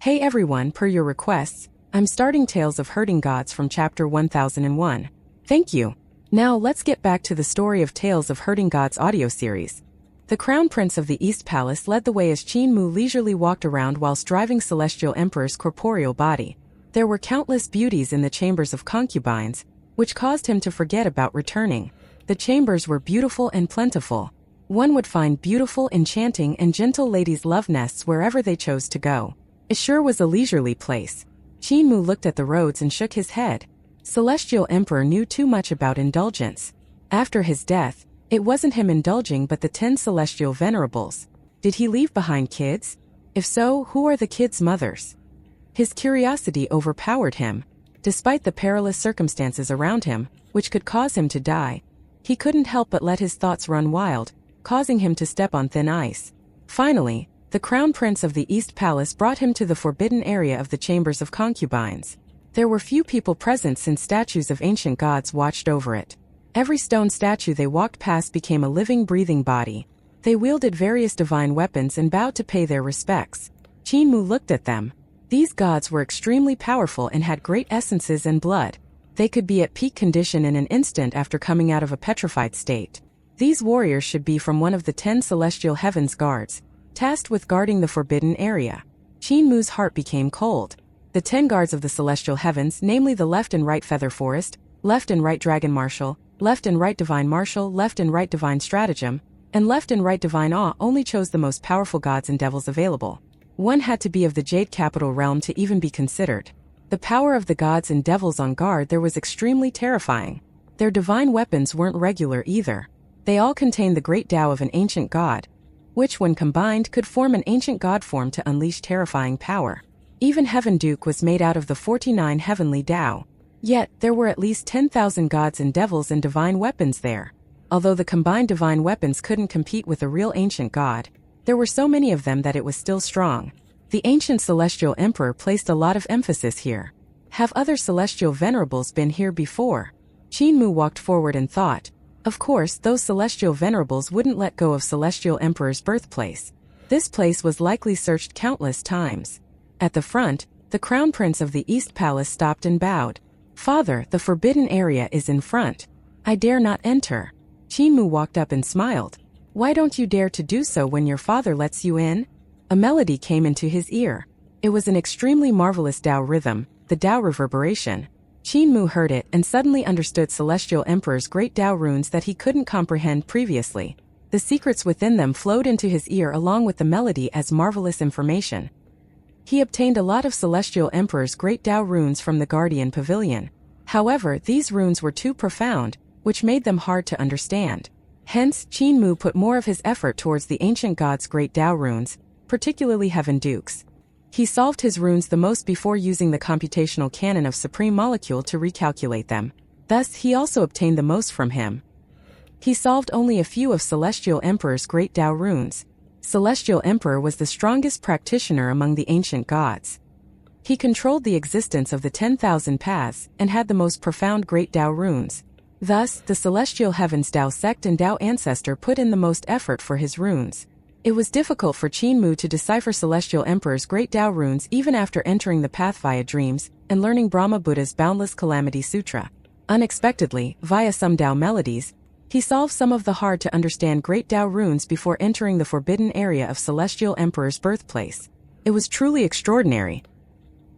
Hey everyone, per your requests, I'm starting Tales of Herding Gods from chapter 1001. Thank you. Now let's get back to the story of Tales of Herding Gods audio series. The Crown Prince of the East Palace led the way as Qin Mu leisurely walked around whilst driving Celestial Emperor's corporeal body. There were countless beauties in the chambers of concubines, which caused him to forget about returning. The chambers were beautiful and plentiful. One would find beautiful, enchanting, and gentle ladies' love nests wherever they chose to go. It sure was a leisurely place. Qin Mu looked at the roads and shook his head. Celestial Emperor knew too much about indulgence. After his death, it wasn't him indulging but the 10 celestial venerables. Did he leave behind kids? If so, who are the kids' mothers? His curiosity overpowered him. Despite the perilous circumstances around him, which could cause him to die, he couldn't help but let his thoughts run wild, causing him to step on thin ice. Finally, the Crown Prince of the East Palace brought him to the forbidden area of the chambers of concubines. There were few people present since statues of ancient gods watched over it. Every stone statue they walked past became a living, breathing body. They wielded various divine weapons and bowed to pay their respects. Qin Mu looked at them. These gods were extremely powerful and had great essences and blood. They could be at peak condition in an instant after coming out of a petrified state. These warriors should be from one of the 10 celestial heavens guards, tasked with guarding the forbidden area. Qin Mu's heart became cold. The 10 guards of the celestial heavens, namely the left and right feather forest, left and right dragon marshal, left and right divine marshal, left and right divine stratagem, and left and right divine awe, only chose the most powerful gods and devils available. One had to be of the Jade Capital realm to even be considered. The power of the gods and devils on guard there was extremely terrifying. Their divine weapons weren't regular either. They all contained the great Tao of an ancient god, which when combined could form an ancient god form to unleash terrifying power. Even Heaven Duke was made out of the 49 heavenly Tao. Yet, there were at least 10,000 gods and devils and divine weapons there. Although the combined divine weapons couldn't compete with a real ancient god, there were so many of them that it was still strong. The ancient celestial emperor placed a lot of emphasis here. Have other celestial venerables been here before? Qin Mu walked forward and thought. Of course, those celestial venerables wouldn't let go of celestial emperor's birthplace. This place was likely searched countless times. At the front, the Crown Prince of the East Palace stopped and bowed. Father, the forbidden area is in front. I dare not enter. Qin Mu walked up and smiled. Why don't you dare to do so when your father lets you in? A melody came into his ear. It was an extremely marvelous Tao rhythm, the Tao reverberation. Qin Mu heard it and suddenly understood Celestial Emperor's great Tao runes that he couldn't comprehend previously. The secrets within them flowed into his ear along with the melody as marvelous information. He obtained a lot of Celestial Emperor's great Tao runes from the Guardian Pavilion. However, these runes were too profound, which made them hard to understand. Hence, Qin Mu put more of his effort towards the ancient gods' great Tao runes, particularly Heaven Duke's. He solved his runes the most before using the computational canon of Supreme Molecule to recalculate them. Thus, he also obtained the most from him. He solved only a few of Celestial Emperor's great Tao runes. Celestial Emperor was the strongest practitioner among the ancient gods. He controlled the existence of the 10,000 paths and had the most profound great Tao runes. Thus, the Celestial Heavens Tao sect and Tao ancestor put in the most effort for his runes. It was difficult for Qin Mu to decipher Celestial Emperor's great Tao runes even after entering the path via dreams and learning Brahma Buddha's Boundless Calamity Sutra. Unexpectedly, via some Tao melodies, he solved some of the hard-to-understand great Tao runes before entering the forbidden area of Celestial Emperor's birthplace. It was truly extraordinary.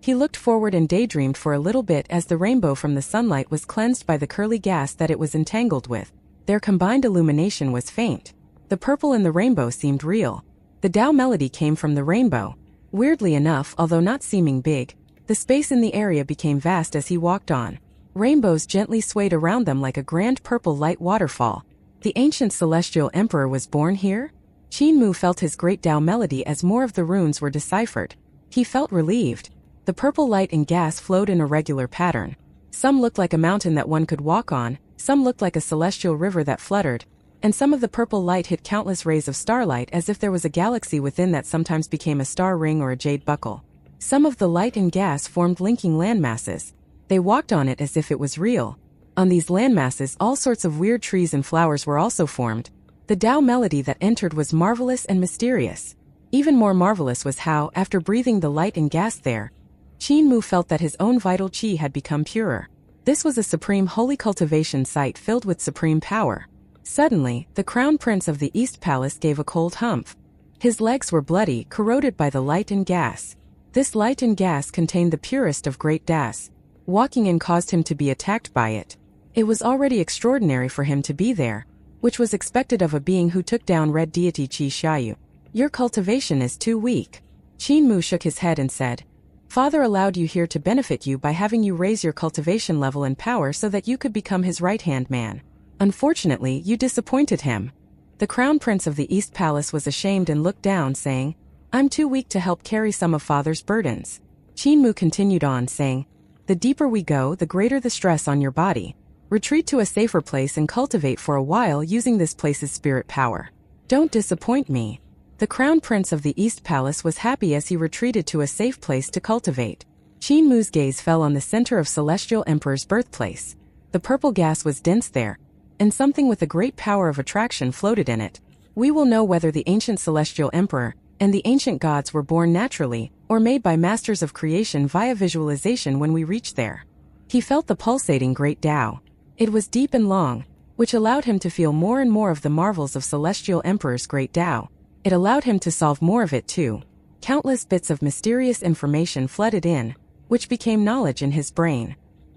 He looked forward and daydreamed for a little bit as the rainbow from the sunlight was cleansed by the curly gas that it was entangled with. Their combined illumination was faint. The purple in the rainbow seemed real. The Tao melody came from the rainbow. Weirdly enough, although not seeming big, the space in the area became vast as he walked on. Rainbows gently swayed around them like a grand purple light waterfall. The ancient celestial emperor was born here? Qin Mu felt his great Tao melody as more of the runes were deciphered. He felt relieved. The purple light and gas flowed in a regular pattern. Some looked like a mountain that one could walk on, some looked like a celestial river that fluttered, and some of the purple light hit countless rays of starlight as if there was a galaxy within that sometimes became a star ring or a jade buckle. Some of the light and gas formed linking landmasses. They walked on it as if it was real. On these landmasses all sorts of weird trees and flowers were also formed. The Tao melody that entered was marvelous and mysterious. Even more marvelous was how, after breathing the light and gas there, Qin Mu felt that his own vital qi had become purer. This was a supreme holy cultivation site filled with supreme power. Suddenly, the crown prince of the East Palace gave a cold humph. His legs were bloody, corroded by the light and gas. This light and gas contained the purest of great das. Walking in caused him to be attacked by it. It was already extraordinary for him to be there, which was expected of a being who took down red deity Qi Xiaoyu. Your cultivation is too weak. Qin Mu shook his head and said, Father allowed you here to benefit you by having you raise your cultivation level and power so that you could become his right-hand man. Unfortunately, you disappointed him. The crown prince of the East Palace was ashamed and looked down, saying, I'm too weak to help carry some of father's burdens. Qin Mu continued on, saying, The deeper we go, the greater the stress on your body. Retreat to a safer place and cultivate for a while using this place's spirit power. Don't disappoint me. The crown prince of the East Palace was happy as he retreated to a safe place to cultivate. Qin Mu's gaze fell on the center of Celestial Emperor's birthplace. The purple gas was dense there, and something with a great power of attraction floated in it. We will know whether the ancient Celestial Emperor and the ancient gods were born naturally or made by masters of creation via visualization when we reach there. He felt the pulsating great Tao. It was deep and long, which allowed him to feel more and more of the marvels of Celestial Emperor's great Tao. It allowed him to solve more of it too. Countless bits of mysterious information flooded in, which became knowledge in his brain.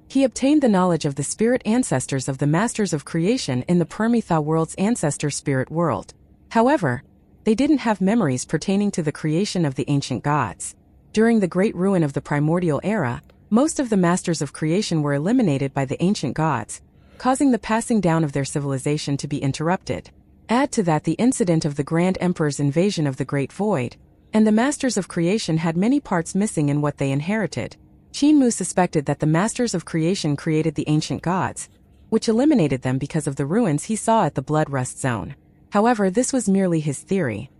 He obtained the knowledge of the spirit ancestors of the masters of creation in the Permitha world's ancestor spirit world. However, they didn't have memories pertaining to the creation of the ancient gods. During the great ruin of the primordial era, most of the masters of creation were eliminated by the ancient gods, causing the passing down of their civilization to be interrupted. Add to that the incident of the Grand Emperor's invasion of the Great Void, and the Masters of Creation had many parts missing in what they inherited. Qin Mu suspected that the Masters of Creation created the ancient gods, which eliminated them because of the ruins he saw at the Blood Rust Zone. However, this was merely his theory.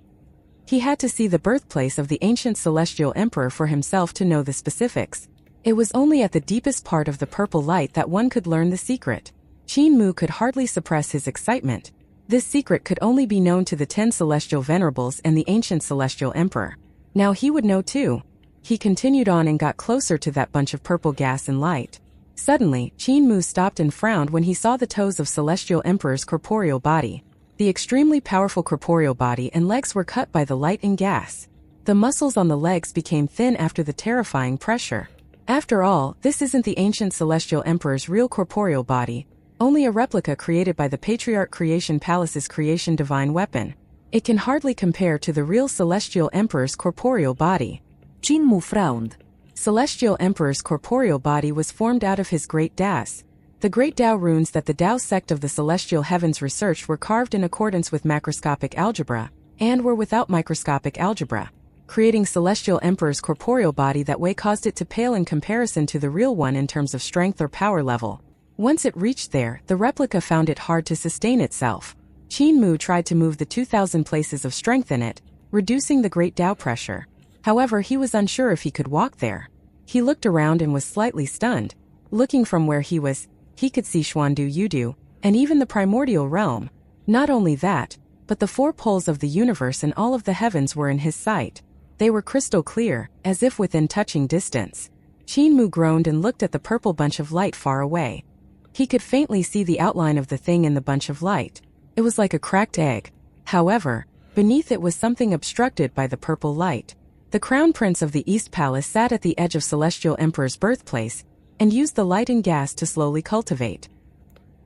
He had to see the birthplace of the ancient Celestial Emperor for himself to know the specifics. It was only at the deepest part of the purple light that one could learn the secret. Qin Mu could hardly suppress his excitement. This secret could only be known to the 10 Celestial Venerables and the ancient Celestial Emperor. Now he would know too. He continued on and got closer to that bunch of purple gas and light. Suddenly, Qin Mu stopped and frowned when he saw the toes of Celestial Emperor's corporeal body. The extremely powerful corporeal body and legs were cut by the light and gas. The muscles on the legs became thin after the terrifying pressure. After all, this isn't the ancient Celestial Emperor's real corporeal body, only a replica created by the Patriarch Creation Palace's creation divine weapon. It can hardly compare to the real Celestial Emperor's corporeal body. Qin Mu frowned. Celestial Emperor's corporeal body was formed out of his great das. The great Tao runes that the Tao sect of the Celestial Heavens researched were carved in accordance with macroscopic algebra, and were without microscopic algebra. Creating Celestial Emperor's corporeal body that way caused it to pale in comparison to the real one in terms of strength or power level. Once it reached there, the replica found it hard to sustain itself. Qin Mu tried to move the 2,000 places of strength in it, reducing the great Tao pressure. However, he was unsure if he could walk there. He looked around and was slightly stunned. Looking from where he was, he could see Xuandu Yudu, and even the primordial realm. Not only that, but the 4 poles of the universe and all of the heavens were in his sight. They were crystal clear, as if within touching distance. Qin Mu groaned and looked at the purple bunch of light far away. He could faintly see the outline of the thing in the bunch of light. It was like a cracked egg. However, beneath it was something obstructed by the purple light. The Crown Prince of the East Palace sat at the edge of Celestial Emperor's birthplace, and used the light and gas to slowly cultivate.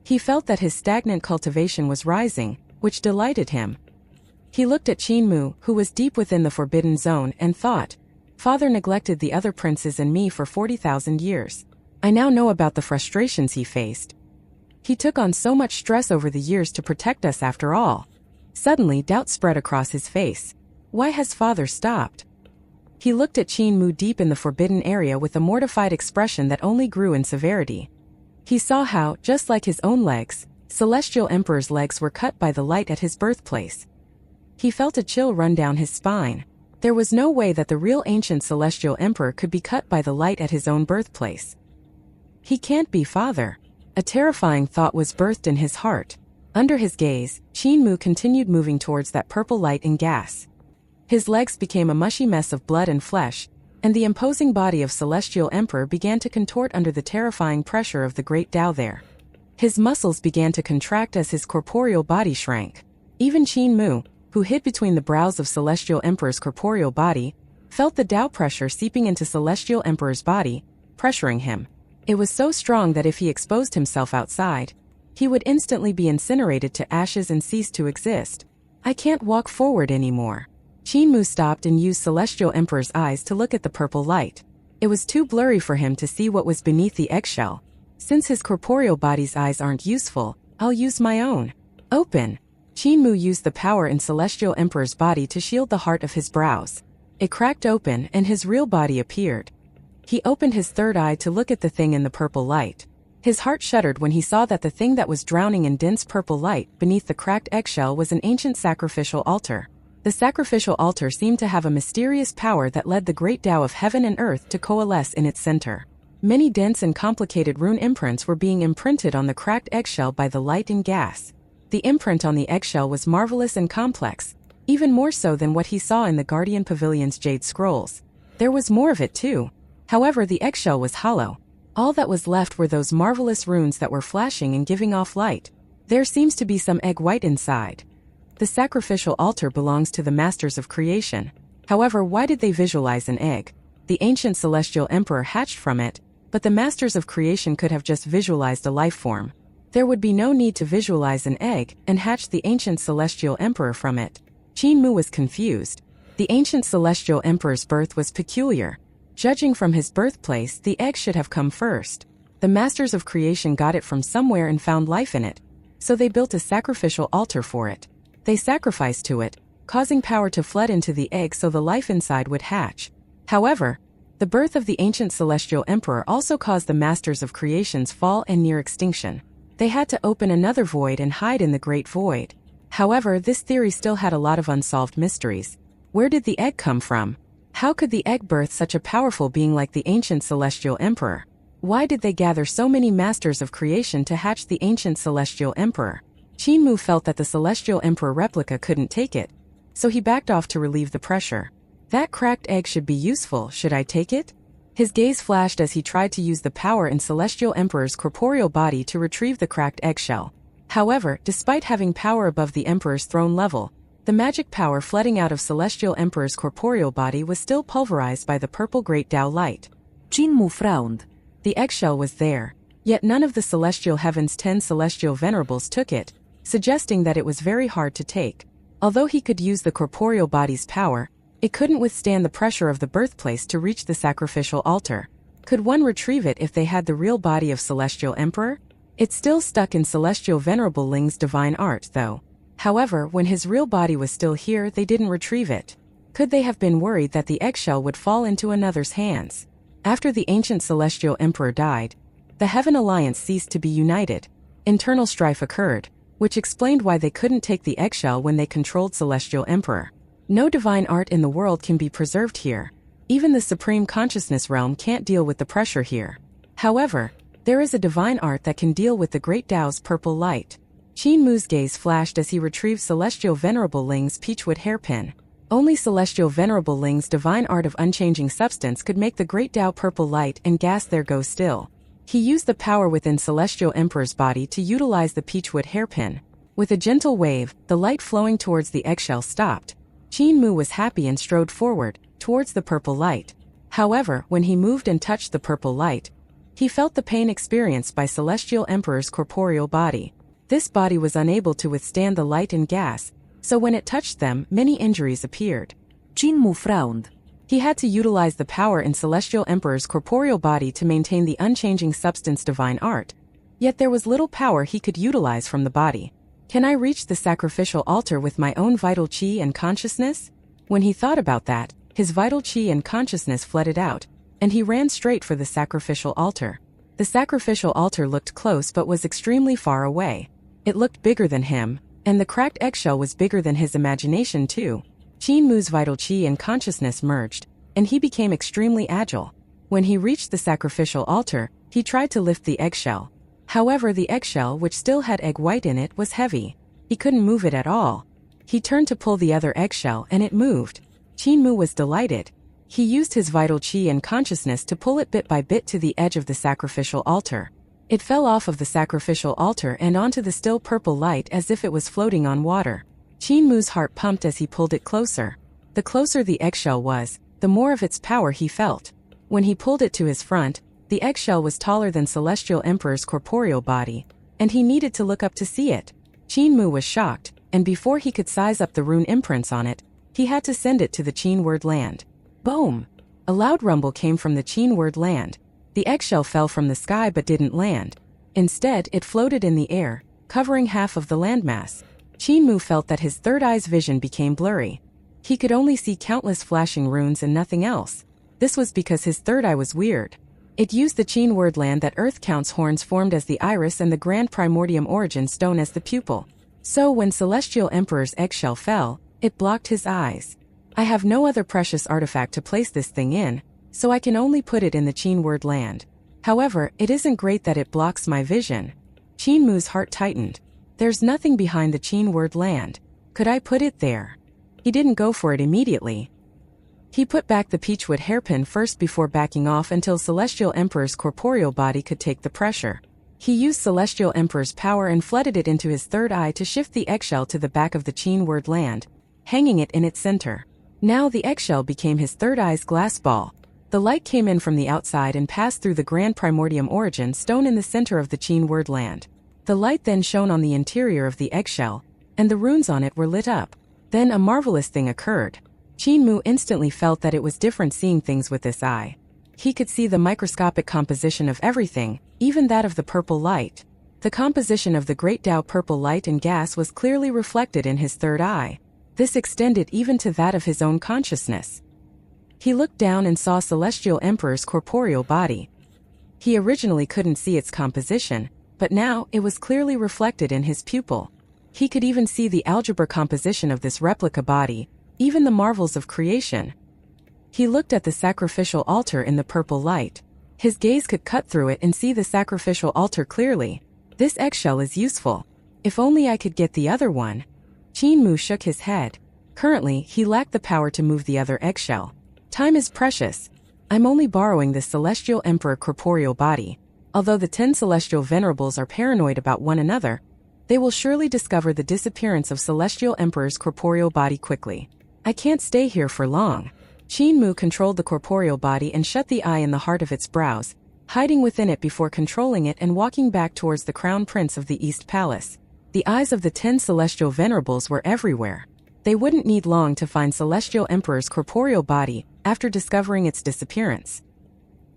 He felt that his stagnant cultivation was rising, which delighted him. He looked at Qin Mu, who was deep within the forbidden zone, and thought, Father neglected the other princes and me for 40,000 years. I now know about the frustrations he faced. He took on so much stress over the years to protect us after all. Suddenly, doubt spread across his face. Why has Father stopped? He looked at Qin Mu deep in the forbidden area with a mortified expression that only grew in severity. He saw how, just like his own legs, Celestial Emperor's legs were cut by the light at his birthplace. He felt a chill run down his spine. There was no way that the real ancient Celestial Emperor could be cut by the light at his own birthplace. He can't be Father. A terrifying thought was birthed in his heart. Under his gaze, Qin Mu continued moving towards that purple light and gas. His legs became a mushy mess of blood and flesh, and the imposing body of Celestial Emperor began to contort under the terrifying pressure of the great Tao there. His muscles began to contract as his corporeal body shrank. Even Qin Mu, who hid between the brows of Celestial Emperor's corporeal body, felt the Tao pressure seeping into Celestial Emperor's body, pressuring him. It was so strong that if he exposed himself outside, he would instantly be incinerated to ashes and cease to exist. I can't walk forward anymore. Qin Mu stopped and used Celestial Emperor's eyes to look at the purple light. It was too blurry for him to see what was beneath the eggshell. Since his corporeal body's eyes aren't useful, I'll use my own. Open. Qin Mu used the power in Celestial Emperor's body to shield the heart of his brows. It cracked open and his real body appeared. He opened his third eye to look at the thing in the purple light. His heart shuddered when he saw that the thing that was drowning in dense purple light beneath the cracked eggshell was an ancient sacrificial altar. The sacrificial altar seemed to have a mysterious power that led the great Tao of heaven and earth to coalesce in its center. Many dense and complicated rune imprints were being imprinted on the cracked eggshell by the light and gas. The imprint on the eggshell was marvelous and complex, even more so than what he saw in the Guardian Pavilion's jade scrolls. There was more of it too. However, the eggshell was hollow. All that was left were those marvelous runes that were flashing and giving off light. There seems to be some egg white inside. The sacrificial altar belongs to the masters of creation. However, why did they visualize an egg? The ancient Celestial Emperor hatched from it, but the masters of creation could have just visualized a life form. There would be no need to visualize an egg and hatch the ancient Celestial Emperor from it. Qin Mu was confused. The ancient Celestial Emperor's birth was peculiar. Judging from his birthplace, the egg should have come first. The masters of creation got it from somewhere and found life in it. So they built a sacrificial altar for it. They sacrificed to it, causing power to flood into the egg so the life inside would hatch. However, the birth of the ancient Celestial Emperor also caused the masters of creation's fall and near extinction. They had to open another void and hide in the great void. However, this theory still had a lot of unsolved mysteries. Where did the egg come from? How could the egg birth such a powerful being like the ancient Celestial Emperor? Why did they gather so many masters of creation to hatch the ancient Celestial Emperor? Qin Mu felt that the Celestial Emperor replica couldn't take it, so he backed off to relieve the pressure. That cracked egg should be useful, should I take it? His gaze flashed as he tried to use the power in Celestial Emperor's corporeal body to retrieve the cracked eggshell. However, despite having power above the Emperor's throne level, the magic power flooding out of Celestial Emperor's corporeal body was still pulverized by the purple Great Tao light. Qin Mu frowned. The eggshell was there, yet none of the Celestial Heaven's 10 Celestial Venerables took it, suggesting that it was very hard to take. Although he could use the corporeal body's power, it couldn't withstand the pressure of the birthplace to reach the sacrificial altar. Could one retrieve it if they had the real body of Celestial Emperor? It's still stuck in Celestial Venerable Ling's divine art, though. However, when his real body was still here, they didn't retrieve it. Could they have been worried that the eggshell would fall into another's hands? After the ancient Celestial Emperor died, the Heaven Alliance ceased to be united. Internal strife occurred, which explained why they couldn't take the eggshell when they controlled Celestial Emperor. No divine art in the world can be preserved here. Even the Supreme Consciousness Realm can't deal with the pressure here. However, there is a divine art that can deal with the Great Tao's purple light. Qin Mu's gaze flashed as he retrieved Celestial Venerable Ling's peachwood hairpin. Only Celestial Venerable Ling's divine art of unchanging substance could make the Great Tao purple light and gas there go still. He used the power within Celestial Emperor's body to utilize the peachwood hairpin. With a gentle wave, the light flowing towards the eggshell stopped. Qin Mu was happy and strode forward, towards the purple light. However, when he moved and touched the purple light, he felt the pain experienced by Celestial Emperor's corporeal body. This body was unable to withstand the light and gas, so when it touched them, many injuries appeared. Qin Mu frowned. He had to utilize the power in Celestial Emperor's corporeal body to maintain the unchanging substance divine art. Yet there was little power he could utilize from the body. Can I reach the sacrificial altar with my own vital qi and consciousness? When he thought about that, his vital qi and consciousness flooded out, and he ran straight for the sacrificial altar. The sacrificial altar looked close but was extremely far away. It looked bigger than him, and the cracked eggshell was bigger than his imagination too. Qin Mu's vital qi and consciousness merged, and he became extremely agile. When he reached the sacrificial altar, he tried to lift the eggshell. However, the eggshell, which still had egg white in it, was heavy. He couldn't move it at all. He turned to pull the other eggshell and it moved. Qin Mu was delighted. He used his vital qi and consciousness to pull it bit by bit to the edge of the sacrificial altar. It fell off of the sacrificial altar and onto the still purple light as if it was floating on water. Qin Mu's heart pumped as he pulled it closer. The closer the eggshell was, the more of its power he felt. When he pulled it to his front, the eggshell was taller than Celestial Emperor's corporeal body, and he needed to look up to see it. Qin Mu was shocked, and before he could size up the rune imprints on it, he had to send it to the Qin word land. Boom! A loud rumble came from the Qin word land. The eggshell fell from the sky but didn't land. Instead, it floated in the air, covering half of the landmass. Qin Mu felt that his third eye's vision became blurry. He could only see countless flashing runes and nothing else. This was because his third eye was weird. It used the Qin word land that Earth Count's horns formed as the iris and the Grand Primordium Origin Stone as the pupil. So when Celestial Emperor's eggshell fell, it blocked his eyes. I have no other precious artifact to place this thing in, so I can only put it in the Qin word land. However, it isn't great that it blocks my vision. Qin Mu's heart tightened. There's nothing behind the Qin word land. Could I put it there? He didn't go for it immediately. He put back the peachwood hairpin first before backing off until Celestial Emperor's corporeal body could take the pressure. He used Celestial Emperor's power and flooded it into his third eye to shift the eggshell to the back of the Qin word land, hanging it in its center. Now the eggshell became his third eye's glass ball. The light came in from the outside and passed through the Grand Primordium Origin Stone in the center of the Qin word land. The light then shone on the interior of the eggshell, and the runes on it were lit up. Then a marvelous thing occurred. Qin Mu instantly felt that it was different seeing things with this eye. He could see the microscopic composition of everything, even that of the purple light. The composition of the great Tao purple light and gas was clearly reflected in his third eye. This extended even to that of his own consciousness. He looked down and saw Celestial Emperor's corporeal body. He originally couldn't see its composition, but now it was clearly reflected in his pupil. He could even see the algebra composition of this replica body, even the marvels of creation. He looked at the sacrificial altar in the purple light. His gaze could cut through it and see the sacrificial altar clearly. This eggshell is useful. If only I could get the other one. Qin Mu shook his head. Currently, he lacked the power to move the other eggshell. Time is precious. I'm only borrowing this Celestial Emperor corporeal body. Although the 10 Celestial Venerables are paranoid about one another, they will surely discover the disappearance of Celestial Emperor's corporeal body quickly. I can't stay here for long. Qin Mu controlled the corporeal body and shut the eye in the heart of its brows, hiding within it before controlling it and walking back towards the Crown Prince of the East Palace. The eyes of the 10 Celestial Venerables were everywhere. They wouldn't need long to find Celestial Emperor's corporeal body after discovering its disappearance.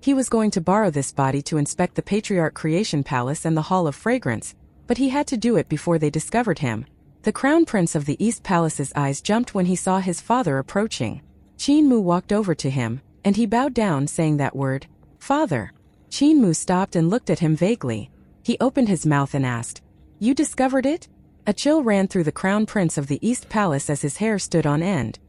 He was going to borrow this body to inspect the Patriarch Creation Palace and the Hall of Fragrance, but he had to do it before they discovered him. The Crown Prince of the East Palace's eyes jumped when he saw his father approaching. Qin Mu walked over to him, and he bowed down saying that word, "Father." Qin Mu stopped and looked at him vaguely. He opened his mouth and asked, "You discovered it?" A chill ran through the Crown Prince of the East Palace as his hair stood on end.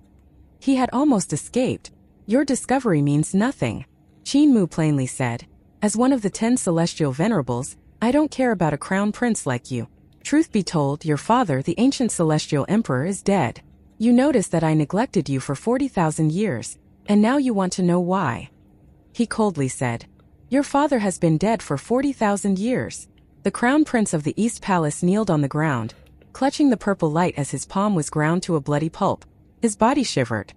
He had almost escaped. "Your discovery means nothing," Qin Mu plainly said. "As one of the 10 Celestial Venerables, I don't care about a Crown Prince like you. Truth be told, your father, the ancient Celestial Emperor, is dead. You noticed that I neglected you for 40,000 years, and now you want to know why." He coldly said, "Your father has been dead for 40,000 years. The Crown Prince of the East Palace kneeled on the ground, clutching the purple light as his palm was ground to a bloody pulp. His body shivered.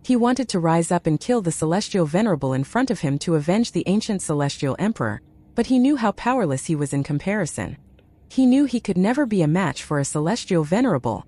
He wanted to rise up and kill the Celestial Venerable in front of him to avenge the ancient Celestial Emperor, but he knew how powerless he was in comparison. He knew he could never be a match for a Celestial Venerable.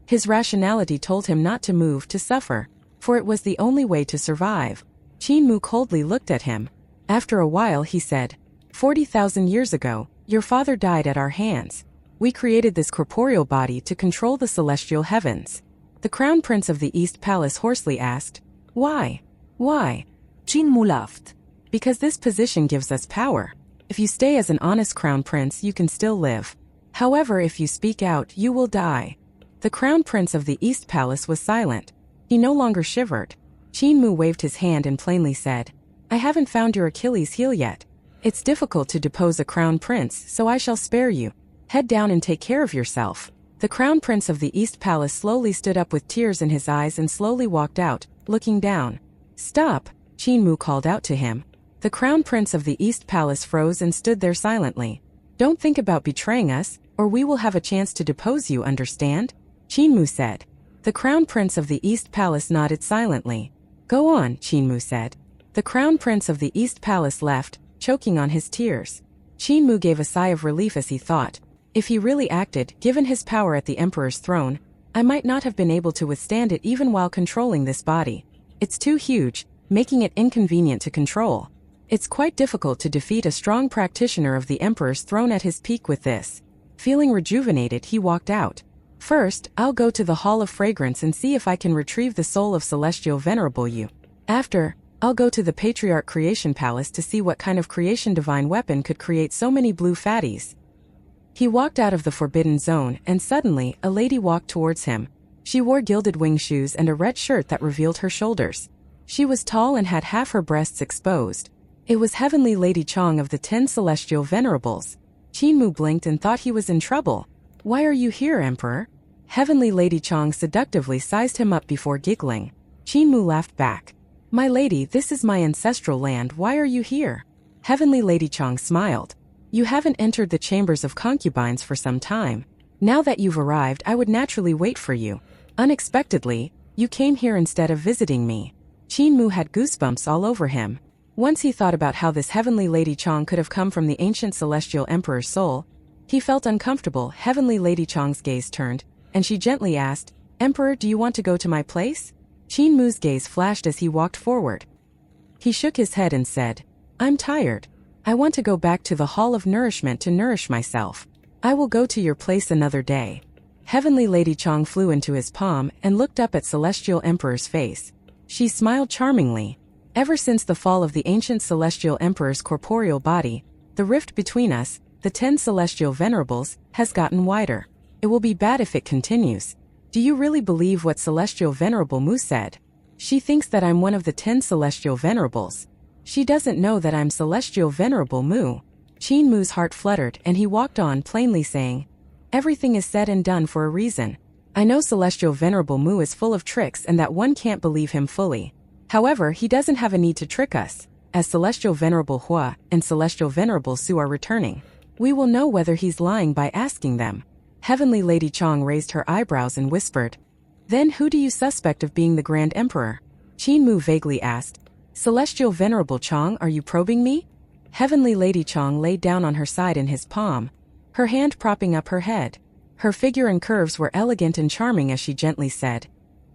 His rationality told him not to move to suffer, for it was the only way to survive. Qin Mu coldly looked at him. After a while he said, 40,000 years ago, your father died at our hands. We created this corporeal body to control the celestial heavens." The Crown Prince of the East Palace hoarsely asked, "Why? Why?" Qin Mu laughed. "Because this position gives us power. If you stay as an honest Crown Prince, you can still live. However, if you speak out, you will die." The Crown Prince of the East Palace was silent. He no longer shivered. Qin Mu waved his hand and plainly said, "I haven't found your Achilles heel yet. It's difficult to depose a Crown Prince, so I shall spare you. Head down and take care of yourself." The Crown Prince of the East Palace slowly stood up with tears in his eyes and slowly walked out, looking down. "Stop," Qinmu called out to him. The Crown Prince of the East Palace froze and stood there silently. "Don't think about betraying us, or we will have a chance to depose you, understand?" Qinmu said. The Crown Prince of the East Palace nodded silently. "Go on," Qinmu said. The Crown Prince of the East Palace left, choking on his tears. Qinmu gave a sigh of relief as he thought, if he really acted, given his power at the Emperor's throne, I might not have been able to withstand it even while controlling this body. It's too huge, making it inconvenient to control. It's quite difficult to defeat a strong practitioner of the Emperor's throne at his peak with this. Feeling rejuvenated, he walked out. "First, I'll go to the Hall of Fragrance and see if I can retrieve the soul of Celestial Venerable Yu. After, I'll go to the Patriarch Creation Palace to see what kind of creation divine weapon could create so many blue fatties." He walked out of the forbidden zone, and suddenly, a lady walked towards him. She wore gilded wing shoes and a red shirt that revealed her shoulders. She was tall and had half her breasts exposed. It was Heavenly Lady Chong of the 10 Celestial Venerables. Qinmu blinked and thought he was in trouble. "Why are you here, Emperor?" Heavenly Lady Chong seductively sized him up before giggling. Qinmu laughed back. "My lady, this is my ancestral land, why are you here?" Heavenly Lady Chong smiled. "You haven't entered the chambers of concubines for some time. Now that you've arrived, I would naturally wait for you. Unexpectedly, you came here instead of visiting me." Qinmu had goosebumps all over him. Once he thought about how this Heavenly Lady Chong could have come from the ancient Celestial Emperor's soul, he felt uncomfortable. Heavenly Lady Chong's gaze turned, and she gently asked, "Emperor, do you want to go to my place?" Qinmu's gaze flashed as he walked forward. He shook his head and said, "I'm tired. I want to go back to the Hall of Nourishment to nourish myself. I will go to your place another day." Heavenly Lady Chong flew into his palm and looked up at Celestial Emperor's face. She smiled charmingly. Ever since the fall of the ancient Celestial Emperor's corporeal body, the rift between us, the 10 Celestial Venerables, has gotten wider. It will be bad if it continues. Do you really believe what Celestial Venerable Mu said? She thinks that I'm one of the 10 Celestial Venerables. She doesn't know that I'm Celestial Venerable Mu. Qinmu's heart fluttered and he walked on plainly saying, "Everything is said and done for a reason. I know Celestial Venerable Mu is full of tricks and that one can't believe him fully. However, he doesn't have a need to trick us. As Celestial Venerable Hua and Celestial Venerable Su are returning, we will know whether he's lying by asking them." Heavenly Lady Chong raised her eyebrows and whispered, "Then who do you suspect of being the Grand Emperor?" Qinmu vaguely asked, "Celestial Venerable Chong, are you probing me?" Heavenly Lady Chong laid down on her side in his palm, her hand propping up her head. Her figure and curves were elegant and charming as she gently said,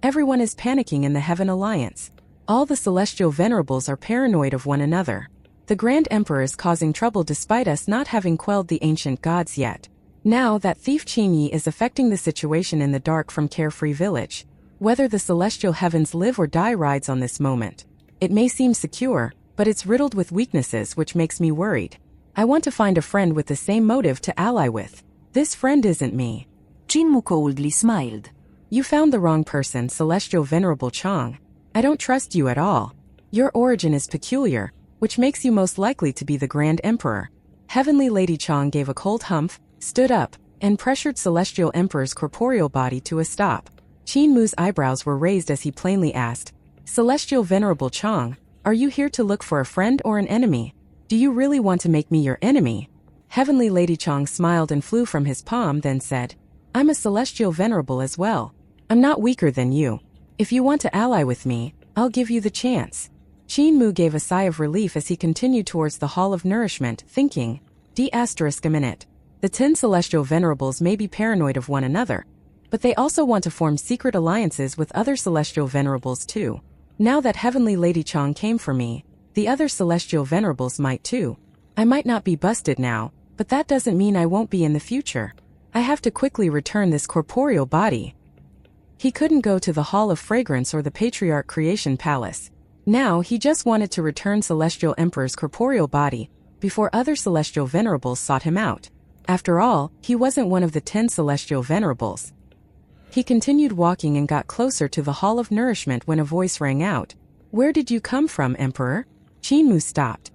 "Everyone is panicking in the Heaven Alliance. All the Celestial Venerables are paranoid of one another. The Grand Emperor is causing trouble despite us not having quelled the ancient gods yet. Now that thief Qinyi is affecting the situation in the dark from Carefree Village. Whether the celestial heavens live or die rides on this moment. It may seem secure, but it's riddled with weaknesses which makes me worried. I want to find a friend with the same motive to ally with. This friend isn't me." Qinmu coldly smiled. "You found the wrong person, Celestial Venerable Chong. I don't trust you at all. Your origin is peculiar, which makes you most likely to be the Grand Emperor." Heavenly Lady Chong gave a cold humph, stood up, and pressured Celestial Emperor's corporeal body to a stop. Qinmu's eyebrows were raised as he plainly asked, "Celestial Venerable Chong, are you here to look for a friend or an enemy? Do you really want to make me your enemy?" Heavenly Lady Chong smiled and flew from his palm, then said, "I'm a Celestial Venerable as well. I'm not weaker than you. If you want to ally with me, I'll give you the chance." Qinmu gave a sigh of relief as he continued towards the Hall of Nourishment, thinking, a minute. The 10 Celestial Venerables may be paranoid of one another, but they also want to form secret alliances with other Celestial Venerables too. Now that Heavenly Lady Chong came for me, the other Celestial Venerables might too. I might not be busted now, but that doesn't mean I won't be in the future. I have to quickly return this corporeal body. He couldn't go to the Hall of Fragrance or the Patriarch Creation Palace. Now he just wanted to return Celestial Emperor's corporeal body before other Celestial Venerables sought him out. After all, he wasn't one of the 10 Celestial Venerables. He continued walking and got closer to the Hall of Nourishment when a voice rang out. "Where did you come from, Emperor?" Qinmu stopped.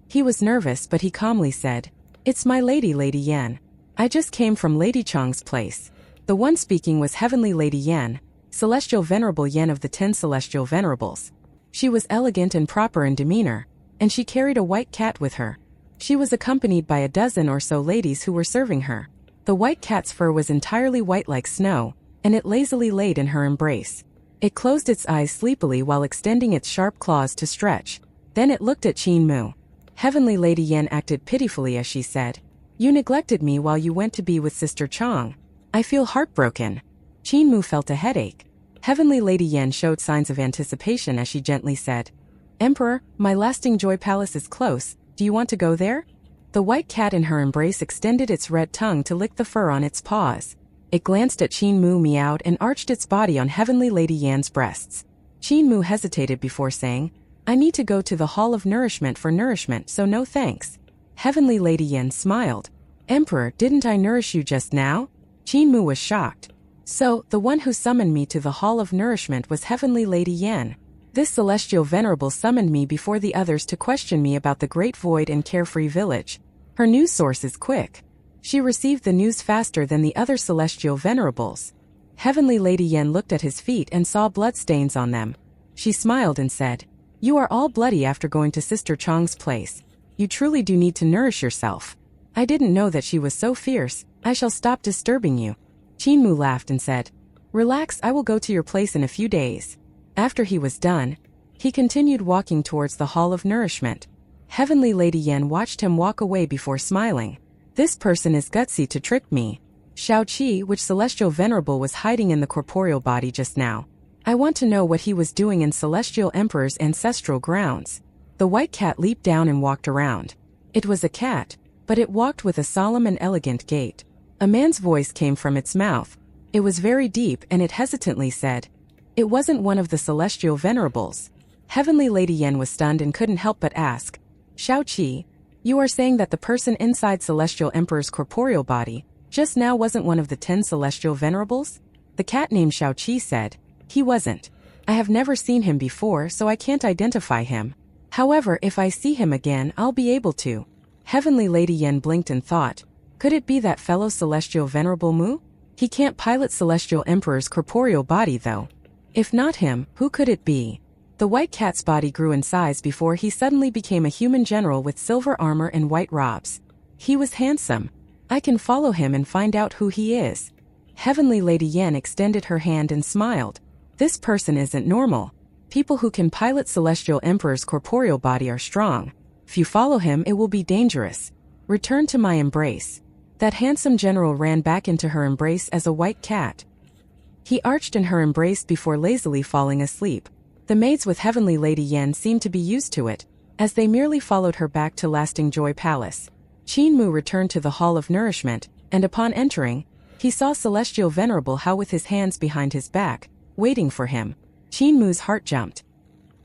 He was nervous, but he calmly said, "It's my lady, Lady Yan. I just came from Lady Chong's place." The one speaking was Heavenly Lady Yan, Celestial Venerable Yan of the 10 Celestial Venerables. She was elegant and proper in demeanor, and she carried a white cat with her. She was accompanied by a dozen or so ladies who were serving her. The white cat's fur was entirely white like snow, and it lazily laid in her embrace. It closed its eyes sleepily while extending its sharp claws to stretch. Then it looked at Qin Mu. Heavenly Lady Yan acted pitifully as she said, "You neglected me while you went to be with Sister Chang. I feel heartbroken." Qin Mu felt a headache. Heavenly Lady Yan showed signs of anticipation as she gently said, "Emperor, my lasting joy palace is close, do you want to go there?" The white cat in her embrace extended its red tongue to lick the fur on its paws. It glanced at Qin Mu, meowed, and arched its body on Heavenly Lady Yan's breasts. Qin Mu hesitated before saying, "I need to go to the Hall of Nourishment for nourishment, so no thanks." Heavenly Lady Yan smiled. "Emperor, didn't I nourish you just now?" Qin Mu was shocked. "So, the one who summoned me to the Hall of Nourishment was Heavenly Lady Yan. This celestial venerable summoned me before the others to question me about the Great Void and Carefree Village. Her news source is quick. She received the news faster than the other celestial venerables." Heavenly Lady Yan looked at his feet and saw bloodstains on them. She smiled and said, "You are all bloody after going to Sister Chang's place. You truly do need to nourish yourself. I didn't know that she was so fierce. I shall stop disturbing you." Qin Mu laughed and said, "Relax, I will go to your place in a few days." After he was done, he continued walking towards the Hall of Nourishment. Heavenly Lady Yan watched him walk away before smiling. "This person is gutsy to trick me." Shao Qi, which celestial venerable was hiding in the corporeal body just now. "I want to know what he was doing in Celestial Emperor's ancestral grounds." The white cat leaped down and walked around. It was a cat, but it walked with a solemn and elegant gait. A man's voice came from its mouth. It was very deep and it hesitantly said, "It wasn't one of the celestial venerables." Heavenly Lady Yan was stunned and couldn't help but ask, "Shao Qi, you are saying that the person inside Celestial Emperor's corporeal body just now wasn't one of the 10 celestial venerables?" The cat named Shao Qi said, "He wasn't. I have never seen him before, so I can't identify him. However, if I see him again, I'll be able to." Heavenly Lady Yan blinked and thought, could it be that fellow celestial venerable Mu? He can't pilot Celestial Emperor's corporeal body though. If not him, who could it be? The white cat's body grew in size before he suddenly became a human general with silver armor and white robes. He was handsome. I can follow him and find out who he is. Heavenly Lady Yan extended her hand and smiled. This person isn't normal. People who can pilot Celestial Emperor's corporeal body are strong. If you follow him, it will be dangerous. Return to my embrace. That handsome general ran back into her embrace as a white cat. He arched in her embrace before lazily falling asleep. The maids with Heavenly Lady Yan seemed to be used to it, as they merely followed her back to Lasting Joy Palace. Qin Mu returned to the Hall of Nourishment, and upon entering, he saw Celestial Venerable Hao with his hands behind his back, waiting for him. Qin Mu's heart jumped.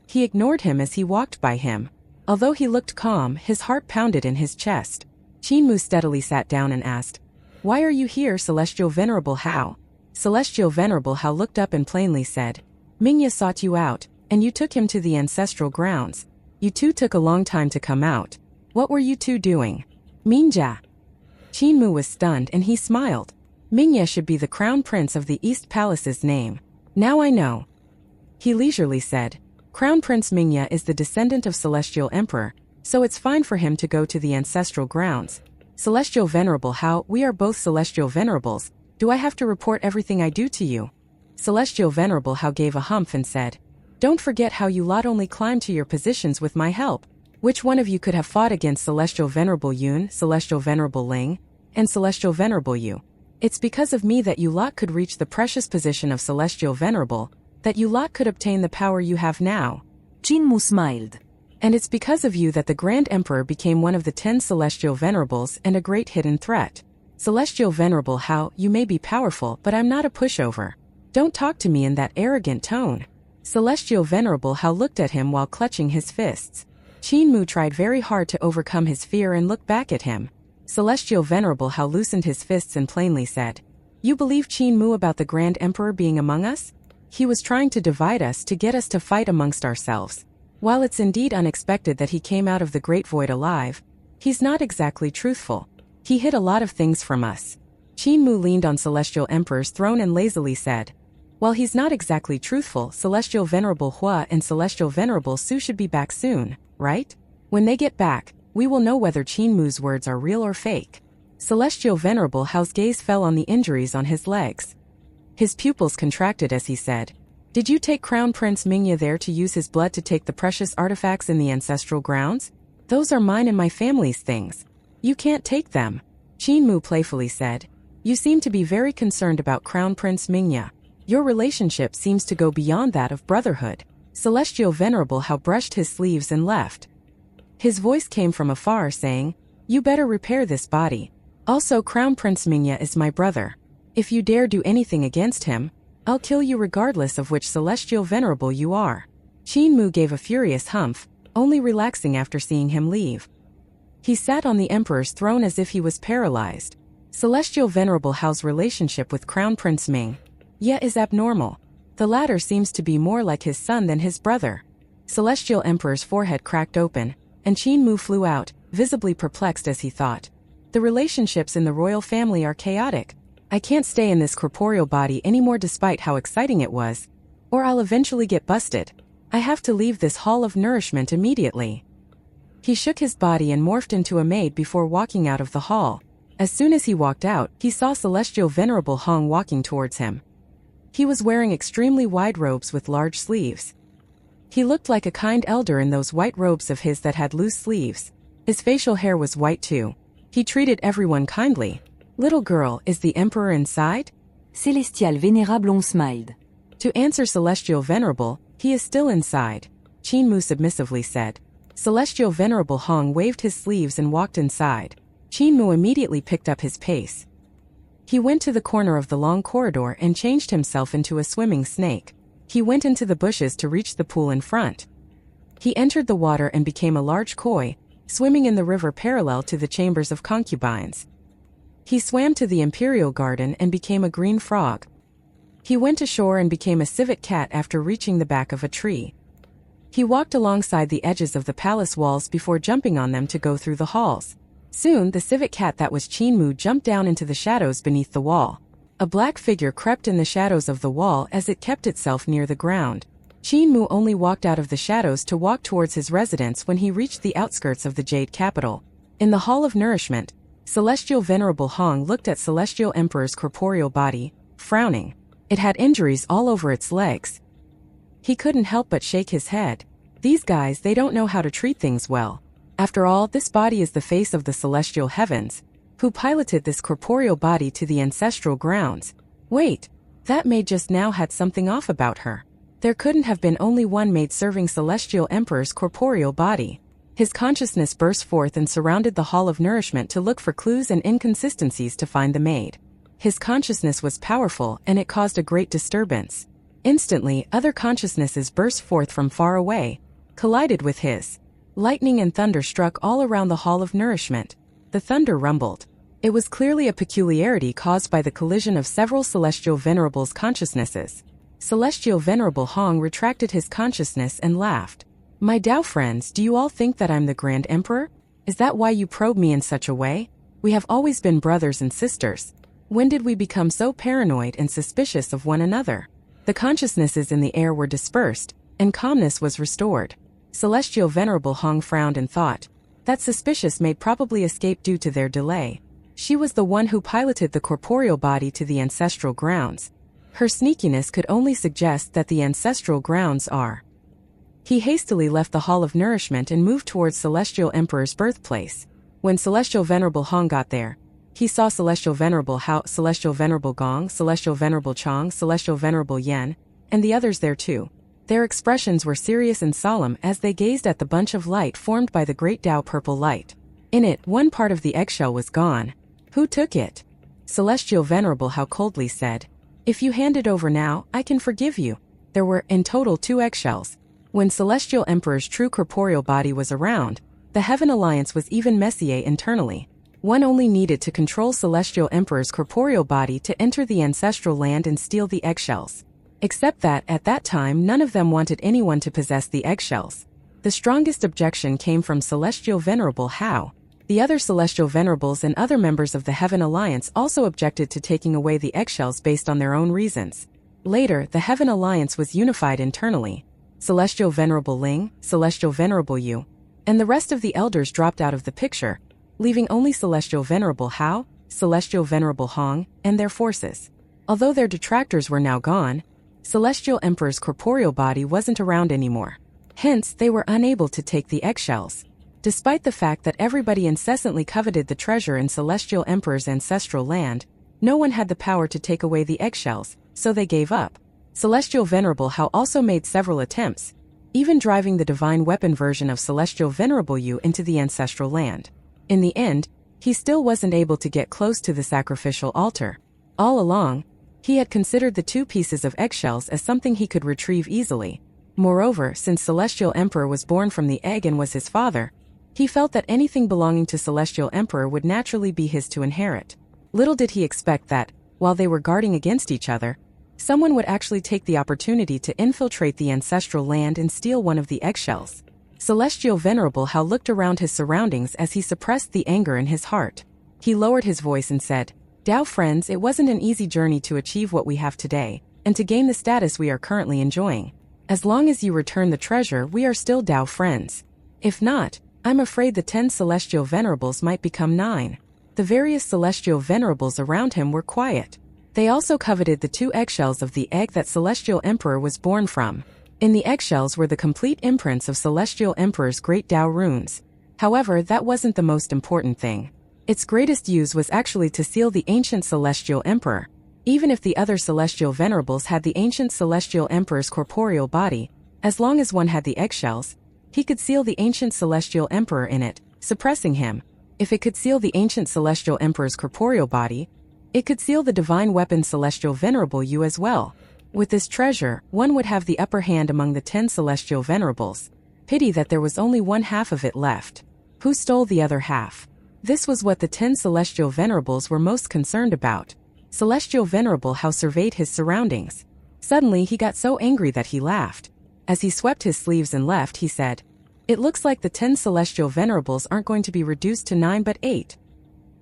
He ignored him as he walked by him. Although he looked calm, his heart pounded in his chest. Qin Mu steadily sat down and asked, "Why are you here, Celestial Venerable Hao?" Celestial Venerable Hao looked up and plainly said, "Mingya sought you out, and you took him to the ancestral grounds. You two took a long time to come out. What were you two doing?" "Mingya." Qin Mu was stunned and he smiled. Mingya should be the crown prince of the East Palace's name. Now I know. He leisurely said, "Crown Prince Mingya is the descendant of Celestial Emperor, so it's fine for him to go to the ancestral grounds. Celestial Venerable Hao, we are both Celestial Venerables. Do I have to report everything I do to you?" Celestial Venerable Hao gave a humph and said, "Don't forget how you lot only climbed to your positions with my help. Which one of you could have fought against Celestial Venerable Yun, Celestial Venerable Ling, and Celestial Venerable Yu? It's because of me that you lot could reach the precious position of Celestial Venerable, that you lot could obtain the power you have now." Qin Mu smiled. "And it's because of you that the Grand Emperor became one of the 10 Celestial Venerables and a great hidden threat. Celestial Venerable Hao, you may be powerful, but I'm not a pushover. Don't talk to me in that arrogant tone." Celestial Venerable Hao looked at him while clutching his fists. Qin Mu tried very hard to overcome his fear and look back at him. Celestial Venerable Hao loosened his fists and plainly said, "You believe Qin Mu about the Grand Emperor being among us? He was trying to divide us to get us to fight amongst ourselves. While it's indeed unexpected that he came out of the Great Void alive, he's not exactly truthful. He hid a lot of things from us. Qin Mu leaned on Celestial Emperor's throne and lazily said, "While he's not exactly truthful, Celestial Venerable Hua and Celestial Venerable Su should be back soon, right? When they get back, we will know whether Qin Mu's words are real or fake." Celestial Venerable Hao's gaze fell on the injuries on his legs. His pupils contracted as he said, "Did you take Crown Prince Mingya there to use his blood to take the precious artifacts in the ancestral grounds? Those are mine and my family's things. You can't take them." Qin Mu playfully said, "You seem to be very concerned about Crown Prince Mingya. Your relationship seems to go beyond that of brotherhood." Celestial Venerable Hao brushed his sleeves and left. His voice came from afar saying, "You better repair this body. Also, Crown Prince Mingya is my brother. If you dare do anything against him, I'll kill you regardless of which Celestial Venerable you are." Qin Mu gave a furious humph, only relaxing after seeing him leave. He sat on the Emperor's throne as if he was paralyzed. Celestial Venerable Hao's relationship with Crown Prince Mingya is abnormal. The latter seems to be more like his son than his brother. Celestial Emperor's forehead cracked open, and Qin Mu flew out, visibly perplexed as he thought. The relationships in the royal family are chaotic. I can't stay in this corporeal body anymore despite how exciting it was, or I'll eventually get busted. I have to leave this hall of nourishment immediately. He shook his body and morphed into a maid before walking out of the hall. As soon as he walked out, he saw Celestial Venerable Hong walking towards him. He was wearing extremely wide robes with large sleeves. He looked like a kind elder in those white robes of his that had loose sleeves. His facial hair was white too. He treated everyone kindly. "Little girl, is the Emperor inside?" Célestial Vénérable smiled. To answer Celestial Venerable, "He is still inside," Qin Mu submissively said. Celestial Venerable Hong waved his sleeves and walked inside. Qin Mu immediately picked up his pace. He went to the corner of the long corridor and changed himself into a swimming snake. He went into the bushes to reach the pool in front. He entered the water and became a large koi, swimming in the river parallel to the chambers of concubines. He swam to the imperial garden and became a green frog. He went ashore and became a civet cat after reaching the back of a tree. He walked alongside the edges of the palace walls before jumping on them to go through the halls. Soon the civet cat that was Qin Mu jumped down into the shadows beneath the wall. A black figure crept in the shadows of the wall as it kept itself near the ground. Qin Mu only walked out of the shadows to walk towards his residence when he reached the outskirts of the Jade Capital. In the Hall of Nourishment, Celestial Venerable Hong looked at Celestial Emperor's corporeal body, frowning. It had injuries all over its legs. He couldn't help but shake his head. These guys, they don't know how to treat things well. After all, this body is the face of the celestial heavens. Who piloted this corporeal body to the ancestral grounds? Wait, that maid just now had something off about her. There couldn't have been only one maid serving Celestial Emperor's corporeal body. His consciousness burst forth and surrounded the Hall of Nourishment to look for clues and inconsistencies to find the maid. His consciousness was powerful and it caused a great disturbance. Instantly, other consciousnesses burst forth from far away, collided with his. Lightning and thunder struck all around the Hall of Nourishment. The thunder rumbled. It was clearly a peculiarity caused by the collision of several Celestial Venerables' consciousnesses. Celestial Venerable Hong retracted his consciousness and laughed. "My Tao friends, do you all think that I'm the Grand Emperor? Is that why you probe me in such a way? We have always been brothers and sisters. When did we become so paranoid and suspicious of one another?" The consciousnesses in the air were dispersed, and calmness was restored. Celestial Venerable Hong frowned and thought, that suspicious maid probably escaped due to their delay. She was the one who piloted the corporeal body to the ancestral grounds. Her sneakiness could only suggest that the ancestral grounds are. He hastily left the Hall of Nourishment and moved towards Celestial Emperor's birthplace. When Celestial Venerable Hong got there, he saw Celestial Venerable Hao, Celestial Venerable Gong, Celestial Venerable Chong, Celestial Venerable Yen, and the others there too. Their expressions were serious and solemn as they gazed at the bunch of light formed by the great Tao purple light. In it, one part of the eggshell was gone. Who took it? Celestial Venerable Hao coldly said, "If you hand it over now, I can forgive you." There were, in total, 2 eggshells. When Celestial Emperor's true corporeal body was around, the Heaven Alliance was even messier internally. One only needed to control Celestial Emperor's corporeal body to enter the ancestral land and steal the eggshells. Except that, at that time, none of them wanted anyone to possess the eggshells. The strongest objection came from Celestial Venerable Hao. The other Celestial Venerables and other members of the Heaven Alliance also objected to taking away the eggshells based on their own reasons. Later, the Heaven Alliance was unified internally. Celestial Venerable Ling, Celestial Venerable Yu, and the rest of the elders dropped out of the picture, leaving only Celestial Venerable Hao, Celestial Venerable Hong, and their forces. Although their detractors were now gone, Celestial Emperor's corporeal body wasn't around anymore. Hence, they were unable to take the eggshells. Despite the fact that everybody incessantly coveted the treasure in Celestial Emperor's ancestral land, no one had the power to take away the eggshells, so they gave up. Celestial Venerable Hao also made several attempts, even driving the divine weapon version of Celestial Venerable Yu into the ancestral land. In the end, he still wasn't able to get close to the sacrificial altar. All along, he had considered the 2 pieces of eggshells as something he could retrieve easily. Moreover, since Celestial Emperor was born from the egg and was his father, he felt that anything belonging to Celestial Emperor would naturally be his to inherit. Little did he expect that, while they were guarding against each other, someone would actually take the opportunity to infiltrate the ancestral land and steal one of the eggshells. Celestial Venerable Hao looked around his surroundings as he suppressed the anger in his heart. He lowered his voice and said, "Dao friends, it wasn't an easy journey to achieve what we have today, and to gain the status we are currently enjoying. As long as you return the treasure, we are still Dao friends. If not, I'm afraid the 10 Celestial Venerables might become 9. The various Celestial Venerables around him were quiet. They also coveted the 2 eggshells of the egg that Celestial Emperor was born from. In the eggshells were the complete imprints of Celestial Emperor's great Dao runes. However, that wasn't the most important thing. Its greatest use was actually to seal the ancient Celestial Emperor. Even if the other Celestial Venerables had the ancient Celestial Emperor's corporeal body, as long as one had the eggshells, he could seal the ancient Celestial Emperor in it, suppressing him. If it could seal the ancient Celestial Emperor's corporeal body, it could seal the divine weapon Celestial Venerable Yu as well. With this treasure, one would have the upper hand among the 10 Celestial Venerables. Pity that there was only 1/2 of it left. Who stole the other half? This was what the 10 Celestial Venerables were most concerned about. Celestial Venerable Hao surveyed his surroundings. Suddenly he got so angry that he laughed. As he swept his sleeves and left, he said, "It looks like the 10 Celestial Venerables aren't going to be reduced to 9 but 8.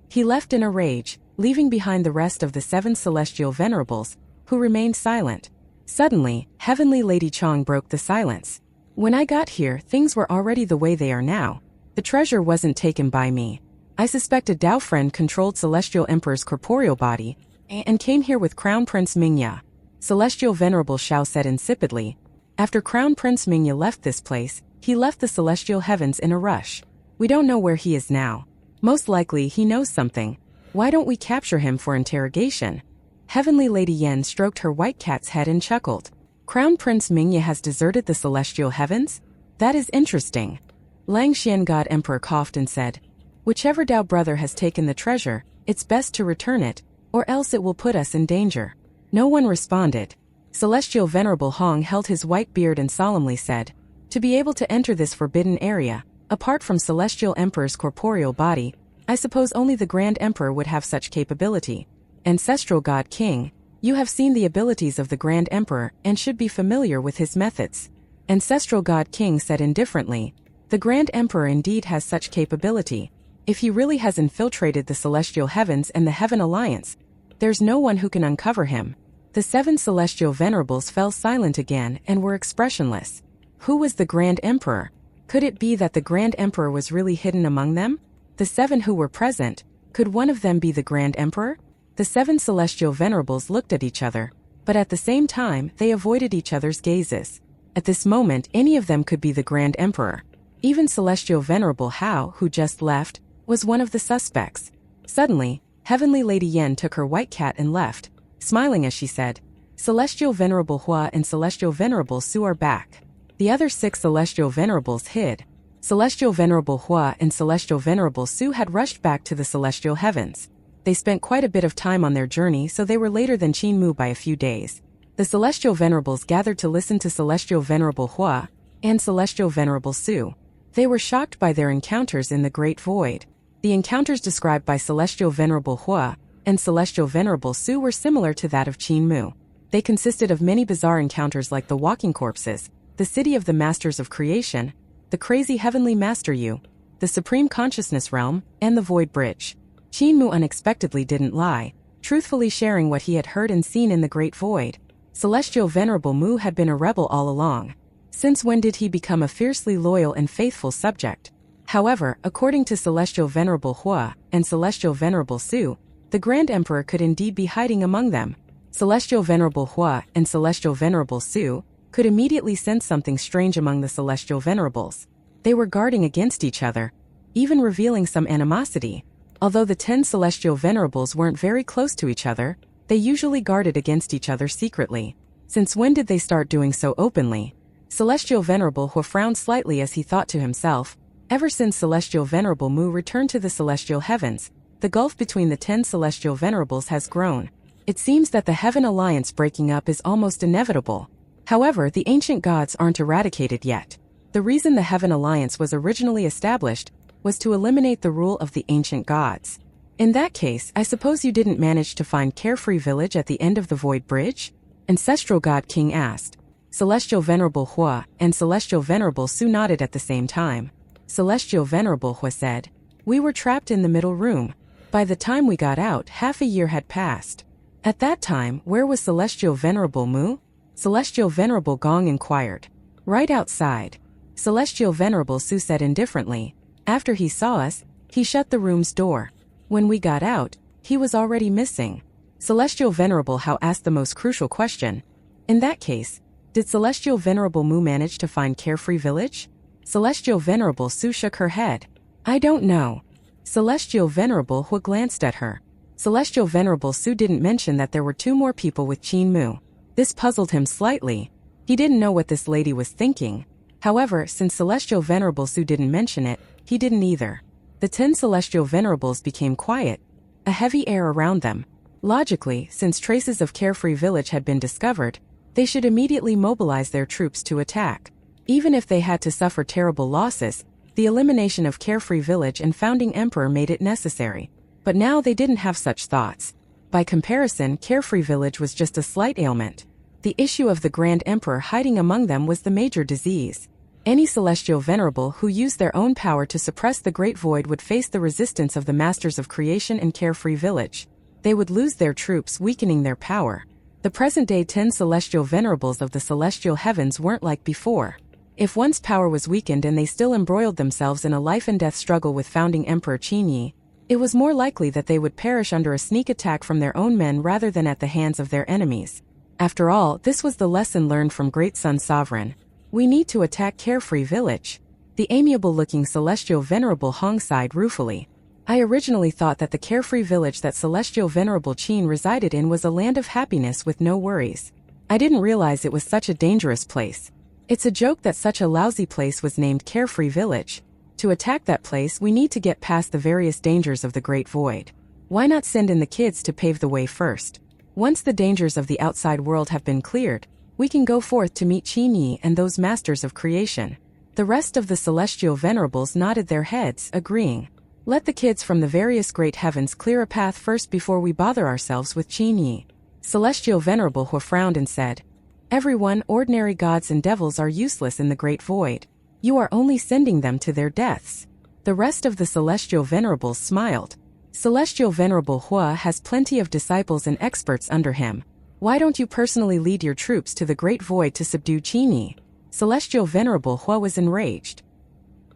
He left in a rage, leaving behind the rest of the 7 Celestial Venerables, who remained silent. Suddenly, Heavenly Lady Chong broke the silence. "When I got here, things were already the way they are now. The treasure wasn't taken by me. I suspect a Dao friend controlled Celestial Emperor's corporeal body, and came here with Crown Prince Mingya." Celestial Venerable Shao said insipidly. After Crown Prince Mingya left this place, he left the celestial heavens in a rush. We don't know where he is now. Most likely he knows something. Why don't we capture him for interrogation? Heavenly Lady Yen stroked her white cat's head and chuckled. Crown Prince Mingya has deserted the celestial heavens? That is interesting. Lang Xian God Emperor coughed and said, "Whichever Dao brother has taken the treasure, it's best to return it, or else it will put us in danger." No one responded. Celestial Venerable Hong held his white beard and solemnly said, "To be able to enter this forbidden area, apart from Celestial Emperor's corporeal body, I suppose only the Grand Emperor would have such capability. Ancestral God King, you have seen the abilities of the Grand Emperor and should be familiar with his methods." Ancestral God King said indifferently, "The Grand Emperor indeed has such capability. If he really has infiltrated the celestial heavens and the Heaven Alliance, there's no one who can uncover him." The 7 Celestial Venerables fell silent again and were expressionless. Who was the Grand Emperor? Could it be that the Grand Emperor was really hidden among them? The 7 who were present, could one of them be the Grand Emperor? The 7 Celestial Venerables looked at each other, but at the same time they avoided each other's gazes. At this moment any of them could be the Grand Emperor. Even Celestial Venerable Hao, who just left, was one of the suspects. Suddenly, Heavenly Lady Yen took her white cat and left, smiling as she said, "Celestial Venerable Hua and Celestial Venerable Su are back." The other 6 Celestial Venerables hid. Celestial Venerable Hua and Celestial Venerable Su had rushed back to the celestial heavens. They spent quite a bit of time on their journey, so they were later than Qin Mu by a few days. The Celestial Venerables gathered to listen to Celestial Venerable Hua and Celestial Venerable Su. They were shocked by their encounters in the Great Void. The encounters described by Celestial Venerable Hua and Celestial Venerable Su were similar to that of Qin Mu. They consisted of many bizarre encounters like the walking corpses, the city of the masters of creation, the crazy heavenly master Yu, the Supreme Consciousness Realm, and the Void Bridge. Qin Mu unexpectedly didn't lie, truthfully sharing what he had heard and seen in the Great Void. Celestial Venerable Mu had been a rebel all along. Since when did he become a fiercely loyal and faithful subject? However, according to Celestial Venerable Hua and Celestial Venerable Su, the Grand Emperor could indeed be hiding among them. Celestial Venerable Hua and Celestial Venerable Su could immediately sense something strange among the Celestial Venerables. They were guarding against each other, even revealing some animosity. Although the 10 Celestial Venerables weren't very close to each other, they usually guarded against each other secretly. Since when did they start doing so openly? Celestial Venerable Hua frowned slightly as he thought to himself, ever since Celestial Venerable Mu returned to the celestial heavens, the gulf between the 10 Celestial Venerables has grown. It seems that the Heaven Alliance breaking up is almost inevitable. However, the ancient gods aren't eradicated yet. The reason the Heaven Alliance was originally established was to eliminate the rule of the ancient gods. In that case, I suppose you didn't manage to find Carefree Village at the end of the Void Bridge? Ancestral God King asked. Celestial Venerable Hua and Celestial Venerable Su nodded at the same time. Celestial Venerable Hua said, "We were trapped in the middle room. By the time we got out, half a year had passed." At that time, where was Celestial Venerable Mu? Celestial Venerable Gong inquired. "Right outside." Celestial Venerable Su said indifferently. "After he saw us, he shut the room's door. When we got out, he was already missing." Celestial Venerable Hao asked the most crucial question. In that case, did Celestial Venerable Mu manage to find Carefree Village? Celestial Venerable Su shook her head. "I don't know." Celestial Venerable Hua glanced at her. Celestial Venerable Su didn't mention that there were 2 more people with Qin Mu. This puzzled him slightly. He didn't know what this lady was thinking. However, since Celestial Venerable Su didn't mention it, he didn't either. The 10 Celestial Venerables became quiet, a heavy air around them. Logically, since traces of Carefree Village had been discovered, they should immediately mobilize their troops to attack. Even if they had to suffer terrible losses, the elimination of Carefree Village and founding Emperor made it necessary. But now they didn't have such thoughts. By comparison, Carefree Village was just a slight ailment. The issue of the Grand Emperor hiding among them was the major disease. Any Celestial Venerable who used their own power to suppress the Great Void would face the resistance of the Masters of Creation and Carefree Village. They would lose their troops, weakening their power. The present-day 10 Celestial Venerables of the Celestial Heavens weren't like before. If one's power was weakened and they still embroiled themselves in a life-and-death struggle with founding Emperor Qin Yi, it was more likely that they would perish under a sneak attack from their own men rather than at the hands of their enemies. After all, this was the lesson learned from Great Sun Sovereign. We need to attack Carefree Village. The amiable-looking Celestial Venerable Hong sighed ruefully. I originally thought that the Carefree Village that Celestial Venerable Qin resided in was a land of happiness with no worries. I didn't realize it was such a dangerous place. It's a joke that such a lousy place was named Carefree Village. To attack that place, we need to get past the various dangers of the Great Void. Why not send in the kids to pave the way first? Once the dangers of the outside world have been cleared, we can go forth to meet Qin Yi and those Masters of Creation. The rest of the Celestial Venerables nodded their heads, agreeing. Let the kids from the various great heavens clear a path first before we bother ourselves with Qin Yi. Celestial Venerable Hua frowned and said, "Everyone, ordinary gods and devils are useless in the Great Void. You are only sending them to their deaths." The rest of the Celestial Venerables smiled. Celestial Venerable Hua has plenty of disciples and experts under him. Why don't you personally lead your troops to the Great Void to subdue Qin Yi? Celestial Venerable Hua was enraged.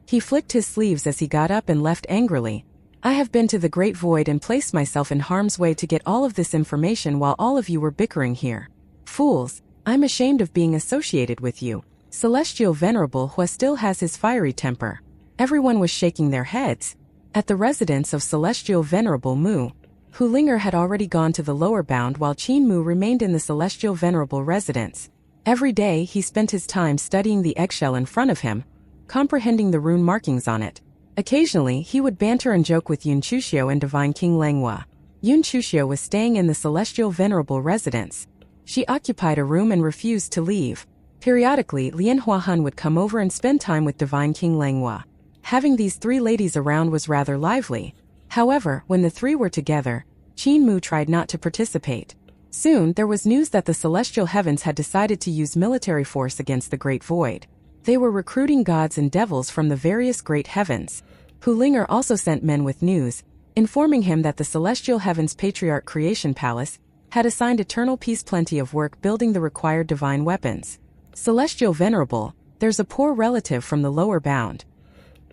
He flicked his sleeves as he got up and left angrily. I have been to the Great Void and placed myself in harm's way to get all of this information while all of you were bickering here. Fools, I'm ashamed of being associated with you. Celestial Venerable Hua still has his fiery temper. Everyone was shaking their heads. At the residence of Celestial Venerable Mu, Hulinger had already gone to the lower bound while Qin Mu remained in the Celestial Venerable residence. Every day he spent his time studying the eggshell in front of him, comprehending the rune markings on it. Occasionally he would banter and joke with Yun Chuxiu and Divine King Langhua. Yun Chuxiu was staying in the Celestial Venerable residence. She occupied a room and refused to leave. Periodically, Lian Huahan would come over and spend time with Divine King Langhua. Having these 3 ladies around was rather lively. However, when the 3 were together, Qin Mu tried not to participate. Soon, there was news that the Celestial Heavens had decided to use military force against the Great Void. They were recruiting gods and devils from the various great heavens. Hulinger also sent men with news, informing him that the celestial heavens patriarch creation palace had assigned eternal peace plenty of work building the required divine weapons. Celestial Venerable, there's a poor relative from the lower bound.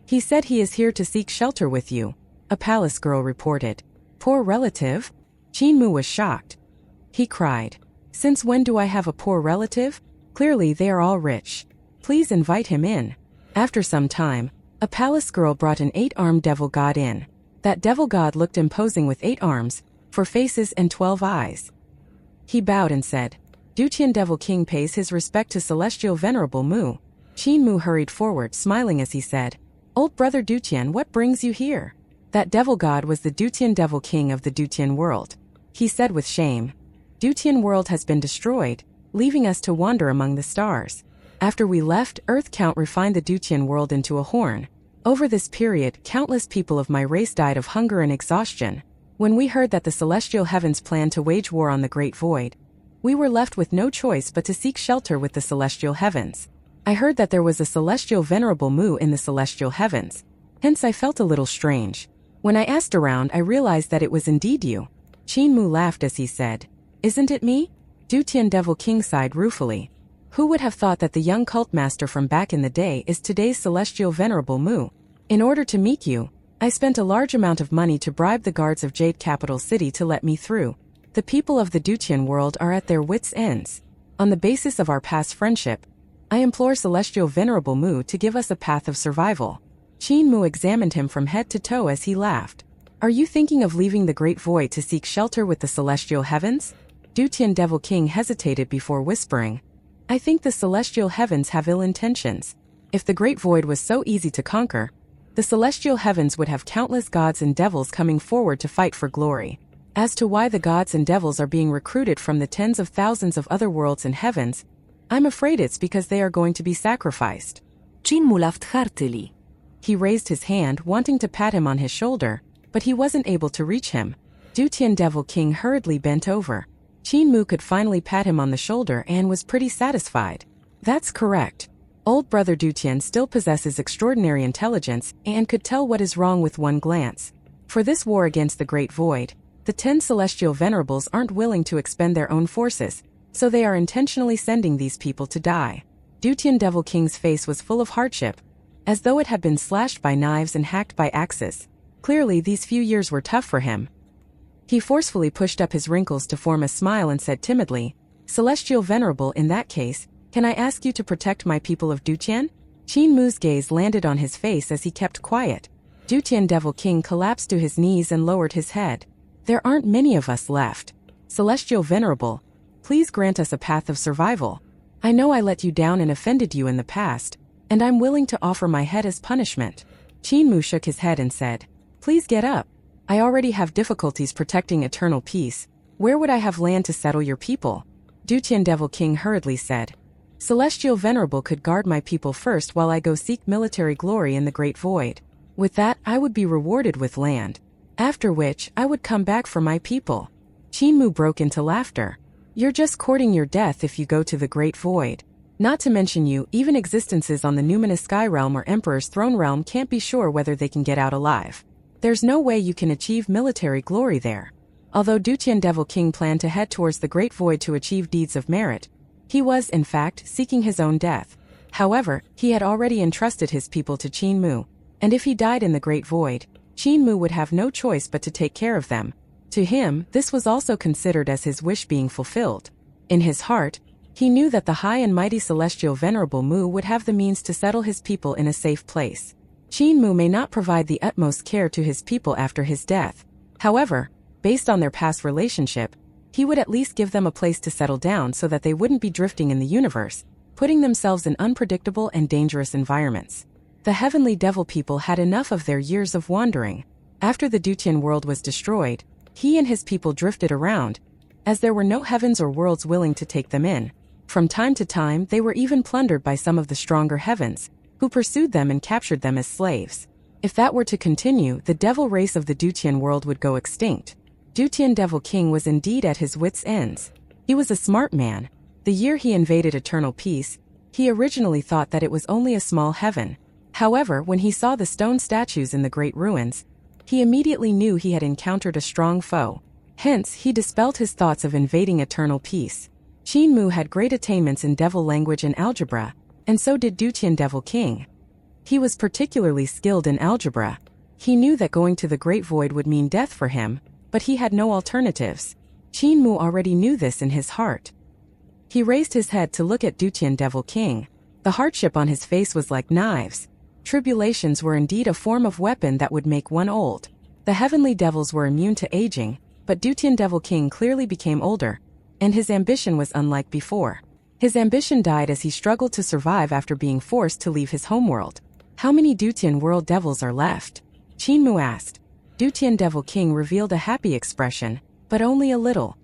He said he is here to seek shelter with you, a palace girl reported. Poor relative? Qinmu was shocked. He cried. Since when do I have a poor relative? Clearly they are all rich. Please invite him in. After some time, a palace girl brought an 8-armed devil god in. That devil god looked imposing with 8 arms, 4 faces and 12 eyes. He bowed and said, Dutian Devil King pays his respect to Celestial Venerable Mu. Qinmu hurried forward, smiling as he said, Old brother Dutian, what brings you here? That devil god was the Dutian Devil King of the Dutian world. He said with shame, Dutian world has been destroyed, leaving us to wander among the stars. After we left, Earth Count refined the Dutian world into a horn. Over this period, countless people of my race died of hunger and exhaustion. When we heard that the celestial heavens planned to wage war on the Great Void, we were left with no choice but to seek shelter with the celestial heavens. I heard that there was a celestial Venerable Mu in the celestial heavens. Hence I felt a little strange. When I asked around, I realized that it was indeed you. Qinmu laughed as he said, Isn't it me? Dutian Devil King sighed ruefully. Who would have thought that the young cult master from back in the day is today's celestial Venerable Mu? In order to meet you, I spent a large amount of money to bribe the guards of Jade Capital City to let me through. The people of the Dutian world are at their wits' ends. On the basis of our past friendship, I implore Celestial Venerable Mu to give us a path of survival. Qinmu examined him from head to toe as he laughed. Are you thinking of leaving the Great Void to seek shelter with the celestial heavens? Dutian Devil King hesitated before whispering, I think the celestial heavens have ill intentions. If the Great Void was so easy to conquer, the celestial heavens would have countless gods and devils coming forward to fight for glory. As to why the gods and devils are being recruited from the tens of thousands of other worlds and heavens, I'm afraid it's because they are going to be sacrificed. Qinmu laughed heartily. He raised his hand, wanting to pat him on his shoulder, but he wasn't able to reach him. Dutian Devil King hurriedly bent over. Qinmu could finally pat him on the shoulder and was pretty satisfied. That's correct. Old brother Dutian still possesses extraordinary intelligence and could tell what is wrong with one glance. For this war against the Great Void, the 10 celestial venerables aren't willing to expend their own forces, so they are intentionally sending these people to die. Dutian Devil King's face was full of hardship, as though it had been slashed by knives and hacked by axes. Clearly these few years were tough for him. He forcefully pushed up his wrinkles to form a smile and said timidly, Celestial Venerable, in that case, can I ask you to protect my people of Dutian? Qinmu's gaze landed on his face as he kept quiet. Dutian Devil King collapsed to his knees and lowered his head. There aren't many of us left. Celestial Venerable, please grant us a path of survival. I know I let you down and offended you in the past, and I'm willing to offer my head as punishment. Qinmu shook his head and said, Please get up. I already have difficulties protecting eternal peace. Where would I have land to settle your people? Dutian Devil King hurriedly said, Celestial Venerable could guard my people first while I go seek military glory in the Great Void. With that, I would be rewarded with land. After which, I would come back for my people. Qinmu broke into laughter. You're just courting your death if you go to the Great Void. Not to mention you, even existences on the numinous Sky Realm or Emperor's Throne Realm can't be sure whether they can get out alive. There's no way you can achieve military glory there. Although Dutian Devil King planned to head towards the Great Void to achieve deeds of merit, he was, in fact, seeking his own death. However, he had already entrusted his people to Qinmu, and if he died in the Great Void, Qinmu would have no choice but to take care of them. To him, this was also considered as his wish being fulfilled. In his heart, he knew that the high and mighty Celestial Venerable Mu would have the means to settle his people in a safe place. Qinmu may not provide the utmost care to his people after his death. However, based on their past relationship, he would at least give them a place to settle down so that they wouldn't be drifting in the universe, putting themselves in unpredictable and dangerous environments. The heavenly devil people had enough of their years of wandering. After the Dutian world was destroyed, he and his people drifted around, as there were no heavens or worlds willing to take them in. From time to time, they were even plundered by some of the stronger heavens, who pursued them and captured them as slaves. If that were to continue, the devil race of the Dutian world would go extinct. Dutian Devil King was indeed at his wits' ends. He was a smart man. The year he invaded Eternal Peace, he originally thought that it was only a small heaven. However, when he saw the stone statues in the great ruins, he immediately knew he had encountered a strong foe. Hence, he dispelled his thoughts of invading eternal peace. Qin Mu had great attainments in devil language and algebra, and so did Dutian Devil King. He was particularly skilled in algebra. He knew that going to the Great Void would mean death for him, but he had no alternatives. Qin Mu already knew this in his heart. He raised his head to look at Dutian Devil King. The hardship on his face was like knives. Tribulations were indeed a form of weapon that would make one old. The heavenly devils were immune to aging, but Dutian Devil King clearly became older, and his ambition was unlike before. His ambition died as he struggled to survive after being forced to leave his homeworld. How many Dutian world devils are left? Qin Mu asked. Dutian Devil King revealed a happy expression, but only a little.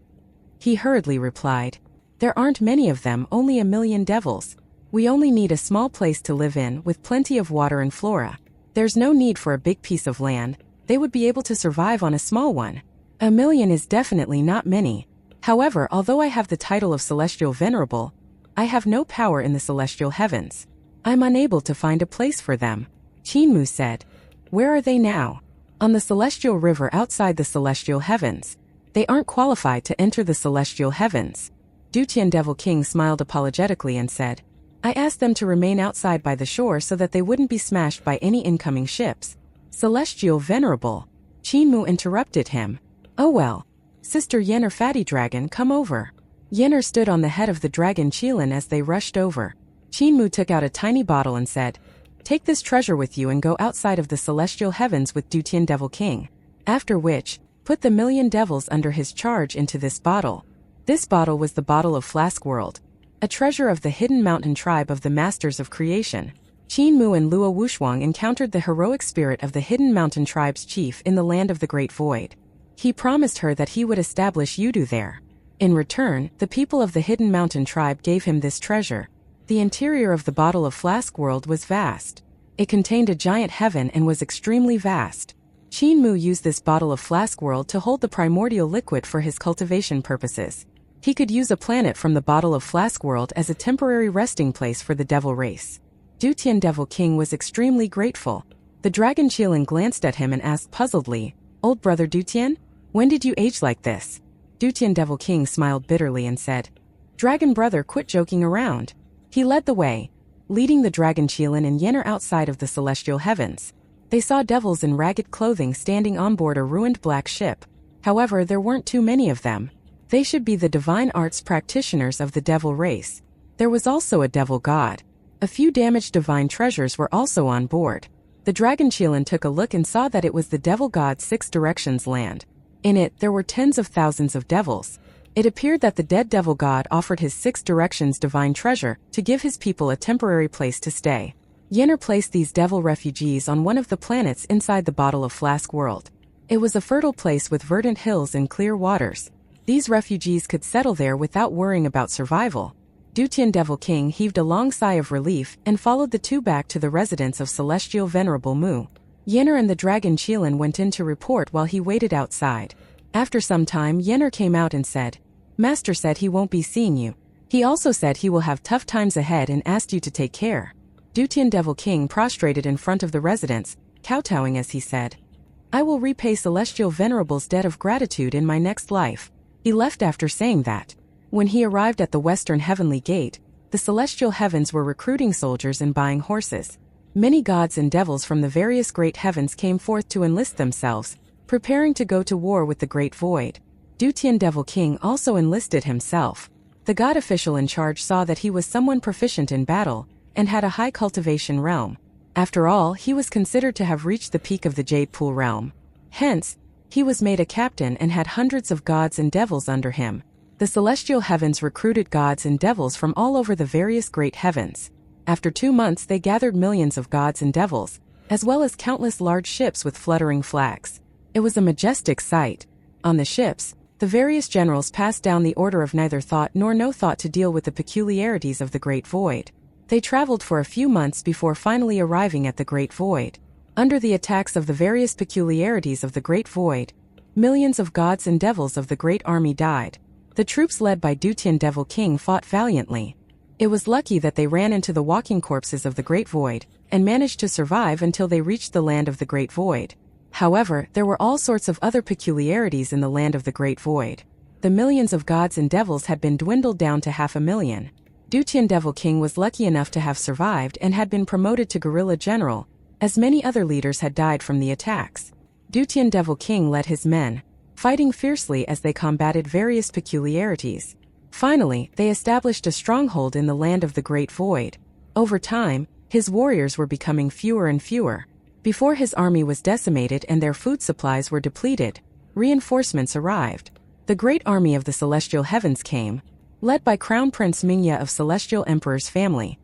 He hurriedly replied, "There aren't many of them, only 1,000,000 devils. We only need a small place to live in with plenty of water and flora. There's no need for a big piece of land, they would be able to survive on a small one. 1,000,000 is definitely not many. However, although I have the title of Celestial Venerable, I have no power in the celestial heavens. I'm unable to find a place for them." Qin Mu said. "Where are they now?" "On the celestial river outside the celestial heavens. They aren't qualified to enter the celestial heavens." Dutian Devil King smiled apologetically and said, "I asked them to remain outside by the shore so that they wouldn't be smashed by any incoming ships." "Celestial Venerable," Qin Mu interrupted him. "Oh well. Sister Yen or Fatty Dragon, come over." Yenner stood on the head of the dragon Qilin as they rushed over. Qin Mu took out a tiny bottle and said, "Take this treasure with you and go outside of the celestial heavens with Dutian Devil King. After which, put the 1,000,000 devils under his charge into this bottle." This bottle was the bottle of Flask World, a treasure of the hidden mountain tribe of the Masters of Creation. Qin Mu and Luo Wushuang encountered the heroic spirit of the hidden mountain tribe's chief in the land of the Great Void. He promised her that he would establish Yudu there. In return, the people of the hidden mountain tribe gave him this treasure. The interior of the bottle of Flask World was vast. It contained a giant heaven and was extremely vast. Qin Mu used this bottle of Flask World to hold the primordial liquid for his cultivation purposes. He could use a planet from the bottle of Flask World as a temporary resting place for the devil race. Dutian Devil King was extremely grateful. The dragon Qilin glanced at him and asked puzzledly, "Old brother Dutian, when did you age like this?" Dutian Devil King smiled bitterly and said, "Dragon brother, quit joking around." He led the way, leading the dragon Qilin and Yenner outside of the celestial heavens. They saw devils in ragged clothing standing on board a ruined black ship. However, there weren't too many of them. They should be the divine arts practitioners of the devil race. There was also a devil god. A few damaged divine treasures were also on board. The dragon Qilin took a look and saw that it was the devil god's 6 directions land. In it, there were tens of thousands of devils. It appeared that the dead devil god offered his 6 directions divine treasure to give his people a temporary place to stay. Yenner placed these devil refugees on one of the planets inside the bottle of Flask World. It was a fertile place with verdant hills and clear waters. These refugees could settle there without worrying about survival. Dutian Devil King heaved a long sigh of relief and followed the two back to the residence of Celestial Venerable Mu. Yenner and the dragon Qilin went in to report while he waited outside. After some time, Yenner came out and said, "Master said he won't be seeing you. He also said he will have tough times ahead and asked you to take care." Dutian Devil King prostrated in front of the residence, kowtowing as he said, "I will repay Celestial Venerable's debt of gratitude in my next life." He left after saying that. When he arrived at the western heavenly gate, the celestial heavens were recruiting soldiers and buying horses. Many gods and devils from the various great heavens came forth to enlist themselves, preparing to go to war with the Great Void. Dutian Devil King also enlisted himself. The god official in charge saw that he was someone proficient in battle, and had a high cultivation realm. After all, he was considered to have reached the peak of the Jade Pool realm. Hence, he was made a captain and had hundreds of gods and devils under him. The celestial heavens recruited gods and devils from all over the various great heavens. After 2 months they gathered millions of gods and devils, as well as countless large ships with fluttering flags. It was a majestic sight. On the ships, the various generals passed down the order of neither thought nor no thought to deal with the peculiarities of the Great Void. They traveled for a few months before finally arriving at the Great Void. Under the attacks of the various peculiarities of the Great Void, millions of gods and devils of the great army died. The troops led by Dutian Devil King fought valiantly. It was lucky that they ran into the walking corpses of the Great Void, and managed to survive until they reached the land of the Great Void. However, there were all sorts of other peculiarities in the land of the Great Void. The millions of gods and devils had been dwindled down to 500,000. Dutian Devil King was lucky enough to have survived and had been promoted to Guerrilla General, as many other leaders had died from the attacks. Dutian Devil King led his men, fighting fiercely as they combated various peculiarities. Finally, they established a stronghold in the land of the Great Void. Over time, his warriors were becoming fewer and fewer. Before his army was decimated and their food supplies were depleted, reinforcements arrived. The great army of the Celestial Heavens came, led by Crown Prince Mingya of Celestial Emperor's family.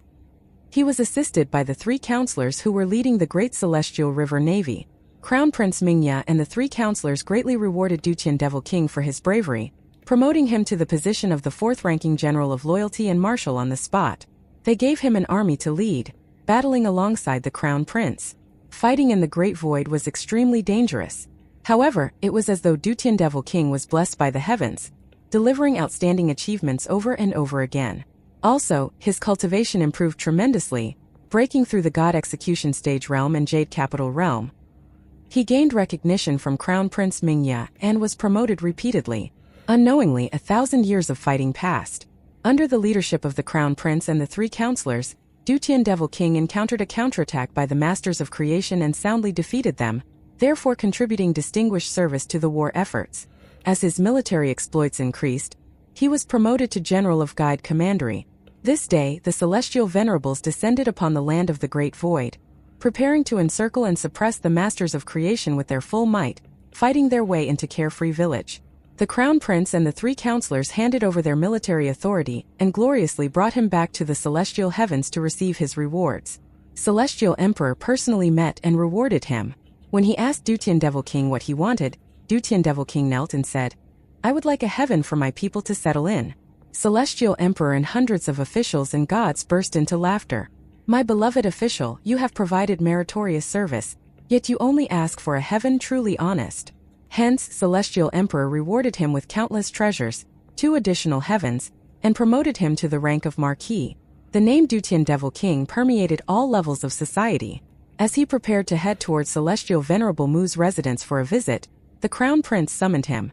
He was assisted by the 3 counselors who were leading the Great Celestial River Navy. Crown Prince Mingya and the 3 counselors greatly rewarded Dutian Devil King for his bravery, promoting him to the position of the 4th-ranking General of Loyalty and Marshal on the spot. They gave him an army to lead, battling alongside the Crown Prince. Fighting in the Great Void was extremely dangerous. However, it was as though Dutian Devil King was blessed by the heavens, delivering outstanding achievements over and over again. Also, his cultivation improved tremendously, breaking through the God Execution Stage realm and Jade Capital realm. He gained recognition from Crown Prince Mingya and was promoted repeatedly. Unknowingly, 1,000 years of fighting passed. Under the leadership of the Crown Prince and the 3 counselors, Dutian Devil King encountered a counterattack by the Masters of Creation and soundly defeated them, therefore contributing distinguished service to the war efforts. As his military exploits increased, he was promoted to General of Guide Commandery. This day, the Celestial Venerables descended upon the land of the Great Void, preparing to encircle and suppress the Masters of Creation with their full might, fighting their way into Carefree Village. The Crown Prince and the 3 counselors handed over their military authority and gloriously brought him back to the Celestial Heavens to receive his rewards. Celestial Emperor personally met and rewarded him. When he asked Dutian Devil King what he wanted, Dutian Devil King knelt and said, "I would like a heaven for my people to settle in." Celestial Emperor and hundreds of officials and gods burst into laughter. "My beloved official, you have provided meritorious service, yet you only ask for a heaven truly honest." Hence, Celestial Emperor rewarded him with countless treasures, 2 additional heavens, and promoted him to the rank of Marquis. The name Dutian Devil King permeated all levels of society. As he prepared to head towards Celestial Venerable Mu's residence for a visit, the Crown Prince summoned him.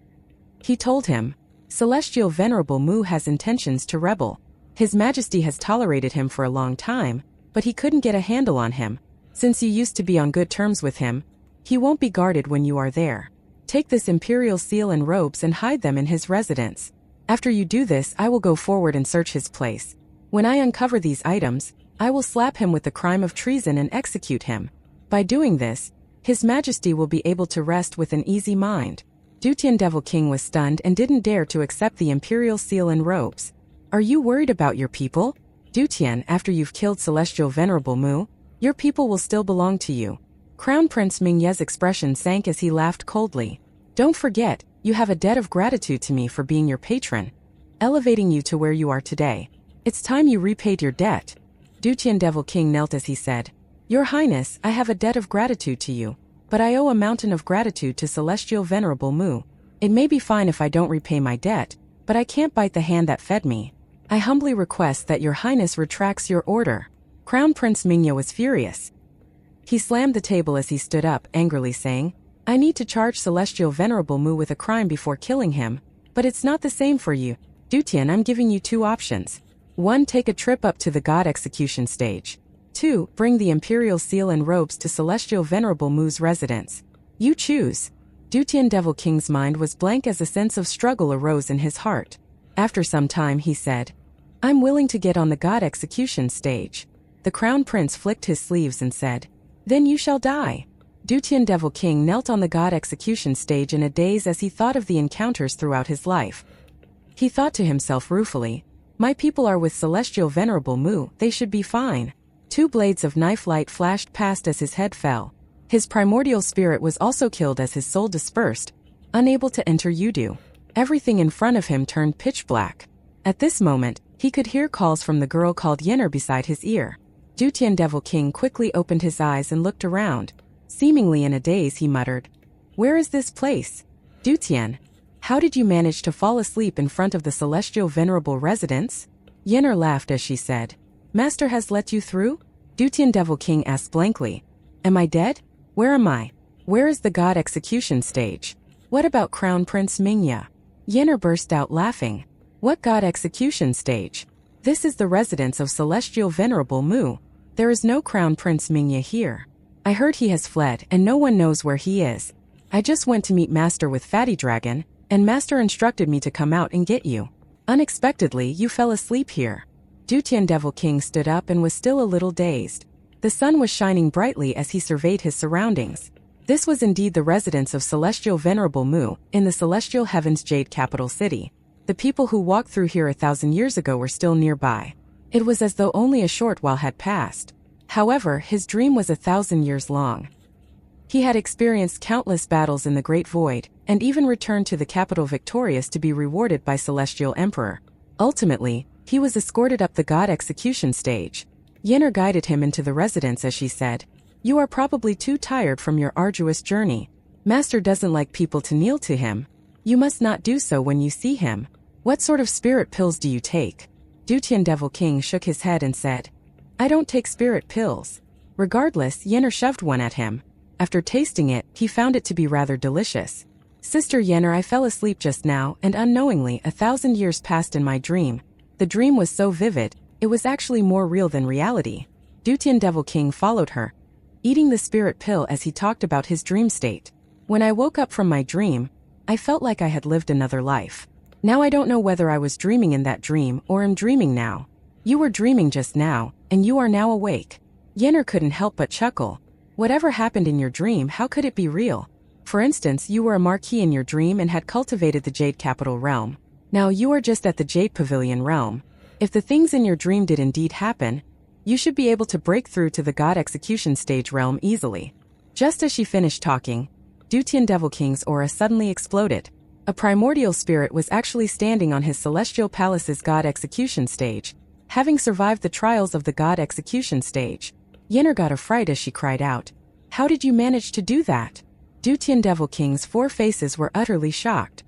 He told him, "Celestial Venerable Mu has intentions to rebel. His Majesty has tolerated him for a long time, but he couldn't get a handle on him. Since you used to be on good terms with him, he won't be guarded when you are there. Take this imperial seal and robes and hide them in his residence. After you do this, I will go forward and search his place. When I uncover these items, I will slap him with the crime of treason and execute him. By doing this, His Majesty will be able to rest with an easy mind." Dutian Devil King was stunned and didn't dare to accept the imperial seal and robes. "Are you worried about your people? Dutian, after you've killed Celestial Venerable Mu, your people will still belong to you." Crown Prince Mingya's expression sank as he laughed coldly. "Don't forget, you have a debt of gratitude to me for being your patron, elevating you to where you are today. It's time you repaid your debt." Dutian Devil King knelt as he said, "Your Highness, I have a debt of gratitude to you, but I owe a mountain of gratitude to Celestial Venerable Mu. It may be fine if I don't repay my debt, but I can't bite the hand that fed me. I humbly request that your Highness retracts your order." Crown Prince Mingya was furious. He slammed the table as he stood up, angrily saying, "I need to charge Celestial Venerable Mu with a crime before killing him, but it's not the same for you. Dutian, I'm giving you 2 options. 1. Take a trip up to the God Execution Stage. 2. Bring the Imperial Seal and robes to Celestial Venerable Mu's residence. You choose." Dutian Devil King's mind was blank as a sense of struggle arose in his heart. After some time he said, "I'm willing to get on the God Execution Stage." The Crown Prince flicked his sleeves and said, "Then you shall die." Dutian Devil King knelt on the God Execution Stage in a daze as he thought of the encounters throughout his life. He thought to himself ruefully, "My people are with Celestial Venerable Mu, they should be fine." 2 blades of knife light flashed past as his head fell. His primordial spirit was also killed as his soul dispersed, unable to enter Yudu. Everything in front of him turned pitch black. At this moment, he could hear calls from the girl called Yenner beside his ear. Dutian Devil King quickly opened his eyes and looked around. Seemingly in a daze, he muttered, "Where is this place? Dutian, how did you manage to fall asleep in front of the Celestial Venerable residence?" Yennefer laughed as she said, Master has let you through? Dutian Devil King asked blankly. Am I dead? Where am I? Where is the god execution stage? What about Crown Prince Mingya? Yennefer burst out laughing. What god execution stage? This is the residence of Celestial Venerable Mu. There is no Crown Prince Mingya here. I heard he has fled and no one knows where he is. I just went to meet Master with Fatty Dragon, and Master instructed me to come out and get you. Unexpectedly, you fell asleep here. Dutian Devil King stood up and was still a little dazed. The sun was shining brightly as he surveyed his surroundings. This was indeed the residence of Celestial Venerable Mu, in the Celestial Heaven's Jade capital city. The people who walked through here 1,000 years ago were still nearby. It was as though only a short while had passed. However, his dream was 1,000 years long. He had experienced countless battles in the Great Void, and even returned to the capital victorious to be rewarded by Celestial Emperor. Ultimately, he was escorted up the god execution stage. Yennefer guided him into the residence as she said, You are probably too tired from your arduous journey. Master doesn't like people to kneel to him. You must not do so when you see him. What sort of spirit pills do you take? Dutian Devil King shook his head and said, I don't take spirit pills. Regardless, Yennefer shoved one at him. After tasting it, he found it to be rather delicious. Sister Yennefer, I fell asleep just now, and unknowingly 1,000 years passed in my dream. The dream was so vivid, it was actually more real than reality. Dutian Devil King followed her, eating the spirit pill as he talked about his dream state. When I woke up from my dream, I felt like I had lived another life. Now I don't know whether I was dreaming in that dream or am dreaming now. You were dreaming just now, and you are now awake. Yennefer couldn't help but chuckle. Whatever happened in your dream, how could it be real? For instance, you were a marquis in your dream and had cultivated the Jade Capital realm. Now you are just at the Jade Pavilion realm. If the things in your dream did indeed happen, you should be able to break through to the god execution stage realm easily. Just as she finished talking, Dutian Devil King's aura suddenly exploded. A primordial spirit was actually standing on his celestial palace's god execution stage, having survived the trials of the god execution stage. Yennefer got a fright as she cried out, How did you manage to do that? Dutian Devil King's 4 faces were utterly shocked.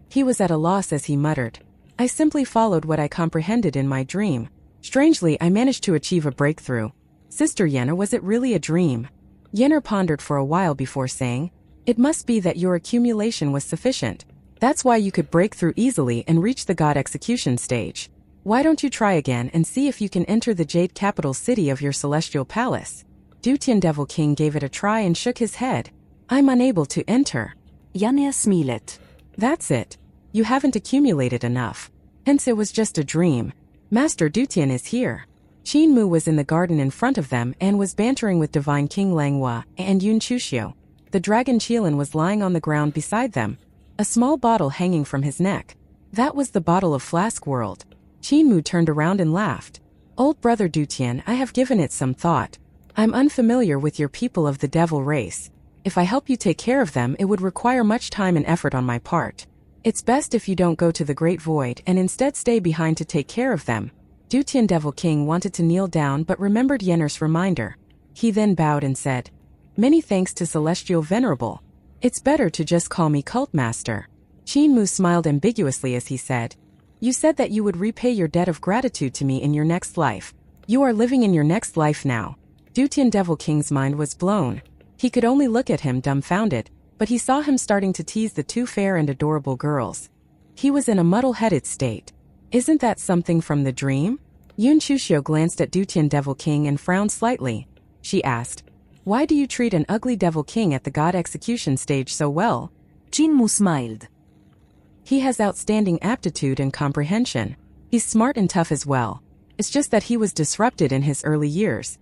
He was at a loss as he muttered, I simply followed what I comprehended in my dream. Strangely, I managed to achieve a breakthrough. Sister Yennefer, was it really a dream? Yennefer pondered for a while before saying, It must be that your accumulation was sufficient. That's why you could break through easily and reach the god execution stage. Why don't you try again and see if you can enter the Jade capital city of your celestial palace? Dutian Devil King gave it a try and shook his head. I'm unable to enter. Yennefer smilet. That's it. You haven't accumulated enough. Hence it was just a dream. Master Dutian is here. Qin Mu was in the garden in front of them and was bantering with Divine King Langhua and Yun Chuxiu. The dragon Qilin was lying on the ground beside them, a small bottle hanging from his neck. That was the bottle of Flask World. Qin Mu turned around and laughed. Old brother Dutian, I have given it some thought. I'm unfamiliar with your people of the devil race. If I help you take care of them, it would require much time and effort on my part. It's best if you don't go to the Great Void and instead stay behind to take care of them. Dutian Devil King wanted to kneel down but remembered Yennefer's reminder. He then bowed and said, Many thanks to Celestial Venerable. It's better to just call me Cult Master. Qin Mu smiled ambiguously as he said, You said that you would repay your debt of gratitude to me in your next life. You are living in your next life now. Dutian Devil King's mind was blown. He could only look at him dumbfounded, but he saw him starting to tease the 2 fair and adorable girls. He was in a muddle-headed state. Isn't that something from the dream? Yun Chuxiu glanced at Dutian Devil King and frowned slightly. She asked, Why do you treat an ugly Devil King at the god execution stage so well? Qin Mu smiled. He has outstanding aptitude and comprehension. He's smart and tough as well. It's just that he was disrupted in his early years.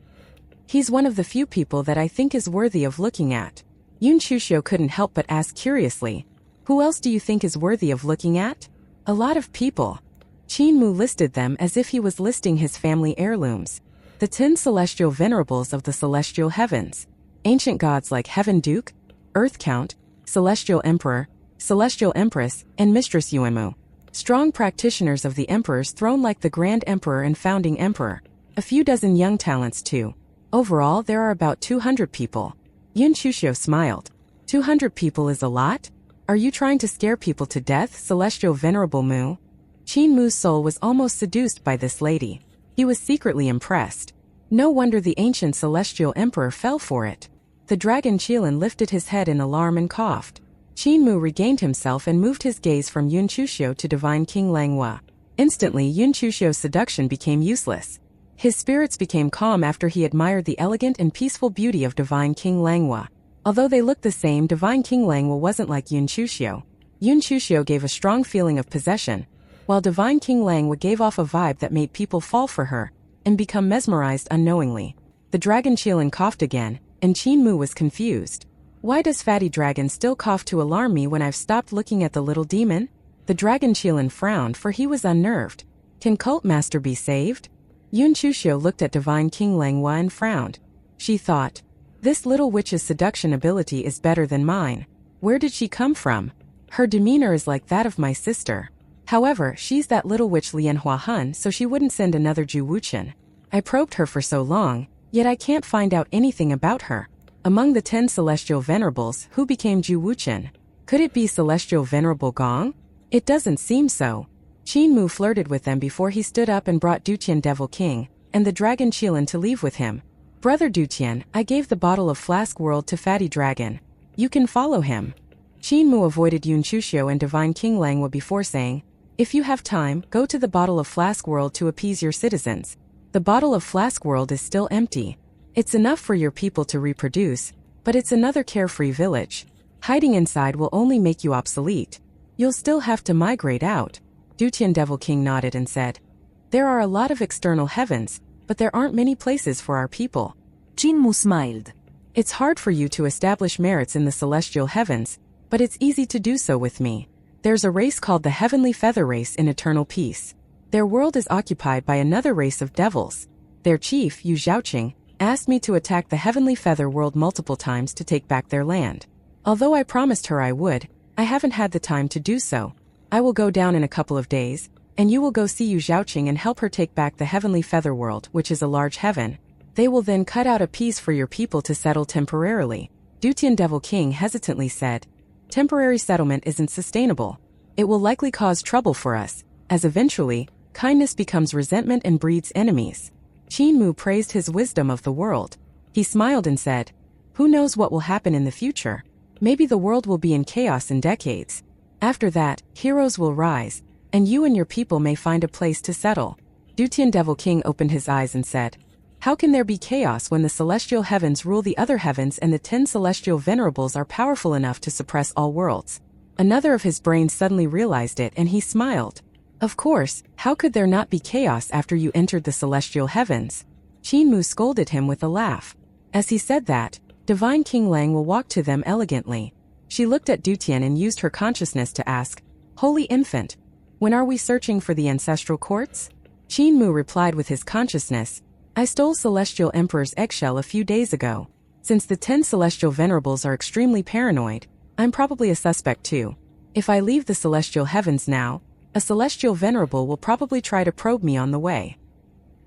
He's one of the few people that I think is worthy of looking at. Yun Chuxiu couldn't help but ask curiously, Who else do you think is worthy of looking at? A lot of people. Qin Mu listed them as if he was listing his family heirlooms. The 10 celestial venerables of the celestial heavens. Ancient gods like Heaven Duke, Earth Count, Celestial Emperor, Celestial Empress, and Mistress Yuemu. Strong practitioners of the Emperor's throne like the Grand Emperor and Founding Emperor. A few dozen young talents too. Overall, there are about 200 people. Yun Chuxiu smiled. 200 people is a lot? Are you trying to scare people to death, Celestial Venerable Mu? Qin Mu's soul was almost seduced by this lady. He was secretly impressed. No wonder the ancient celestial emperor fell for it. The dragon Qilin lifted his head in alarm and coughed. Qin Mu regained himself and moved his gaze from Yun Chuxiu to Divine King Langhua. Instantly, Yun Chuxiu's seduction became useless. His spirits became calm after he admired the elegant and peaceful beauty of Divine King Langhua. Although they looked the same, Divine King Langhua wasn't like Yun Chuxiu. Yun Chuxiu gave a strong feeling of possession, while Divine King Langhua gave off a vibe that made people fall for her and become mesmerized unknowingly. The dragon Qilin coughed again, and Qin Mu was confused. Why does Fatty Dragon still cough to alarm me when I've stopped looking at the little demon? The dragon Qilin frowned, for he was unnerved. Can Cult Master be saved? Yun Chuxiu looked at Divine King Langhua and frowned. She thought, this little witch's seduction ability is better than mine. Where did she come from? Her demeanor is like that of my sister. However, she's that little witch Lian Huahun, so she wouldn't send another Ju Wuchen. I probed her for so long, yet I can't find out anything about her. Among the 10 celestial venerables, who became Ju Wuchen? Could it be celestial venerable Gong? It doesn't seem so. Qin Mu flirted with them before he stood up and brought Dutian Devil King and the dragon Qilin to leave with him. Brother Dutian, I gave the bottle of Flask World to Fatty Dragon. You can follow him. Qin Mu avoided Yun Chuxiu and Divine King Langhua before saying, if you have time, go to the bottle of Flask World to appease your citizens. The bottle of Flask World is still empty. It's enough for your people to reproduce, but it's another carefree village. Hiding inside will only make you obsolete. You'll still have to migrate out. Dutian Devil King nodded and said, there are a lot of external heavens, but there aren't many places for our people. Qin Mu smiled. It's hard for you to establish merits in the celestial heavens, but it's easy to do so with me. There's a race called the Heavenly Feather Race in eternal peace. Their world is occupied by another race of devils. Their chief, Yu Zhaoqing, asked me to attack the Heavenly Feather world multiple times to take back their land. Although I promised her I would, I haven't had the time to do so. I will go down in a couple of days, and you will go see Yu Zhaoqing and help her take back the Heavenly Feather world, which is a large heaven. They will then cut out a piece for your people to settle temporarily. Dutian Devil King hesitantly said, temporary settlement isn't sustainable. It will likely cause trouble for us, as eventually, kindness becomes resentment and breeds enemies. Qin Mu praised his wisdom of the world. He smiled and said, who knows what will happen in the future? Maybe the world will be in chaos in decades. After that, heroes will rise, and you and your people may find a place to settle. Dutian Devil King opened his eyes and said, how can there be chaos when the celestial heavens rule the other heavens and the 10 celestial venerables are powerful enough to suppress all worlds? Another of his brains suddenly realized it and he smiled. Of course, how could there not be chaos after you entered the celestial heavens? Qin Mu scolded him with a laugh. As he said that, Divine King Langhua walked to them elegantly. She looked at Dutian and used her consciousness to ask, Holy Infant, when are we searching for the ancestral courts? Qin Mu replied with his consciousness, I stole Celestial Emperor's eggshell a few days ago. Since the 10 celestial venerables are extremely paranoid, I'm probably a suspect too. If I leave the celestial heavens now, a celestial venerable will probably try to probe me on the way.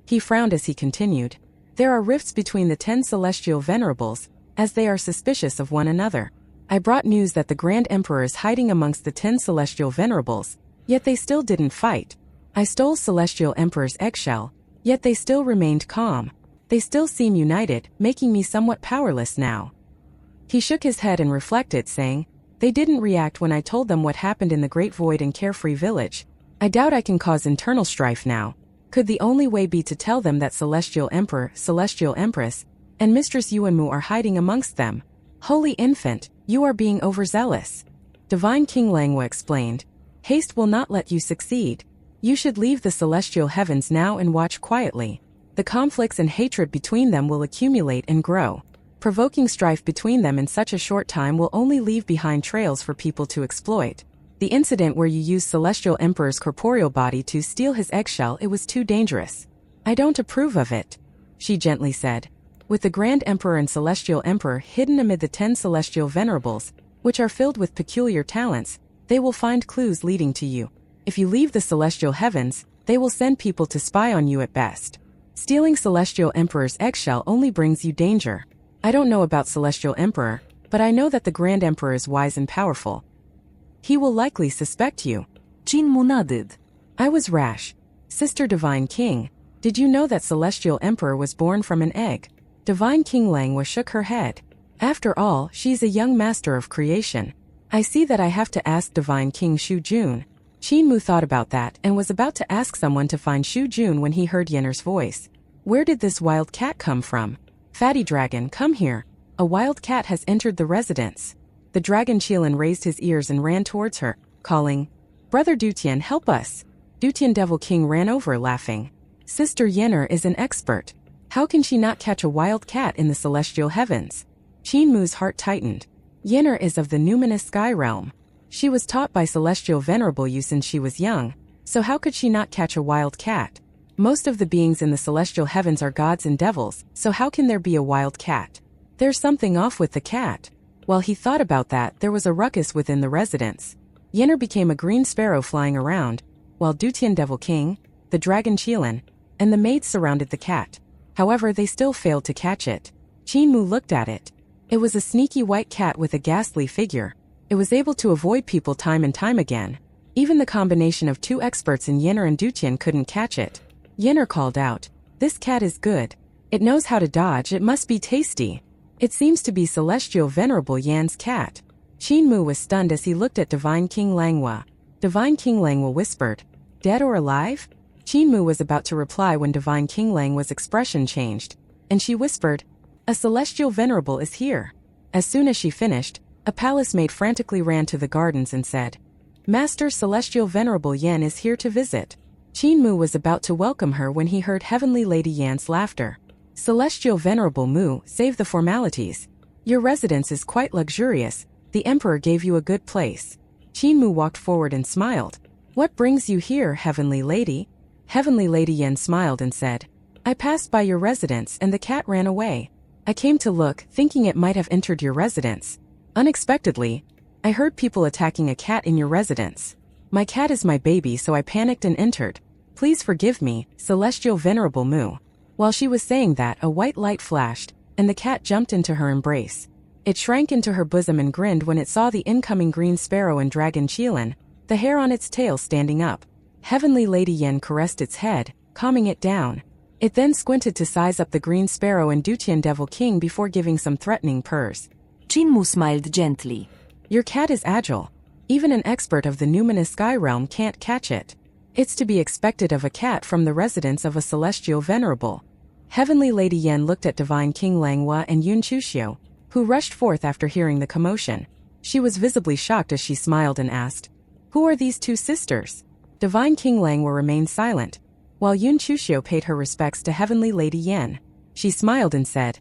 He frowned as he continued, there are rifts between the 10 celestial venerables, as they are suspicious of one another. I brought news that the Grand Emperor is hiding amongst the 10 celestial venerables, yet they still didn't fight. I stole Celestial Emperor's eggshell, yet they still remained calm. They still seem united, making me somewhat powerless now. He shook his head and reflected, saying, they didn't react when I told them what happened in the Great Void and Carefree Village. I doubt I can cause internal strife now. Could the only way be to tell them that Celestial Emperor, Celestial Empress, and Mistress Yuanmu are hiding amongst them? Holy Infant, you are being overzealous. Divine King Langhua explained, haste will not let you succeed. You should leave the celestial heavens now and watch quietly. The conflicts and hatred between them will accumulate and grow. Provoking strife between them in such a short time will only leave behind trails for people to exploit. The incident where you used Celestial Emperor's corporeal body to steal his eggshell, it was too dangerous. I don't approve of it, she gently said. With the Grand Emperor and Celestial Emperor hidden amid the 10 celestial venerables, which are filled with peculiar talents, they will find clues leading to you. If you leave the celestial heavens, they will send people to spy on you at best. Stealing Celestial Emperor's eggshell only brings you danger. I don't know about Celestial Emperor, but I know that the Grand Emperor is wise and powerful. He will likely suspect you. Qin Mu nodded. I was rash. Sister Divine King, did you know that Celestial Emperor was born from an egg? Divine King Langwa shook her head. After all, she's a young master of creation. I see that I have to ask Divine King Shu Jun. Qin Mu thought about that and was about to ask someone to find Shu Jun when he heard Yenner's voice. Where did this wild cat come from? Fatty Dragon, come here. A wild cat has entered the residence. The dragon Qilin raised his ears and ran towards her, calling, Brother Dutian, help us. Dutian Devil King ran over laughing. Sister Yenner is an expert. How can she not catch a wild cat in the celestial heavens? Qin Mu's heart tightened. Yenner is of the numinous sky realm. She was taught by Celestial Venerable Yu since she was young, so how could she not catch a wild cat? Most of the beings in the celestial heavens are gods and devils, so how can there be a wild cat? There's something off with the cat. While he thought about that, there was a ruckus within the residence. Yenner became a green sparrow flying around, while Dutian Devil King, the dragon Qilin, and the maids surrounded the cat. However, they still failed to catch it. Qin Mu looked at it. It was a sneaky white cat with a ghastly figure. It was able to avoid people time and time again. Even the combination of two experts in Yenner and Dutian couldn't catch it. Yenner called out, This cat is good. It knows how to dodge, it must be tasty. It seems to be Celestial Venerable Yan's cat. Qin Mu was stunned as he looked at Divine King Langwa. Divine King Langwa whispered, Dead or alive? Qin Mu was about to reply when Divine King Langwa's expression changed, and she whispered, A Celestial Venerable is here. As soon as she finished, a palace maid frantically ran to the gardens and said, Master Celestial Venerable Yan is here to visit. Qin Mu was about to welcome her when he heard Heavenly Lady Yan's laughter. Celestial Venerable Mu, save the formalities. Your residence is quite luxurious. The Emperor gave you a good place. Qin Mu walked forward and smiled. What brings you here, Heavenly Lady? Heavenly Lady Yan smiled and said, I passed by your residence and the cat ran away. I came to look, thinking it might have entered your residence. Unexpectedly, I heard people attacking a cat in your residence. My cat is my baby, so I panicked and entered. Please forgive me, Celestial Venerable Mu. While she was saying that, a white light flashed, and the cat jumped into her embrace. It shrank into her bosom and grinned when it saw the incoming green sparrow and dragon Qilin, the hair on its tail standing up. Heavenly Lady Yan caressed its head, calming it down. It then squinted to size up the green sparrow and Dutian Devil King before giving some threatening purrs. Qin Mu smiled gently. Your cat is agile. Even an expert of the numinous sky realm can't catch it. It's to be expected of a cat from the residence of a celestial venerable. Heavenly Lady Yan looked at Divine King Langwa and Yun Chuxiu, who rushed forth after hearing the commotion. She was visibly shocked as she smiled and asked, Who are these two sisters? Divine King Langwa remained silent, while Yun Chuxiu paid her respects to Heavenly Lady Yan. She smiled and said,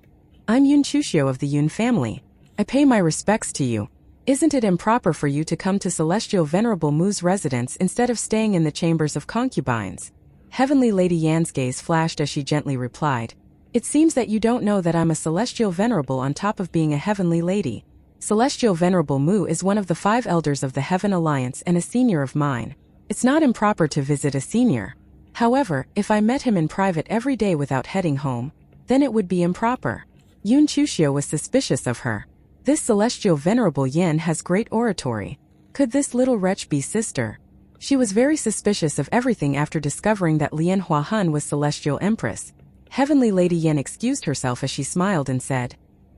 I'm Yun Chuxiu of the Yun family. I pay my respects to you. Isn't it improper for you to come to Celestial Venerable Mu's residence instead of staying in the chambers of concubines? Heavenly Lady Yan's gaze flashed as she gently replied, It seems that you don't know that I'm a Celestial Venerable on top of being a Heavenly Lady. Celestial Venerable Mu is one of the 5 elders of the Heaven Alliance and a senior of mine. It's not improper to visit a senior. However, if I met him in private every day without heading home, then it would be improper. Yun Chuxiu was suspicious of her. This Celestial Venerable Yan has great oratory. Could this little wretch be sister? She was very suspicious of everything after discovering that Lian Huahun was Celestial Empress. Heavenly Lady Yan excused herself as she smiled and said,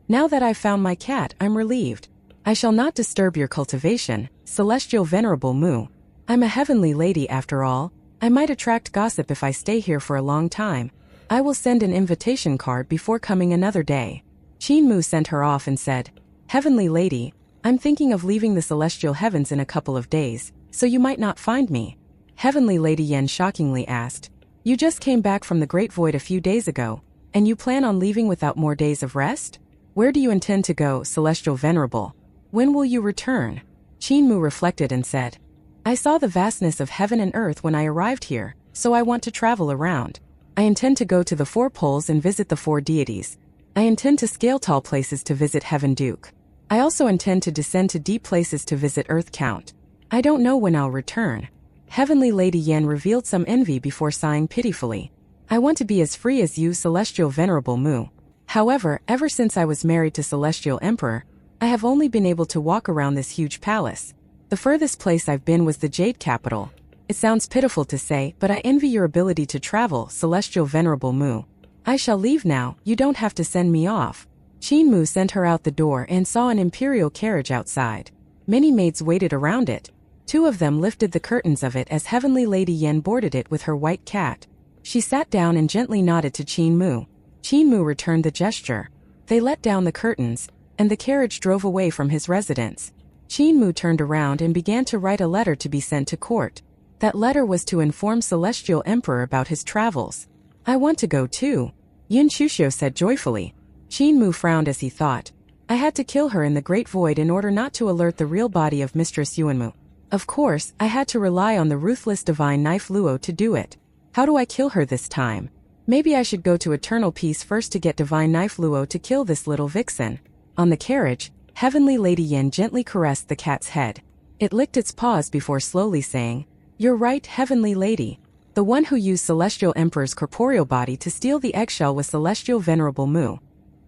Now that I've found my cat, I'm relieved. I shall not disturb your cultivation, Celestial Venerable Mu. I'm a Heavenly Lady after all. I might attract gossip if I stay here for a long time. I will send an invitation card before coming another day. Qin Mu sent her off and said, Heavenly Lady, I'm thinking of leaving the celestial heavens in a couple of days, so you might not find me. Heavenly Lady Yan shockingly asked, You just came back from the Great Void a few days ago, and you plan on leaving without more days of rest? Where do you intend to go, Celestial Venerable? When will you return? Qin Mu reflected and said, I saw the vastness of heaven and earth when I arrived here, so I want to travel around. I intend to go to the 4 poles and visit the 4 deities. I intend to scale tall places to visit Heaven Duke. I also intend to descend to deep places to visit Earth Count. I don't know when I'll return. Heavenly Lady Yan revealed some envy before sighing pitifully. I want to be as free as you, Celestial Venerable Mu. However, ever since I was married to Celestial Emperor, I have only been able to walk around this huge palace. The furthest place I've been was the Jade Capital. It sounds pitiful to say, but I envy your ability to travel, Celestial Venerable Mu. I shall leave now, you don't have to send me off. Qin Mu sent her out the door and saw an imperial carriage outside. Many maids waited around it. Two of them lifted the curtains of it as Heavenly Lady Yen boarded it with her white cat. She sat down and gently nodded to Qin Mu. Qin Mu returned the gesture. They let down the curtains, and the carriage drove away from his residence. Qin Mu turned around and began to write a letter to be sent to court. That letter was to inform Celestial Emperor about his travels. I want to go too, Yun Chuxiu said joyfully. Qin Mu frowned as he thought. I had to kill her in the Great Void in order not to alert the real body of Mistress Yuanmu. Of course, I had to rely on the ruthless divine knife Luo to do it. How do I kill her this time? Maybe I should go to Eternal Peace first to get divine knife Luo to kill this little vixen. On the carriage, Heavenly Lady Yen gently caressed the cat's head. It licked its paws before slowly saying, You're right, Heavenly Lady. The one who used Celestial Emperor's corporeal body to steal the eggshell was Celestial Venerable Mu.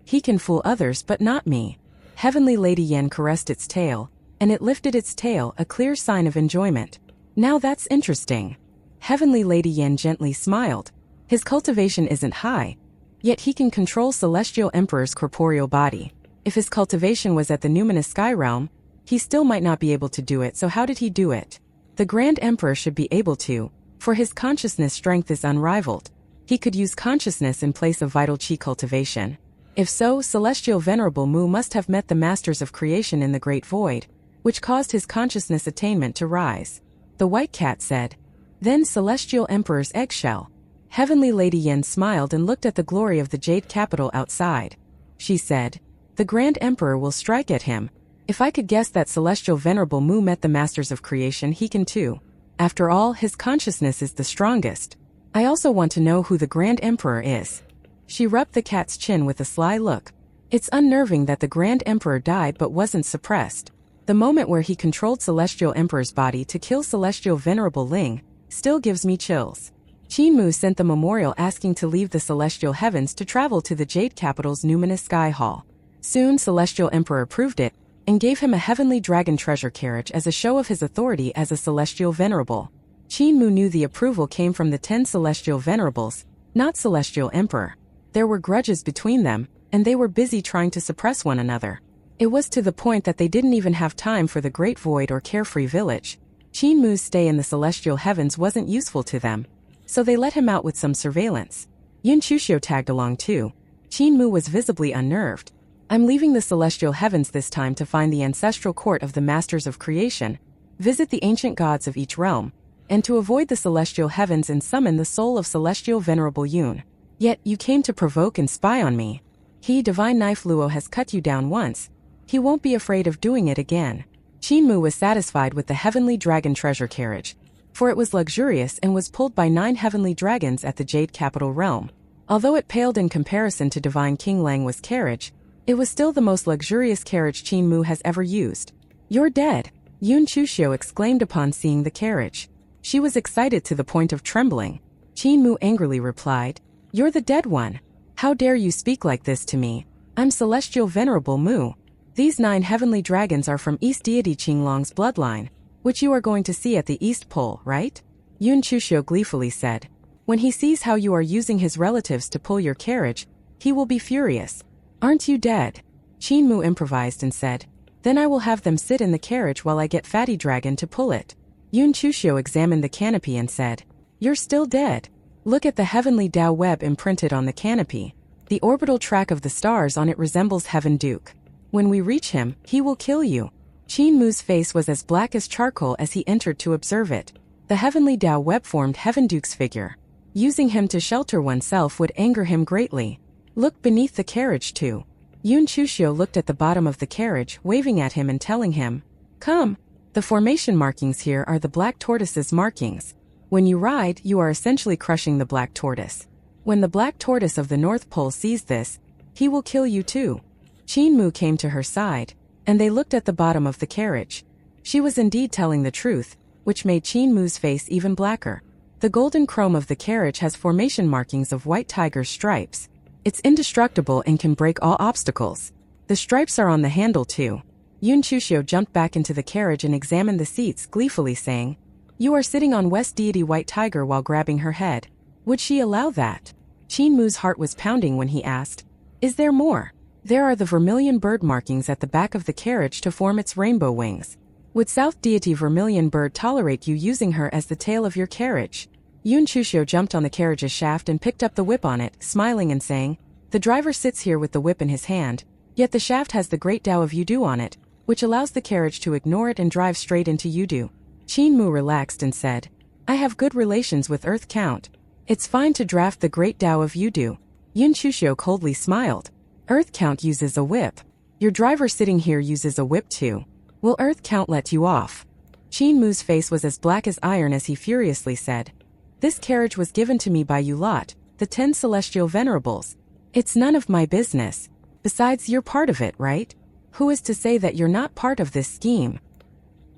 He can fool others but not me. Heavenly Lady Yen caressed its tail, and it lifted its tail, a clear sign of enjoyment. Now that's interesting. Heavenly Lady Yen gently smiled. His cultivation isn't high, yet he can control Celestial Emperor's corporeal body. If his cultivation was at the numinous sky realm, he still might not be able to do it, so how did he do it? The Grand Emperor should be able to, for his consciousness strength is unrivaled. He could use consciousness in place of vital chi cultivation. If so, Celestial Venerable Mu must have met the Masters of Creation in the Great Void, which caused his consciousness attainment to rise. The white cat said. Then Celestial Emperor's eggshell. Heavenly Lady Yen smiled and looked at the glory of the jade capital outside. She said, The Grand Emperor will strike at him. If I could guess that Celestial Venerable Mu met the Masters of Creation, he can too. After all, his consciousness is the strongest. I also want to know who the Grand Emperor is. She rubbed the cat's chin with a sly look. It's unnerving that the Grand Emperor died but wasn't suppressed. The moment where he controlled Celestial Emperor's body to kill Celestial Venerable Ling still gives me chills. Qin Mu sent the memorial asking to leave the celestial heavens to travel to the Jade Capital's numinous sky hall. Soon Celestial Emperor approved it and gave him a heavenly dragon treasure carriage as a show of his authority as a Celestial Venerable. Qin Mu knew the approval came from the 10 Celestial Venerables, not Celestial Emperor. There were grudges between them, and they were busy trying to suppress one another. It was to the point that they didn't even have time for the Great Void or Carefree Village. Qin Mu's stay in the celestial heavens wasn't useful to them, so they let him out with some surveillance. Yun Chuxiu tagged along too. Qin Mu was visibly unnerved. I'm leaving the celestial heavens this time to find the ancestral court of the Masters of Creation, visit the ancient gods of each realm, and to avoid the celestial heavens and summon the soul of Celestial Venerable Yun. Yet you came to provoke and spy on me. He, Divine Knife Luo, has cut you down once. He won't be afraid of doing it again. Qin Mu was satisfied with the heavenly dragon treasure carriage, for it was luxurious and was pulled by 9 heavenly dragons at the Jade Capital realm. Although it paled in comparison to Divine King Langwa's carriage, it was still the most luxurious carriage Qin Mu has ever used. You're dead, Yun Chuxiu exclaimed upon seeing the carriage. She was excited to the point of trembling. Qin Mu angrily replied, You're the dead one. How dare you speak like this to me? I'm Celestial Venerable Mu. These 9 heavenly dragons are from East Deity Qinglong's bloodline, which you are going to see at the East Pole, right? Yun Chuxiu gleefully said. When he sees how you are using his relatives to pull your carriage, he will be furious. Aren't you dead? Qin Mu improvised and said. Then I will have them sit in the carriage while I get Fatty Dragon to pull it. Yun Chuxiu examined the canopy and said. You're still dead. Look at the heavenly Tao web imprinted on the canopy. The orbital track of the stars on it resembles Heaven Duke. When we reach him, he will kill you. Qin Mu's face was as black as charcoal as he entered to observe it. The heavenly Tao web formed Heaven Duke's figure. Using him to shelter oneself would anger him greatly. Look beneath the carriage too. Yun Chuxiu looked at the bottom of the carriage, waving at him and telling him, Come. The formation markings here are the black tortoise's markings. When you ride, you are essentially crushing the black tortoise. When the black tortoise of the North Pole sees this, he will kill you too. Qin Mu came to her side, and they looked at the bottom of the carriage. She was indeed telling the truth, which made Qin Mu's face even blacker. The golden chrome of the carriage has formation markings of white tiger stripes. It's indestructible and can break all obstacles. The stripes are on the handle too. Yun Chuxiu jumped back into the carriage and examined the seats, gleefully saying, You are sitting on West Deity White Tiger while grabbing her head. Would she allow that? Qin Mu's heart was pounding when he asked, Is there more? There are the vermilion bird markings at the back of the carriage to form its rainbow wings. Would South Deity Vermilion Bird tolerate you using her as the tail of your carriage? Yun Chushio jumped on the carriage's shaft and picked up the whip on it, smiling and saying, The driver sits here with the whip in his hand, yet the shaft has the great Tao of Yudu on it, which allows the carriage to ignore it and drive straight into Yudu. Qin Mu relaxed and said, I have good relations with Earth Count. It's fine to draft the great Tao of Yudu. Yun Chushio coldly smiled. Earth Count uses a whip. Your driver sitting here uses a whip too. Will Earth Count let you off? Qin Mu's face was as black as iron as he furiously said, This carriage was given to me by you lot, the 10 celestial venerables. It's none of my business. Besides, you're part of it, right? Who is to say that you're not part of this scheme?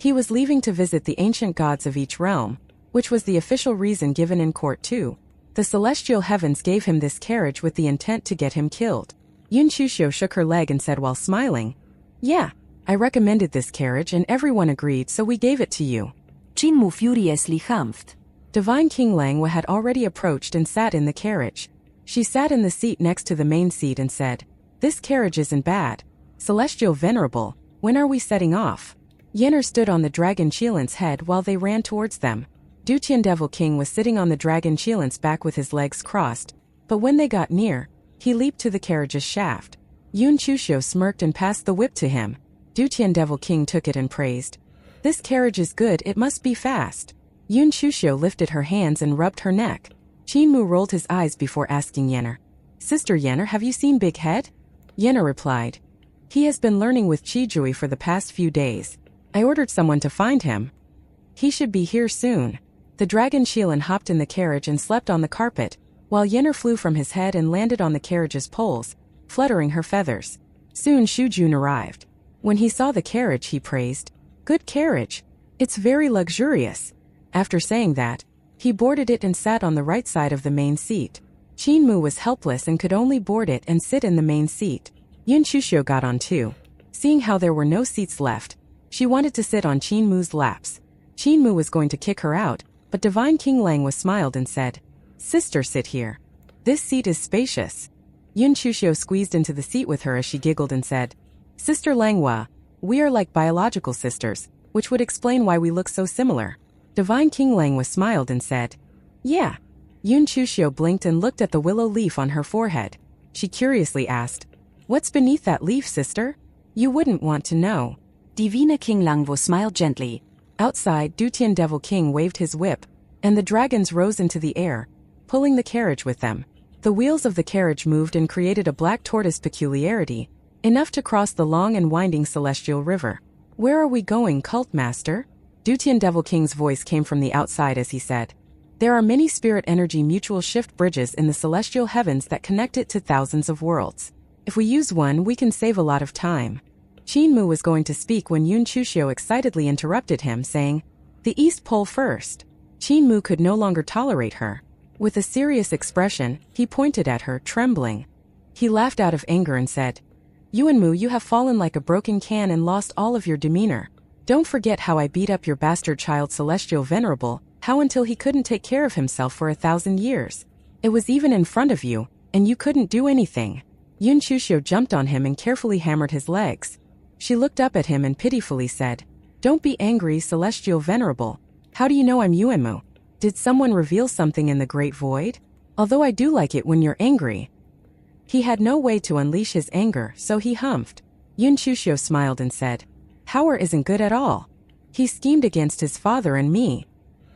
He was leaving to visit the ancient gods of each realm, which was the official reason given in court too. The celestial heavens gave him this carriage with the intent to get him killed. Yun Chushio shook her leg and said while smiling, Yeah, I recommended this carriage and everyone agreed, so we gave it to you. Qin Mu furiously humphed. Divine King Langwa had already approached and sat in the carriage. She sat in the seat next to the main seat and said, This carriage isn't bad. Celestial Venerable, when are we setting off? Yenner stood on the dragon Qilin's head while they ran towards them. Dutian Devil King was sitting on the dragon Qilин's back with his legs crossed, but when they got near, he leaped to the carriage's shaft. Yun Chushio smirked and passed the whip to him. Dutian Devil King took it and praised, This carriage is good, it must be fast. Yun Chushio lifted her hands and rubbed her neck. Qin Mu rolled his eyes before asking Yenner, Sister Yenner, have you seen Big Head? Yenner replied, He has been learning with Qijui for the past few days. I ordered someone to find him. He should be here soon. The dragon Qilin hopped in the carriage and slept on the carpet, while Yenner flew from his head and landed on the carriage's poles, fluttering her feathers. Soon Shu Jun arrived. When he saw the carriage, he praised, Good carriage. It's very luxurious. After saying that, he boarded it and sat on the right side of the main seat. Qin Mu was helpless and could only board it and sit in the main seat. Yun Chushio got on too. Seeing how there were no seats left, she wanted to sit on Qin Mu's laps. Qin Mu was going to kick her out, but Divine King Langwa smiled and said, Sister, sit here. This seat is spacious. Yun Chushio squeezed into the seat with her as she giggled and said, Sister Langwa, we are like biological sisters, which would explain why we look so similar. Divine King Langwa smiled and said, Yeah. Yun Chushio blinked and looked at the willow leaf on her forehead. She curiously asked, What's beneath that leaf, sister? You wouldn't want to know. Divine King Langwo smiled gently. Outside, Dutian Devil King waved his whip, and the dragons rose into the air, pulling the carriage with them. The wheels of the carriage moved and created a black tortoise peculiarity, enough to cross the long and winding celestial river. Where are we going, Cult Master? Dutian Devil King's voice came from the outside as he said, There are many spirit energy mutual shift bridges in the celestial heavens that connect it to thousands of worlds. If we use one, we can save a lot of time. Qin Mu was going to speak when Yun Chushio excitedly interrupted him, saying, The East Pole first. Qin Mu could no longer tolerate her. With a serious expression, he pointed at her, trembling. He laughed out of anger and said, Yuan Mu, you have fallen like a broken can and lost all of your demeanor. Don't forget how I beat up your bastard child Celestial Venerable, how until he couldn't take care of himself for 1,000 years. It was even in front of you, and you couldn't do anything. Yun Chushio jumped on him and carefully hammered his legs. She looked up at him and pitifully said, Don't be angry, Celestial Venerable. How do you know I'm Yuanmu? Did someone reveal something in the Great Void? Although I do like it when you're angry. He had no way to unleash his anger, so he humphed. Yun Chushio smiled and said, Howard isn't good at all. He schemed against his father and me.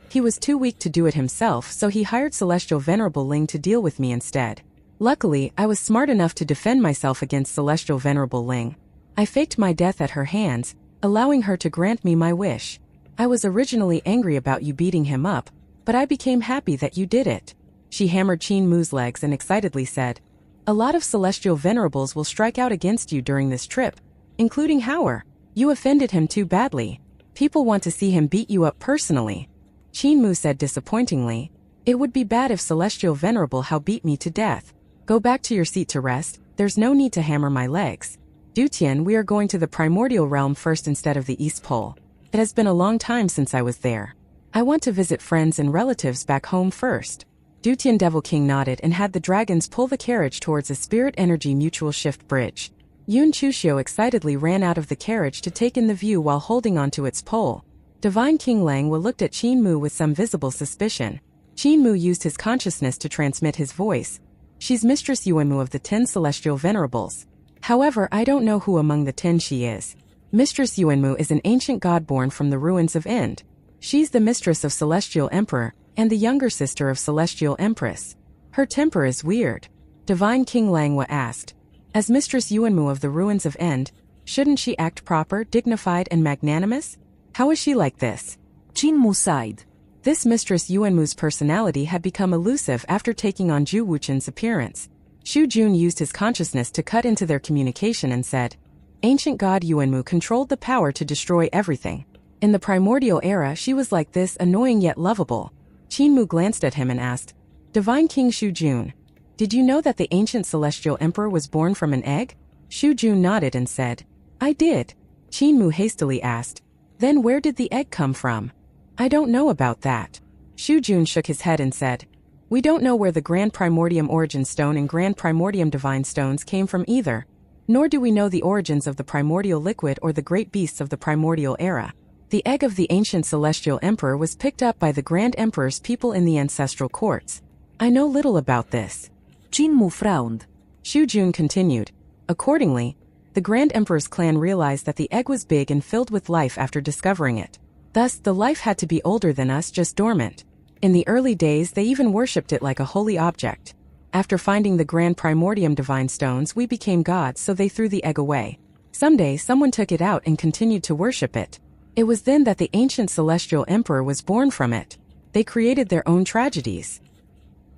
He was too weak to do it himself, so he hired Celestial Venerable Ling to deal with me instead. Luckily, I was smart enough to defend myself against Celestial Venerable Ling. I faked my death at her hands, allowing her to grant me my wish. I was originally angry about you beating him up, but I became happy that you did it. She hammered Qin Mu's legs and excitedly said, A lot of Celestial Venerables will strike out against you during this trip, including Howard. You offended him too badly. People want to see him beat you up personally. Qin Mu said disappointingly, It would be bad if Celestial Venerable Hao beat me to death. Go back to your seat to rest, there's no need to hammer my legs. Dutian, we are going to the primordial realm first instead of the East Pole. It has been a long time since I was there. I want to visit friends and relatives back home first. Dutian Devil King nodded and had the dragons pull the carriage towards a spirit energy mutual shift bridge. Yun Chushio excitedly ran out of the carriage to take in the view while holding onto its pole. Divine King Langwa looked at Qin Mu with some visible suspicion. Qin Mu used his consciousness to transmit his voice. She's Mistress Yuanmu of the 10 Celestial Venerables. However, I don't know who among the 10 she is. Mistress Yuanmu is an ancient god born from the ruins of End. She's the mistress of Celestial Emperor, and the younger sister of Celestial Empress. Her temper is weird. Divine King Langwa asked. As Mistress Yuanmu of the ruins of End, shouldn't she act proper, dignified, and magnanimous? How is she like this? Qin Mu sighed. This Mistress Yuanmu's personality had become elusive after taking on Zhu Wuchen's appearance. Xu Jun used his consciousness to cut into their communication and said, Ancient God Yuanmu controlled the power to destroy everything. In the primordial era, she was like this, annoying yet lovable. Qin Mu glanced at him and asked, Divine King Xu Jun, did you know that the ancient celestial emperor was born from an egg? Xu Jun nodded and said, I did. Qin Mu hastily asked, Then where did the egg come from? I don't know about that. Xu Jun shook his head and said, We don't know where the Grand Primordium Origin Stone and Grand Primordium Divine Stones came from either. Nor do we know the origins of the primordial liquid or the great beasts of the primordial era. The egg of the ancient celestial emperor was picked up by the Grand Emperor's people in the ancestral courts. I know little about this. Qin Mu frowned. Xu Jun continued. Accordingly, the Grand Emperor's clan realized that the egg was big and filled with life after discovering it. Thus, the life had to be older than us, just dormant. In the early days, they even worshipped it like a holy object. After finding the Grand Primordium Divine Stones, we became gods, so they threw the egg away. Someday, someone took it out and continued to worship it. It was then that the ancient celestial emperor was born from it. They created their own tragedies.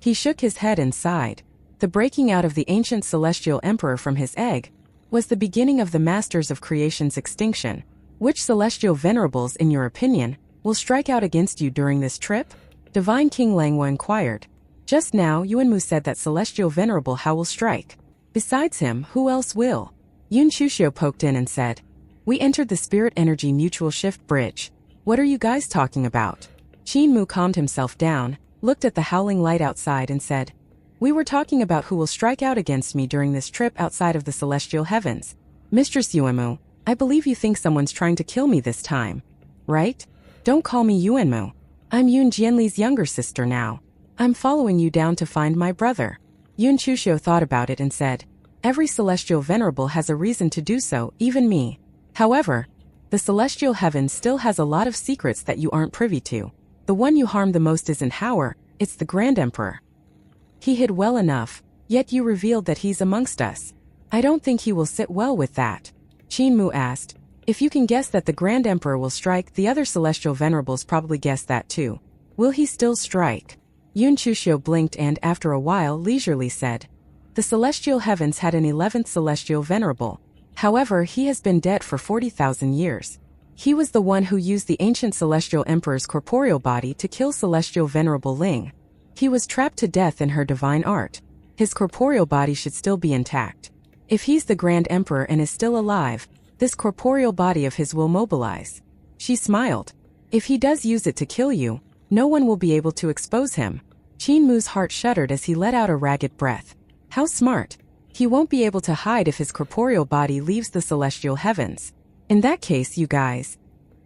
He shook his head and sighed. The breaking out of the ancient celestial emperor from his egg was the beginning of the masters of creation's extinction. Which celestial venerables, in your opinion, will strike out against you during this trip? Divine King Langwa inquired. Just now, Yuanmu said that celestial venerable Hao will strike. Besides him, who else will? Yun Chushio poked in and said, We entered the spirit energy mutual shift bridge. What are you guys talking about? Qin Mu calmed himself down, looked at the howling light outside and said, We were talking about who will strike out against me during this trip outside of the celestial heavens. Mistress Yuanmu, I believe you think someone's trying to kill me this time. Right? Don't call me Yuanmu. I'm Yun Jianli's younger sister now. I'm following you down to find my brother. Yun Chushio thought about it and said, Every celestial venerable has a reason to do so, even me. However, the celestial heavens still has a lot of secrets that you aren't privy to. The one you harm the most isn't Howard, it's the Grand Emperor. He hid well enough, yet you revealed that he's amongst us. I don't think he will sit well with that. Qin Mu asked, If you can guess that the Grand Emperor will strike, the other celestial venerables probably guess that too. Will he still strike? Yun Chushio blinked and, after a while, leisurely said, The celestial heavens had an 11th celestial venerable. However, he has been dead for 40,000 years. He was the one who used the ancient celestial emperor's corporeal body to kill celestial venerable Ling. He was trapped to death in her divine art. His corporeal body should still be intact. If he's the Grand Emperor and is still alive, this corporeal body of his will mobilize. She smiled. If he does use it to kill you, no one will be able to expose him. Qin Mu's heart shuddered as he let out a ragged breath. How smart. He won't be able to hide if his corporeal body leaves the celestial heavens. In that case, you guys.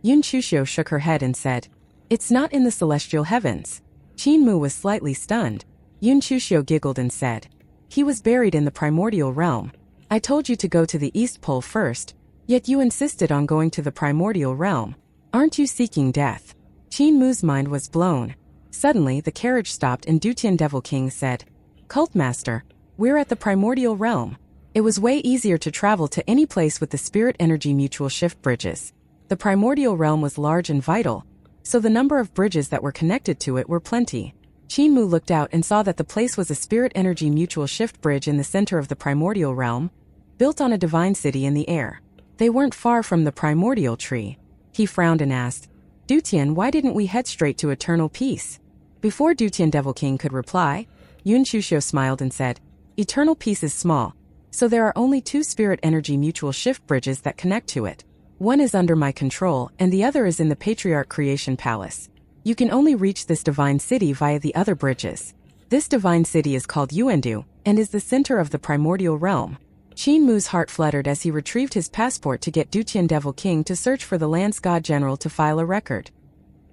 Yun Chushio shook her head and said, It's not in the celestial heavens. Qin Mu was slightly stunned. Yun Chushio giggled and said, He was buried in the primordial realm. I told you to go to the East Pole first, yet you insisted on going to the primordial realm. Aren't you seeking death? Qin Mu's mind was blown. Suddenly, the carriage stopped and Dutian Devil King said, Cultmaster, we're at the primordial realm. It was way easier to travel to any place with the spirit energy mutual shift bridges. The primordial realm was large and vital, so the number of bridges that were connected to it were plenty. Qin Mu looked out and saw that the place was a spirit energy mutual shift bridge in the center of the primordial realm, built on a divine city in the air. They weren't far from the primordial tree. He frowned and asked, Dutian, why didn't we head straight to eternal peace? Before Dutian Devil King could reply, Yun Chushio smiled and said, Eternal peace is small, so there are only 2 spirit energy mutual shift bridges that connect to it. One is under my control, and the other is in the Patriarch Creation Palace. You can only reach this divine city via the other bridges. This divine city is called Yuendu, and is the center of the primordial realm. Qin Mu's heart fluttered as he retrieved his passport to get Dutian Devil King to search for the land's god general to file a record.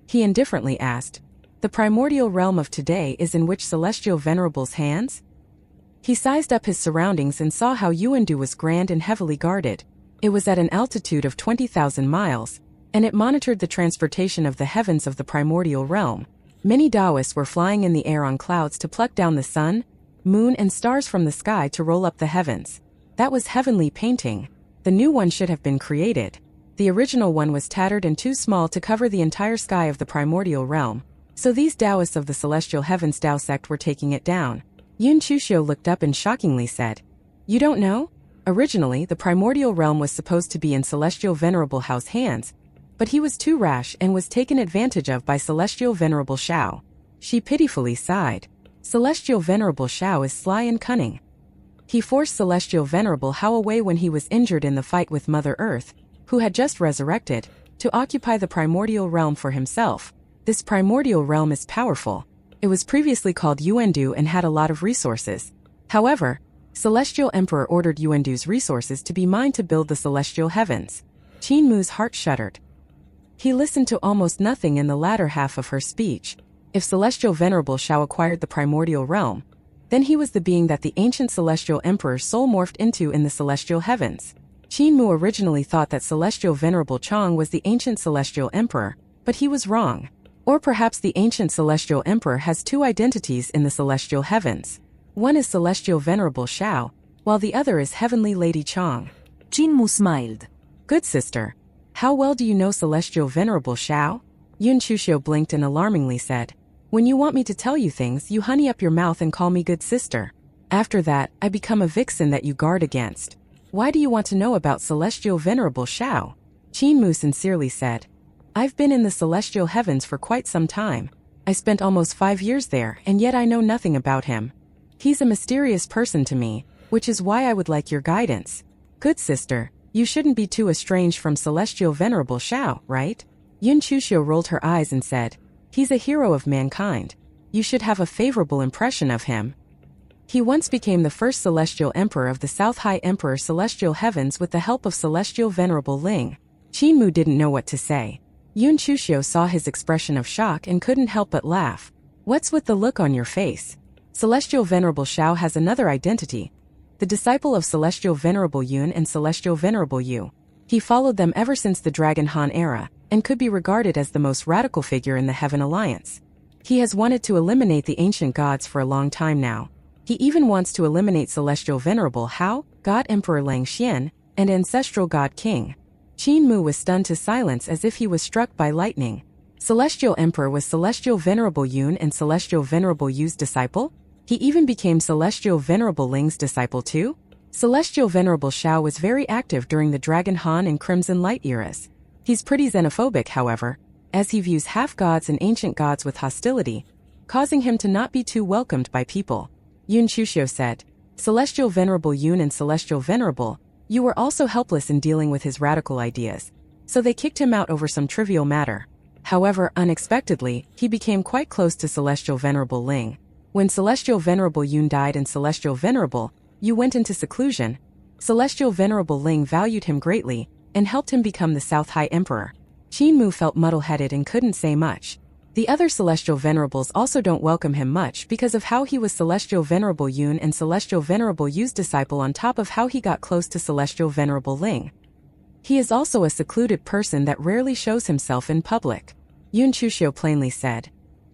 He indifferently asked, "The primordial realm of today is in which celestial venerable's hands?" He sized up his surroundings and saw how Yuendu was grand and heavily guarded. It was at an altitude of 20,000 miles, and it monitored the transportation of the heavens of the primordial realm. Many Taoists were flying in the air on clouds to pluck down the sun, moon and stars from the sky to roll up the heavens. That was heavenly painting. The new one should have been created. The original one was tattered and too small to cover the entire sky of the primordial realm, so these Taoists of the celestial heavens Tao sect were taking it down. Yun Chuxiu looked up and shockingly said, "You don't know? Originally, the primordial realm was supposed to be in Celestial Venerable Hao's hands, but he was too rash and was taken advantage of by Celestial Venerable Shao." She pitifully sighed. Celestial Venerable Shao is sly and cunning. He forced Celestial Venerable Hao away when he was injured in the fight with Mother Earth, who had just resurrected, to occupy the primordial realm for himself. This primordial realm is powerful. It was previously called Yuendu and had a lot of resources. However, Celestial Emperor ordered Yuendu's resources to be mined to build the celestial heavens. Qin Mu's heart shuddered. He listened to almost nothing in the latter half of her speech. If Celestial Venerable Shao acquired the primordial realm, then he was the being that the ancient Celestial Emperor's soul morphed into in the celestial heavens. Qin Mu originally thought that Celestial Venerable Chang was the ancient Celestial Emperor, but he was wrong. Or perhaps the ancient Celestial Emperor has two identities in the celestial heavens. One is Celestial Venerable Shao, while the other is Heavenly Lady Chang. Qin Mu smiled. "Good sister. How well do you know Celestial Venerable Shao?" Yun Chuxiu blinked and alarmingly said, "When you want me to tell you things, you honey up your mouth and call me good sister. After that, I become a vixen that you guard against. Why do you want to know about Celestial Venerable Shao?" Qin Mu sincerely said, "I've been in the celestial heavens for quite some time. I spent almost 5 years there, and yet I know nothing about him. He's a mysterious person to me, which is why I would like your guidance. Good sister, you shouldn't be too estranged from Celestial Venerable Shao, right?" Yun Chuxiu rolled her eyes and said, "He's a hero of mankind. You should have a favorable impression of him. He once became the first Celestial Emperor of the South High Emperor Celestial Heavens with the help of Celestial Venerable Ling." Qin Mu didn't know what to say. Yun Chuxiu saw his expression of shock and couldn't help but laugh. "What's with the look on your face? Celestial Venerable Shao has another identity, the disciple of Celestial Venerable Yun and Celestial Venerable Yu. He followed them ever since the Dragon Han era, and could be regarded as the most radical figure in the Heaven Alliance. He has wanted to eliminate the ancient gods for a long time now. He even wants to eliminate Celestial Venerable Hao, God Emperor Lang Xian, and Ancestral God King." Qin Mu was stunned to silence as if he was struck by lightning. Celestial Emperor was Celestial Venerable Yun and Celestial Venerable Yu's disciple? He even became Celestial Venerable Ling's disciple too? Celestial Venerable Shao was very active during the Dragon Han and Crimson Light eras. He's pretty xenophobic, however, as he views half-gods and ancient gods with hostility, causing him to not be too welcomed by people. Yun Chuxiu said, "Celestial Venerable Yun and Celestial Venerable, you were also helpless in dealing with his radical ideas, so they kicked him out over some trivial matter. However, unexpectedly, he became quite close to Celestial Venerable Ling. When Celestial Venerable Yun died and Celestial Venerable Yu went into seclusion, Celestial Venerable Ling valued him greatly and helped him become the South High Emperor." Qin Mu felt muddle-headed and couldn't say much. The other Celestial Venerables also don't welcome him much because of how he was Celestial Venerable Yun and Celestial Venerable Yu's disciple on top of how he got close to Celestial Venerable Ling. He is also a secluded person that rarely shows himself in public. Yun Chuxiu plainly said,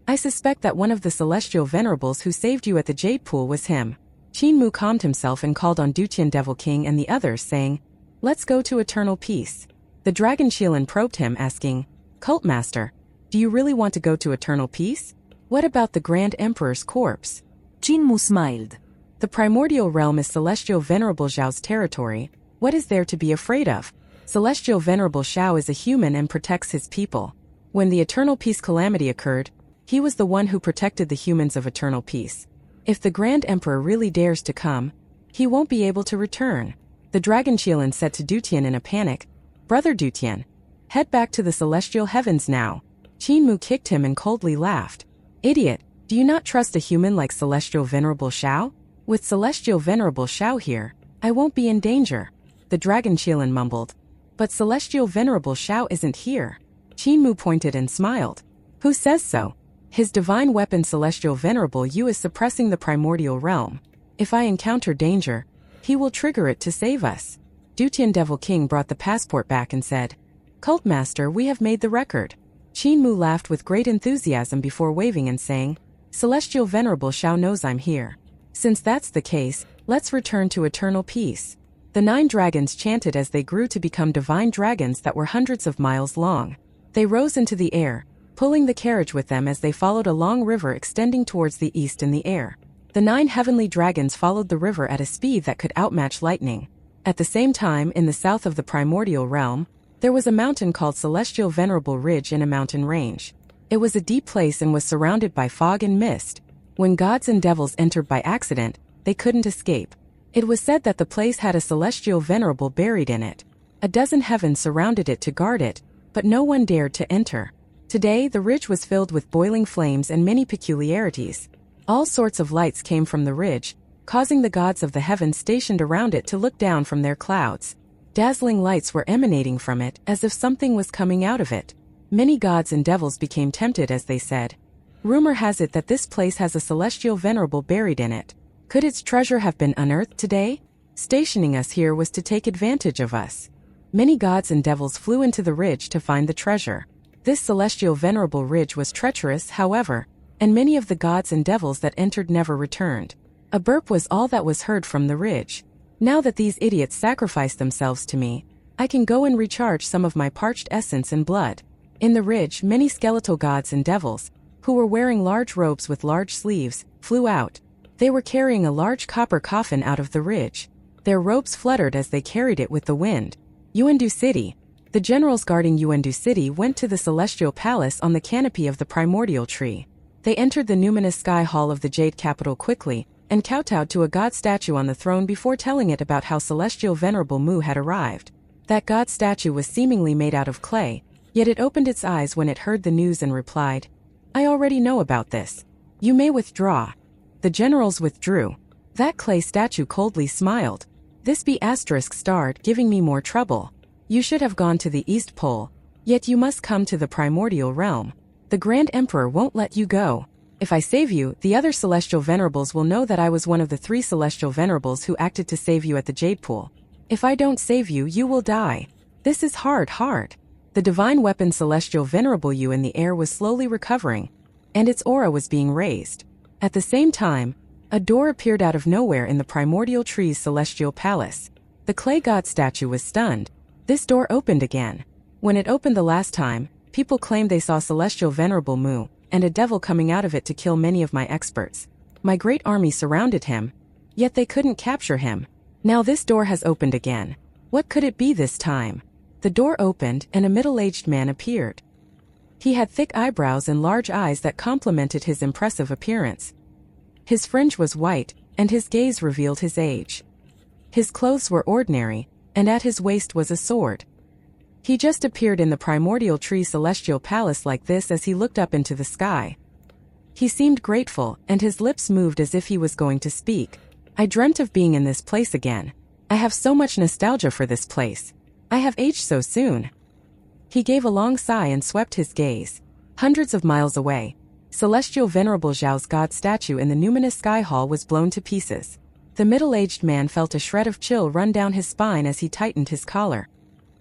"I suspect that one of the Celestial Venerables who saved you at the Jade Pool was him." Qin Mu calmed himself and called on Dutian Devil King and the others, saying, "Let's go to eternal peace." The Dragon Shilin probed him, asking, "Cult Master, do you really want to go to eternal peace? What about the Grand Emperor's corpse?" Qin Mu smiled. "The primordial realm is Celestial Venerable Zhao's territory. What is there to be afraid of? Celestial Venerable Shao is a human and protects his people. When the Eternal Peace calamity occurred, he was the one who protected the humans of eternal peace. If the Grand Emperor really dares to come, he won't be able to return." The Dragon Shilin said to Dutian in a panic, "Brother Dutian, head back to the celestial heavens now. Qin kicked him and coldly laughed. Idiot, do you not trust a human like Celestial Venerable Shao? With Celestial Venerable Shao here, I won't be in danger. The dragon Qilin mumbled. But Celestial Venerable Shao isn't here. Qin pointed and smiled. Who says so? His divine weapon Celestial Venerable Yu is suppressing the primordial realm. If I encounter danger, he will trigger it to save us. Dutian Devil King brought the passport back and said, Cult Master, we have made the record. Qin laughed with great enthusiasm before waving and saying, Celestial Venerable Shao knows I'm here. Since that's the case, let's return to eternal peace. The 9 dragons chanted as they grew to become divine dragons that were hundreds of miles long. They rose into the air, pulling the carriage with them as they followed a long river extending towards the east in the air. The 9 heavenly dragons followed the river at a speed that could outmatch lightning. At the same time, in the south of the primordial realm, there was a mountain called Celestial Venerable Ridge in a mountain range. It was a deep place and was surrounded by fog and mist. When gods and devils entered by accident, they couldn't escape. It was said that the place had a Celestial Venerable buried in it. A dozen heavens surrounded it to guard it, but no one dared to enter. Today, the ridge was filled with boiling flames and many peculiarities. All sorts of lights came from the ridge, causing the gods of the heavens stationed around it to look down from their clouds. Dazzling lights were emanating from it, as if something was coming out of it. Many gods and devils became tempted as they said, Rumor has it that this place has a Celestial Venerable buried in it. Could its treasure have been unearthed today? Stationing us here was to take advantage of us. Many gods and devils flew into the ridge to find the treasure. This Celestial Venerable Ridge was treacherous, however, and many of the gods and devils that entered never returned. A burp was all that was heard from the ridge. Now that these idiots sacrificed themselves to me, I can go and recharge some of my parched essence and blood. In the ridge, many skeletal gods and devils, who were wearing large robes with large sleeves, flew out. They were carrying a large copper coffin out of the ridge. Their robes fluttered as they carried it with the wind. Yuandu City. The generals guarding Yuandu City went to the Celestial Palace on the canopy of the primordial tree. They entered the numinous sky hall of the Jade Capital quickly, and kowtowed to a god statue on the throne before telling it about how Celestial Venerable Mu had arrived. That god statue was seemingly made out of clay, yet it opened its eyes when it heard the news and replied, I already know about this. You may withdraw. The generals withdrew. That clay statue coldly smiled. This be asterisk starred, giving me more trouble. You should have gone to the East Pole, yet you must come to the primordial realm. The Grand Emperor won't let you go. If I save you, the other Celestial Venerables will know that I was one of the 3 Celestial Venerables who acted to save you at the Jade Pool. If I don't save you, you will die. This is hard. The divine weapon Celestial Venerable Yu in the air was slowly recovering, and its aura was being raised. At the same time, a door appeared out of nowhere in the primordial tree's celestial palace. The clay god statue was stunned. This door opened again. When it opened the last time, people claimed they saw Celestial Venerable Mu, and a devil coming out of it to kill many of my experts. My great army surrounded him, yet they couldn't capture him. Now this door has opened again. What could it be this time? The door opened and a middle-aged man appeared. He had thick eyebrows and large eyes that complemented his impressive appearance. His fringe was white, and his gaze revealed his age. His clothes were ordinary, and at his waist was a sword. He just appeared in the primordial tree celestial palace like this as he looked up into the sky. He seemed grateful, and his lips moved as if he was going to speak. I dreamt of being in this place again. I have so much nostalgia for this place. I have aged so soon. He gave a long sigh and swept his gaze. Hundreds of miles away, Celestial Venerable Zhao's god statue in the numinous sky hall was blown to pieces. The middle-aged man felt a shred of chill run down his spine as he tightened his collar.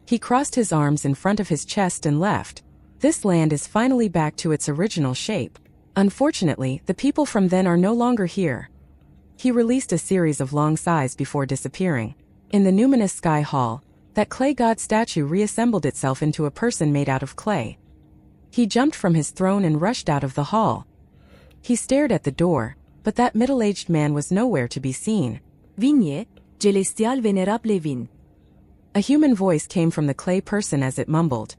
He crossed his arms in front of his chest and left. This land is finally back to its original shape. Unfortunately, the people from then are no longer here. He released a series of long sighs before disappearing. In the numinous sky hall, that clay god statue reassembled itself into a person made out of clay. He jumped from his throne and rushed out of the hall. He stared at the door, but that middle-aged man was nowhere to be seen. Vigne, Celestial Venerable Vin. A human voice came from the clay person as it mumbled.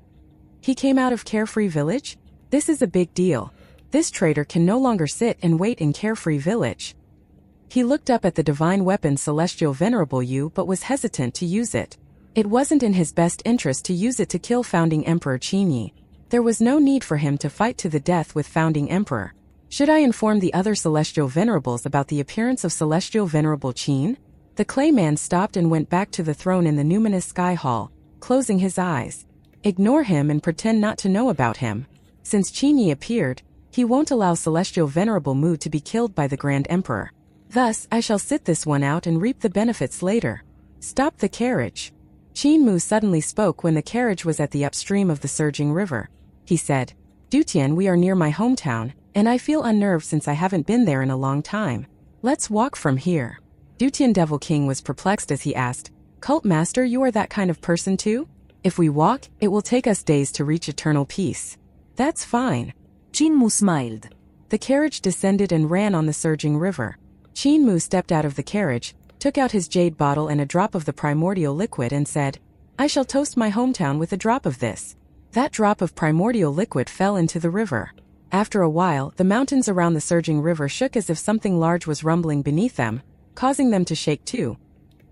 He came out of Carefree Village? This is a big deal. This traitor can no longer sit and wait in Carefree Village. He looked up at the divine weapon Celestial Venerable Yu but was hesitant to use it. It wasn't in his best interest to use it to kill founding Emperor Qinyi. There was no need for him to fight to the death with founding emperor. Should I inform the other celestial venerables about the appearance of celestial venerable Qin? The clay man stopped and went back to the throne in the numinous sky hall, closing his eyes. Ignore him and pretend not to know about him. Since Qin Yi appeared, he won't allow celestial venerable Mu to be killed by the Grand Emperor. Thus, I shall sit this one out and reap the benefits later. Stop the carriage. Qin Mu suddenly spoke when the carriage was at the upstream of the surging river. He said, Dutian, we are near my hometown, and I feel unnerved since I haven't been there in a long time. Let's walk from here. Dutian Devil King was perplexed as he asked, Cult Master, you are that kind of person too? If we walk, it will take us days to reach eternal peace. That's fine. Qin Mu smiled. The carriage descended and ran on the surging river. Qin Mu stepped out of the carriage, took out his jade bottle and a drop of the primordial liquid and said, I shall toast my hometown with a drop of this. That drop of primordial liquid fell into the river. After a while, the mountains around the surging river shook as if something large was rumbling beneath them, causing them to shake too.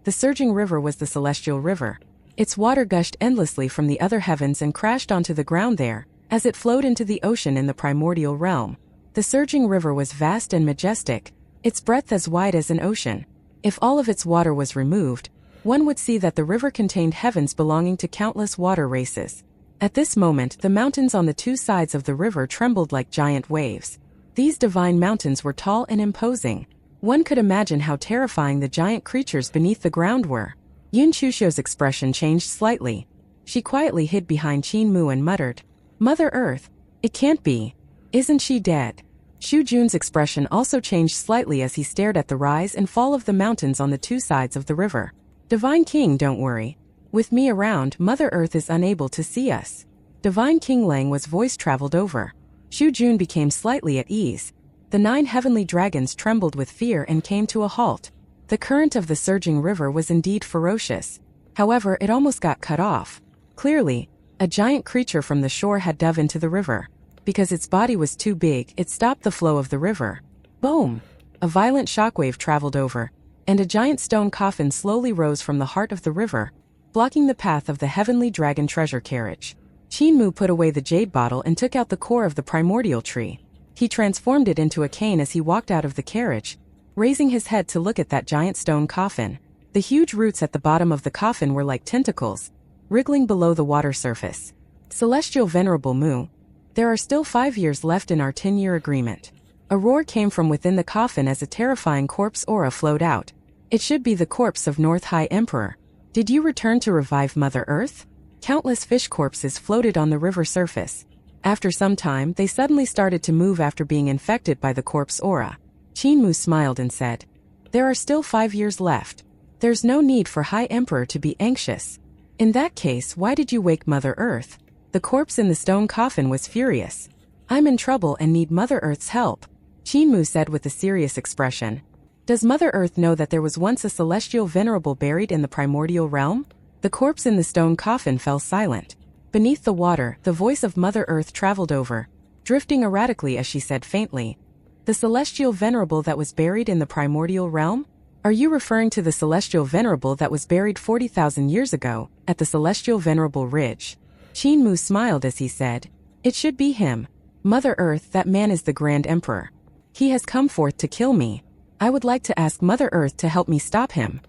The surging river was the celestial river. Its water gushed endlessly from the other heavens and crashed onto the ground there, as it flowed into the ocean in the primordial realm. The surging river was vast and majestic, its breadth as wide as an ocean. If all of its water was removed, one would see that the river contained heavens belonging to countless water races. At this moment, the mountains on the two sides of the river trembled like giant waves. These divine mountains were tall and imposing. One could imagine how terrifying the giant creatures beneath the ground were. Yun Chushio's expression changed slightly. She quietly hid behind Qin Mu and muttered, Mother Earth, it can't be. Isn't she dead? Shu Jun's expression also changed slightly as he stared at the rise and fall of the mountains on the two sides of the river. Divine King, don't worry. With me around, Mother Earth is unable to see us. Divine King Lang's voice traveled over. Shu Jun became slightly at ease. The 9 heavenly dragons trembled with fear and came to a halt. The current of the surging river was indeed ferocious. However, it almost got cut off. Clearly, a giant creature from the shore had dove into the river. Because its body was too big, it stopped the flow of the river. Boom! A violent shockwave traveled over, and a giant stone coffin slowly rose from the heart of the river, blocking the path of the heavenly dragon treasure carriage. Qin Mu put away the jade bottle and took out the core of the primordial tree. He transformed it into a cane as he walked out of the carriage, raising his head to look at that giant stone coffin. The huge roots at the bottom of the coffin were like tentacles, wriggling below the water surface. Celestial Venerable Mu, there are still 5 years left in our 10-year agreement. A roar came from within the coffin as a terrifying corpse aura flowed out. It should be the corpse of North High Emperor. Did you return to revive Mother Earth? Countless fish corpses floated on the river surface. After some time, they suddenly started to move after being infected by the corpse aura. Qin Mu smiled and said, There are still 5 years left. There's no need for High Emperor to be anxious. In that case, why did you wake Mother Earth? The corpse in the stone coffin was furious. I'm in trouble and need Mother Earth's help, Qin Mu said with a serious expression. Does Mother Earth know that there was once a celestial venerable buried in the primordial realm? The corpse in the stone coffin fell silent. Beneath the water, the voice of Mother Earth traveled over, drifting erratically as she said faintly, The celestial venerable that was buried in the primordial realm? Are you referring to the celestial venerable that was buried 40,000 years ago, at the celestial venerable ridge? Qin Mu smiled as he said, It should be him. Mother Earth, that man is the Grand Emperor. He has come forth to kill me. I would like to ask Mother Earth to help me stop him.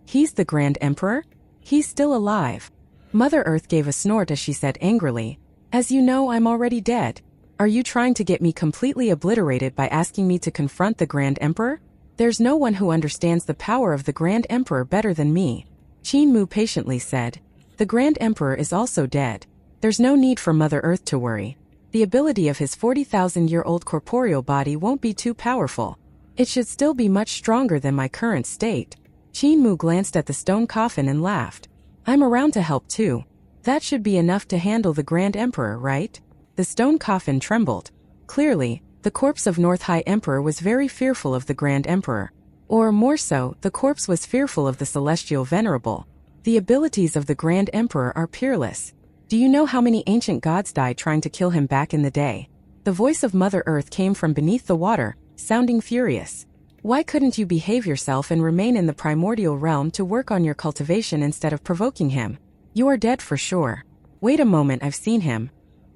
He's the Grand Emperor? He's still alive. Mother Earth gave a snort as she said angrily, As you know, I'm already dead. Are you trying to get me completely obliterated by asking me to confront the Grand Emperor? There's no one who understands the power of the Grand Emperor better than me. Qin Mu patiently said, The Grand Emperor is also dead. There's no need for Mother Earth to worry. The ability of his 40,000-year-old corporeal body won't be too powerful. It should still be much stronger than my current state. Qin Mu glanced at the stone coffin and laughed. I'm around to help too. That should be enough to handle the Grand Emperor, right? The stone coffin trembled. Clearly, the corpse of North High Emperor was very fearful of the Grand Emperor. Or more so, the corpse was fearful of the Celestial Venerable. The abilities of the Grand Emperor are peerless. Do you know how many ancient gods died trying to kill him back in the day? The voice of Mother Earth came from beneath the water, sounding furious. Why couldn't you behave yourself and remain in the primordial realm to work on your cultivation instead of provoking him? You are dead for sure. Wait a moment, I've seen him.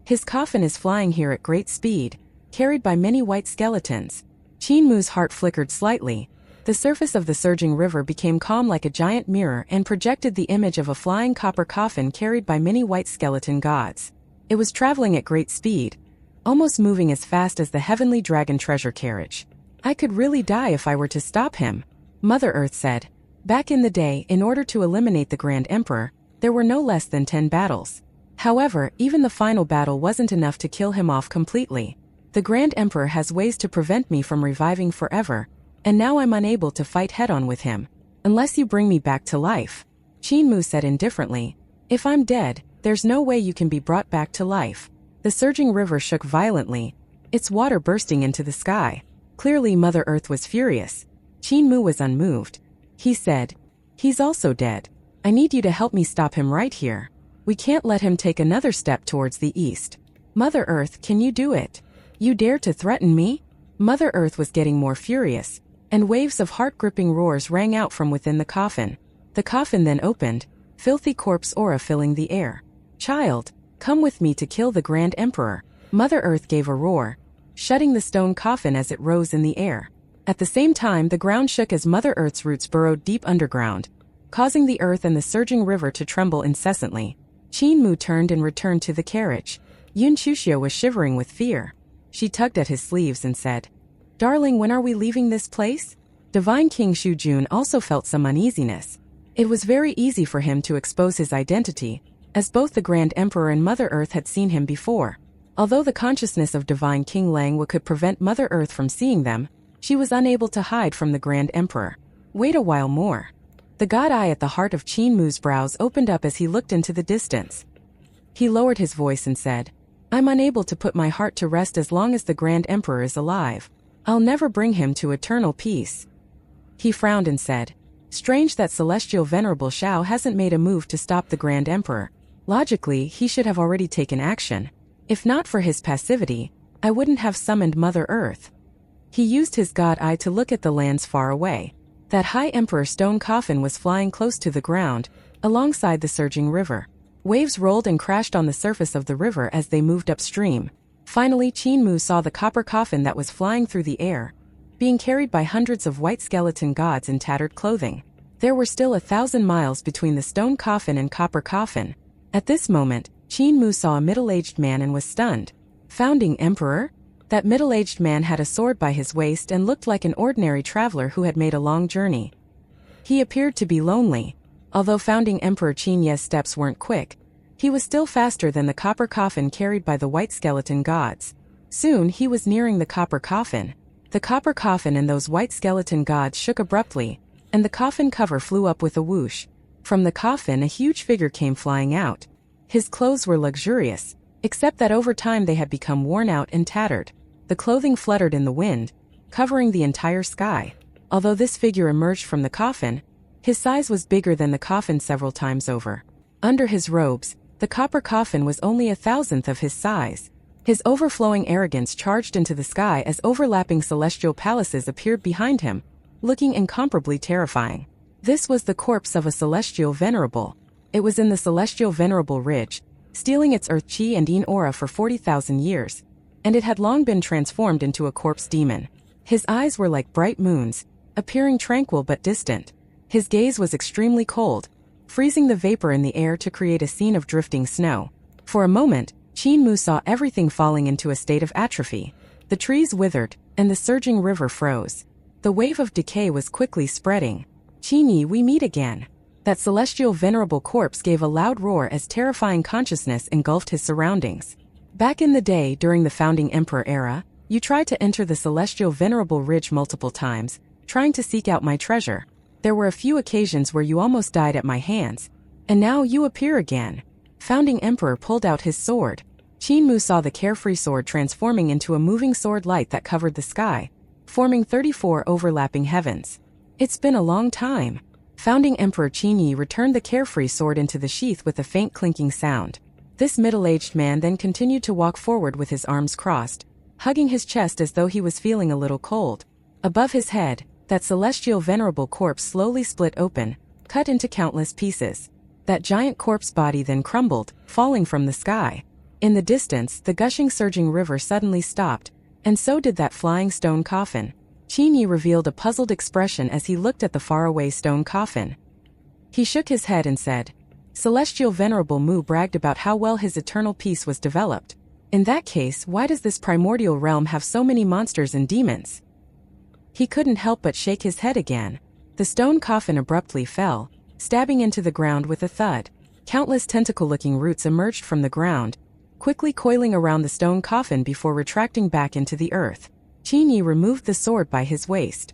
His coffin is flying here at great speed, carried by many white skeletons. Qin Mu's heart flickered slightly. The surface of the surging river became calm like a giant mirror and projected the image of a flying copper coffin carried by many white skeleton gods. It was traveling at great speed, almost moving as fast as the heavenly dragon treasure carriage. I could really die if I were to stop him, Mother Earth said. Back in the day, in order to eliminate the Grand Emperor, there were no less than 10 battles. However, even the final battle wasn't enough to kill him off completely. The Grand Emperor has ways to prevent me from reviving forever, and now I'm unable to fight head-on with him, unless you bring me back to life. Qin Mu said indifferently. If I'm dead, there's no way you can be brought back to life. The surging river shook violently, its water bursting into the sky. Clearly Mother Earth was furious. Qin Mu was unmoved. He said, "He's also dead. I need you to help me stop him right here. We can't let him take another step towards the east. Mother Earth, can you do it? You dare to threaten me?" Mother Earth was getting more furious, and waves of heart-gripping roars rang out from within the coffin. The coffin then opened, filthy corpse aura filling the air. "Child, come with me to kill the Grand Emperor." Mother Earth gave a roar, shutting the stone coffin as it rose in the air. At the same time, the ground shook as Mother Earth's roots burrowed deep underground, causing the earth and the surging river to tremble incessantly. Qin Mu turned and returned to the carriage. Yun Chuxia was shivering with fear. She tugged at his sleeves and said, "Darling, when are we leaving this place?" Divine King Shu Jun also felt some uneasiness. It was very easy for him to expose his identity, as both the Grand Emperor and Mother Earth had seen him before. Although the consciousness of Divine King Langwa could prevent Mother Earth from seeing them, she was unable to hide from the Grand Emperor. Wait a while more. The god eye at the heart of Qin Mu's brows opened up as he looked into the distance. He lowered his voice and said, "I'm unable to put my heart to rest as long as the Grand Emperor is alive. I'll never bring him to eternal peace." He frowned and said, "Strange that Celestial Venerable Shao hasn't made a move to stop the Grand Emperor. Logically, he should have already taken action. If not for his passivity, I wouldn't have summoned Mother Earth." He used his god eye to look at the lands far away. That high emperor stone coffin was flying close to the ground, alongside the surging river. Waves rolled and crashed on the surface of the river as they moved upstream. Finally, Qin Mu saw the copper coffin that was flying through the air, being carried by hundreds of white skeleton gods in tattered clothing. There were still 1,000 miles between the stone coffin and copper coffin. At this moment, Qin Mu saw a middle-aged man and was stunned. Founding Emperor? That middle-aged man had a sword by his waist and looked like an ordinary traveler who had made a long journey. He appeared to be lonely. Although Founding Emperor Qin Ye's steps weren't quick, he was still faster than the copper coffin carried by the white skeleton gods. Soon he was nearing the copper coffin. The copper coffin and those white skeleton gods shook abruptly, and the coffin cover flew up with a whoosh. From the coffin, a huge figure came flying out. His clothes were luxurious, except that over time they had become worn out and tattered. The clothing fluttered in the wind, covering the entire sky. Although this figure emerged from the coffin, his size was bigger than the coffin several times over. Under his robes, the copper coffin was only 1,000th of his size. His overflowing arrogance charged into the sky as overlapping celestial palaces appeared behind him, looking incomparably terrifying. This was the corpse of a celestial venerable. It was in the celestial venerable ridge, stealing its earth chi and yin aura for 40,000 years, and it had long been transformed into a corpse demon. His eyes were like bright moons, appearing tranquil but distant. His gaze was extremely cold, freezing the vapor in the air to create a scene of drifting snow. For a moment, Qin Mu saw everything falling into a state of atrophy. The trees withered, and the surging river froze. The wave of decay was quickly spreading. "Qin Yi, we meet again." That celestial venerable corpse gave a loud roar as terrifying consciousness engulfed his surroundings. Back in the day, during the Founding Emperor era, you tried to enter the celestial venerable ridge multiple times, trying to seek out my treasure. There were a few occasions where you almost died at my hands, and now you appear again. Founding Emperor pulled out his sword. Qin Mu saw the carefree sword transforming into a moving sword light that covered the sky, forming 34 overlapping heavens. "It's been a long time." Founding Emperor Qin Yi returned the carefree sword into the sheath with a faint clinking sound. This middle-aged man then continued to walk forward with his arms crossed, hugging his chest as though he was feeling a little cold. Above his head, that celestial venerable corpse slowly split open, cut into countless pieces. That giant corpse body then crumbled, falling from the sky. In the distance, the gushing surging river suddenly stopped, and so did that flying stone coffin. Qin Yi revealed a puzzled expression as he looked at the faraway stone coffin. He shook his head and said, Celestial Venerable Mu bragged about how well his eternal peace was developed. In that case, why does this primordial realm have so many monsters and demons? He couldn't help but shake his head again. The stone coffin abruptly fell, stabbing into the ground with a thud. Countless tentacle-looking roots emerged from the ground, quickly coiling around the stone coffin before retracting back into the earth. Qin Yi removed the sword by his waist.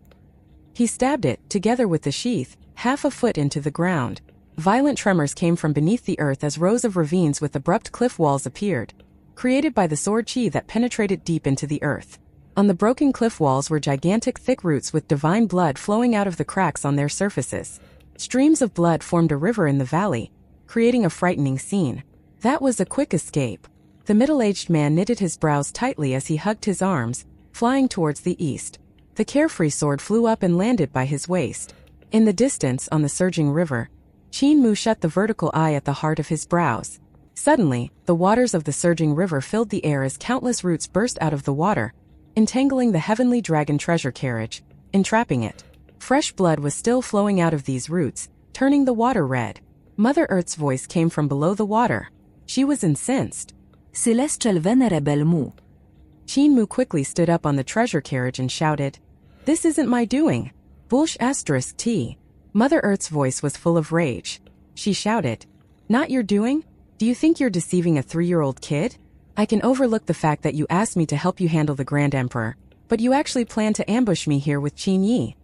He stabbed it, together with the sheath, half a foot into the ground. Violent tremors came from beneath the earth as rows of ravines with abrupt cliff walls appeared, created by the sword qi that penetrated deep into the earth. On the broken cliff walls were gigantic thick roots with divine blood flowing out of the cracks on their surfaces. Streams of blood formed a river in the valley, creating a frightening scene. That was a quick escape. The middle-aged man knitted his brows tightly as he hugged his arms, flying towards the east. The carefree sword flew up and landed by his waist. In the distance, on the surging river, Qin Mu shut the vertical eye at the heart of his brows. Suddenly, the waters of the surging river filled the air as countless roots burst out of the water, entangling the heavenly dragon treasure carriage, entrapping it. Fresh blood was still flowing out of these roots, turning the water red. Mother Earth's voice came from below the water. She was incensed. Celestial Venerable Mu. Qin Mu quickly stood up on the treasure carriage and shouted, This isn't my doing. Bullsh *T. Mother Earth's voice was full of rage. She shouted, Not your doing? Do you think you're deceiving a 3-year-old kid? I can overlook the fact that you asked me to help you handle the Grand Emperor, but you actually plan to ambush me here with Qin Yi.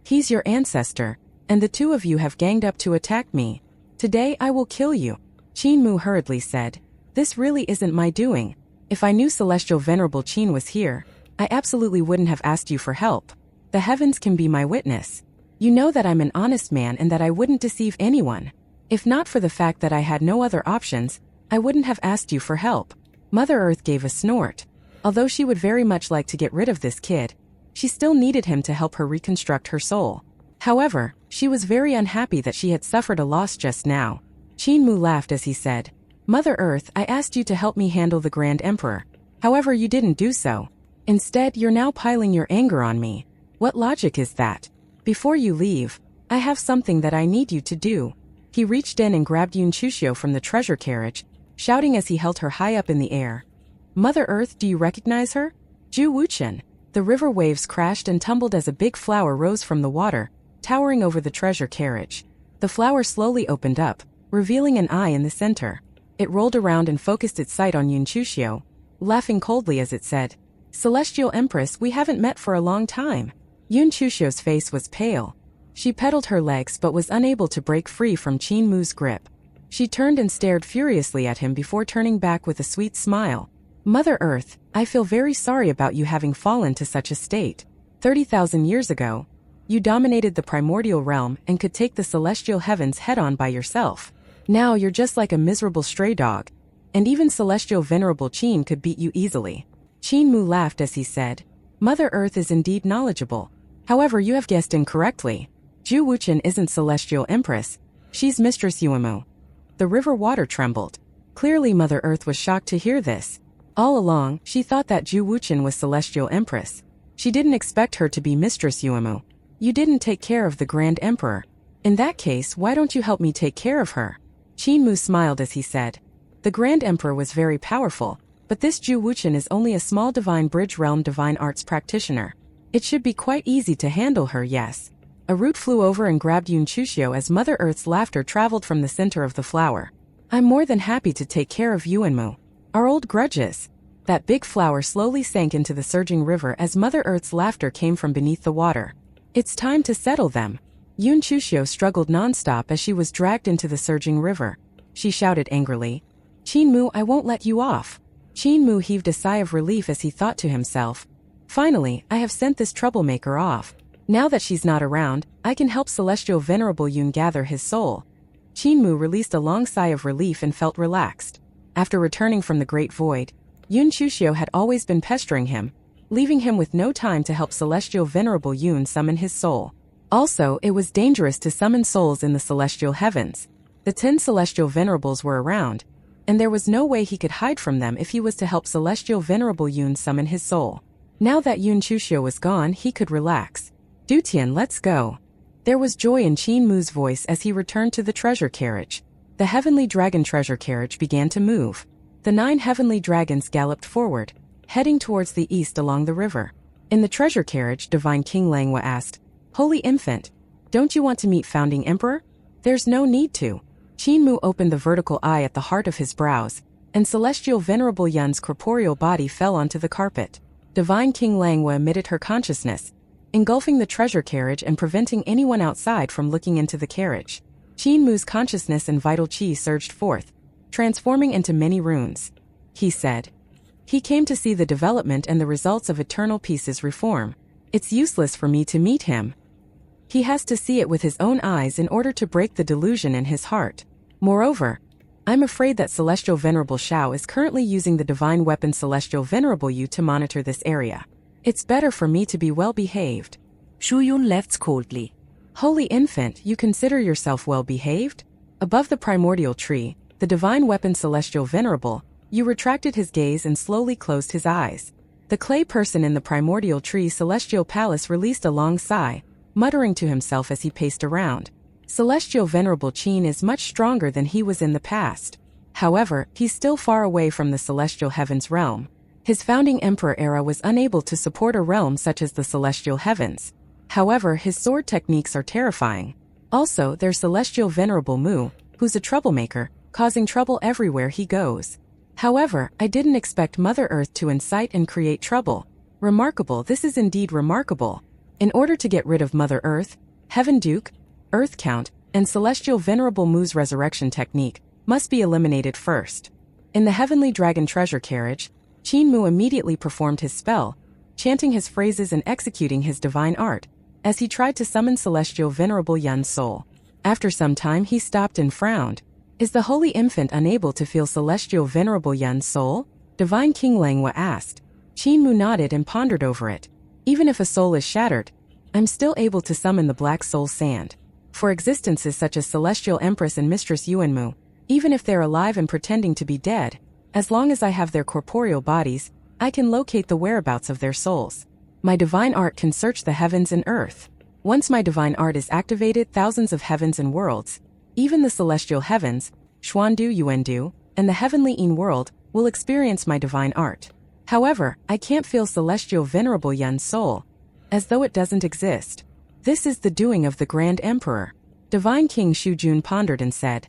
He's your ancestor, and the two of you have ganged up to attack me. Today I will kill you. Qin Mu hurriedly said, This really isn't my doing. If I knew Celestial Venerable Qin was here, I absolutely wouldn't have asked you for help. The heavens can be my witness. You know that I'm an honest man and that I wouldn't deceive anyone. If not for the fact that I had no other options, I wouldn't have asked you for help. Mother Earth gave a snort. Although she would very much like to get rid of this kid, she still needed him to help her reconstruct her soul. However, she was very unhappy that she had suffered a loss just now. Qin Mu laughed as he said, Mother Earth, I asked you to help me handle the Grand Emperor. However, you didn't do so. Instead, you're now piling your anger on me. What logic is that? Before you leave, I have something that I need you to do. He reached in and grabbed Yun Chuxiu from the treasure carriage, shouting as he held her high up in the air. Mother Earth, do you recognize her? Zhu Wuchen. The river waves crashed and tumbled as a big flower rose from the water, towering over the treasure carriage. The flower slowly opened up, revealing an eye in the center. It rolled around and focused its sight on Yun Chuxiu, laughing coldly as it said, Celestial Empress, we haven't met for a long time. Yun Chuxiu's face was pale. She pedaled her legs but was unable to break free from Qin Mu's grip. She turned and stared furiously at him before turning back with a sweet smile. Mother Earth, I feel very sorry about you having fallen to such a state. 30,000 years ago, you dominated the primordial realm and could take the celestial heavens head-on by yourself. Now you're just like a miserable stray dog, and even Celestial Venerable Qin could beat you easily. Qin Mu laughed as he said, Mother Earth is indeed knowledgeable. However, you have guessed incorrectly. Zhu Wuchen isn't Celestial Empress. She's Mistress Yuemu. The river water trembled. Clearly Mother Earth was shocked to hear this. All along, she thought that Zhu Wuchen was Celestial Empress. She didn't expect her to be Mistress Yuemu. You didn't take care of the Grand Emperor. In that case, why don't you help me take care of her? Qin Mu smiled as he said, The Grand Emperor was very powerful, but this Zhu Wuchen is only a small Divine Bridge Realm Divine Arts practitioner. It should be quite easy to handle her, yes. A root flew over and grabbed Yun Chuxiu as Mother Earth's laughter traveled from the center of the flower. I'm more than happy to take care of Yuanmu. Our old grudges. That big flower slowly sank into the surging river as Mother Earth's laughter came from beneath the water. It's time to settle them. Yun Chuxiu struggled non-stop as she was dragged into the surging river. She shouted angrily, Qin Mu, I won't let you off. Qin Mu heaved a sigh of relief as he thought to himself, Finally, I have sent this troublemaker off. Now that she's not around, I can help Celestial Venerable Yun gather his soul. Qin Mu released a long sigh of relief and felt relaxed. After returning from the Great Void, Yun Chuxiu had always been pestering him, leaving him with no time to help Celestial Venerable Yun summon his soul. Also, it was dangerous to summon souls in the celestial heavens. The 10 Celestial Venerables were around, and there was no way he could hide from them if he was to help Celestial Venerable Yun summon his soul. Now that Yun Chuxiu was gone, he could relax. Dutian, let's go. There was joy in Qin Mu's voice as he returned to the treasure carriage. The heavenly dragon treasure carriage began to move. The 9 heavenly dragons galloped forward, heading towards the east along the river. In the treasure carriage, Divine King Langhua asked, Holy Infant, don't you want to meet Founding Emperor? There's no need to. Qin Mu opened the vertical eye at the heart of his brows, and Celestial Venerable Yun's corporeal body fell onto the carpet. Divine King Langhua emitted her consciousness, engulfing the treasure carriage and preventing anyone outside from looking into the carriage. Qin Mu's consciousness and vital qi surged forth, transforming into many runes. He said. He came to see the development and the results of Eternal Peace's reform. It's useless for me to meet him. He has to see it with his own eyes in order to break the delusion in his heart. Moreover, I'm afraid that Celestial Venerable Shao is currently using the divine weapon Celestial Venerable Yu to monitor this area. It's better for me to be well behaved. Shu Yun left coldly. Holy Infant, you consider yourself well behaved? Above the primordial tree, the divine weapon Celestial Venerable Yu retracted his gaze and slowly closed his eyes. The clay person in the primordial tree Celestial Palace released a long sigh, muttering to himself as he paced around. Celestial Venerable Qin is much stronger than he was in the past. However, he's still far away from the Celestial Heavens realm. His founding emperor era was unable to support a realm such as the Celestial Heavens. However, his sword techniques are terrifying. Also, there's Celestial Venerable Mu, who's a troublemaker, causing trouble everywhere he goes. However, I didn't expect Mother Earth to incite and create trouble. Remarkable, this is indeed remarkable. In order to get rid of Mother Earth, Heaven Duke, Earth Count, and Celestial Venerable Mu's resurrection technique must be eliminated first. In the Heavenly Dragon treasure carriage, Qin Mu immediately performed his spell, chanting his phrases and executing his divine art, as he tried to summon Celestial Venerable Yun's soul. After some time he stopped and frowned. Is the Holy Infant unable to feel Celestial Venerable Yun's soul? Divine King Langhua asked. Qin Mu nodded and pondered over it. Even if a soul is shattered, I'm still able to summon the Black Soul Sand. For existences such as Celestial Empress and Mistress Yuanmu, even if they're alive and pretending to be dead, as long as I have their corporeal bodies, I can locate the whereabouts of their souls. My divine art can search the heavens and earth. Once my divine art is activated, thousands of heavens and worlds, even the celestial heavens, Xuandu Yuandu, and the heavenly Yin world, will experience my divine art. However, I can't feel Celestial Venerable Yun's soul, as though it doesn't exist. This is the doing of the Grand Emperor. Divine King Shujun pondered and said,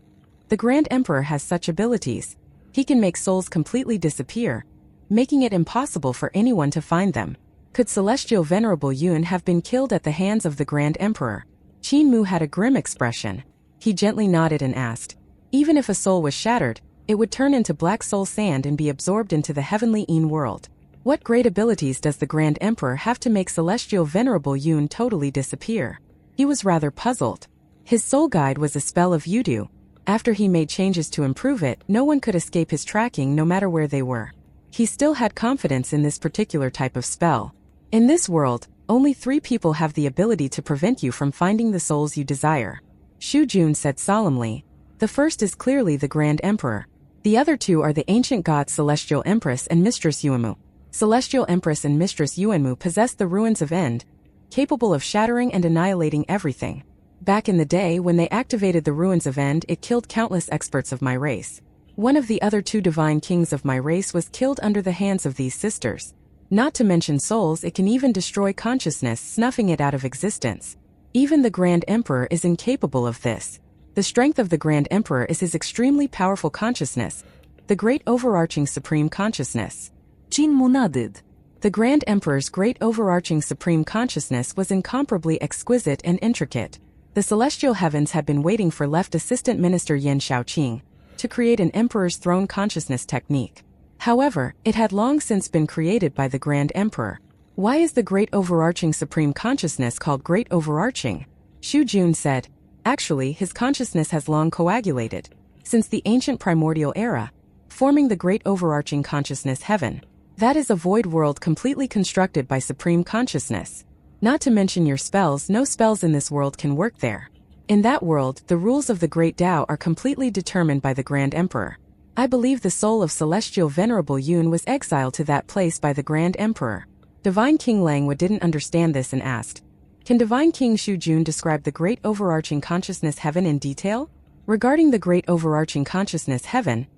the Grand Emperor has such abilities. He can make souls completely disappear, making it impossible for anyone to find them. Could Celestial Venerable Yun have been killed at the hands of the Grand Emperor? Qin Mu had a grim expression. He gently nodded and asked, even if a soul was shattered, it would turn into black soul sand and be absorbed into the heavenly Yin world. What great abilities does the Grand Emperor have to make Celestial Venerable Yun totally disappear? He was rather puzzled. His soul guide was a spell of Yudu. After he made changes to improve it, no one could escape his tracking no matter where they were. He still had confidence in this particular type of spell. In this world, only 3 people have the ability to prevent you from finding the souls you desire. Shu Jun said solemnly. The first is clearly the Grand Emperor. The other 2 are the ancient gods Celestial Empress and Mistress Yuanmu. Celestial Empress and Mistress Yuanmu possess the ruins of End, capable of shattering and annihilating everything. Back in the day when they activated the ruins of End, it killed countless experts of my race. One of the other 2 divine kings of my race was killed under the hands of these sisters. Not to mention souls, it can even destroy consciousness, snuffing it out of existence. Even the Grand Emperor is incapable of this. The strength of the Grand Emperor is his extremely powerful consciousness, the great overarching supreme consciousness. Qin Mu nodded. The Grand Emperor's great overarching supreme consciousness was incomparably exquisite and intricate. The celestial heavens had been waiting for left Assistant Minister Yan Shaoqing to create an Emperor's throne consciousness technique. However, it had long since been created by the Grand Emperor. Why is the great overarching supreme consciousness called great overarching? Shu Jun said, actually, his consciousness has long coagulated, since the ancient primordial era, forming the great overarching consciousness heaven. That is a void world completely constructed by supreme consciousness. Not to mention your spells, no spells in this world can work there. In that world, the rules of the Great Tao are completely determined by the Grand Emperor. I believe the soul of celestial venerable Yun was exiled to that place by the Grand Emperor. Divine King Langwa didn't understand this and asked, can Divine King Shu Jun describe the great overarching consciousness heaven in detail? Regarding the great overarching consciousness heaven,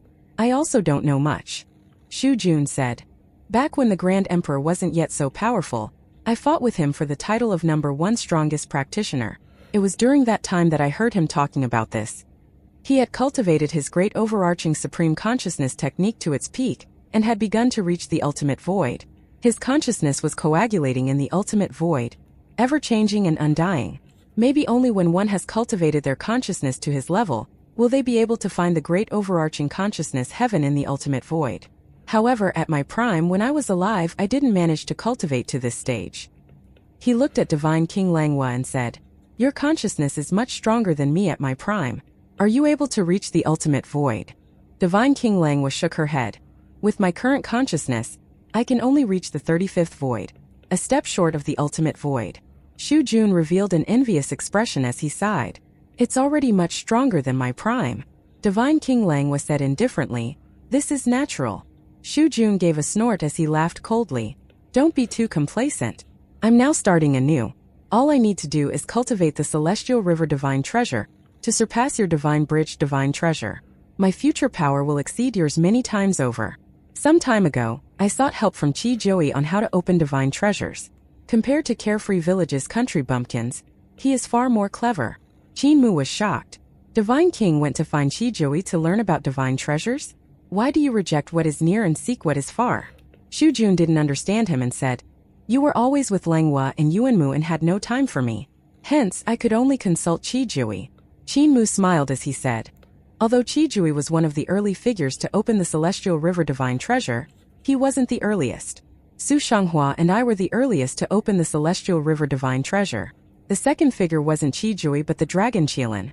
I also don't know much. Shu Jun said, back when the Grand Emperor wasn't yet so powerful, I fought with him for the title of #1 strongest practitioner. It was during that time that I heard him talking about this. He had cultivated his great overarching supreme consciousness technique to its peak and had begun to reach the ultimate void. His consciousness was coagulating in the ultimate void, ever-changing and undying. Maybe only when one has cultivated their consciousness to his level will they be able to find the great overarching consciousness heaven in the ultimate void. However, at my prime when I was alive, I didn't manage to cultivate to this stage. He looked at Divine King Langwa and said, your consciousness is much stronger than me at my prime. Are you able to reach the ultimate void? Divine King Langwa shook her head. With my current consciousness, I can only reach the 35th void, a step short of the ultimate void. Shu Jun revealed an envious expression as he sighed. It's already much stronger than my prime. Divine King Langwa said indifferently, this is natural. Shu Jun gave a snort as he laughed coldly. Don't be too complacent. I'm now starting anew. All I need to do is cultivate the celestial river divine treasure, to surpass your divine bridge divine treasure. My future power will exceed yours many times over. Some time ago, I sought help from Chi Joey on how to open divine treasures. Compared to carefree villages country bumpkins, he is far more clever. Qin Mu was shocked. Divine King went to find Chi Joey to learn about divine treasures? Why do you reject what is near and seek what is far? Shu Jun didn't understand him and said, you were always with Langwa and Yuanmu and had no time for me. Hence, I could only consult Chi Joey. Qin Mu smiled as he said, although Chi Joey was one of the early figures to open the celestial river divine treasure, he wasn't the earliest. Su Shanghua and I were the earliest to open the celestial river divine treasure. The second figure wasn't Chi Joey but the dragon Qilin.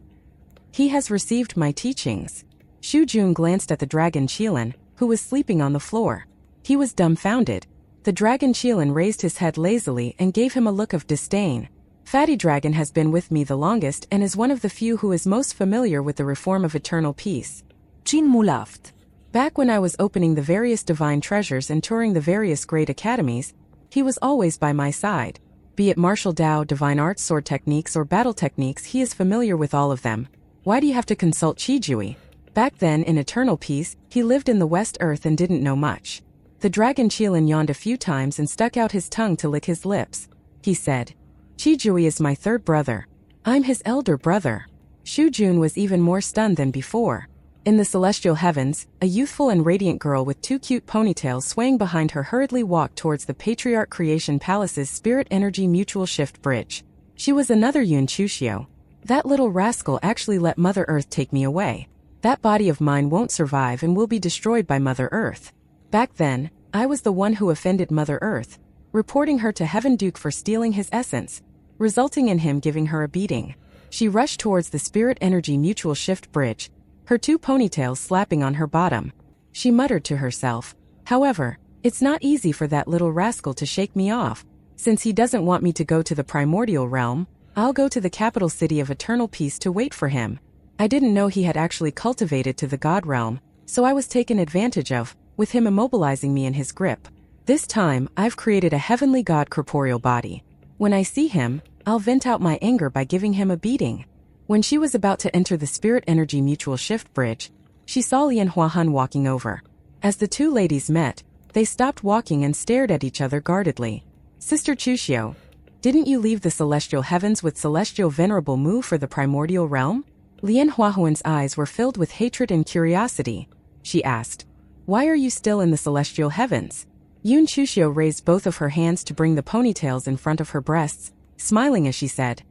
He has received my teachings. Shu Jun glanced at the dragon Qilin, who was sleeping on the floor. He was dumbfounded. The dragon Qilin raised his head lazily and gave him a look of disdain. Fatty Dragon has been with me the longest and is one of the few who is most familiar with the reform of eternal peace. Qin Mu laughed. Back when I was opening the various divine treasures and touring the various great academies, he was always by my side. Be it martial Dao, divine arts, sword techniques, or battle techniques, he is familiar with all of them. Why do you have to consult Chi Joey? Back then, in eternal peace, he lived in the West Earth and didn't know much. The dragon Qilin yawned a few times and stuck out his tongue to lick his lips. He said, Chi Joey is my third brother. I'm his elder brother. Shu Jun was even more stunned than before. In the celestial heavens, a youthful and radiant girl with two cute ponytails swaying behind her hurriedly walked towards the Patriarch Creation Palace's Spirit Energy Mutual Shift Bridge. She was another Yun Chushio. That little rascal actually let Mother Earth take me away. That body of mine won't survive and will be destroyed by Mother Earth. Back then, I was the one who offended Mother Earth, reporting her to Heaven Duke for stealing his essence, resulting in him giving her a beating. She rushed towards the Spirit Energy Mutual Shift Bridge, her two ponytails slapping on her bottom. She muttered to herself, however, it's not easy for that little rascal to shake me off. Since he doesn't want me to go to the primordial realm, I'll go to the capital city of eternal peace to wait for him. I didn't know he had actually cultivated to the god realm, so I was taken advantage of, with him immobilizing me in his grip. This time, I've created a heavenly god corporeal body. When I see him, I'll vent out my anger by giving him a beating. When she was about to enter the Spirit Energy Mutual Shift Bridge, she saw Lian Huahan walking over. As the two ladies met, they stopped walking and stared at each other guardedly. Sister Chushio, didn't you leave the celestial heavens with celestial venerable Mu for the primordial realm? Lian Huahuan's eyes were filled with hatred and curiosity. She asked, why are you still in the celestial heavens? Yun Chushio raised both of her hands to bring the ponytails in front of her breasts, smiling as she said,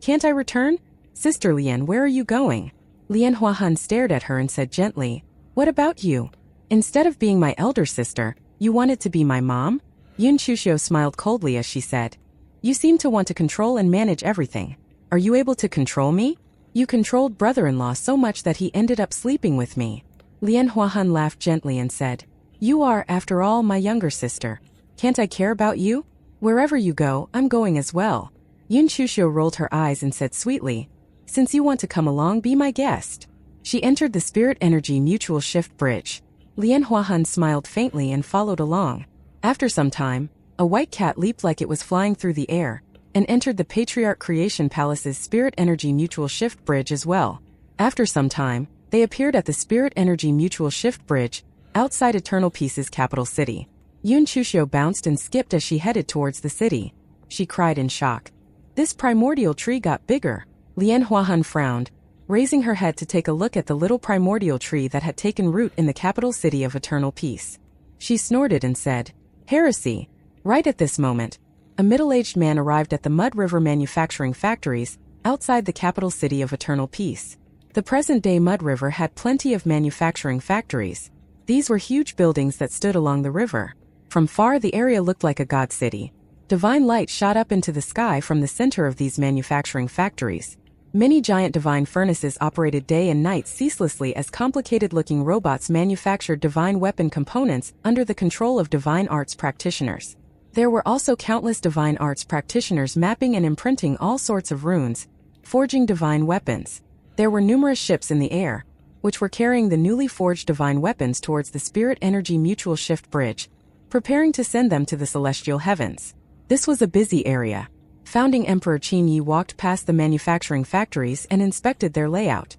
can't I return? Sister Lian, where are you going? Lian Huahan stared at her and said gently, what about you? Instead of being my elder sister, you wanted to be my mom? Yun Chushio smiled coldly as she said, you seem to want to control and manage everything. Are you able to control me? You controlled brother-in-law so much that he ended up sleeping with me. Lian Huahan laughed gently and said, you are, after all, my younger sister. Can't I care about you? Wherever you go, I'm going as well. Yun Chushio rolled her eyes and said sweetly, since you want to come along, be my guest. She entered the Spirit Energy Mutual Shift Bridge. Lian Huahun smiled faintly and followed along. After some time, a white cat leaped like it was flying through the air and entered the Patriarch Creation Palace's Spirit Energy Mutual Shift Bridge as well. After some time, they appeared at the Spirit Energy Mutual Shift Bridge, outside Eternal Peace's capital city. Yun Chuxiu bounced and skipped as she headed towards the city. She cried in shock. This primordial tree got bigger. Lian Huahun frowned, raising her head to take a look at the little primordial tree that had taken root in the capital city of Eternal Peace. She snorted and said, "Heresy." Right at this moment, a middle-aged man arrived at the Mud River manufacturing factories, outside the capital city of Eternal Peace. The present-day Mud River had plenty of manufacturing factories. These were huge buildings that stood along the river. From far, the area looked like a god city. Divine light shot up into the sky from the center of these manufacturing factories. Many giant divine furnaces operated day and night ceaselessly as complicated-looking robots manufactured divine weapon components under the control of divine arts practitioners. There were also countless divine arts practitioners mapping and imprinting all sorts of runes, forging divine weapons. There were numerous ships in the air, which were carrying the newly forged divine weapons towards the Spirit Energy Mutual Shift Bridge, preparing to send them to the celestial heavens. This was a busy area. Founding Emperor Qin Yi walked past the manufacturing factories and inspected their layout.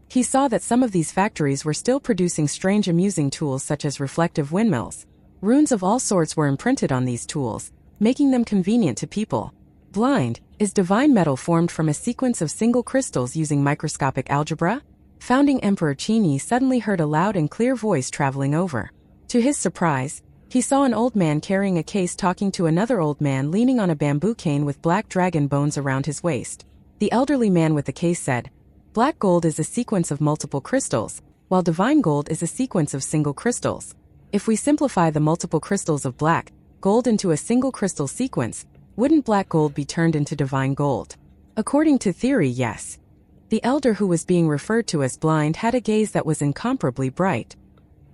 He saw that some of these factories were still producing strange amusing tools such as reflective windmills. Runes of all sorts were imprinted on these tools, making them convenient to people. Blind, is divine metal formed from a sequence of single crystals using microscopic algebra? Founding Emperor Qin Yi suddenly heard a loud and clear voice traveling over. To his surprise, he saw an old man carrying a case talking to another old man leaning on a bamboo cane with black dragon bones around his waist. The elderly man with the case said, "Black gold is a sequence of multiple crystals, while divine gold is a sequence of single crystals. If we simplify the multiple crystals of black gold into a single crystal sequence, wouldn't black gold be turned into divine gold?" According to theory, yes. The elder who was being referred to as blind had a gaze that was incomparably bright.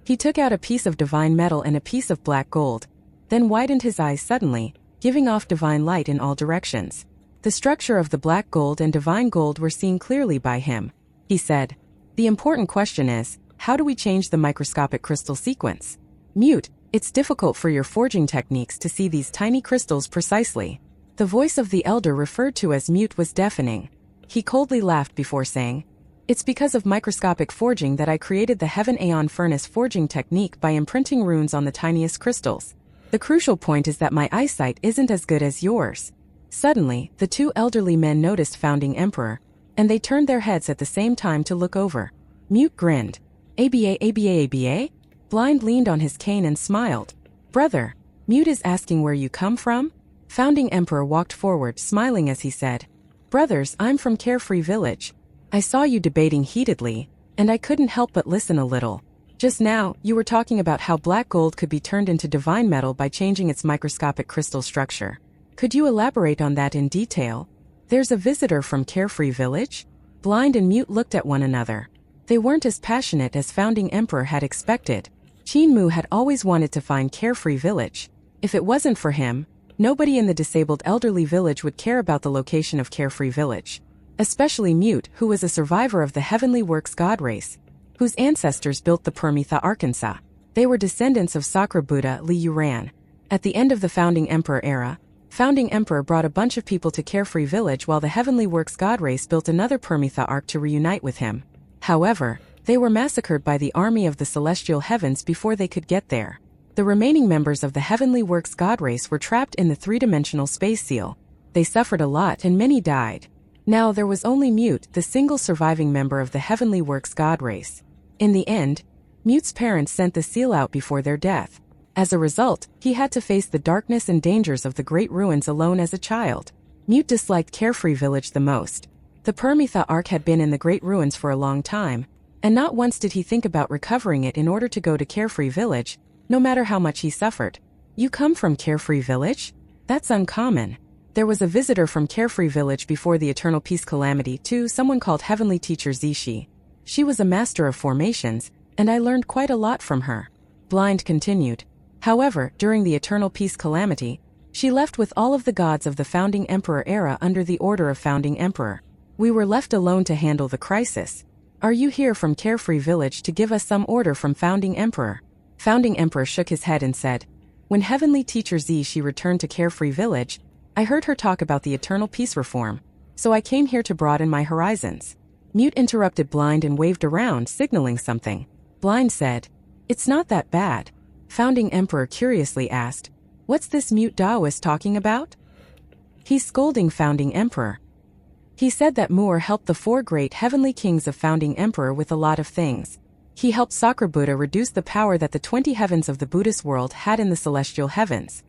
He took out a piece of divine metal and a piece of black gold, then widened his eyes suddenly, giving off divine light in all directions. The structure of the black gold and divine gold were seen clearly by him. He said, "The important question is, how do we change the microscopic crystal sequence? Mute, it's difficult for your forging techniques to see these tiny crystals precisely." The voice of the elder referred to as Mute was deafening. He coldly laughed before saying, "It's because of microscopic forging that I created the Heaven Aeon Furnace forging technique by imprinting runes on the tiniest crystals. The crucial point is that my eyesight isn't as good as yours." Suddenly, the two elderly men noticed Founding Emperor, and they turned their heads at the same time to look over. Mute grinned. "ABA, ABA, ABA?" Blind leaned on his cane and smiled. "Brother, Mute is asking where you come from?" Founding Emperor walked forward, smiling as he said, "Brothers, I'm from Carefree Village. I saw you debating heatedly, and I couldn't help but listen a little. Just now, you were talking about how black gold could be turned into divine metal by changing its microscopic crystal structure. Could you elaborate on that in detail? There's a visitor from Carefree Village?" Blind and Mute looked at one another. They weren't as passionate as Founding Emperor had expected. Qin Mu had always wanted to find Carefree Village. If it wasn't for him, nobody in the disabled elderly village would care about the location of Carefree Village. Especially Mute, who was a survivor of the Heavenly Works god race, whose ancestors built the Permitha Arkansas. They were descendants of Sakra Buddha Li Yuran. At the end of the Founding Emperor era, Founding Emperor brought a bunch of people to Carefree Village while the Heavenly Works god race built another Permitha Ark to reunite with him. However, they were massacred by the army of the celestial heavens before they could get there. The remaining members of the Heavenly Works god race were trapped in the three-dimensional space seal. They suffered a lot and many died. Now there was only Mute, the single surviving member of the Heavenly Works god race. In the end, Mute's parents sent the seal out before their death. As a result, he had to face the darkness and dangers of the Great Ruins alone as a child. Mute disliked Carefree Village the most. The Permitha Ark had been in the Great Ruins for a long time, and not once did he think about recovering it in order to go to Carefree Village, no matter how much he suffered. "You come from Carefree Village? That's uncommon." There was a visitor from Carefree Village before the Eternal Peace Calamity too, someone called Heavenly Teacher Zishi. She was a master of formations, and I learned quite a lot from her. Blind continued. However, during the Eternal Peace Calamity, she left with all of the gods of the Founding Emperor era under the order of Founding Emperor. We were left alone to handle the crisis. Are you here from Carefree Village to give us some order from Founding Emperor? Founding Emperor shook his head and said, when Heavenly Teacher She returned to Carefree Village, I heard her talk about the eternal peace reform, so I came here to broaden my horizons. Mute interrupted Blind and waved around, signaling something. Blind said, it's not that bad. Founding Emperor curiously asked, what's this mute Taoist talking about? He's scolding Founding Emperor. He said that Moore helped the 4 great heavenly kings of Founding Emperor with a lot of things. He helped Sakura Buddha reduce the power that the 20 heavens of the Buddhist world had in the celestial heavens.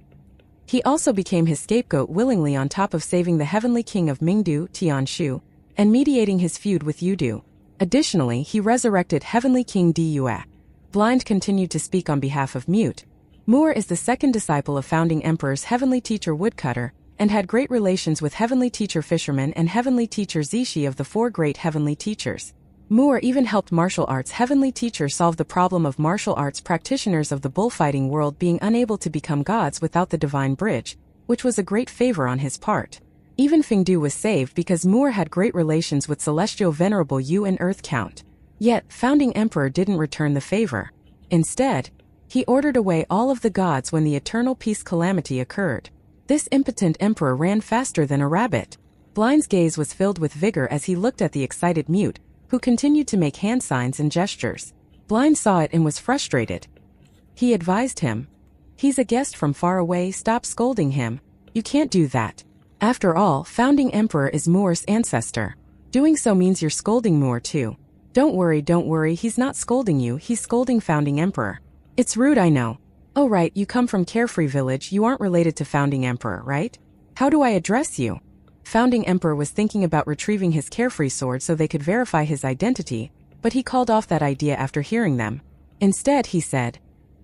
He also became his scapegoat willingly on top of saving the heavenly king of Mingdu, Tianshu, and mediating his feud with Yudu. Additionally, he resurrected heavenly king Diyue. Blind continued to speak on behalf of Mute. Moore is the second disciple of Founding Emperor's heavenly teacher Woodcutter, and had great relations with heavenly teacher Fisherman and heavenly teacher Zishi of the 4 great heavenly teachers. Moore even helped martial arts heavenly teacher solve the problem of martial arts practitioners of the bullfighting world being unable to become gods without the divine bridge, which was a great favor on his part. Even Fingdu was saved because Moore had great relations with Celestial Venerable Yu and Earth Count. Yet, Founding Emperor didn't return the favor. Instead, he ordered away all of the gods when the eternal peace calamity occurred. This impotent emperor ran faster than a rabbit. Blind's gaze was filled with vigor as he looked at the excited Mute, who continued to make hand signs and gestures. Blind saw it and was frustrated. He advised him, he's a guest from far away, stop scolding him. You can't do that. After all, Founding Emperor is Moore's ancestor. Doing so means you're scolding Moore too. Don't worry, he's not scolding you, he's scolding Founding Emperor. It's rude, I know. Oh right, you come from Carefree Village, you aren't related to Founding Emperor, right? How do I address you? Founding Emperor was thinking about retrieving his Carefree sword so they could verify his identity, but he called off that idea after hearing them. Instead, he said,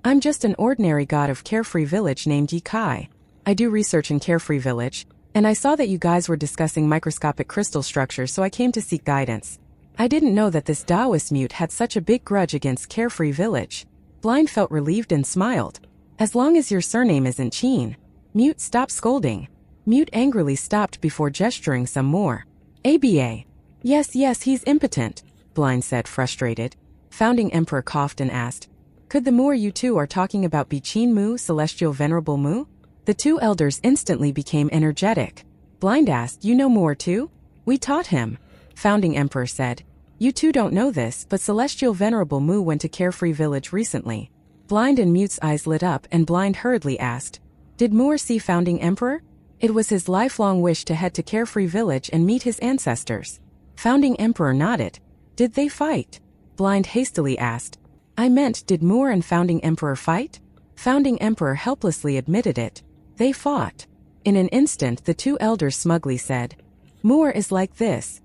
I'm just an ordinary god of Carefree Village named Yi Kai. I do research in Carefree Village, and I saw that you guys were discussing microscopic crystal structures, so I came to seek guidance. I didn't know that this Taoist Mute had such a big grudge against Carefree Village. Blind felt relieved and smiled. As long as your surname isn't Chin. Mute, stop scolding. Mute angrily stopped before gesturing some more. ABA. Yes, he's impotent, Blind said, frustrated. Founding Emperor coughed and asked, could the Moor you two are talking about be Chin Mu, Celestial Venerable Mu? The 2 elders instantly became energetic. Blind asked, you know Moor too? We taught him. Founding Emperor said, you two don't know this, but Celestial Venerable Mu went to Carefree Village recently. Blind and Mute's eyes lit up and Blind hurriedly asked, did Moore see Founding Emperor? It was his lifelong wish to head to Carefree Village and meet his ancestors. Founding Emperor nodded. Did they fight? Blind hastily asked. I meant, did Moore and Founding Emperor fight? Founding Emperor helplessly admitted it. They fought. In an instant, the 2 elders smugly said, Moore is like this.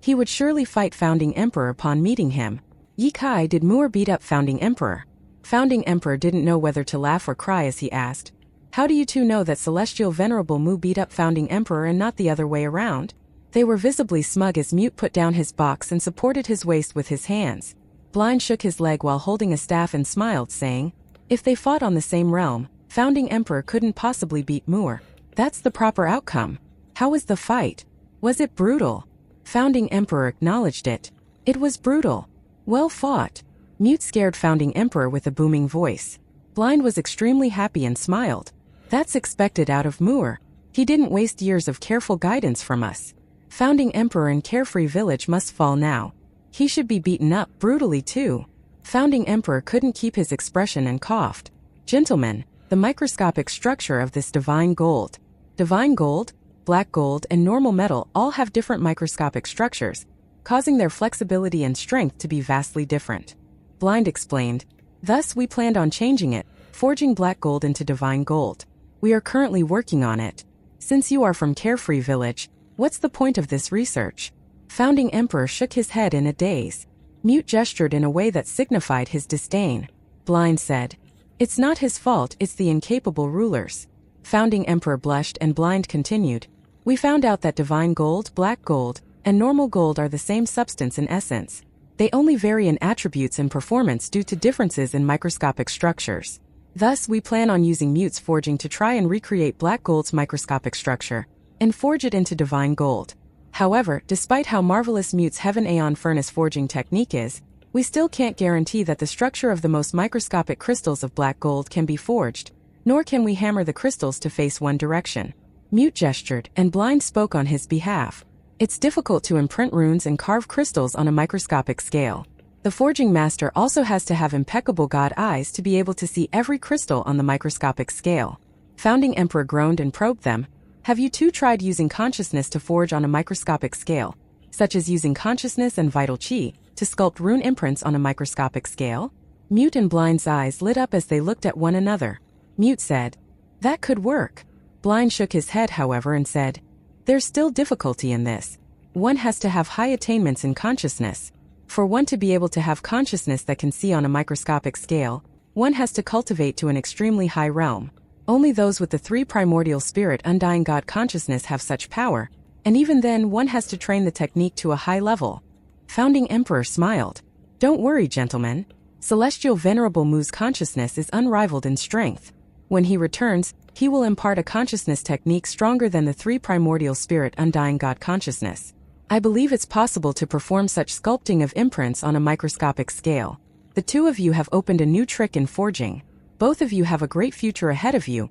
He would surely fight Founding Emperor upon meeting him. Yi Kai, did Moore beat up Founding Emperor? Founding Emperor didn't know whether to laugh or cry as he asked, how do you two know that Celestial Venerable Mu beat up Founding Emperor and not the other way around? They were visibly smug as Mute put down his box and supported his waist with his hands. Blind shook his leg while holding a staff and smiled, saying, if they fought on the same realm, Founding Emperor couldn't possibly beat Moore. That's the proper outcome. How was the fight? Was it brutal? Founding Emperor acknowledged it. It was brutal. Well fought. Mute scared Founding Emperor with a booming voice. Blind was extremely happy and smiled. That's expected out of Moore. He didn't waste years of careful guidance from us. Founding Emperor in Carefree Village must fall now. He should be beaten up brutally too. Founding Emperor couldn't keep his expression and coughed. Gentlemen, the microscopic structure of this divine gold. Divine gold, black gold, and normal metal all have different microscopic structures, causing their flexibility and strength to be vastly different. Blind explained, thus we planned on changing it, forging black gold into divine gold. We are currently working on it. Since you are from Carefree Village, what's the point of this research? Founding Emperor shook his head in a daze. Mute gestured in a way that signified his disdain. Blind said, it's not his fault, it's the incapable rulers. Founding Emperor blushed and Blind continued, we found out that divine gold, black gold, and normal gold are the same substance in essence. They only vary in attributes and performance due to differences in microscopic structures. Thus, we plan on using Mute's forging to try and recreate black gold's microscopic structure, and forge it into divine gold. However, despite how marvelous Mute's Heaven Aeon furnace forging technique is, we still can't guarantee that the structure of the most microscopic crystals of black gold can be forged, nor can we hammer the crystals to face one direction. Mute gestured, and Blind spoke on his behalf. It's difficult to imprint runes and carve crystals on a microscopic scale. The forging master also has to have impeccable god eyes to be able to see every crystal on the microscopic scale. Founding Emperor groaned and probed them. Have you two tried using consciousness to forge on a microscopic scale, such as using consciousness and vital chi, to sculpt rune imprints on a microscopic scale? Mute and Blind's eyes lit up as they looked at one another. Mute said, "That could work." Blind shook his head, however, and said, "There's still difficulty in this. One has to have high attainments in consciousness. For one to be able to have consciousness that can see on a microscopic scale, one has to cultivate to an extremely high realm. Only those with the three primordial spirit undying God consciousness have such power, and even then one has to train the technique to a high level." Founding Emperor smiled. "Don't worry, gentlemen. Celestial Venerable Mu's consciousness is unrivaled in strength. When he returns, he will impart a consciousness technique stronger than the three primordial spirit undying God consciousness. I believe it's possible to perform such sculpting of imprints on a microscopic scale. The two of you have opened a new trick in forging. Both of you have a great future ahead of you,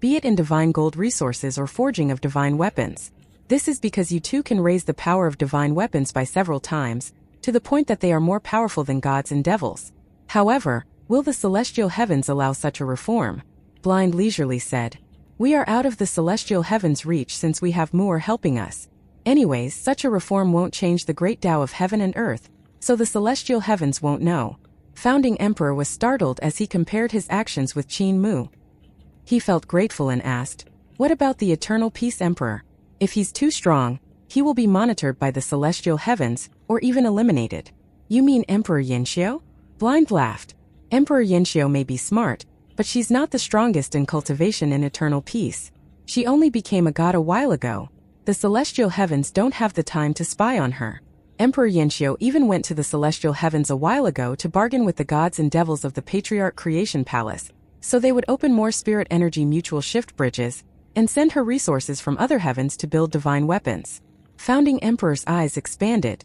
be it in divine gold resources or forging of divine weapons. This is because you two can raise the power of divine weapons by several times, to the point that they are more powerful than gods and devils. However, will the celestial heavens allow such a reform?" Blind leisurely said. "We are out of the celestial heavens' reach since we have Mu'er helping us. Anyways, such a reform won't change the great Tao of heaven and earth, so the celestial heavens won't know." Founding Emperor was startled as he compared his actions with Qin Mu. He felt grateful and asked, "What about the Eternal Peace Emperor? If he's too strong, he will be monitored by the celestial heavens, or even eliminated." "You mean Emperor Yanxiu?" Blind laughed. "Emperor Yanxiu may be smart, but she's not the strongest in cultivation in eternal peace. She only became a god a while ago. The celestial heavens don't have the time to spy on her. Emperor Yanxiu even went to the celestial heavens a while ago to bargain with the gods and devils of the Patriarch Creation Palace, so they would open more spirit energy mutual shift bridges, and send her resources from other heavens to build divine weapons." Founding Emperor's eyes expanded.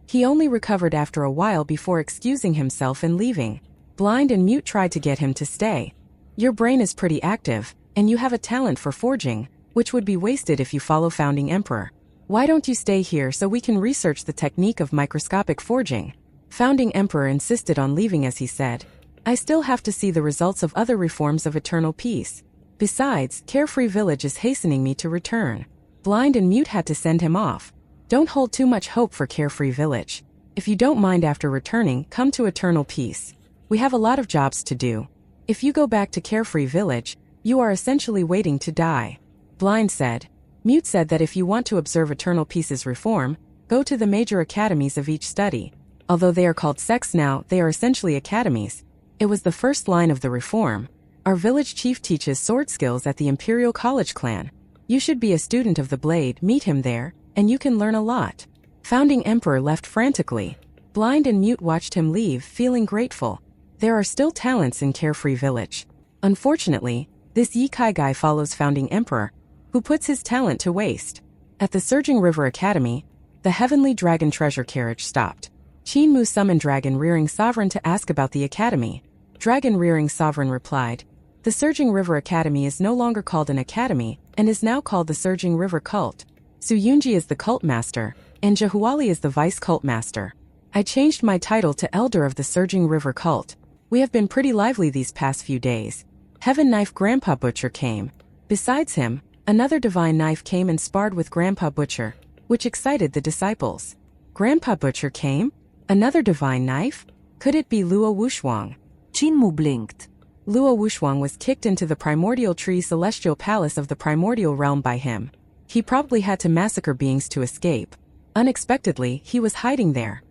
He only recovered after a while before excusing himself and leaving. Blind and Mute tried to get him to stay. "Your brain is pretty active, and you have a talent for forging, which would be wasted if you follow Founding Emperor. Why don't you stay here so we can research the technique of microscopic forging?" Founding Emperor insisted on leaving as he said, "I still have to see the results of other reforms of eternal peace. Besides, Carefree Village is hastening me to return." Blind and Mute had to send him off. "Don't hold too much hope for Carefree Village. If you don't mind after returning, come to Eternal Peace. We have a lot of jobs to do. If you go back to Carefree Village, you are essentially waiting to die." Blind said. Mute said that if you want to observe Eternal Peace's reform, go to the major academies of each study. Although they are called sects now, they are essentially academies. It was the first line of the reform. "Our village chief teaches sword skills at the Imperial College clan. You should be a student of the blade, meet him there, and you can learn a lot." Founding Emperor left frantically. Blind and Mute watched him leave, feeling grateful. There are still talents in Carefree Village. Unfortunately, this Yikai guy follows Founding Emperor, who puts his talent to waste. At the Surging River Academy, the Heavenly Dragon treasure carriage stopped. Qin Mu summoned Dragon Rearing Sovereign to ask about the academy. Dragon Rearing Sovereign replied, "The Surging River Academy is no longer called an academy, and is now called the Surging River Cult. Suyunji is the cult master, and Jahuali is the vice cult master. I changed my title to Elder of the Surging River Cult. We have been pretty lively these past few days. Heaven Knife Grandpa Butcher came. Besides him, another divine knife came and sparred with Grandpa Butcher, which excited the disciples." "Grandpa Butcher came? Another divine knife? Could it be Luo Wushuang?" Qin Mu blinked. Luo Wushuang was kicked into the primordial tree celestial palace of the primordial realm by him. He probably had to massacre beings to escape. Unexpectedly, he was hiding there.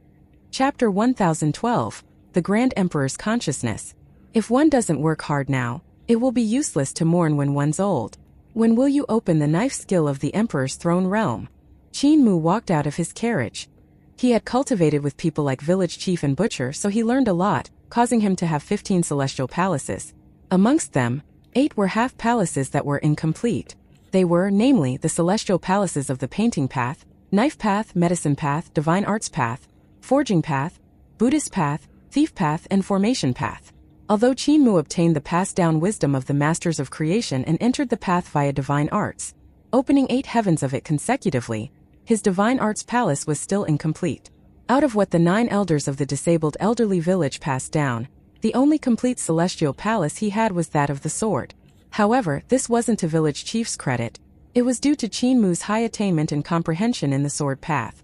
Chapter 1012, The Grand Emperor's Consciousness. If one doesn't work hard now, it will be useless to mourn when one's old. When will you open the knife skill of the Emperor's throne realm? Qin Mu walked out of his carriage. He had cultivated with people like Village Chief and Butcher, so he learned a lot, causing him to have 15 celestial palaces. Amongst them, 8 were half-palaces that were incomplete. They were, namely, the celestial palaces of the Painting Path, Knife path, medicine path, divine arts path, forging path, Buddhist path, thief path, and formation path. Although Qinmu obtained the passed-down wisdom of the masters of creation and entered the path via divine arts, opening 8 heavens of it consecutively, his divine arts palace was still incomplete. Out of what the 9 elders of the disabled elderly village passed down, the only complete celestial palace he had was that of the sword. However, this wasn't to village chief's credit. It was due to Qinmu's high attainment and comprehension in the sword path.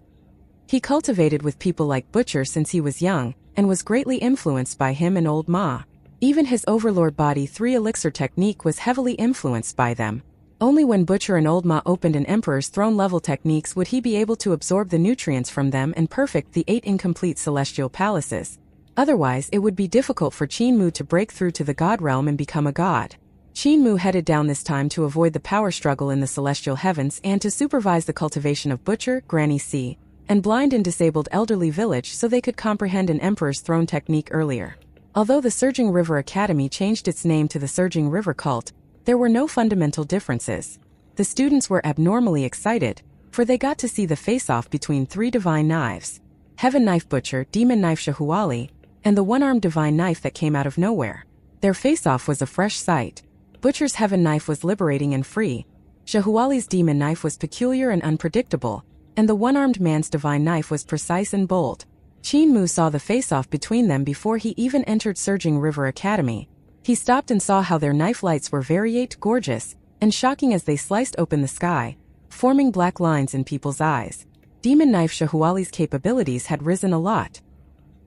He cultivated with people like Butcher since he was young, and was greatly influenced by him and Old Ma. Even his Overlord Body 3 elixir technique was heavily influenced by them. Only when Butcher and Old Ma opened an Emperor's Throne level techniques would he be able to absorb the nutrients from them and perfect the 8 incomplete celestial palaces. Otherwise, it would be difficult for Qinmu to break through to the God realm and become a god. Qinmu headed down this time to avoid the power struggle in the celestial heavens and to supervise the cultivation of Butcher, Granny C, and blind and disabled elderly village so they could comprehend an Emperor's Throne technique earlier. Although the Surging River Academy changed its name to the Surging River Cult, there were no fundamental differences. The students were abnormally excited, for they got to see the face-off between 3 divine knives: Heaven Knife Butcher, Demon Knife Shahuali, and the one-armed divine knife that came out of nowhere. Their face-off was a fresh sight. Butcher's Heaven Knife was liberating and free, Shahuali's Demon Knife was peculiar and unpredictable, and the one-armed man's divine knife was precise and bold. Qinmu saw the face-off between them before he even entered Surging River Academy. He stopped and saw how their knife lights were variate, gorgeous, and shocking as they sliced open the sky, forming black lines in people's eyes. Demon Knife Shahuali's capabilities had risen a lot.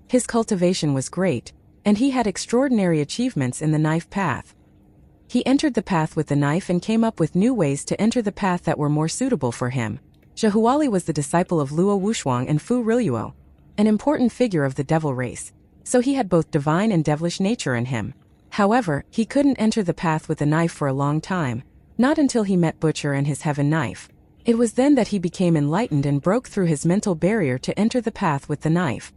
His cultivation was great, and he had extraordinary achievements in the knife path. He entered the path with the knife and came up with new ways to enter the path that were more suitable for him. Shahuali was the disciple of Luo Wushuang and Fu Riluo, an important figure of the devil race, so he had both divine and devilish nature in him. However, he couldn't enter the path with a knife for a long time, not until he met Butcher and his Heaven Knife. It was then that he became enlightened and broke through his mental barrier to enter the path with the knife.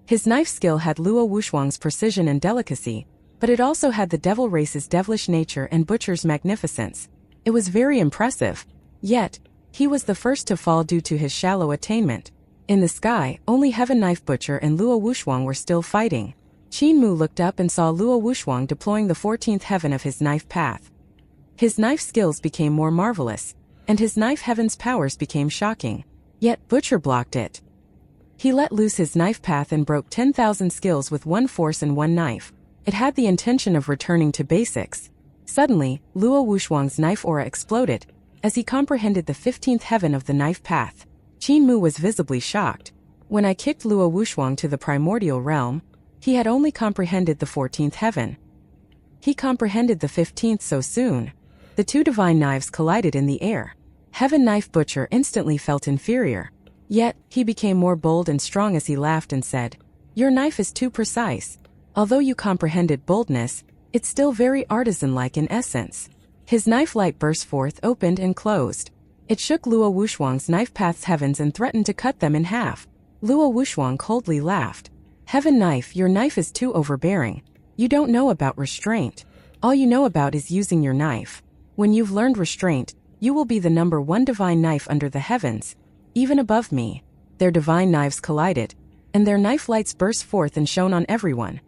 His knife skill had Luo Wushuang's precision and delicacy, but it also had the devil race's devilish nature and Butcher's magnificence. It was very impressive. Yet, he was the first to fall due to his shallow attainment. In the sky, only Heaven Knife Butcher and Luo Wushuang were still fighting. Qinmu looked up and saw Luo Wushuang deploying the 14th heaven of his knife path. His knife skills became more marvelous, and his knife heaven's powers became shocking. Yet Butcher blocked it. He let loose his knife path and broke 10,000 skills with one force and one knife. It had the intention of returning to basics. Suddenly, Luo Wushuang's knife aura exploded, as he comprehended the 15th heaven of the knife path. Qinmu was visibly shocked. When I kicked Luo Wushuang to the primordial realm, he had only comprehended the 14th heaven. He comprehended the 15th so soon. The 2 divine knives collided in the air. Heaven Knife Butcher instantly felt inferior. Yet, he became more bold and strong as he laughed and said, "Your knife is too precise. Although you comprehended boldness, it's still very artisan-like in essence." His knife light burst forth, opened and closed. It shook Luo Wushuang's knife path's heavens and threatened to cut them in half. Luo Wushuang coldly laughed. "Heaven Knife, your knife is too overbearing. You don't know about restraint. All you know about is using your knife. When you've learned restraint, you will be the #1 divine knife under the heavens, even above me." Their divine knives collided, and their knife lights burst forth and shone on everyone.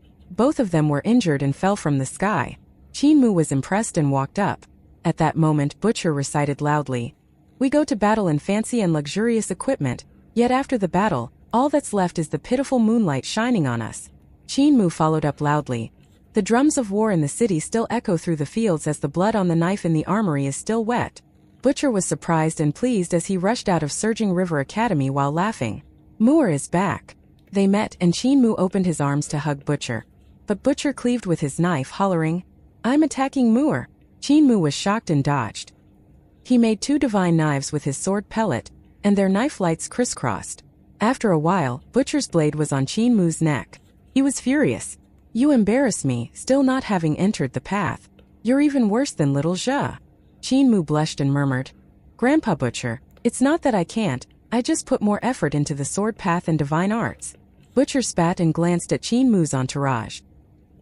Both of them were injured and fell from the sky. Qinmu was impressed and walked up. At that moment, Butcher recited loudly, "We go to battle in fancy and luxurious equipment, yet after the battle, all that's left is the pitiful moonlight shining on us." Qinmu followed up loudly, "The drums of war in the city still echo through the fields as the blood on the knife in the armory is still wet." Butcher was surprised and pleased as he rushed out of Surging River Academy while laughing. "Moore is back." They met and Qinmu opened his arms to hug Butcher. But Butcher cleaved with his knife, hollering, "I'm attacking Moore." Qinmu was shocked and dodged. He made 2 divine knives with his sword pellet, and their knife lights crisscrossed. After a while, Butcher's blade was on Qinmu's neck. He was furious. "You embarrass me, still not having entered the path. You're even worse than little Zhe." Qinmu blushed and murmured, "Grandpa Butcher, it's not that I can't, I just put more effort into the sword path and divine arts." Butcher spat and glanced at Qinmu's entourage.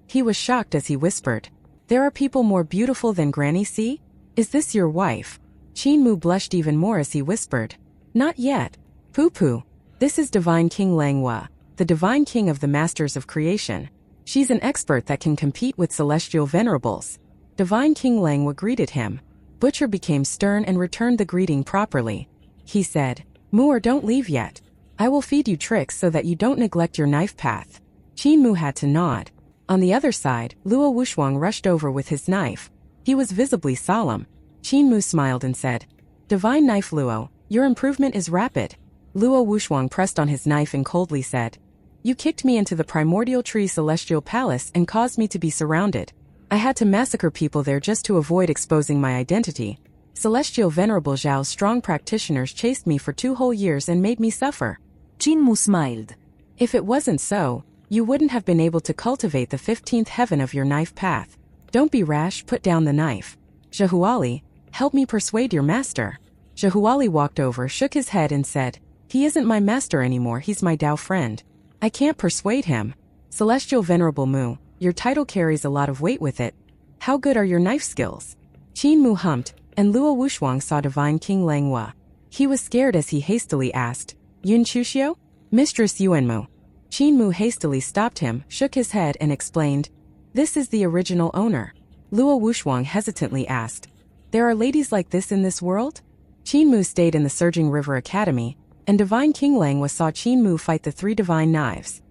He was shocked as he whispered, "There are people more beautiful than Granny C? Is this your wife?" Qinmu blushed even more as he whispered, "Not yet. Poo-poo. This is Divine King Langhua, the Divine King of the Masters of Creation. She's an expert that can compete with celestial venerables. Divine King Langhua greeted him. Butcher became stern and returned the greeting properly. He said, "Mu, don't leave yet. I will feed you tricks so that you don't neglect your knife path." Qin Mu had to nod. On the other side, Luo Wuxuang rushed over with his knife. He was visibly solemn. Qin Mu smiled and said, "Divine Knife Luo, your improvement is rapid." Luo Wuxuang pressed on his knife and coldly said, "You kicked me into the primordial tree celestial palace and caused me to be surrounded. I had to massacre people there just to avoid exposing my identity. Celestial Venerable Zhao's strong practitioners chased me for 2 whole years and made me suffer." Qin Mu smiled. "If it wasn't so, you wouldn't have been able to cultivate the 15th heaven of your knife path. Don't be rash, put down the knife. Zhehuali, help me persuade your master." Zhehuali walked over, shook his head and said, "He isn't my master anymore, he's my Dao friend. I can't persuade him." "Celestial Venerable Mu, your title carries a lot of weight with it. How good are your knife skills?" Qin Mu humped, and Luo Wuxuang saw Divine King Langhua. He was scared as he hastily asked, "Yun Chuxiu? Mistress Yuanmu." Qin Mu hastily stopped him, shook his head and explained, "This is the original owner." Luo Wuxuang hesitantly asked, "There are ladies like this in this world?" Qin Mu stayed in the Surging River Academy, and Divine King Langhua saw Qin Mu fight the 3 divine knives.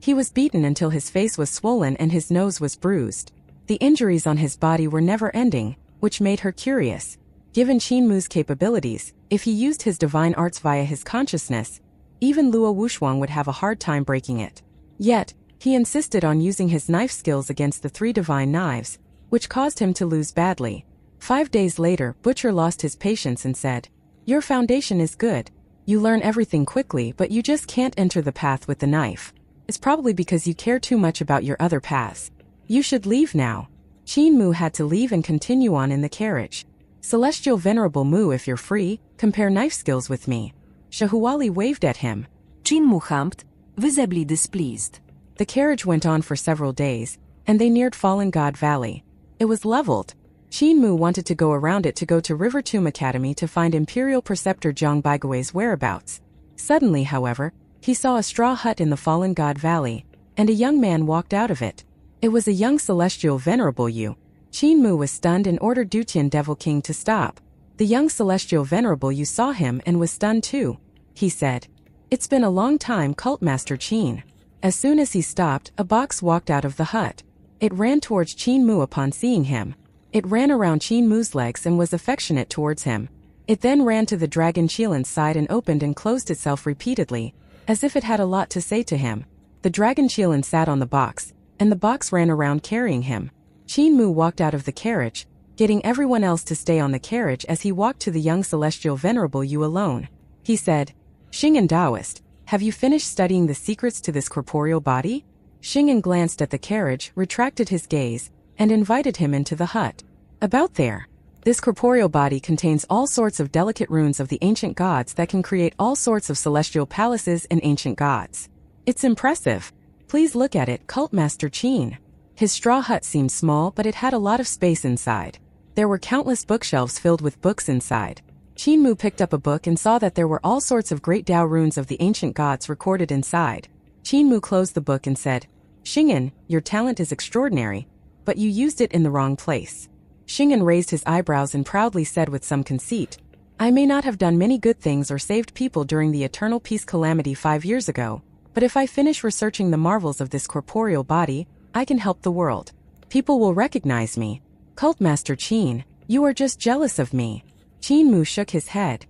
He was beaten until his face was swollen and his nose was bruised. The injuries on his body were never ending, which made her curious. Given Qin Mu's capabilities, if he used his divine arts via his consciousness, even Luo Wuxuang would have a hard time breaking it. Yet, he insisted on using his knife skills against the 3 divine knives, which caused him to lose badly. 5 days later, Butcher lost his patience and said, "Your foundation is good. You learn everything quickly, but you just can't enter the path with the knife. It's probably because you care too much about your other paths. You should leave now." Qin Mu had to leave and continue on in the carriage. "Celestial Venerable Mu, if you're free, compare knife skills with me." Zhehuali waved at him. Qin Mu humped, visibly displeased. The carriage went on for several days, and they neared Fallen God Valley. It was leveled. Qin Mu wanted to go around it to go to River Tomb Academy to find Imperial Preceptor Zhang Baigui's whereabouts. Suddenly, however, he saw a straw hut in the Fallen God Valley, and a young man walked out of it. It was a young Celestial Venerable Yu. Qin Mu was stunned and ordered Dutian Devil King to stop. The young Celestial Venerable Yu saw him and was stunned too. He said, "It's been a long time, Cult Master Qin." As soon as he stopped, a box walked out of the hut. It ran towards Qin Mu upon seeing him. It ran around Qin Mu's legs and was affectionate towards him. It then ran to the Dragon Qilin's side and opened and closed itself repeatedly, as if it had a lot to say to him. The Dragon Qilin sat on the box, and the box ran around carrying him. Qin Mu walked out of the carriage, getting everyone else to stay on the carriage as he walked to the young Celestial Venerable Yu alone. He said, "Xing'an Taoist, have you finished studying the secrets to this corporeal body?" Xing'an glanced at the carriage, retracted his gaze, and invited him into the hut. "About there. This corporeal body contains all sorts of delicate runes of the ancient gods that can create all sorts of celestial palaces and ancient gods. It's impressive. Please look at it, Cult Master Qin." His straw hut seemed small, but it had a lot of space inside. There were countless bookshelves filled with books inside. Qin Mu picked up a book and saw that there were all sorts of great Dao runes of the ancient gods recorded inside. Qin Mu closed the book and said, "Xing'an, your talent is extraordinary, but you used it in the wrong place." Xing'an raised his eyebrows and proudly said with some conceit, "I may not have done many good things or saved people during the Eternal Peace calamity 5 years ago, but if I finish researching the marvels of this corporeal body, I can help the world. People will recognize me. Cult Master Qin, you are just jealous of me." Qin Mu shook his head.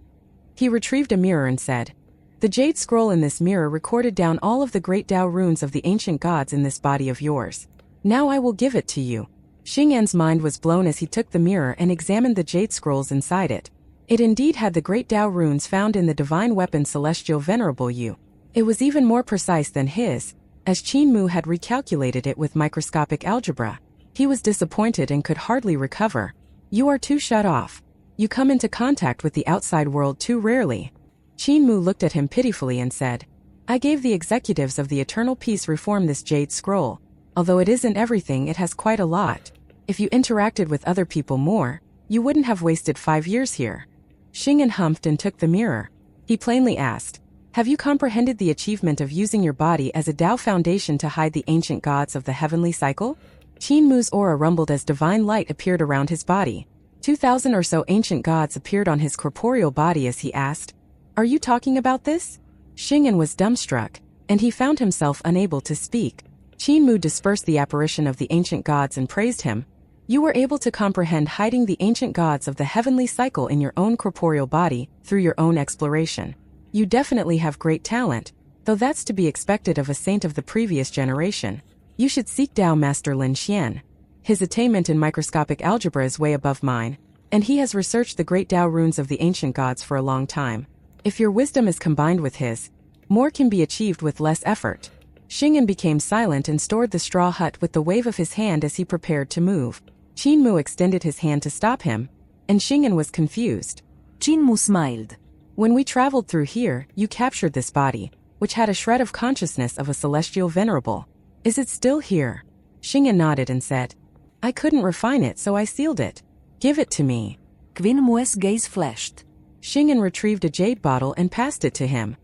He retrieved a mirror and said, "The jade scroll in this mirror recorded down all of the great Dao runes of the ancient gods in this body of yours. Now I will give it to you." Xing'an's mind was blown as he took the mirror and examined the jade scrolls inside it. It indeed had the great Dao runes found in the divine weapon Celestial Venerable Yu. It was even more precise than his, as Qin Mu had recalculated it with microscopic algebra. He was disappointed and could hardly recover. "You are too shut off. You come into contact with the outside world too rarely." Qin Mu looked at him pitifully and said, "I gave the executives of the Eternal Peace reform this jade scroll. Although it isn't everything, it has quite a lot. If you interacted with other people more, you wouldn't have wasted 5 years here." Xing'an humphed and took the mirror. He plainly asked, "Have you comprehended the achievement of using your body as a Tao foundation to hide the ancient gods of the heavenly cycle?" Qin Mu's aura rumbled as divine light appeared around his body. 2,000 or so ancient gods appeared on his corporeal body as he asked, "Are you talking about this?" Xing'an was dumbstruck, and he found himself unable to speak. Qin Mu dispersed the apparition of the ancient gods and praised him. "You were able to comprehend hiding the ancient gods of the heavenly cycle in your own corporeal body through your own exploration. You definitely have great talent, though that's to be expected of a saint of the previous generation. You should seek Tao Master Lin Xian. His attainment in microscopic algebra is way above mine, and he has researched the great Tao runes of the ancient gods for a long time. If your wisdom is combined with his, more can be achieved with less effort." Xing'an became silent and stored the straw hut with the wave of his hand as he prepared to move. Qin Mu extended his hand to stop him, and Xing'an was confused. Qin Mu smiled. "When we traveled through here, you captured this body, which had a shred of consciousness of a celestial venerable. Is it still here?" Xing'an nodded and said, "I couldn't refine it, so I sealed it. Give it to me." Qin Mu's gaze flashed. Xing'an retrieved a jade bottle and passed it to him.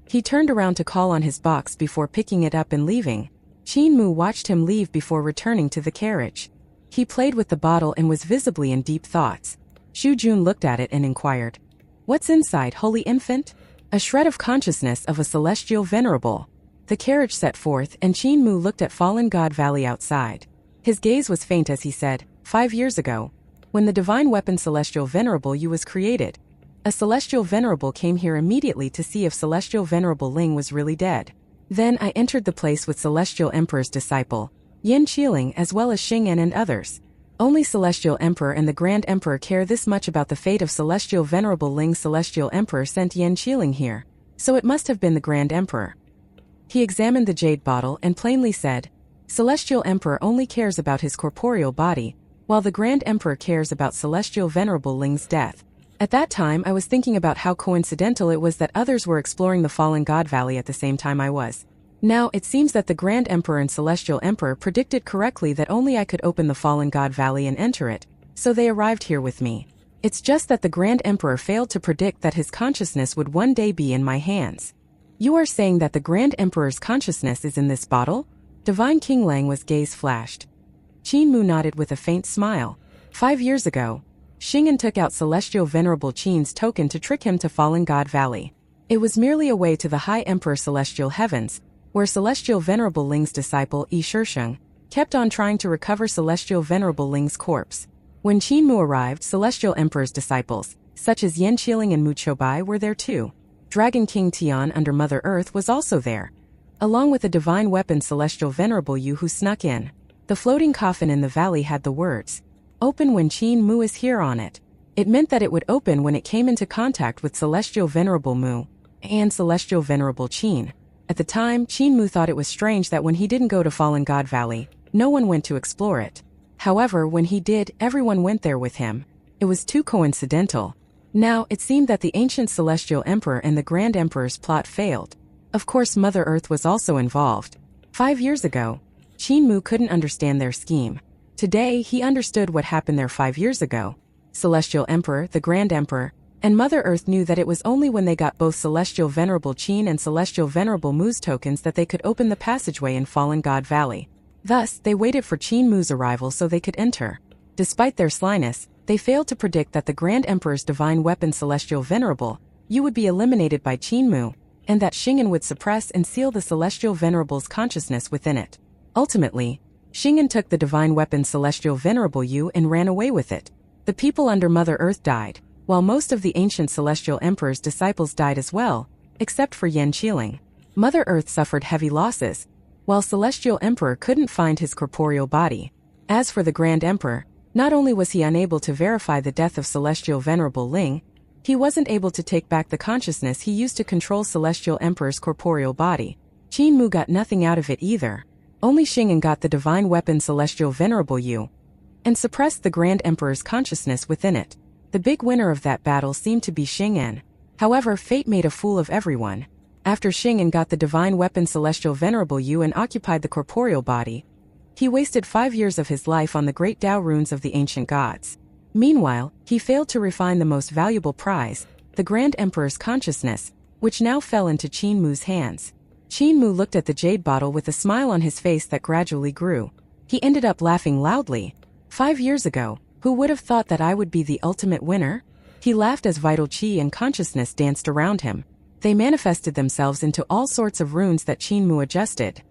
He turned around to call on his box before picking it up and leaving. Qin Mu watched him leave before returning to the carriage. He played with the bottle and was visibly in deep thoughts. Xu Jun looked at it and inquired, "What's inside, holy infant?" "A shred of consciousness of a celestial venerable." The carriage set forth and Qin Mu looked at Fallen God Valley outside. His gaze was faint as he said, 5 years ago, when the divine weapon Celestial Venerable Yu was created, a Celestial Venerable came here immediately to see if Celestial Venerable Ling was really dead. Then I entered the place with Celestial Emperor's disciple, Yan Qiling, as well as Xing'an and others. Only Celestial Emperor and the Grand Emperor care this much about the fate of Celestial Venerable Ling. Celestial Emperor sent Yan Qiling here, so it must have been the Grand Emperor. He examined the jade bottle and plainly said, "Celestial Emperor only cares about his corporeal body, while the Grand Emperor cares about Celestial Venerable Ling's death." At that time I was thinking about how coincidental it was that others were exploring the Fallen God Valley at the same time I was. Now it seems that the Grand Emperor and Celestial Emperor predicted correctly that only I could open the Fallen God Valley and enter it, so they arrived here with me. It's just that the Grand Emperor failed to predict that his consciousness would one day be in my hands. "You are saying that the Grand Emperor's consciousness is in this bottle?" Divine King Lang was gaze flashed. Qin Mu nodded with a faint smile. 5 years ago, Xing'an took out Celestial Venerable Qin's token to trick him to Fallen God Valley. It was merely a way to the High Emperor Celestial Heavens, where Celestial Venerable Ling's disciple Yi Shisheng kept on trying to recover Celestial Venerable Ling's corpse. When Qin Mu arrived, Celestial Emperor's disciples, such as Yan Qiling and Mu Choubai, were there too. Dragon King Tian under Mother Earth was also there, along with a divine weapon Celestial Venerable Yu who snuck in. The floating coffin in the valley had the words, "Open when Qin Mu is here" on it. It meant that it would open when it came into contact with Celestial Venerable Mu and Celestial Venerable Qin. At the time, Qin Mu thought it was strange that when he didn't go to Fallen God Valley, no one went to explore it. However, when he did, everyone went there with him. It was too coincidental. Now, it seemed that the ancient Celestial Emperor and the Grand Emperor's plot failed. Of course, Mother Earth was also involved. 5 years ago, Qin Mu couldn't understand their scheme. Today, he understood what happened there 5 years ago. Celestial Emperor, the Grand Emperor, and Mother Earth knew that it was only when they got both Celestial Venerable Qin and Celestial Venerable Mu's tokens that they could open the passageway in Fallen God Valley. Thus, they waited for Qin Mu's arrival so they could enter. Despite their slyness, they failed to predict that the Grand Emperor's divine weapon Celestial Venerable Yu would be eliminated by Qin Mu, and that Xing'an would suppress and seal the Celestial Venerable's consciousness within it. Ultimately, Xing'an took the divine weapon Celestial Venerable Yu and ran away with it. The people under Mother Earth died, while most of the ancient Celestial Emperor's disciples died as well, except for Yan Qiling. Mother Earth suffered heavy losses, while Celestial Emperor couldn't find his corporeal body. As for the Grand Emperor, not only was he unable to verify the death of Celestial Venerable Ling, he wasn't able to take back the consciousness he used to control Celestial Emperor's corporeal body. Qin Mu got nothing out of it either. Only Xing'an got the divine weapon Celestial Venerable Yu, and suppressed the Grand Emperor's consciousness within it. The big winner of that battle seemed to be Xing'an. However, fate made a fool of everyone. After Xing'an got the divine weapon Celestial Venerable Yu and occupied the corporeal body, he wasted 5 years of his life on the great Tao runes of the ancient gods. Meanwhile, he failed to refine the most valuable prize, the Grand Emperor's consciousness, which now fell into Qin Mu's hands. Qin Mu looked at the jade bottle with a smile on his face that gradually grew. He ended up laughing loudly. 5 years ago, who would have thought that I would be the ultimate winner? He laughed as vital qi and consciousness danced around him. They manifested themselves into all sorts of runes that Qin Mu adjusted.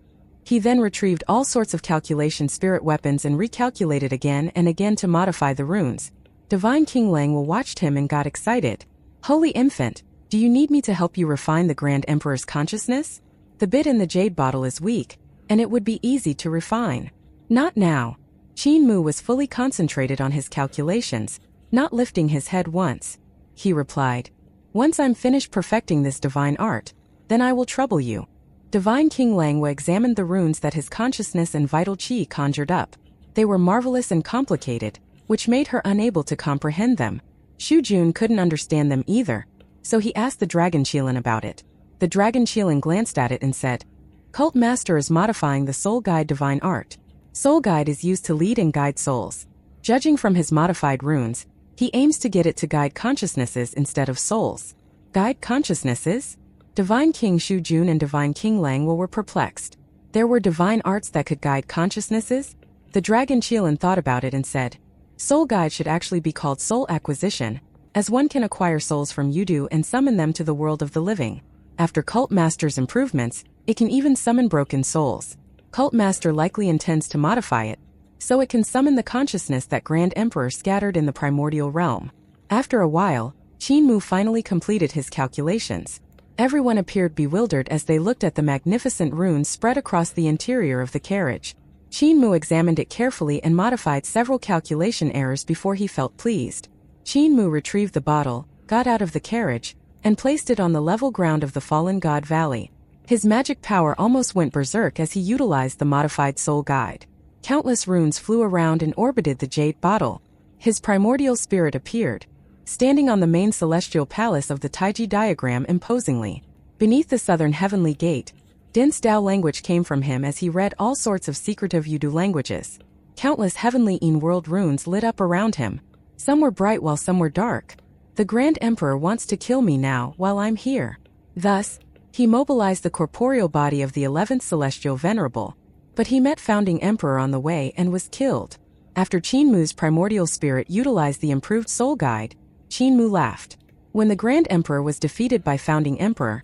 He then retrieved all sorts of calculation spirit weapons and recalculated again and again to modify the runes. Divine King Langwa watched him and got excited. Holy infant, do you need me to help you refine the Grand Emperor's consciousness? The bit in the jade bottle is weak, and it would be easy to refine. Not now. Qin Mu was fully concentrated on his calculations, not lifting his head once. He replied, "Once I'm finished perfecting this divine art, then I will trouble you." Divine King Langwa examined the runes that his consciousness and vital qi conjured up. They were marvelous and complicated, which made her unable to comprehend them. Shu Jun couldn't understand them either, so he asked the Dragon Qilin about it. The Dragon Qilin glanced at it and said, "Cult Master is modifying the Soul Guide divine art. Soul Guide is used to lead and guide souls. Judging from his modified runes, he aims to get it to guide consciousnesses instead of souls." Guide consciousnesses? Divine King Shu Jun and Divine King Langwa were perplexed. There were divine arts that could guide consciousnesses? The Dragon Qilin thought about it and said, "Soul Guide should actually be called Soul Acquisition, as one can acquire souls from Yudu and summon them to the world of the living. After Cult Master's improvements, it can even summon broken souls. Cult Master likely intends to modify it, so it can summon the consciousness that Grand Emperor scattered in the primordial realm." After a while, Qin Mu finally completed his calculations. Everyone appeared bewildered as they looked at the magnificent runes spread across the interior of the carriage. Qin Mu examined it carefully and modified several calculation errors before he felt pleased. Qin Mu retrieved the bottle, got out of the carriage, and placed it on the level ground of the Fallen God Valley. His magic power almost went berserk as he utilized the modified soul guide. Countless runes flew around and orbited the jade bottle. His primordial spirit appeared, standing on the main celestial palace of the Taiji diagram imposingly. Beneath the southern heavenly gate, dense Dao language came from him as he read all sorts of secretive Yudu languages. Countless heavenly in-world runes lit up around him. Some were bright while some were dark. The Grand Emperor wants to kill me now while I'm here. Thus, he mobilized the corporeal body of the 11th Celestial Venerable. But he met Founding Emperor on the way and was killed. After Qin Mu's primordial spirit utilized the improved soul guide, Qin Mu laughed. When the Grand Emperor was defeated by Founding Emperor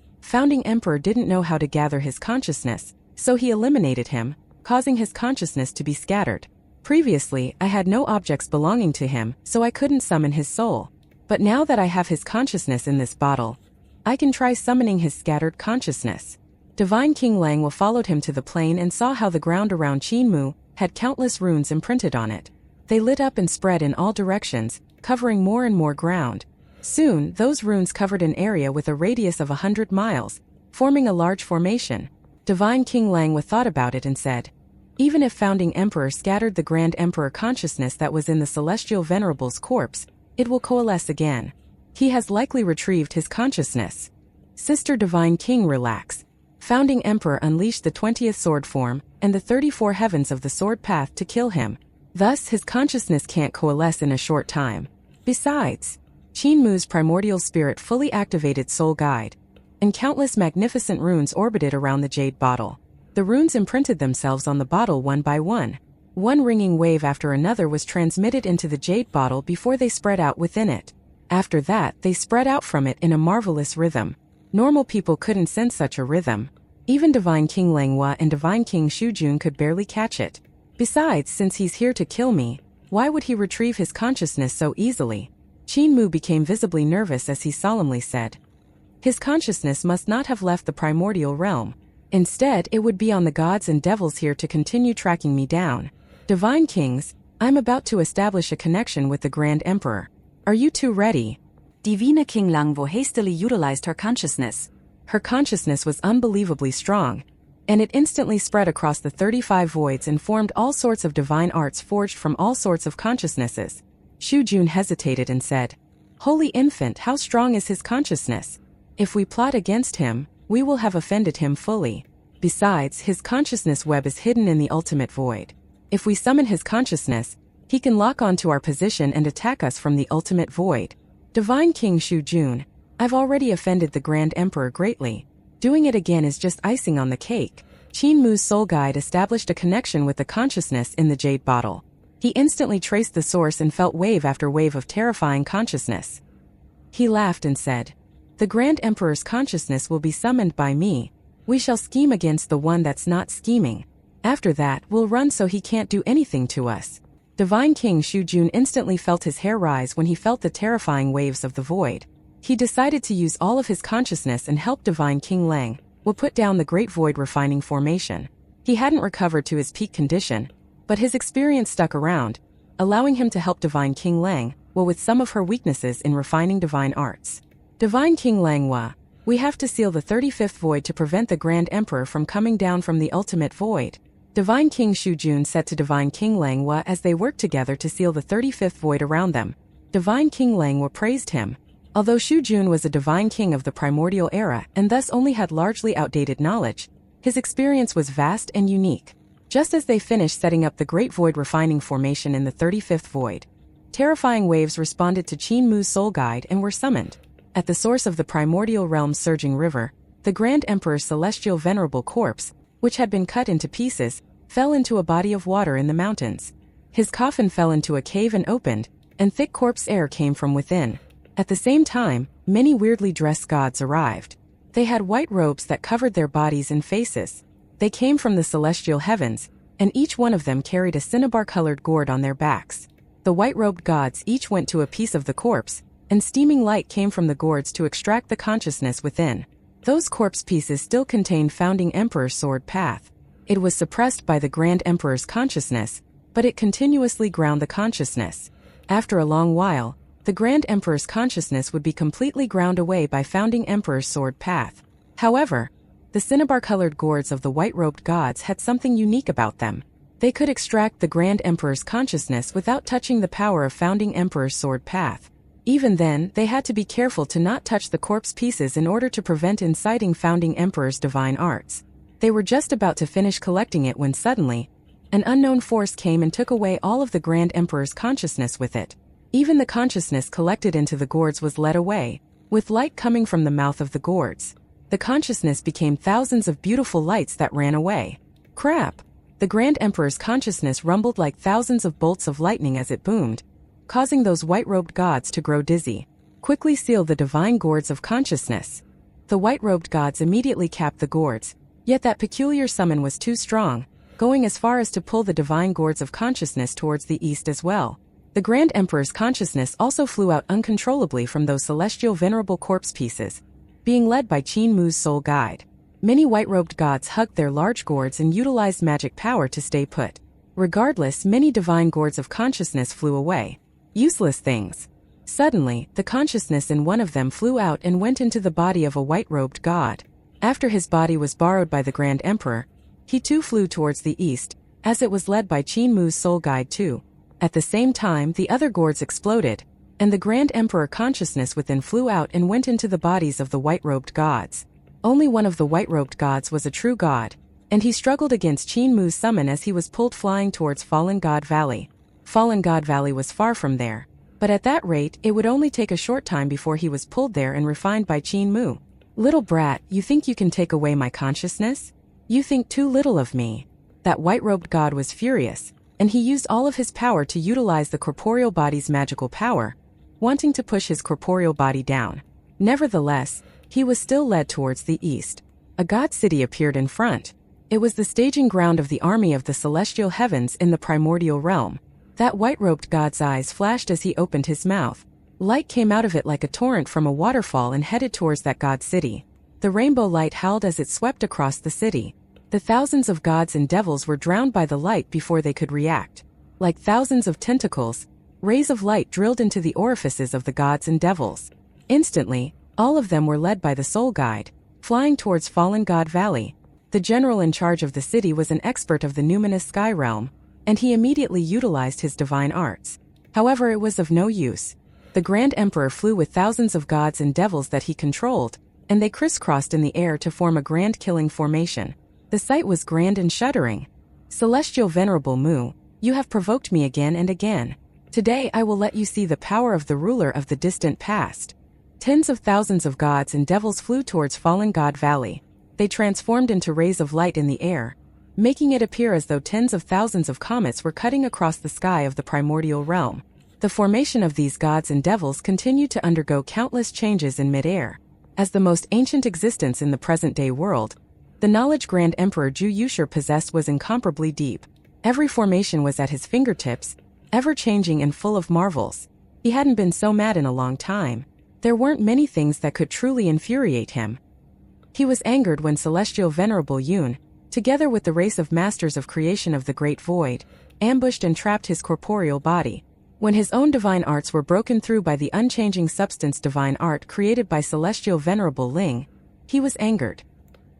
didn't know how to gather his consciousness, so he eliminated him, causing his consciousness to be scattered. Previously, I had no objects belonging to him, so I couldn't summon his soul. But now that I have his consciousness in this bottle, I can try summoning his scattered consciousness. Divine King Langwa followed him to the plain and saw how the ground around Qin Mu had countless runes imprinted on it. They lit up and spread in all directions, covering more and more ground. Soon, those runes covered an area with a radius of 100 miles, forming a large formation. Divine King Langwa thought about it and said, "Even if Founding Emperor scattered the Grand Emperor consciousness that was in the Celestial Venerable's corpse, it will coalesce again. He has likely retrieved his consciousness." Sister Divine King, relax. Founding Emperor unleashed the 20th sword form and the 34 heavens of the sword path to kill him. Thus, his consciousness can't coalesce in a short time. Besides, Qin Mu's primordial spirit fully activated Soul Guide, and countless magnificent runes orbited around the jade bottle. The runes imprinted themselves on the bottle one by one. One ringing wave after another was transmitted into the jade bottle before they spread out within it. After that, they spread out from it in a marvelous rhythm. Normal people couldn't sense such a rhythm. Even Divine King Langwa and Divine King Shu Jun could barely catch it. Besides, since he's here to kill me, why would he retrieve his consciousness so easily? Qin Mu became visibly nervous as he solemnly said, "His consciousness must not have left the primordial realm. Instead, it would be on the gods and devils here to continue tracking me down. Divine Kings, I'm about to establish a connection with the Grand Emperor. Are you two ready?" Divine King Langwo hastily utilized her consciousness. Her consciousness was unbelievably strong, and it instantly spread across the 35 voids and formed all sorts of divine arts forged from all sorts of consciousnesses. Shu Jun hesitated and said, "Holy infant, how strong is his consciousness? If we plot against him, we will have offended him fully. Besides, his consciousness web is hidden in the ultimate void. If we summon his consciousness, he can lock onto our position and attack us from the ultimate void." Divine King Shu Jun, I've already offended the Grand Emperor greatly. Doing it again is just icing on the cake. Qin Mu's soul guide established a connection with the consciousness in the jade bottle. He instantly traced the source and felt wave after wave of terrifying consciousness. He laughed and said, "The Grand Emperor's consciousness will be summoned by me. We shall scheme against the one that's not scheming. After that, we'll run so he can't do anything to us." Divine King Shujun instantly felt his hair rise when he felt the terrifying waves of the void. He decided to use all of his consciousness and help Divine King Lang will put down the Great Void refining formation. He hadn't recovered to his peak condition, but his experience stuck around, allowing him to help Divine King Lang with some of her weaknesses in refining divine arts. Divine King Lang we have to seal the 35th void to prevent the Grand Emperor from coming down from the ultimate void. Divine King Shujun said to Divine King Lang as they worked together to seal the 35th void around them. Divine King Lang praised him. Although Shujun was a divine king of the primordial era and thus only had largely outdated knowledge, his experience was vast and unique. Just as they finished setting up the Great Void refining formation in the 35th void, terrifying waves responded to Qin Mu's soul guide and were summoned. At the source of the primordial realm's surging river, the Grand Emperor's celestial venerable corpse, which had been cut into pieces, fell into a body of water in the mountains. His coffin fell into a cave and opened, and thick corpse air came from within. At the same time, many weirdly dressed gods arrived. They had white robes that covered their bodies and faces. They came from the celestial heavens, and each one of them carried a cinnabar-colored gourd on their backs. The white-robed gods each went to a piece of the corpse, and steaming light came from the gourds to extract the consciousness within. Those corpse pieces still contained Founding Emperor's sword path. It was suppressed by the Grand Emperor's consciousness, but it continuously ground the consciousness. After a long while, the Grand Emperor's consciousness would be completely ground away by Founding Emperor's sword path. However, the cinnabar-colored gourds of the white-robed gods had something unique about them. They could extract the Grand Emperor's consciousness without touching the power of Founding Emperor's sword path. Even then, they had to be careful to not touch the corpse pieces in order to prevent inciting Founding Emperor's divine arts. They were just about to finish collecting it when suddenly, an unknown force came and took away all of the Grand Emperor's consciousness with it. Even the consciousness collected into the gourds was led away, with light coming from the mouth of the gourds. The consciousness became thousands of beautiful lights that ran away. Crap! The Grand Emperor's consciousness rumbled like thousands of bolts of lightning as it boomed, causing those white-robed gods to grow dizzy. Quickly seal the divine gourds of consciousness. The white-robed gods immediately capped the gourds, yet that peculiar summon was too strong, going as far as to pull the divine gourds of consciousness towards the east as well. The Grand Emperor's consciousness also flew out uncontrollably from those celestial venerable corpse pieces, being led by Qin Mu's soul guide. Many white-robed gods hugged their large gourds and utilized magic power to stay put. Regardless, many divine gourds of consciousness flew away. Useless things. Suddenly, the consciousness in one of them flew out and went into the body of a white-robed god. After his body was borrowed by the Grand Emperor, he too flew towards the east, as it was led by Qin Mu's soul guide too. At the same time, the other gourds exploded, and the Grand Emperor consciousness within flew out and went into the bodies of the white-robed gods. Only one of the white-robed gods was a true god, and he struggled against Qin Mu's summon as he was pulled flying towards Fallen God Valley. Fallen God Valley was far from there, but at that rate it would only take a short time before he was pulled there and refined by Qin Mu. "Little brat, you think you can take away my consciousness? You think too little of me." That white-robed god was furious, and he used all of his power to utilize the corporeal body's magical power, wanting to push his corporeal body down. Nevertheless, he was still led towards the east. A god city appeared in front. It was the staging ground of the army of the celestial heavens in the primordial realm. That white-robed god's eyes flashed as he opened his mouth. Light came out of it like a torrent from a waterfall and headed towards that god city. The rainbow light howled as it swept across the city. The thousands of gods and devils were drowned by the light before they could react. Like thousands of tentacles, rays of light drilled into the orifices of the gods and devils. Instantly, all of them were led by the soul guide, flying towards Fallen God Valley. The general in charge of the city was an expert of the numinous sky realm, and he immediately utilized his divine arts. However, it was of no use. The Grand Emperor flew with thousands of gods and devils that he controlled, and they crisscrossed in the air to form a grand killing formation. The sight was grand and shuddering. "Celestial Venerable Mu, you have provoked me again and again. Today I will let you see the power of the ruler of the distant past." Tens of thousands of gods and devils flew towards fallen God Valley. They transformed into rays of light in the air, making it appear as though tens of thousands of comets were cutting across the sky of the primordial realm. The formation of these gods and devils continued to undergo countless changes in mid-air. As the most ancient existence in the present-day world, the knowledge Grand Emperor Ju Yushur possessed was incomparably deep. Every formation was at his fingertips, ever-changing and full of marvels. He hadn't been so mad in a long time. There weren't many things that could truly infuriate him. He was angered when Celestial Venerable Yun, together with the race of masters of creation of the Great Void, ambushed and trapped his corporeal body. When his own divine arts were broken through by the unchanging substance divine art created by Celestial Venerable Ling, he was angered.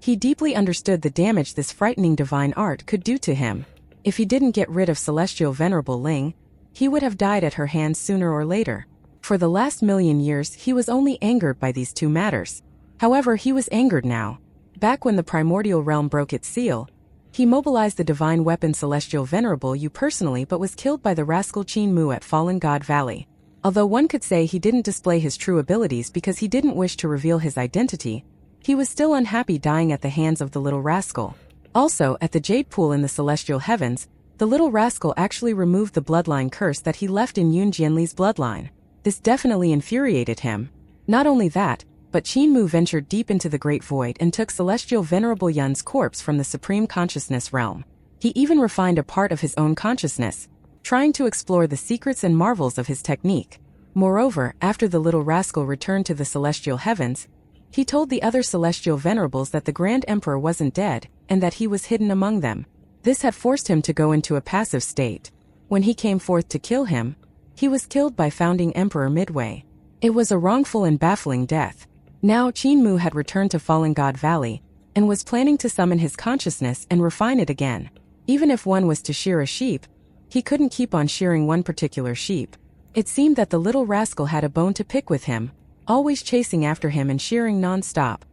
He deeply understood the damage this frightening divine art could do to him. If he didn't get rid of Celestial Venerable Ling, he would have died at her hands sooner or later. For the last million years he was only angered by these two matters. However, he was angered now. Back when the primordial realm broke its seal, he mobilized the divine weapon Celestial Venerable Yu personally but was killed by the rascal Qin Mu at Fallen God Valley. Although one could say he didn't display his true abilities because he didn't wish to reveal his identity, he was still unhappy dying at the hands of the little rascal. Also, at the Jade Pool in the Celestial Heavens, the little rascal actually removed the bloodline curse that he left in Yun Jianli's bloodline. This definitely infuriated him. Not only that, but Qin Mu ventured deep into the Great Void and took Celestial Venerable Yun's corpse from the Supreme Consciousness realm. He even refined a part of his own consciousness, trying to explore the secrets and marvels of his technique. Moreover, after the little rascal returned to the Celestial Heavens, he told the other Celestial Venerables that the Grand Emperor wasn't dead, and that he was hidden among them. This had forced him to go into a passive state. When he came forth to kill him, he was killed by founding Emperor Midway. It was a wrongful and baffling death. Now Qin Mu had returned to Fallen God Valley, and was planning to summon his consciousness and refine it again. Even if one was to shear a sheep, he couldn't keep on shearing one particular sheep. It seemed that the little rascal had a bone to pick with him, always chasing after him and shearing non-stop.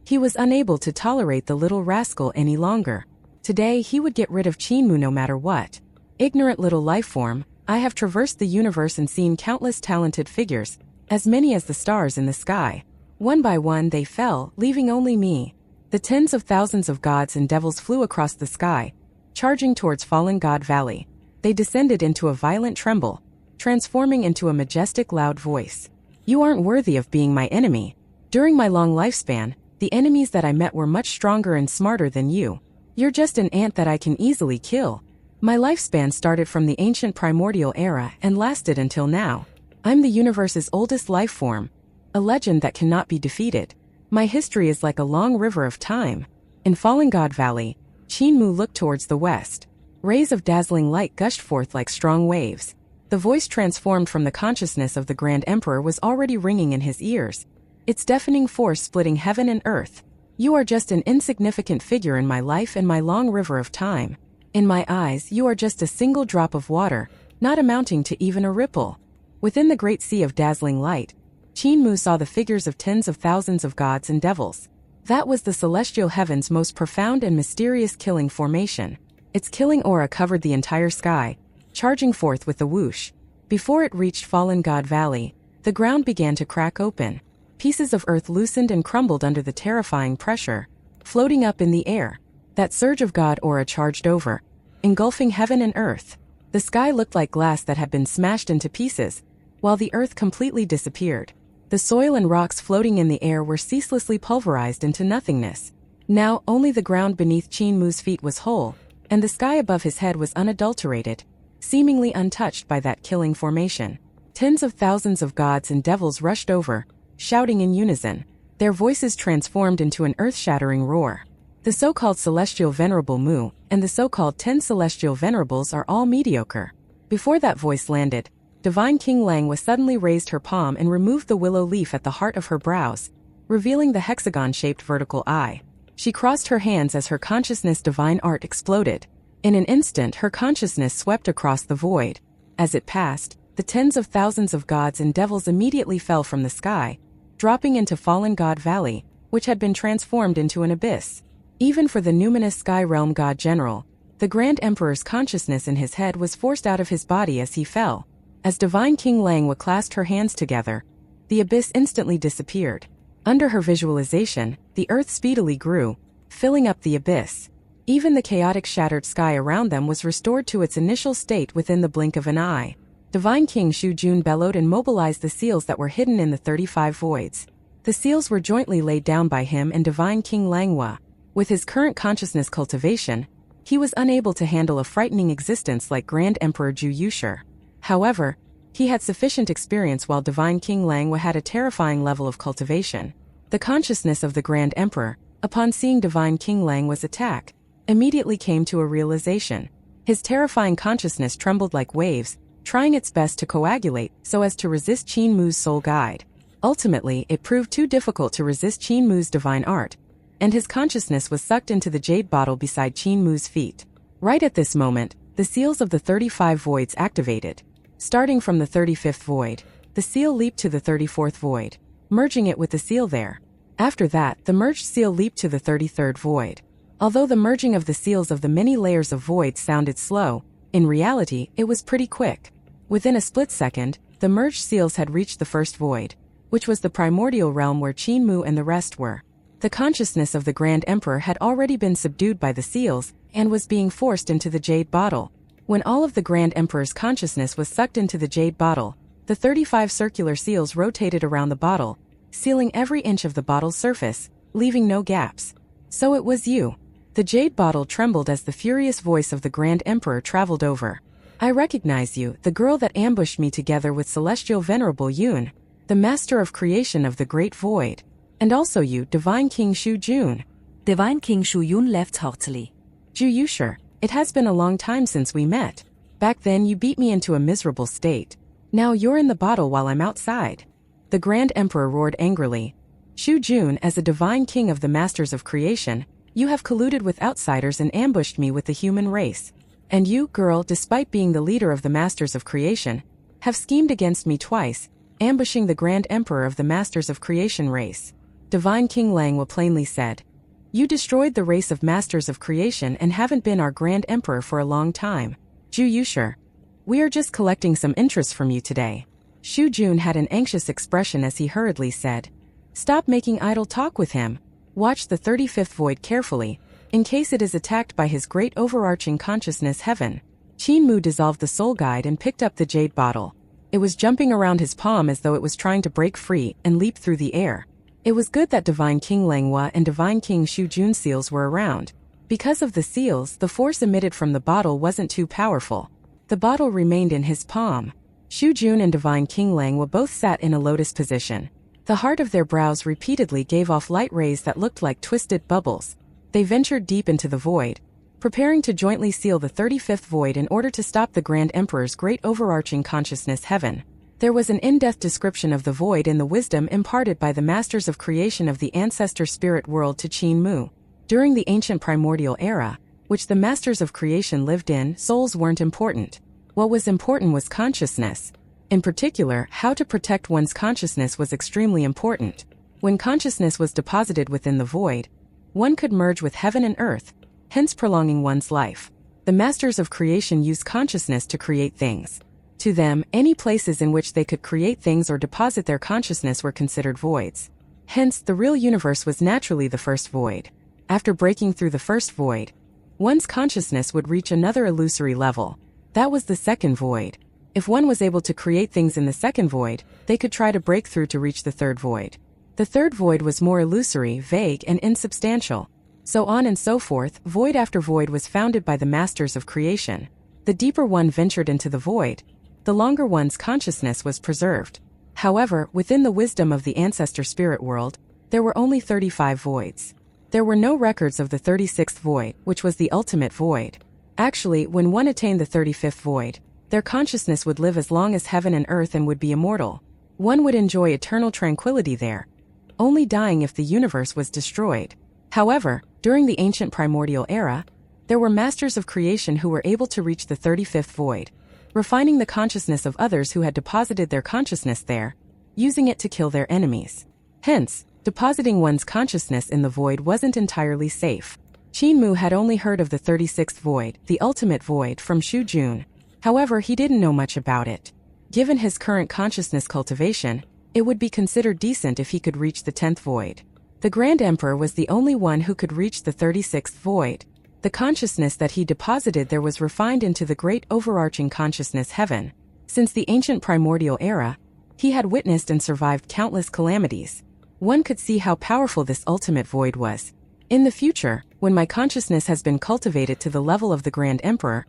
He was unable to tolerate the little rascal any longer. Today he would get rid of Qin Mu no matter what. Ignorant little life form, I have traversed the universe and seen countless talented figures, as many as the stars in the sky. One by one they fell, leaving only me. The tens of thousands of gods and devils flew across the sky, charging towards Fallen God Valley. They descended into a violent tremble, transforming into a majestic loud voice. You aren't worthy of being my enemy. During my long lifespan, the enemies that I met were much stronger and smarter than you. You're just an ant that I can easily kill. My lifespan started from the ancient primordial era and lasted until now. I'm the universe's oldest life form, a legend that cannot be defeated. My history is like a long river of time. In Fallen God Valley, Qin Mu looked towards the west. Rays of dazzling light gushed forth like strong waves. The voice transformed from the consciousness of the Grand Emperor was already ringing in his ears, its deafening force splitting heaven and earth. You are just an insignificant figure in my life and my long river of time. In my eyes, you are just a single drop of water, not amounting to even a ripple. Within the great sea of dazzling light, Qin Mu saw the figures of tens of thousands of gods and devils. That was the Celestial Heaven's most profound and mysterious killing formation. Its killing aura covered the entire sky, charging forth with a whoosh. Before it reached Fallen God Valley, the ground began to crack open. Pieces of earth loosened and crumbled under the terrifying pressure, floating up in the air. That surge of God aura charged over, engulfing heaven and earth. The sky looked like glass that had been smashed into pieces, while the earth completely disappeared. The soil and rocks floating in the air were ceaselessly pulverized into nothingness. Now only the ground beneath Qin Mu's feet was whole, and the sky above his head was unadulterated, seemingly untouched by that killing formation. Tens of thousands of gods and devils rushed over, shouting in unison. Their voices transformed into an earth-shattering roar. The so-called Celestial Venerable Mu and the so-called 10 Celestial Venerables are all mediocre. Before that voice landed, Divine King Lang was suddenly raised her palm and removed the willow leaf at the heart of her brows, revealing the hexagon-shaped vertical eye. She crossed her hands as her consciousness divine art exploded. In an instant her consciousness swept across the void. As it passed, the tens of thousands of gods and devils immediately fell from the sky, dropping into Fallen God Valley, which had been transformed into an abyss. Even for the numinous Sky Realm God General, the Grand Emperor's consciousness in his head was forced out of his body as he fell. As Divine King Lang clasped her hands together, the abyss instantly disappeared. Under her visualization, the earth speedily grew, filling up the abyss. Even the chaotic shattered sky around them was restored to its initial state within the blink of an eye. Divine King Shu Jun bellowed and mobilized the seals that were hidden in the 35 voids. The seals were jointly laid down by him and Divine King Langhua. With his current consciousness cultivation, he was unable to handle a frightening existence like Grand Emperor Ju Yushi. However, he had sufficient experience while Divine King Langhua had a terrifying level of cultivation. The consciousness of the Grand Emperor, upon seeing Divine King Langhua's attack, immediately came to a realization. His terrifying consciousness trembled like waves, trying its best to coagulate so as to resist Qin Mu's soul guide. Ultimately, it proved too difficult to resist Qin Mu's divine art, and his consciousness was sucked into the jade bottle beside Qin Mu's feet. Right at this moment, the seals of the 35 voids activated. Starting from the 35th void, the seal leaped to the 34th void, merging it with the seal there. After that, the merged seal leaped to the 33rd void. Although the merging of the seals of the many layers of voids sounded slow, in reality, it was pretty quick. Within a split second, the merged seals had reached the first void, which was the primordial realm where Qin Mu and the rest were. The consciousness of the Grand Emperor had already been subdued by the seals and was being forced into the jade bottle. When all of the Grand Emperor's consciousness was sucked into the jade bottle, the 35 circular seals rotated around the bottle, sealing every inch of the bottle's surface, leaving no gaps. So it was you. The jade bottle trembled as the furious voice of the Grand Emperor traveled over. I recognize you, the girl that ambushed me together with Celestial Venerable Yun, the master of creation of the Great Void. And also you, Divine King Shu Jun. Divine King Shu Yun laughed heartily. Ju Yushi, it has been a long time since we met. Back then you beat me into a miserable state. Now you're in the bottle while I'm outside. The Grand Emperor roared angrily. Shu Jun, as a divine king of the masters of creation, you have colluded with outsiders and ambushed me with the human race. And you, girl, despite being the leader of the masters of creation, have schemed against me twice, ambushing the Grand Emperor of the masters of creation race. Divine King Langhua plainly said. You destroyed the race of masters of creation and haven't been our Grand Emperor for a long time. Ju Yushi, we are just collecting some interest from you today. Shu Jun had an anxious expression as he hurriedly said. Stop making idle talk with him. Watch the 35th void carefully, in case it is attacked by his great overarching consciousness heaven. Qin Mu dissolved the soul guide and picked up the jade bottle. It was jumping around his palm as though it was trying to break free and leap through the air. It was good that Divine King Langhua and Divine King Shu Jun seals were around. Because of the seals, the force emitted from the bottle wasn't too powerful. The bottle remained in his palm. Shu Jun and Divine King Langhua both sat in a lotus position. The heart of their brows repeatedly gave off light rays that looked like twisted bubbles. They ventured deep into the void, preparing to jointly seal the 35th void in order to stop the Grand Emperor's great overarching consciousness heaven. There was an in-depth description of the void in the wisdom imparted by the masters of creation of the ancestor spirit world to Qin Mu. During the ancient primordial era, which the masters of creation lived in, souls weren't important. What was important was consciousness. In particular, how to protect one's consciousness was extremely important. When consciousness was deposited within the void, one could merge with heaven and earth, hence prolonging one's life. The masters of creation used consciousness to create things. To them, any places in which they could create things or deposit their consciousness were considered voids. Hence, the real universe was naturally the first void. After breaking through the first void, one's consciousness would reach another illusory level. That was the second void. If one was able to create things in the second void, they could try to break through to reach the third void. The third void was more illusory, vague, and insubstantial. So on and so forth, void after void was founded by the masters of creation. The deeper one ventured into the void, the longer one's consciousness was preserved. However, within the wisdom of the ancestor spirit world, there were only 35 voids. There were no records of the 36th void, which was the ultimate void. Actually, when one attained the 35th void, their consciousness would live as long as heaven and earth and would be immortal. One would enjoy eternal tranquility there, only dying if the universe was destroyed. However, during the ancient primordial era, there were masters of creation who were able to reach the 35th void, refining the consciousness of others who had deposited their consciousness there, using it to kill their enemies. Hence, depositing one's consciousness in the void wasn't entirely safe. Qin Mu had only heard of the 36th void, the ultimate void, from Shu Jun. However, he didn't know much about it. Given his current consciousness cultivation, It would be considered decent if he could reach the 10th void. The Grand Emperor was the only one who could reach the 36th void. The consciousness that he deposited there was refined into the great overarching consciousness heaven. Since the ancient primordial era, he had witnessed and survived countless calamities. One could see how powerful this ultimate void was. In the future, when my consciousness has been cultivated to the level of the Grand Emperor,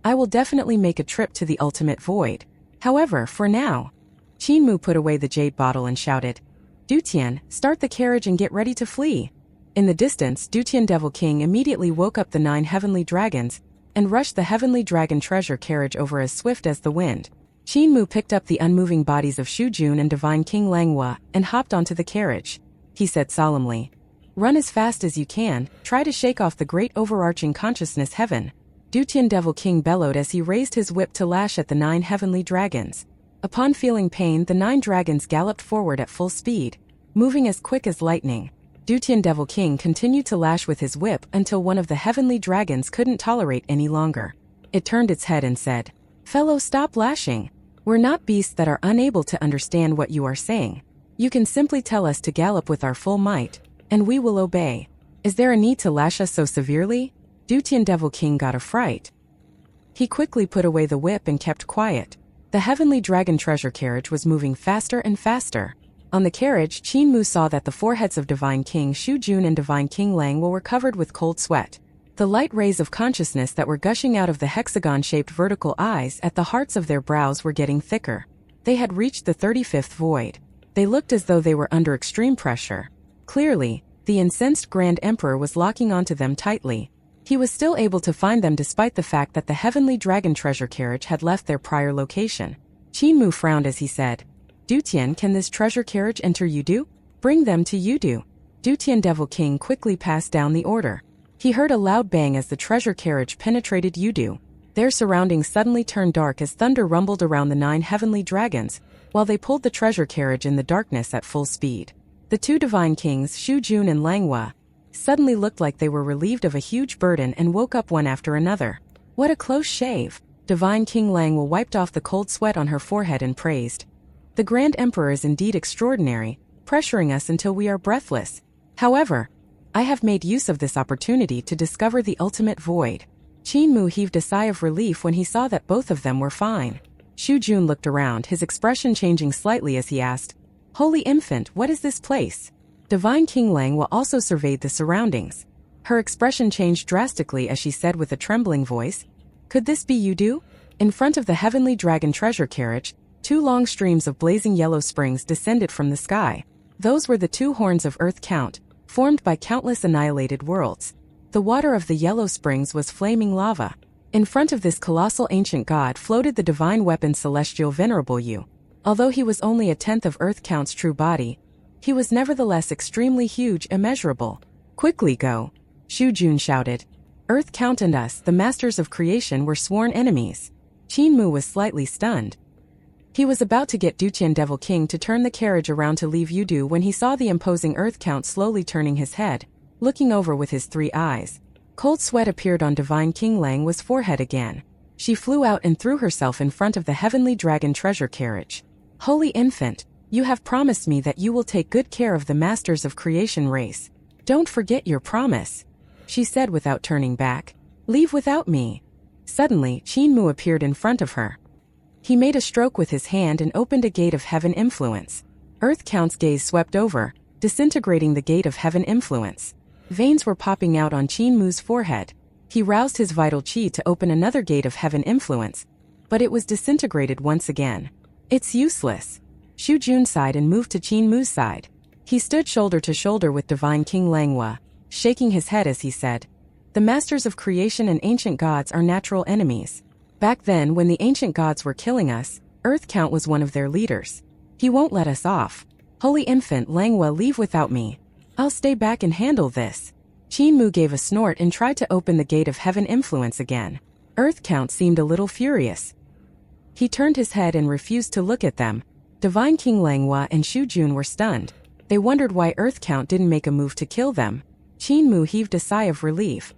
I will definitely make a trip to the ultimate void. However, for now, Qinmu put away the jade bottle and shouted, "Dutian, start the carriage and get ready to flee." In the distance, Dutian Devil King immediately woke up the 9 heavenly dragons and rushed the heavenly dragon treasure carriage over as swift as the wind. Qinmu picked up the unmoving bodies of Shu Jun and Divine King Langhua and hopped onto the carriage. He said solemnly, "Run as fast as you can, try to shake off the great overarching consciousness heaven." Dutian Devil King bellowed as he raised his whip to lash at the 9 heavenly dragons. Upon feeling pain, the 9 dragons galloped forward at full speed, moving as quick as lightning. Dutian Devil King continued to lash with his whip until one of the heavenly dragons couldn't tolerate any longer. It turned its head and said, "Fellow, stop lashing. We're not beasts that are unable to understand what you are saying. You can simply tell us to gallop with our full might, and we will obey. Is there a need to lash us so severely?" Dutian Devil King got a fright. He quickly put away the whip and kept quiet. The heavenly dragon treasure carriage was moving faster and faster. On the carriage, Qinmu saw that the foreheads of Divine King Shu Jun and Divine King Langhua were covered with cold sweat. The light rays of consciousness that were gushing out of the hexagon-shaped vertical eyes at the hearts of their brows were getting thicker. They had reached the 35th void. They looked as though they were under extreme pressure. Clearly, the incensed Grand Emperor was locking onto them tightly. He was still able to find them despite the fact that the heavenly dragon treasure carriage had left their prior location. Qinmu frowned as he said, "Dutian, can this treasure carriage enter Yudu? Bring them to Yudu." Dutian Devil King quickly passed down the order. He heard a loud bang as the treasure carriage penetrated Yudu. Their surroundings suddenly turned dark as thunder rumbled around the 9 heavenly dragons, while they pulled the treasure carriage in the darkness at full speed. The 2 divine kings, Shu Jun and Langhua, suddenly looked like they were relieved of a huge burden and woke up one after another. "What a close shave." Divine King Langhua wiped off the cold sweat on her forehead and praised, "The Grand Emperor is indeed extraordinary, pressuring us until we are breathless. However, I have made use of this opportunity to discover the ultimate void." Qinmu heaved a sigh of relief when he saw that both of them were fine. Shu Jun looked around, his expression changing slightly as he asked, "Holy Infant, what is this place?" Divine King Langhua also surveyed the surroundings. Her expression changed drastically as she said with a trembling voice, "Could this be Yudu?" In front of the heavenly dragon treasure carriage, 2 long streams of blazing yellow springs descended from the sky. Those were the 2 horns of Earth Count, formed by countless annihilated worlds. The water of the yellow springs was flaming lava. In front of this colossal ancient god floated the divine weapon Celestial Venerable Yu. Although he was only a tenth of Earth Count's true body, he was nevertheless extremely huge, immeasurable. "Quickly go!" Shu Jun shouted. "Earth Count and us, the masters of creation, were sworn enemies." Qinmu was slightly stunned. He was about to get Dutian Devil King to turn the carriage around to leave Yudu when he saw the imposing Earth Count slowly turning his head, looking over with his 3 eyes. Cold sweat appeared on Divine King Langhua's forehead again. She flew out and threw herself in front of the heavenly dragon treasure carriage. "Holy Infant, you have promised me that you will take good care of the masters of creation race. Don't forget your promise," she said without turning back. "Leave without me." Suddenly, Qinmu appeared in front of her. He made a stroke with his hand and opened a gate of heaven influence. Earth Count's gaze swept over, disintegrating the gate of heaven influence. Veins were popping out on Qinmu's forehead. He roused his vital chi to open another gate of heaven influence, but it was disintegrated once again. "It's useless." Shu Jun sighed and moved to Qinmu's side. He stood shoulder to shoulder with Divine King Langhua, shaking his head as he said, "The masters of creation and ancient gods are natural enemies. Back then, when the ancient gods were killing us, Earth Count was one of their leaders. He won't let us off. Holy Infant Langhua, leave without me. I'll stay back and handle this." Qinmu gave a snort and tried to open the gate of heaven influence again. Earth Count seemed a little furious. He turned his head and refused to look at them. Divine King Langhua and Shu Jun were stunned. They wondered why Earth Count didn't make a move to kill them. Qinmu heaved a sigh of relief.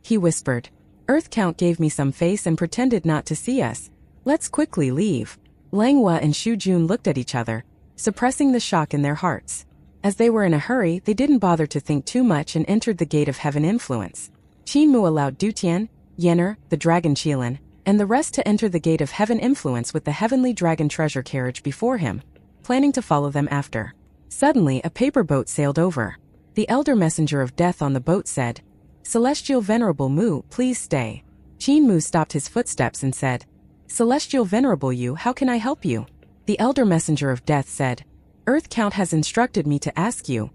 He whispered, "Earth Count gave me some face and pretended not to see us. Let's quickly leave." Langhua and Shu Jun looked at each other. suppressing the shock in their hearts. As they were in a hurry, they didn't bother to think too much and entered the gate of heaven influence. Qinmu allowed Dutian, Yenner, the dragon Qilin, and the rest to enter the gate of heaven influence with the heavenly dragon treasure carriage before him, planning to follow them after. Suddenly, a paper boat sailed over. The elder messenger of death on the boat said, "Celestial Venerable Mu, please stay." Qinmu stopped his footsteps and said, "Celestial Venerable Yu, how can I help you?" The elder messenger of death said, "Earth Count has instructed me to ask you,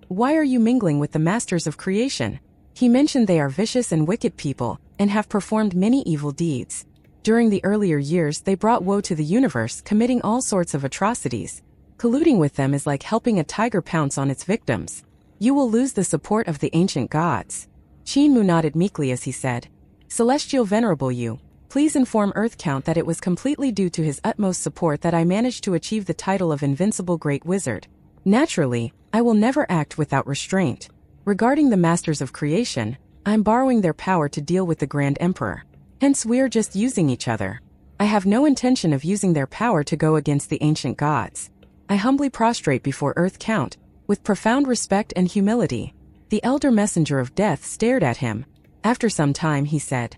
why are you mingling with the masters of creation? He mentioned they are vicious and wicked people, and have performed many evil deeds. During the earlier years they brought woe to the universe, committing all sorts of atrocities. Colluding with them is like helping a tiger pounce on its victims. You will lose the support of the ancient gods." Qinmu nodded meekly as he said, "Celestial Venerable Yu, please inform Earth Count that it was completely due to his utmost support that I managed to achieve the title of Invincible Great Wizard. Naturally, I will never act without restraint. Regarding the Masters of Creation, I'm borrowing their power to deal with the Grand Emperor. Hence we're just using each other. I have no intention of using their power to go against the ancient gods. I humbly prostrate before Earth Count, with profound respect and humility." The elder messenger of death stared at him. After some time he said,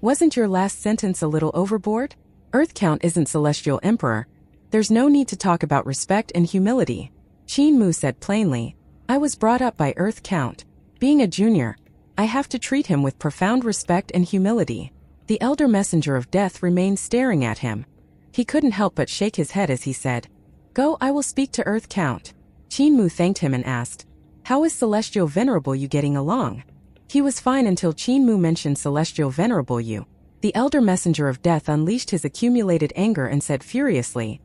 "Wasn't your last sentence a little overboard? Earth Count isn't Celestial Emperor. There's no need to talk about respect and humility." Qinmu said plainly, "I was brought up by Earth Count. Being a junior, I have to treat him with profound respect and humility." The elder messenger of death remained staring at him. He couldn't help but shake his head as he said, "Go, I will speak to Earth Count." Qinmu thanked him and asked, "How is Celestial Venerable Yu getting along?" He was fine until Qinmu mentioned Celestial Venerable Yu. The elder messenger of death unleashed his accumulated anger and said furiously,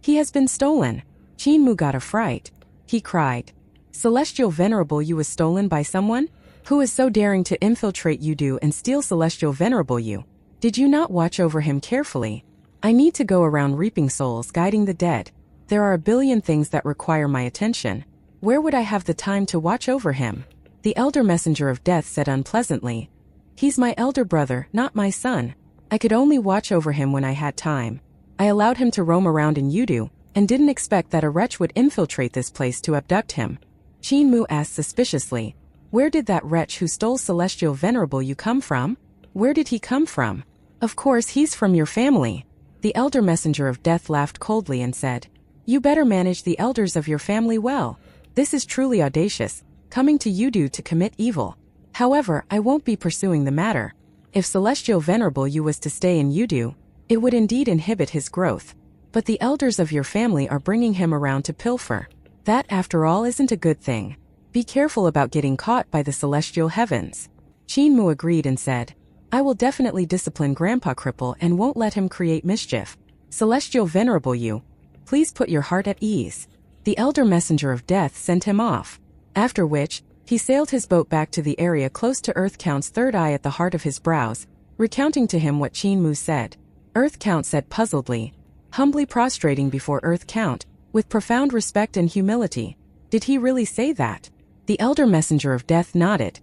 "He has been stolen." Qinmu got a fright. He cried, "Celestial Venerable Yu was stolen by someone? Who is so daring to infiltrate Yudu and steal Celestial Venerable Yu? Did you not watch over him carefully? I need to go around reaping souls, guiding the dead. There are a billion things that require my attention. Where would I have the time to watch over him?" The elder messenger of death said unpleasantly, "He's my elder brother, not my son. I could only watch over him when I had time. I allowed him to roam around in Yudu, and didn't expect that a wretch would infiltrate this place to abduct him." Qinmu asked suspiciously, "Where did that wretch who stole Celestial Venerable Yu come from? Where did he come from?" "Of course he's from your family." The elder messenger of death laughed coldly and said, "You better manage the elders of your family well. This is truly audacious, coming to Yudu to commit evil. However, I won't be pursuing the matter. If Celestial Venerable Yu was to stay in Yudu, it would indeed inhibit his growth. But the elders of your family are bringing him around to pilfer. That, after all, isn't a good thing. Be careful about getting caught by the celestial heavens." Qinmu agreed and said, "I will definitely discipline Grandpa Cripple and won't let him create mischief. Celestial Venerable Yu, please put your heart at ease." The elder messenger of death sent him off. After which, he sailed his boat back to the area close to Earth Count's third eye at the heart of his brows, recounting to him what Qinmu said. Earth Count said puzzledly, humbly prostrating before Earth Count, with profound respect and humility, "Did he really say that?" The elder messenger of death nodded.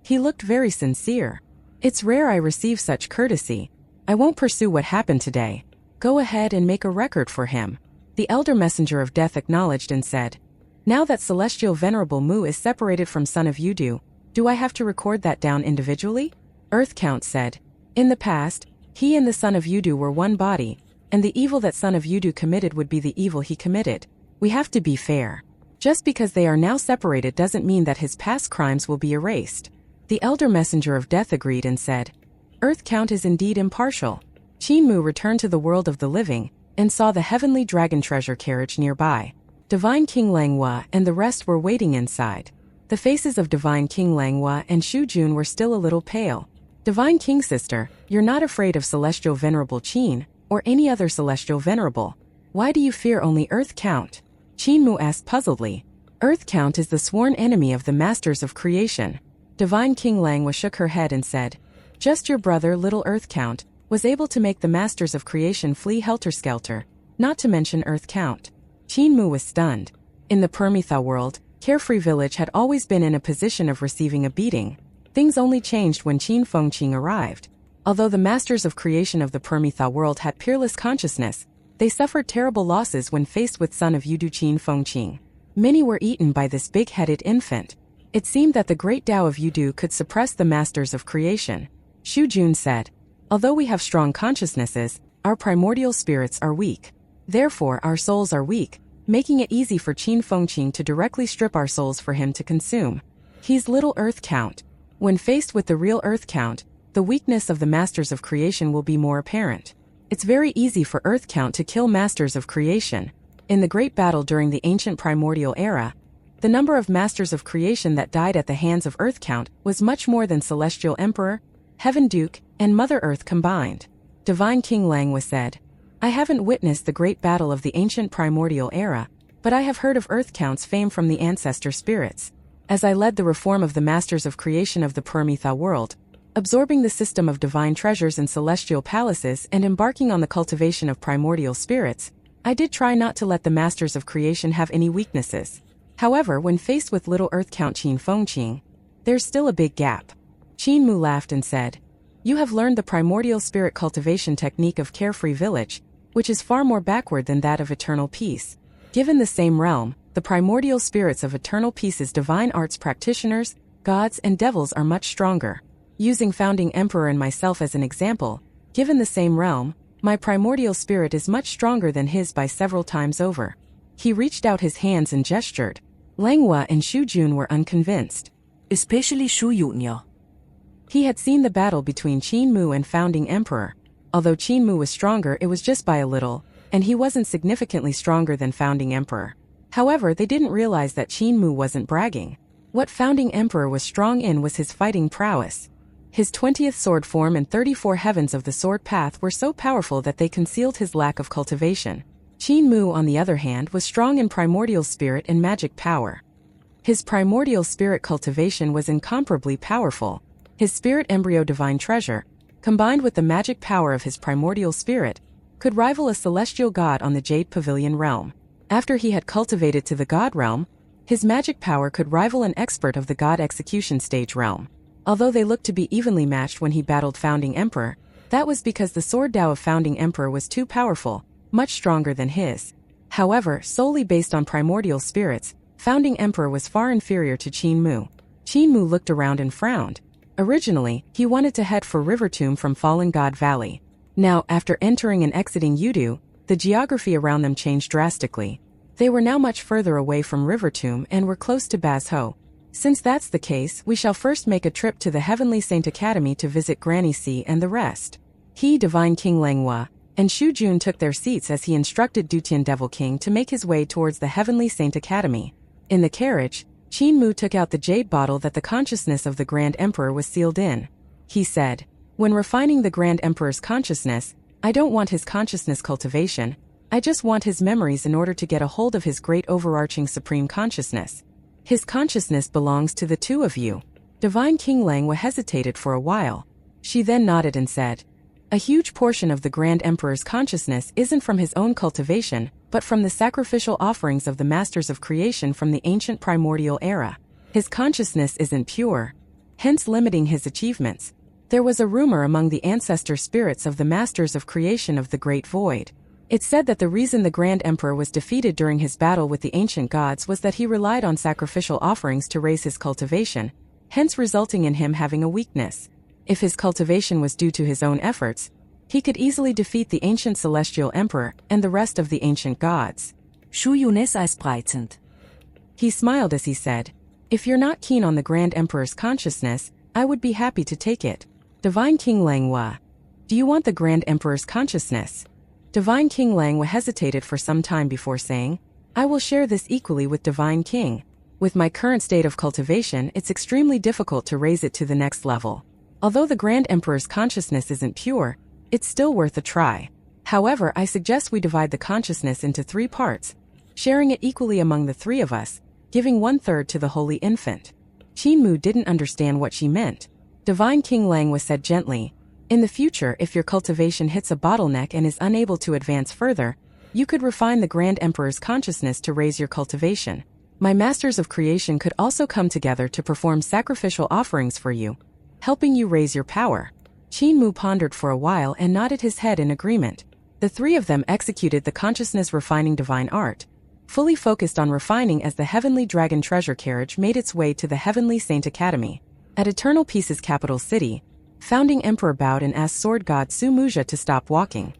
He looked very sincere. "It's rare I receive such courtesy. I won't pursue what happened today. Go ahead and make a record for him." The elder messenger of death acknowledged and said, "Now that Celestial Venerable Mu is separated from Son of Yudu, do I have to record that down individually?" Earth Count said, "In the past, he and the Son of Yudu were one body, and the evil that Son of Yudu committed would be the evil he committed. We have to be fair. Just because they are now separated doesn't mean that his past crimes will be erased." The elder messenger of death agreed and said, "Earth Count is indeed impartial." Qinmu returned to the world of the living, and saw the heavenly dragon treasure carriage nearby. Divine King Langhua and the rest were waiting inside. The faces of Divine King Langhua and Shu Jun were still a little pale. "Divine King Sister, you're not afraid of Celestial Venerable Qin, or any other Celestial Venerable. Why do you fear only Earth Count?" Qinmu asked puzzledly. "Earth Count is the sworn enemy of the Masters of Creation." Divine King Langhua shook her head and said, "Just your brother, Little Earth Count, was able to make the Masters of Creation flee helter-skelter, not to mention Earth Count." Qinmu was stunned. In the Permitha world, Carefree Village had always been in a position of receiving a beating. Things only changed when Qin Fengqing arrived. Although the Masters of Creation of the Permitha world had peerless consciousness, They suffered terrible losses when faced with son of Yudu Qin Fengqing. Many were eaten by this big-headed infant. It seemed that the great Tao of Yudu could suppress the masters of creation. Xu Jun said, although we have strong consciousnesses, our primordial spirits are weak. Therefore our souls are weak, making it easy for Qin Fengqing to directly strip our souls for him to consume. He's little Earth Count. When faced with the real Earth Count, the weakness of the masters of creation will be more apparent. It's very easy for Earth Count to kill masters of creation. In the great battle during the ancient primordial era, the number of masters of creation that died at the hands of Earth Count was much more than Celestial Emperor, Heaven Duke, and Mother Earth combined. Divine King Lang was said, I haven't witnessed the great battle of the ancient primordial era, but I have heard of Earth Count's fame from the ancestor spirits. As I led the reform of the masters of creation of the Paramitha world, absorbing the system of divine treasures and celestial palaces and embarking on the cultivation of primordial spirits, I did try not to let the masters of creation have any weaknesses. However, when faced with little Earth Count Qin Fengqing, there's still a big gap. Qin Mu laughed and said, You have learned the primordial spirit cultivation technique of Carefree Village, which is far more backward than that of Eternal Peace. Given the same realm, the primordial spirits of Eternal Peace's divine arts practitioners, gods and devils are much stronger. Using Founding Emperor and myself as an example, given the same realm, my primordial spirit is much stronger than his by several times over. He reached out his hands and gestured. Langhua and Xu Jun were unconvinced. Especially Xu Junior. He had seen the battle between Qin Mu and Founding Emperor. Although Qin Mu was stronger, it was just by a little, and he wasn't significantly stronger than Founding Emperor. However, they didn't realize that Qin Mu wasn't bragging. What Founding Emperor was strong in was his fighting prowess. His 20th sword form and 34 heavens of the sword path were so powerful that they concealed his lack of cultivation. Qin Mu, on the other hand, was strong in primordial spirit and magic power. His primordial spirit cultivation was incomparably powerful. His spirit embryo divine treasure, combined with the magic power of his primordial spirit, could rival a celestial god on the Jade Pavilion realm. After he had cultivated to the god realm, his magic power could rival an expert of the god execution stage realm. Although they looked to be evenly matched when he battled Founding Emperor, that was because the sword Tao of Founding Emperor was too powerful, much stronger than his. However, solely based on primordial spirits, Founding Emperor was far inferior to Qin Mu. Qin Mu looked around and frowned. Originally, he wanted to head for River Tomb from Fallen God Valley. Now, after entering and exiting Yudu, the geography around them changed drastically. They were now much further away from River Tomb and were close to Bazho. Since that's the case, we shall first make a trip to the Heavenly Saint Academy to visit Granny C and the rest. He, Divine King Langhua, and Xu Jun took their seats as he instructed Dutian Devil King to make his way towards the Heavenly Saint Academy. In the carriage, Qin Mu took out the jade bottle that the consciousness of the Grand Emperor was sealed in. He said, When refining the Grand Emperor's consciousness, I don't want his consciousness cultivation, I just want his memories in order to get a hold of his great overarching supreme consciousness. His consciousness belongs to the two of you. Divine King Langhua hesitated for a while. She then nodded and said, A huge portion of the Grand Emperor's consciousness isn't from his own cultivation, but from the sacrificial offerings of the Masters of Creation from the ancient primordial era. His consciousness isn't pure, hence limiting his achievements. There was a rumor among the ancestor spirits of the Masters of Creation of the Great Void. It said that the reason the Grand Emperor was defeated during his battle with the ancient gods was that he relied on sacrificial offerings to raise his cultivation, hence resulting in him having a weakness. If his cultivation was due to his own efforts, he could easily defeat the ancient celestial emperor and the rest of the ancient gods. Xu Yunes eisbreitend. He smiled as he said, If you're not keen on the Grand Emperor's consciousness, I would be happy to take it. Divine King Langhua, do you want the Grand Emperor's consciousness? Divine King Langhua hesitated for some time before saying, I will share this equally with Divine King. With my current state of cultivation, it's extremely difficult to raise it to the next level. Although the Grand Emperor's consciousness isn't pure, it's still worth a try. However, I suggest we divide the consciousness into 3 parts, sharing it equally among the 3 of us, giving 1/3 to the Holy Infant. Qin Mu didn't understand what she meant. Divine King Langhua said gently, In the future, if your cultivation hits a bottleneck and is unable to advance further, you could refine the Grand Emperor's consciousness to raise your cultivation. My Masters of Creation could also come together to perform sacrificial offerings for you, helping you raise your power. Qin Mu pondered for a while and nodded his head in agreement. The three of them executed the consciousness-refining divine art, fully focused on refining as the heavenly dragon treasure carriage made its way to the Heavenly Saint Academy. At Eternal Peace's capital city, Founding Emperor bowed and asked Sword God Su Muja to stop walking.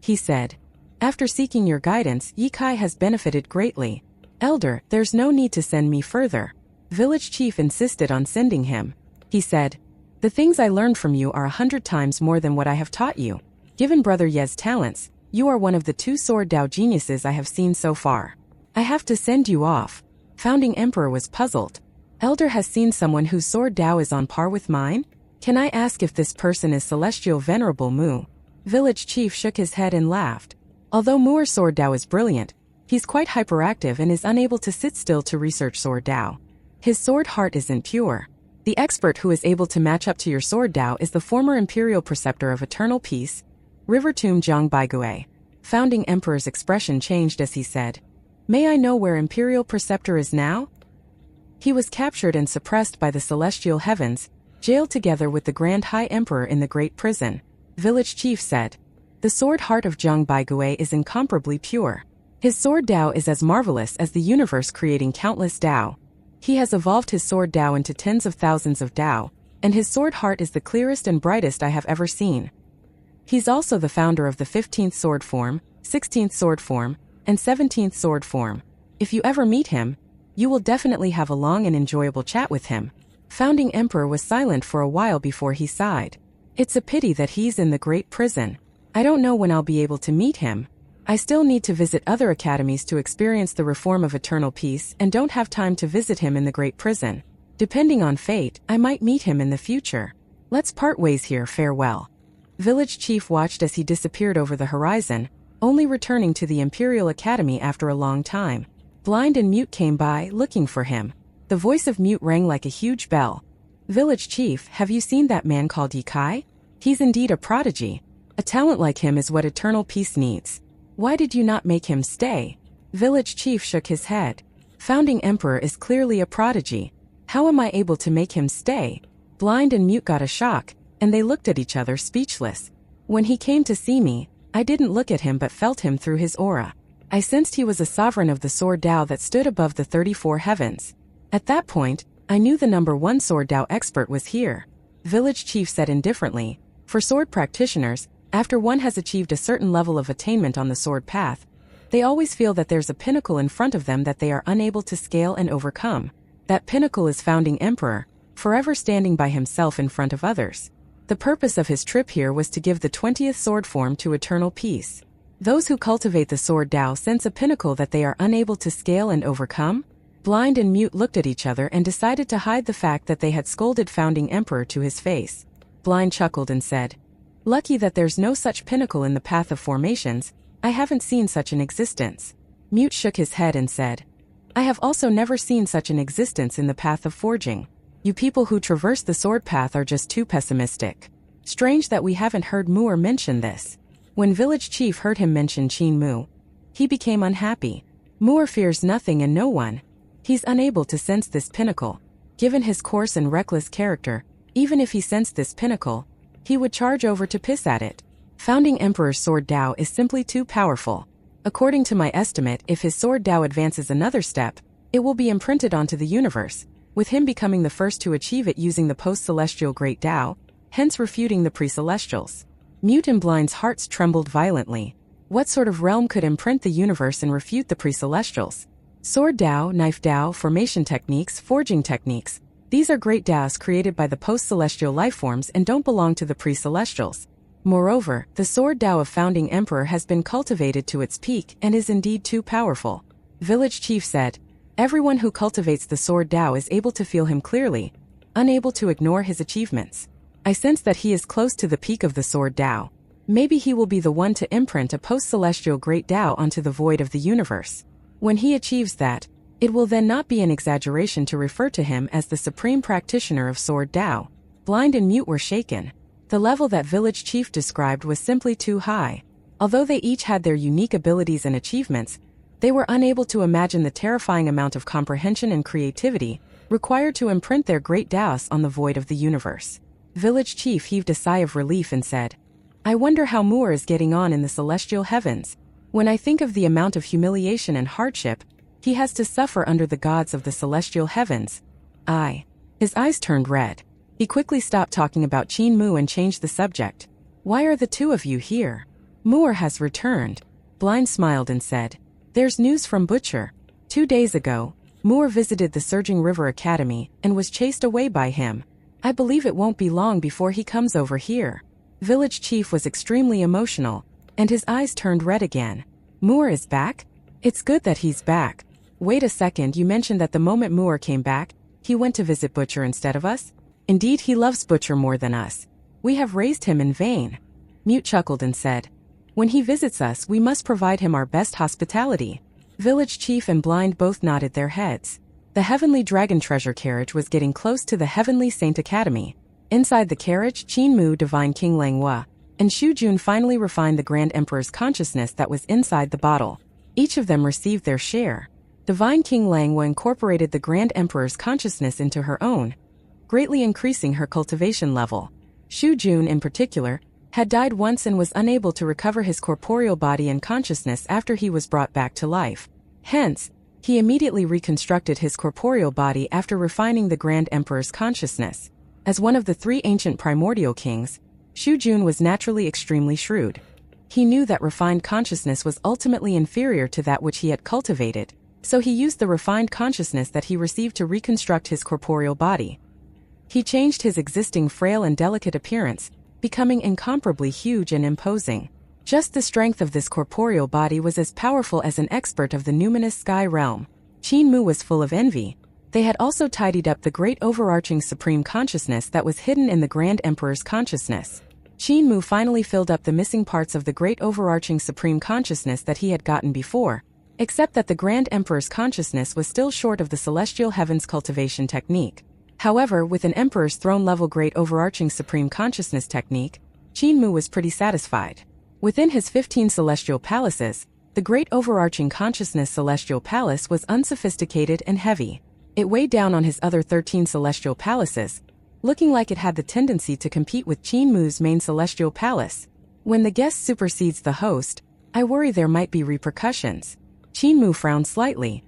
He said, "After seeking your guidance, Ye Kai has benefited greatly. Elder, there's no need to send me further." Village chief insisted on sending him. He said, "The things I learned from you are 100 times more than what I have taught you. Given Brother Ye's talents, you are one of the 2 sword Dao geniuses I have seen so far. I have to send you off." Founding Emperor was puzzled. Elder has seen someone whose sword Dao is on par with mine? Can I ask if this person is Celestial Venerable Mu? Village chief shook his head and laughed. Although Mu's sword Dao is brilliant, he's quite hyperactive and is unable to sit still to research sword Dao. His sword heart isn't pure. The expert who is able to match up to your sword Dao is the former Imperial Preceptor of Eternal Peace, River Tomb Jiang Baigui. Founding Emperor's expression changed as he said, "May I know where Imperial Preceptor is now?" He was captured and suppressed by the celestial heavens, jailed together with the Grand High Emperor in the Great Prison. Village chief said, "The sword heart of Jiang Baigui is incomparably pure. His sword Dao is as marvelous as the universe creating countless Dao. He has evolved his sword Dao into tens of thousands of Dao, and his sword heart is the clearest and brightest I have ever seen. He's also the founder of the 15th sword form, 16th sword form, and 17th sword form. If you ever meet him, you will definitely have a long and enjoyable chat with him." Founding Emperor was silent for a while before he sighed. "It's a pity that he's in the Great Prison. I don't know when I'll be able to meet him. I still need to visit other academies to experience the reform of Eternal Peace and don't have time to visit him in the Great Prison. Depending on fate, I might meet him in the future. Let's part ways here, farewell." Village chief watched as he disappeared over the horizon, only returning to the Imperial Academy after a long time. Blind and Mute came by, looking for him. The voice of Mute rang like a huge bell. "Village chief, have you seen that man called Ye Kai? He's indeed a prodigy. A talent like him is what Eternal Peace needs. Why did you not make him stay?" Village chief shook his head. "Founding Emperor is clearly a prodigy. How am I able to make him stay?" Blind and Mute got a shock, and they looked at each other speechless. "When he came to see me, I didn't look at him but felt him through his aura. I sensed he was a sovereign of the sword Dao that stood above the 34 heavens. At that point, I knew the #1 sword Dao expert was here." Village chief said indifferently, "For sword practitioners, after one has achieved a certain level of attainment on the sword path, they always feel that there's a pinnacle in front of them that they are unable to scale and overcome. That pinnacle is Founding Emperor, forever standing by himself in front of others. The purpose of his trip here was to give the 20th sword form to Eternal Peace. Those who cultivate the sword Dao sense a pinnacle that they are unable to scale and overcome." Blind and Mute looked at each other and decided to hide the fact that they had scolded Founding Emperor to his face. Blind chuckled and said, "Lucky that there's no such pinnacle in the path of formations. I haven't seen such an existence." Mute shook his head and said, "I have also never seen such an existence in the path of forging. You people who traverse the sword path are just too pessimistic. Strange that we haven't heard Mu'er mention this." When Village Chief heard him mention Qin Mu, he became unhappy. Mu'er fears nothing and no one. He's unable to sense this pinnacle. Given his coarse and reckless character, even if he sensed this pinnacle, he would charge over to piss at it. Founding Emperor's sword Dao is simply too powerful. According to my estimate, if his sword Dao advances another step, it will be imprinted onto the universe, with him becoming the first to achieve it using the post-celestial Great Dao, hence refuting the pre-celestials. Mute and Blind's hearts trembled violently. What sort of realm could imprint the universe and refute the pre-celestials? Sword Dao, Knife Dao, formation techniques, forging techniques. These are great Daos created by the post-celestial lifeforms and don't belong to the pre-celestials. Moreover, the sword Dao of Founding Emperor has been cultivated to its peak and is indeed too powerful. Village Chief said, "Everyone who cultivates the sword Dao is able to feel him clearly, unable to ignore his achievements. I sense that he is close to the peak of the sword Dao. Maybe he will be the one to imprint a post-celestial Great Dao onto the void of the universe. When he achieves that, it will then not be an exaggeration to refer to him as the supreme practitioner of sword Dao." Blind and Mute were shaken. The level that Village Chief described was simply too high. Although they each had their unique abilities and achievements, they were unable to imagine the terrifying amount of comprehension and creativity required to imprint their great Daos on the void of the universe. Village Chief heaved a sigh of relief and said, I wonder how Moore is getting on in the celestial heavens. When I think of the amount of humiliation and hardship he has to suffer under the gods of the celestial heavens. His eyes turned red. He quickly stopped talking about Qin Mu and changed the subject. Why are the two of you here? Moore has returned. Blind smiled and said, There's news from Butcher. 2 days ago, Moore visited the Surging River Academy and was chased away by him. I believe it won't be long before he comes over here. Village Chief was extremely emotional, and his eyes turned red again. Moore is back? It's good that he's back. Wait a second, you mentioned that the moment Moore came back, he went to visit Butcher instead of us? Indeed, he loves Butcher more than us. We have raised him in vain. Mute chuckled and said, When he visits us, we must provide him our best hospitality. Village Chief and Blind both nodded their heads. The Heavenly Dragon treasure carriage was getting close to the Heavenly Saint Academy. Inside the carriage, Qin Mu, Divine King Langhua, and Shu Jun finally refined the Grand Emperor's consciousness that was inside the bottle. Each of them received their share. Divine King Langhua incorporated the Grand Emperor's consciousness into her own, greatly increasing her cultivation level. Shu Jun, in particular, had died once and was unable to recover his corporeal body and consciousness after he was brought back to life. Hence, he immediately reconstructed his corporeal body after refining the Grand Emperor's consciousness. As one of the 3 ancient primordial kings, Shu Jun was naturally extremely shrewd. He knew that refined consciousness was ultimately inferior to that which he had cultivated, so he used the refined consciousness that he received to reconstruct his corporeal body. He changed his existing frail and delicate appearance, becoming incomparably huge and imposing. Just the strength of this corporeal body was as powerful as an expert of the numinous sky realm. Qin Mu was full of envy. They had also tidied up the great overarching supreme consciousness that was hidden in the Grand Emperor's consciousness. Qin Mu finally filled up the missing parts of the great overarching supreme consciousness that he had gotten before, except that the Grand Emperor's consciousness was still short of the celestial heavens cultivation technique. However, with an Emperor's throne-level great overarching supreme consciousness technique, Qin Mu was pretty satisfied. Within his 15 celestial palaces, the great overarching consciousness celestial palace was unsophisticated and heavy. It weighed down on his other 13 celestial palaces, looking like it had the tendency to compete with Qin Mu's main celestial palace. When the guest supersedes the host, I worry there might be repercussions. Qin Mu frowned slightly.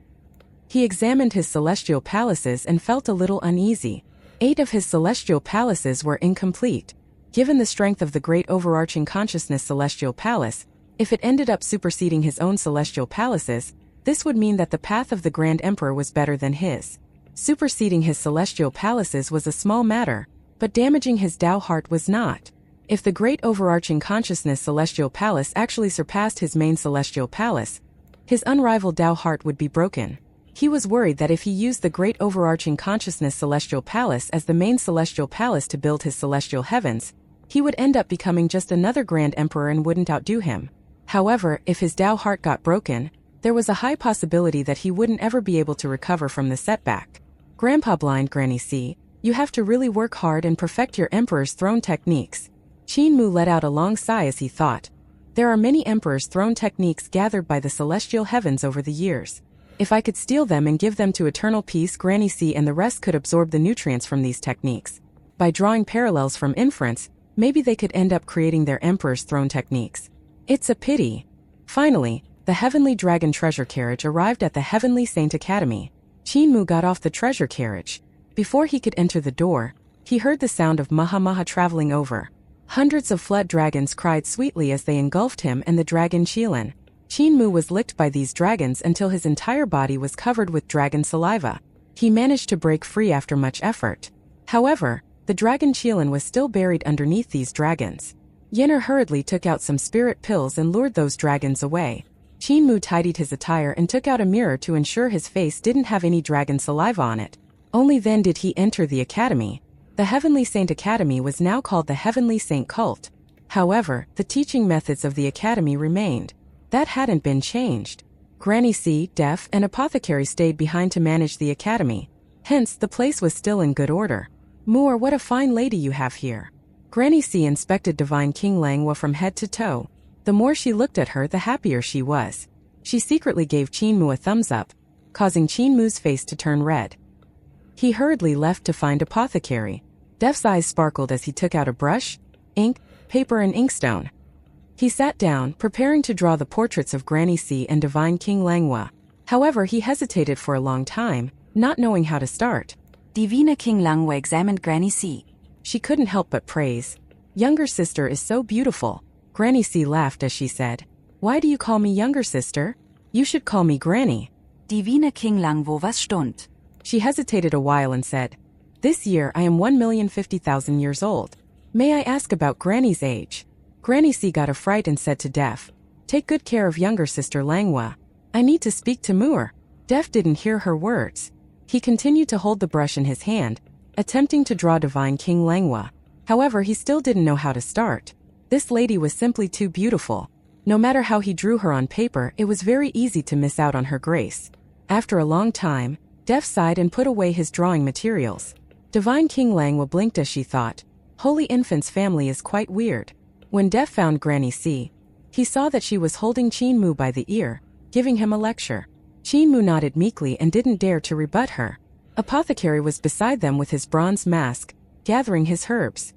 He examined his celestial palaces and felt a little uneasy. 8 of his celestial palaces were incomplete. Given the strength of the great overarching consciousness celestial palace, if it ended up superseding his own celestial palaces, this would mean that the path of the Grand Emperor was better than his. Superseding his celestial palaces was a small matter, but damaging his Tao heart was not. If the great overarching consciousness celestial palace actually surpassed his main celestial palace, his unrivaled Tao heart would be broken. He was worried that if he used the great overarching consciousness celestial palace as the main celestial palace to build his celestial heavens, he would end up becoming just another Grand Emperor and wouldn't outdo him. However, if his Tao heart got broken, there was a high possibility that he wouldn't ever be able to recover from the setback. Grandpa Blind Granny C, you have to really work hard and perfect your Emperor's throne techniques. Qin Mu let out a long sigh as he thought. There are many Emperor's throne techniques gathered by the celestial heavens over the years. If I could steal them and give them to Eternal Peace, Granny C and the rest could absorb the nutrients from these techniques. By drawing parallels from inference, maybe they could end up creating their Emperor's throne techniques. It's a pity. Finally, the Heavenly Dragon treasure carriage arrived at the Heavenly Saint Academy. Qin Mu got off the treasure carriage. Before he could enter the door, he heard the sound of Maha Maha traveling over. Hundreds of flood dragons cried sweetly as they engulfed him and the dragon Qilin. Qin Mu was licked by these dragons until his entire body was covered with dragon saliva. He managed to break free after much effort. However, the dragon Qilin was still buried underneath these dragons. Yenner hurriedly took out some spirit pills and lured those dragons away. Qin Mu tidied his attire and took out a mirror to ensure his face didn't have any dragon saliva on it. Only then did he enter the academy. The Heavenly Saint Academy was now called the Heavenly Saint Cult. However, the teaching methods of the academy remained. That hadn't been changed. Granny C, Deaf, and Apothecary stayed behind to manage the academy. Hence, the place was still in good order. Moore, what a fine lady you have here. Granny C inspected Divine King Langhua from head to toe. The more she looked at her, the happier she was. She secretly gave Qin Mu a thumbs up, causing Qin Mu's face to turn red. He hurriedly left to find Apothecary. Deaf's eyes sparkled as he took out a brush, ink, paper and inkstone. He sat down, preparing to draw the portraits of Granny C and Divine King Langwa. However, he hesitated for a long time, not knowing how to start. Divine King Langwa examined Granny C. She couldn't help but praise. Younger sister is so beautiful. Granny C laughed as she said, "Why do you call me younger sister? You should call me Granny." Divine King Langwo was stund. She hesitated a while and said, "This year I am 1,050,000 years old. May I ask about Granny's age?" Granny C got a fright and said to Def, "Take good care of younger sister Langwa. I need to speak to Moor." Def didn't hear her words. He continued to hold the brush in his hand, attempting to draw Divine King Langwa. However, he still didn't know how to start. This lady was simply too beautiful. No matter how he drew her on paper, it was very easy to miss out on her grace. After a long time, Def sighed and put away his drawing materials. Divine King Langwa blinked as she thought, "Holy Infant's family is quite weird." When Def found Granny C, he saw that she was holding Chin Mu by the ear, giving him a lecture. Chin Mu nodded meekly and didn't dare to rebut her. Apothecary was beside them with his bronze mask, gathering his herbs.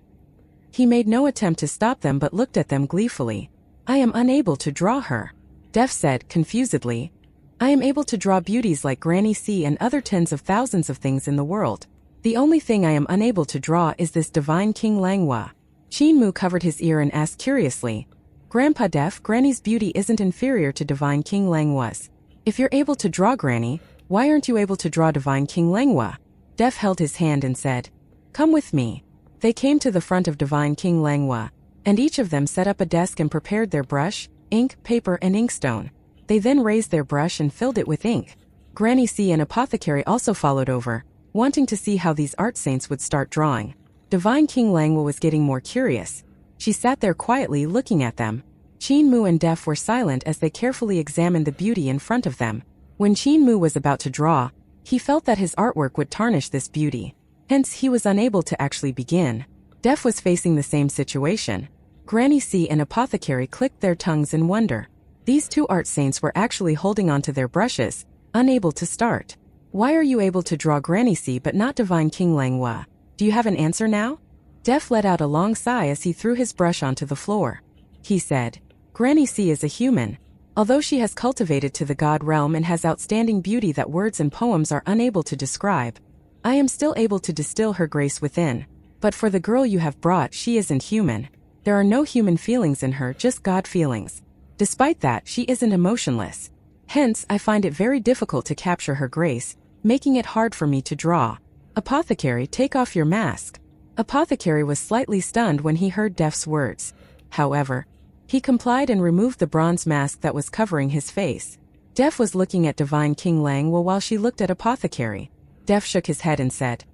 He made no attempt to stop them but looked at them gleefully. "I am unable to draw her," Def said confusedly. "I am able to draw beauties like Granny C and other tens of thousands of things in the world. The only thing I am unable to draw is this Divine King Langwa." Chin Mu covered his ear and asked curiously, "Grandpa Def, Granny's beauty isn't inferior to Divine King Langwa's. If you're able to draw Granny, why aren't you able to draw Divine King Langwa?" Def held his hand and said, "Come with me." They came to the front of Divine King Langwa, and each of them set up a desk and prepared their brush, ink, paper, and inkstone. They then raised their brush and filled it with ink. Granny C and Apothecary also followed over, wanting to see how these art saints would start drawing. Divine King Langwa was getting more curious. She sat there quietly looking at them. Chin Mu and Def were silent as they carefully examined the beauty in front of them. When Chin Mu was about to draw, he felt that his artwork would tarnish this beauty. Hence, he was unable to actually begin. Def was facing the same situation. Granny C and Apothecary clicked their tongues in wonder. These two art saints were actually holding onto their brushes, unable to start. "Why are you able to draw Granny C but not Divine King Langwa? Do you have an answer now?" Def let out a long sigh as he threw his brush onto the floor. He said, "Granny C is a human. Although she has cultivated to the god realm and has outstanding beauty that words and poems are unable to describe, I am still able to distill her grace within. But for the girl you have brought, she isn't human. There are no human feelings in her, just god feelings. Despite that, she isn't emotionless. Hence, I find it very difficult to capture her grace, making it hard for me to draw. Apothecary, take off your mask." Apothecary was slightly stunned when he heard Def's words. However, he complied and removed the bronze mask that was covering his face. Def was looking at Divine King Langwa while she looked at Apothecary. Def shook his head and said,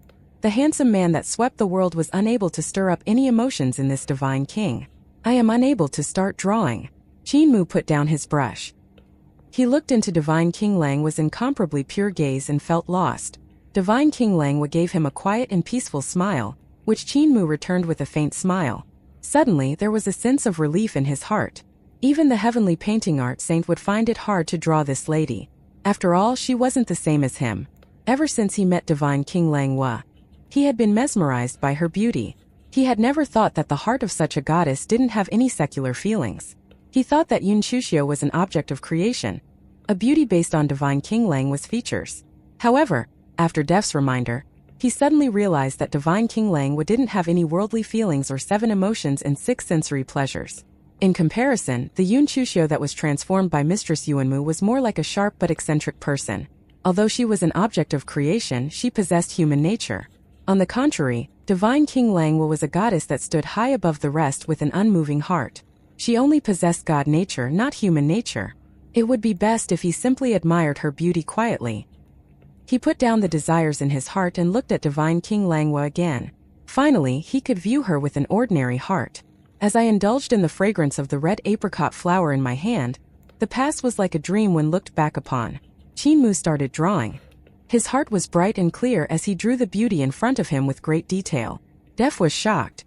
"The handsome man that swept the world was unable to stir up any emotions in this Divine King. I am unable to start drawing." Chin Mu put down his brush. He looked into Divine King Langwa's incomparably pure gaze and felt lost. Divine King Langwa gave him a quiet and peaceful smile, which Chin Mu returned with a faint smile. Suddenly, there was a sense of relief in his heart. Even the heavenly painting art saint would find it hard to draw this lady. After all, she wasn't the same as him. Ever since he met Divine King Langwa, he had been mesmerized by her beauty. He had never thought that the heart of such a goddess didn't have any secular feelings. He thought that Yun Chushio was an object of creation, a beauty based on Divine King Langwa's features. However, after Def's reminder, he suddenly realized that Divine King Langwa didn't have any worldly feelings or 7 emotions and 6 sensory pleasures. In comparison, the Yun Chushio that was transformed by Mistress Yuanmu was more like a sharp but eccentric person. Although she was an object of creation, she possessed human nature. On the contrary, Divine King Langwa was a goddess that stood high above the rest with an unmoving heart. She only possessed god nature, not human nature. It would be best if he simply admired her beauty quietly. He put down the desires in his heart and looked at Divine King Langwa again. Finally, he could view her with an ordinary heart. As I indulged in the fragrance of the red apricot flower in my hand, the past was like a dream when looked back upon. Chin Mu started drawing. His heart was bright and clear as he drew the beauty in front of him with great detail. Def was shocked.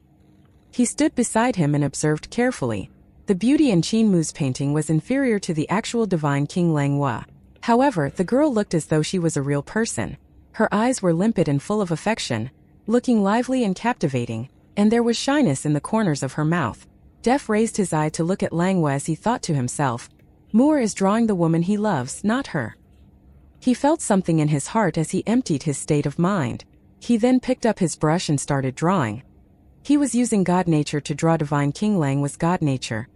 He stood beside him and observed carefully. The beauty in Chin Mu's painting was inferior to the actual Divine King Langwa. However, the girl looked as though she was a real person. Her eyes were limpid and full of affection, looking lively and captivating, and there was shyness in the corners of her mouth. Def raised his eye to look at Langwa as he thought to himself, Moore is drawing the woman he loves, not her. He felt something in his heart as he emptied his state of mind. He then picked up his brush and started drawing. He was using God nature to draw Divine King Langwa's God nature.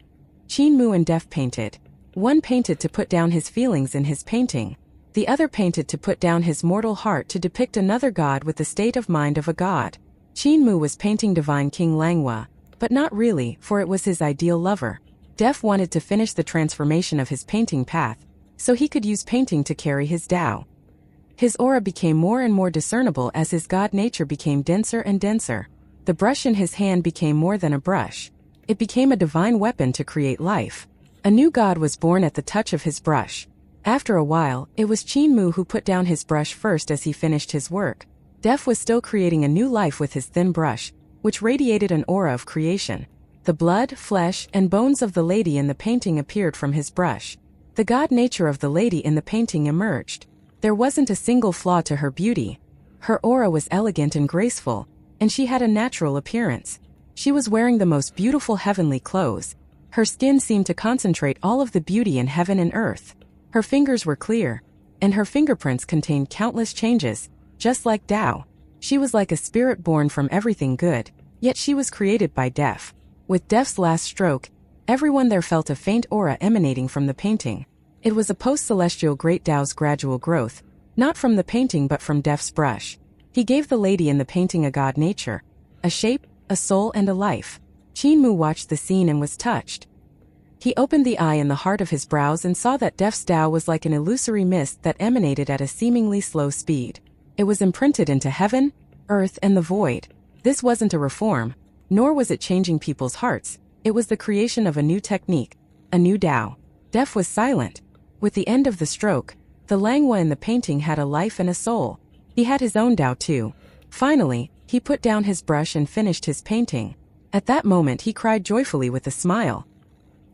Chin Mu and Def painted. One painted to put down his feelings in his painting. The other painted to put down his mortal heart to depict another god with the state of mind of a god. Chin Mu was painting Divine King Langwa, but not really, for it was his ideal lover. Def wanted to finish the transformation of his painting path, so he could use painting to carry his Tao. His aura became more and more discernible as his god nature became denser and denser. The brush in his hand became more than a brush. It became a divine weapon to create life. A new god was born at the touch of his brush. After a while, it was Chin Mu who put down his brush first as he finished his work. Def was still creating a new life with his thin brush, which radiated an aura of creation. The blood, flesh, and bones of the lady in the painting appeared from his brush. The god nature of the lady in the painting emerged. There wasn't a single flaw to her beauty. Her aura was elegant and graceful, and she had a natural appearance. She was wearing the most beautiful heavenly clothes. Her skin seemed to concentrate all of the beauty in heaven and earth. Her fingers were clear, and her fingerprints contained countless changes, just like Tao. She was like a spirit born from everything good, yet she was created by Def. With Def's last stroke, everyone there felt a faint aura emanating from the painting. It was a post-celestial great Tao's gradual growth, not from the painting but from Def's brush. He gave the lady in the painting a god nature, a shape, a soul and a life. Chin Mu watched the scene and was touched. He opened the eye in the heart of his brows and saw that Def's Tao was like an illusory mist that emanated at a seemingly slow speed. It was imprinted into heaven, earth and the void. This wasn't a reform, nor was it changing people's hearts. It was the creation of a new technique, a new Tao. Def was silent. With the end of the stroke, the Langwa in the painting had a life and a soul. He had his own Tao too. Finally, he put down his brush and finished his painting. At that moment he cried joyfully with a smile.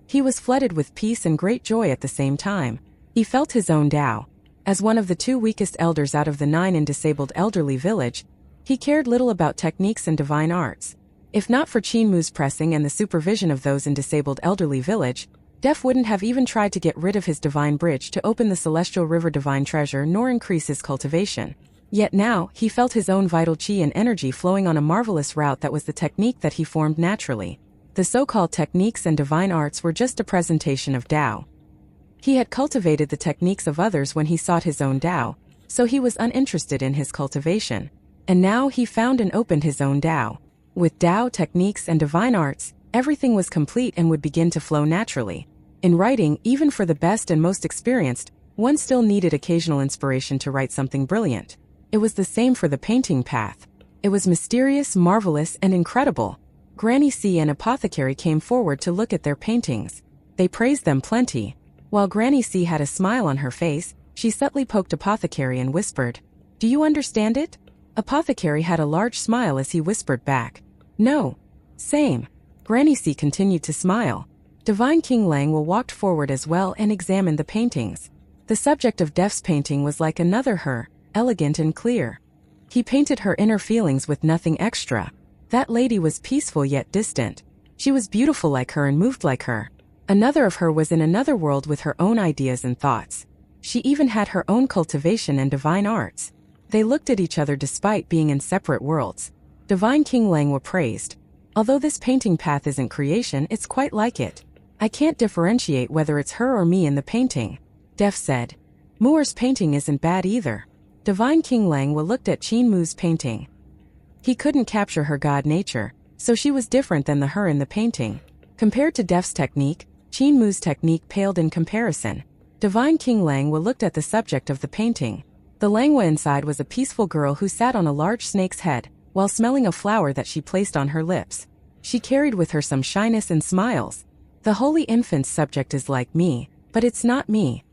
He was flooded with peace and great joy at the same time. He felt his own Tao. As one of the 2 weakest elders out of the 9 in disabled elderly village, he cared little about techniques and divine arts. If not for Chin Mu's pressing and the supervision of those in disabled elderly village, Def wouldn't have even tried to get rid of his divine bridge to open the celestial river divine treasure nor increase his cultivation. Yet now, he felt his own vital chi and energy flowing on a marvelous route that was the technique that he formed naturally. The so-called techniques and divine arts were just a presentation of Tao. He had cultivated the techniques of others when he sought his own Tao, so he was uninterested in his cultivation. And now he found and opened his own Tao. With Tao, techniques, and divine arts, everything was complete and would begin to flow naturally. In writing, even for the best and most experienced, one still needed occasional inspiration to write something brilliant. It was the same for the painting path. It was mysterious, marvelous, and incredible. Granny C and Apothecary came forward to look at their paintings. They praised them plenty. While Granny C had a smile on her face, she subtly poked Apothecary and whispered, "Do you understand it?" Apothecary had a large smile as he whispered back, "No." "Same." Granny C continued to smile. Divine King Langwa walked forward as well and examined the paintings. The subject of Def's painting was like another her, elegant and clear. He painted her inner feelings with nothing extra. That lady was peaceful yet distant. She was beautiful like her and moved like her. Another of her was in another world with her own ideas and thoughts. She even had her own cultivation and divine arts. They looked at each other despite being in separate worlds. Divine King Langwa praised, "Although this painting path isn't creation, it's quite like it. I can't differentiate whether it's her or me in the painting." Def said, "Moore's painting isn't bad either." Divine King Langwa looked at Chin Mu's painting. He couldn't capture her god nature, so she was different than the her in the painting. Compared to Def's technique, Chin Mu's technique paled in comparison. Divine King Langwa looked at the subject of the painting. The Langwa inside was a peaceful girl who sat on a large snake's head, while smelling a flower that she placed on her lips. She carried with her some shyness and smiles. The holy infant's subject is like me, but it's not me.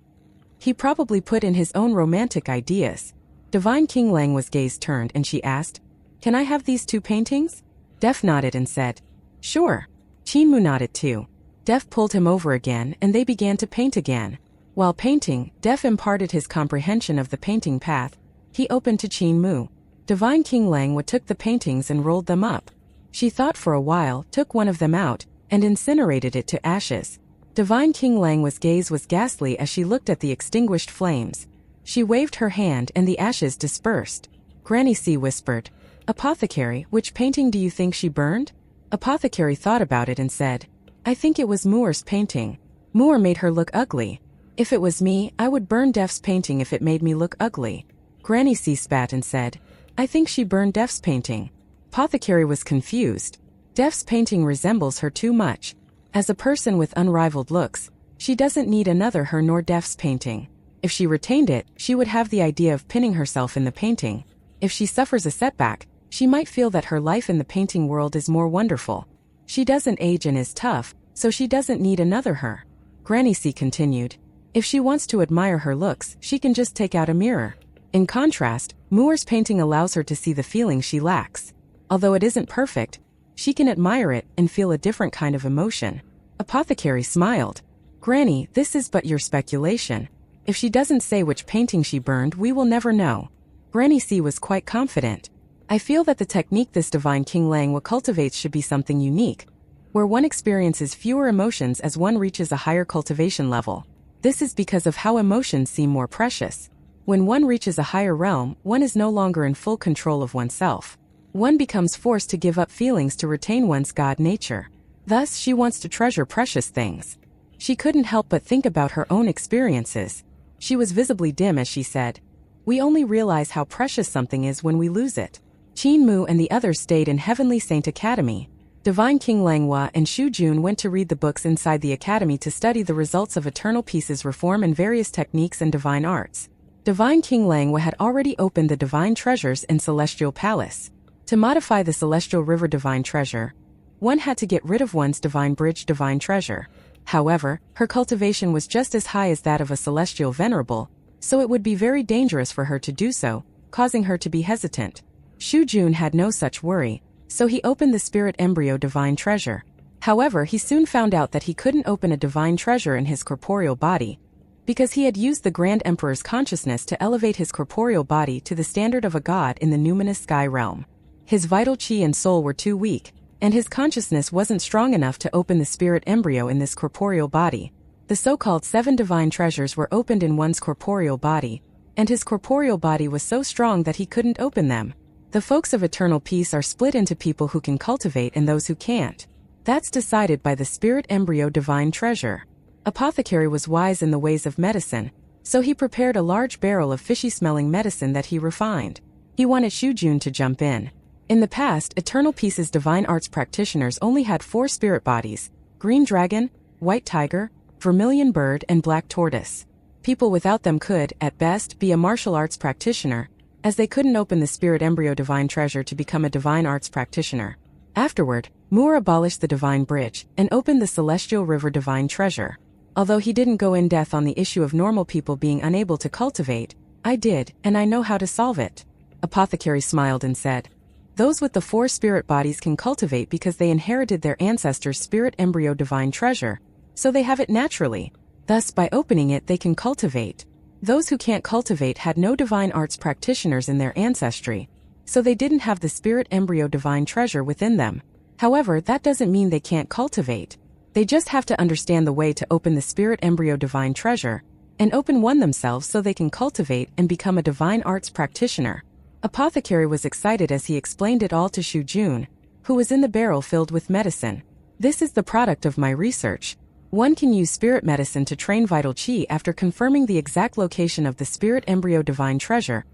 He probably put in his own romantic ideas. Divine King Langwa's gaze turned and she asked, "Can I have these 2 paintings?" Def nodded and said, "Sure." Chin Mu nodded too. Def pulled him over again and they began to paint again. While painting, Def imparted his comprehension of the painting path. He opened to Chin Mu. Divine King Langwa took the paintings and rolled them up. She thought for a while, took one of them out, and incinerated it to ashes. Divine King Langwa's gaze was ghastly as she looked at the extinguished flames. She waved her hand and the ashes dispersed. Granny C whispered, "Apothecary, which painting do you think she burned?" Apothecary thought about it and said, "I think it was Moore's painting. Moore made her look ugly. If it was me, I would burn Def's painting if it made me look ugly." Granny C spat and said, "I think she burned Def's painting." Apothecary was confused. Def's painting resembles her too much. As a person with unrivaled looks, she doesn't need another her nor Def's painting. If she retained it, she would have the idea of pinning herself in the painting. If she suffers a setback, she might feel that her life in the painting world is more wonderful. She doesn't age and is tough, so she doesn't need another her. Granny C continued, "If she wants to admire her looks, she can just take out a mirror." In contrast, Moore's painting allows her to see the feeling she lacks. Although it isn't perfect, she can admire it and feel a different kind of emotion. Apothecary smiled. "Granny, this is but your speculation. If she doesn't say which painting she burned, we will never know." Granny C was quite confident. "I feel that the technique this Divine King Langwa cultivates should be something unique, where one experiences fewer emotions as one reaches a higher cultivation level. This is because of how emotions seem more precious. When one reaches a higher realm, one is no longer in full control of oneself. One becomes forced to give up feelings to retain one's God nature. Thus, she wants to treasure precious things." She couldn't help but think about her own experiences. She was visibly dim as she said, "We only realize how precious something is when we lose it." Qin Mu and the others stayed in Heavenly Saint Academy. Divine King Langwa and Shu Jun went to read the books inside the academy to study the results of Eternal Peace's reform and various techniques and divine arts. Divine King Langwa had already opened the divine treasures in Celestial Palace. To modify the Celestial River Divine Treasure, one had to get rid of one's Divine Bridge Divine Treasure. However, her cultivation was just as high as that of a Celestial Venerable, so it would be very dangerous for her to do so, causing her to be hesitant. Shu Jun had no such worry, so he opened the Spirit Embryo Divine Treasure. However, he soon found out that he couldn't open a divine treasure in his corporeal body, because he had used the Grand Emperor's consciousness to elevate his corporeal body to the standard of a god in the numinous sky realm. His vital chi and soul were too weak, and his consciousness wasn't strong enough to open the spirit embryo in this corporeal body. The so-called 7 divine treasures were opened in one's corporeal body, and his corporeal body was so strong that he couldn't open them. The folks of Eternal Peace are split into people who can cultivate and those who can't. That's decided by the spirit embryo divine treasure. Apothecary was wise in the ways of medicine, so he prepared a large barrel of fishy-smelling medicine that he refined. He wanted Shu Jun to jump in. In the past, Eternal Peace's divine arts practitioners only had 4 spirit bodies: green dragon, white tiger, vermilion bird, and black tortoise. People without them could, at best, be a martial arts practitioner, as they couldn't open the spirit embryo divine treasure to become a divine arts practitioner. Afterward, Moore abolished the divine bridge and opened the celestial river divine treasure. Although he didn't go in depth on the issue of normal people being unable to cultivate, I did, and I know how to solve it. Apothecary smiled and said, "Those with the 4 spirit bodies can cultivate because they inherited their ancestors' spirit embryo divine treasure, so they have it naturally. Thus, by opening it, they can cultivate. Those who can't cultivate had no divine arts practitioners in their ancestry, so they didn't have the spirit embryo divine treasure within them. However, that doesn't mean they can't cultivate. They just have to understand the way to open the spirit embryo divine treasure, and open one themselves so they can cultivate and become a divine arts practitioner." Apothecary was excited as he explained it all to Shu Jun, who was in the barrel filled with medicine. "This is the product of my research. One can use spirit medicine to train vital chi after confirming the exact location of the spirit embryo divine treasure,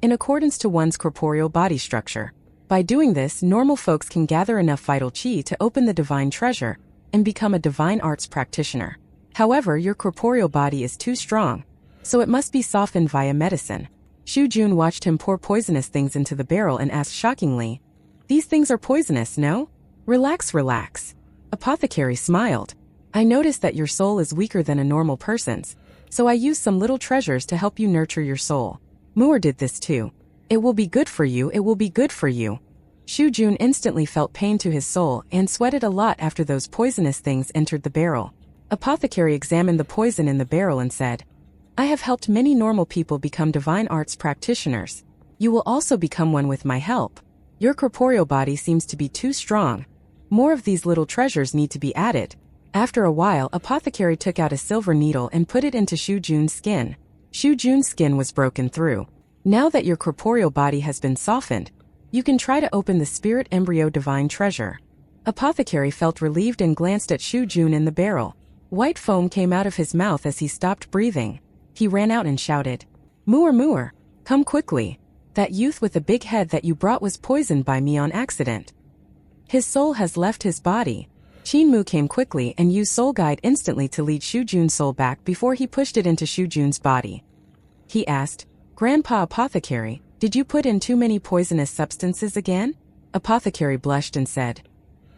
in accordance to one's corporeal body structure. By doing this, normal folks can gather enough vital chi to open the divine treasure and become a divine arts practitioner. However, your corporeal body is too strong, so it must be softened via medicine." Shu Jun watched him pour poisonous things into the barrel and asked shockingly, "These things are poisonous, no?" Relax. Apothecary smiled. "I noticed that your soul is weaker than a normal person's, so I used some little treasures to help you nurture your soul. Moore did this too. It will be good for you, it will be good for you." Shu Jun instantly felt pain to his soul and sweated a lot after those poisonous things entered the barrel. Apothecary examined the poison in the barrel and said, "I have helped many normal people become divine arts practitioners. You will also become one with my help. Your corporeal body seems to be too strong. More of these little treasures need to be added. After a while, Apothecary took out a silver needle and put it into Shu Jun's skin. Shu Jun's skin was broken through. Now that your corporeal body has been softened, you can try to open the spirit embryo divine treasure. Apothecary felt relieved and glanced at Shu Jun in the barrel. White foam came out of his mouth as he stopped breathing. He ran out and shouted, "Muur Muur, come quickly. That youth with the big head that you brought was poisoned by me on accident. His soul has left his body." Qin Mu came quickly and used Soul Guide instantly to lead Shu Jun's soul back before he pushed it into Shu Jun's body. He asked, "Grandpa Apothecary, did you put in too many poisonous substances again?" Apothecary blushed and said,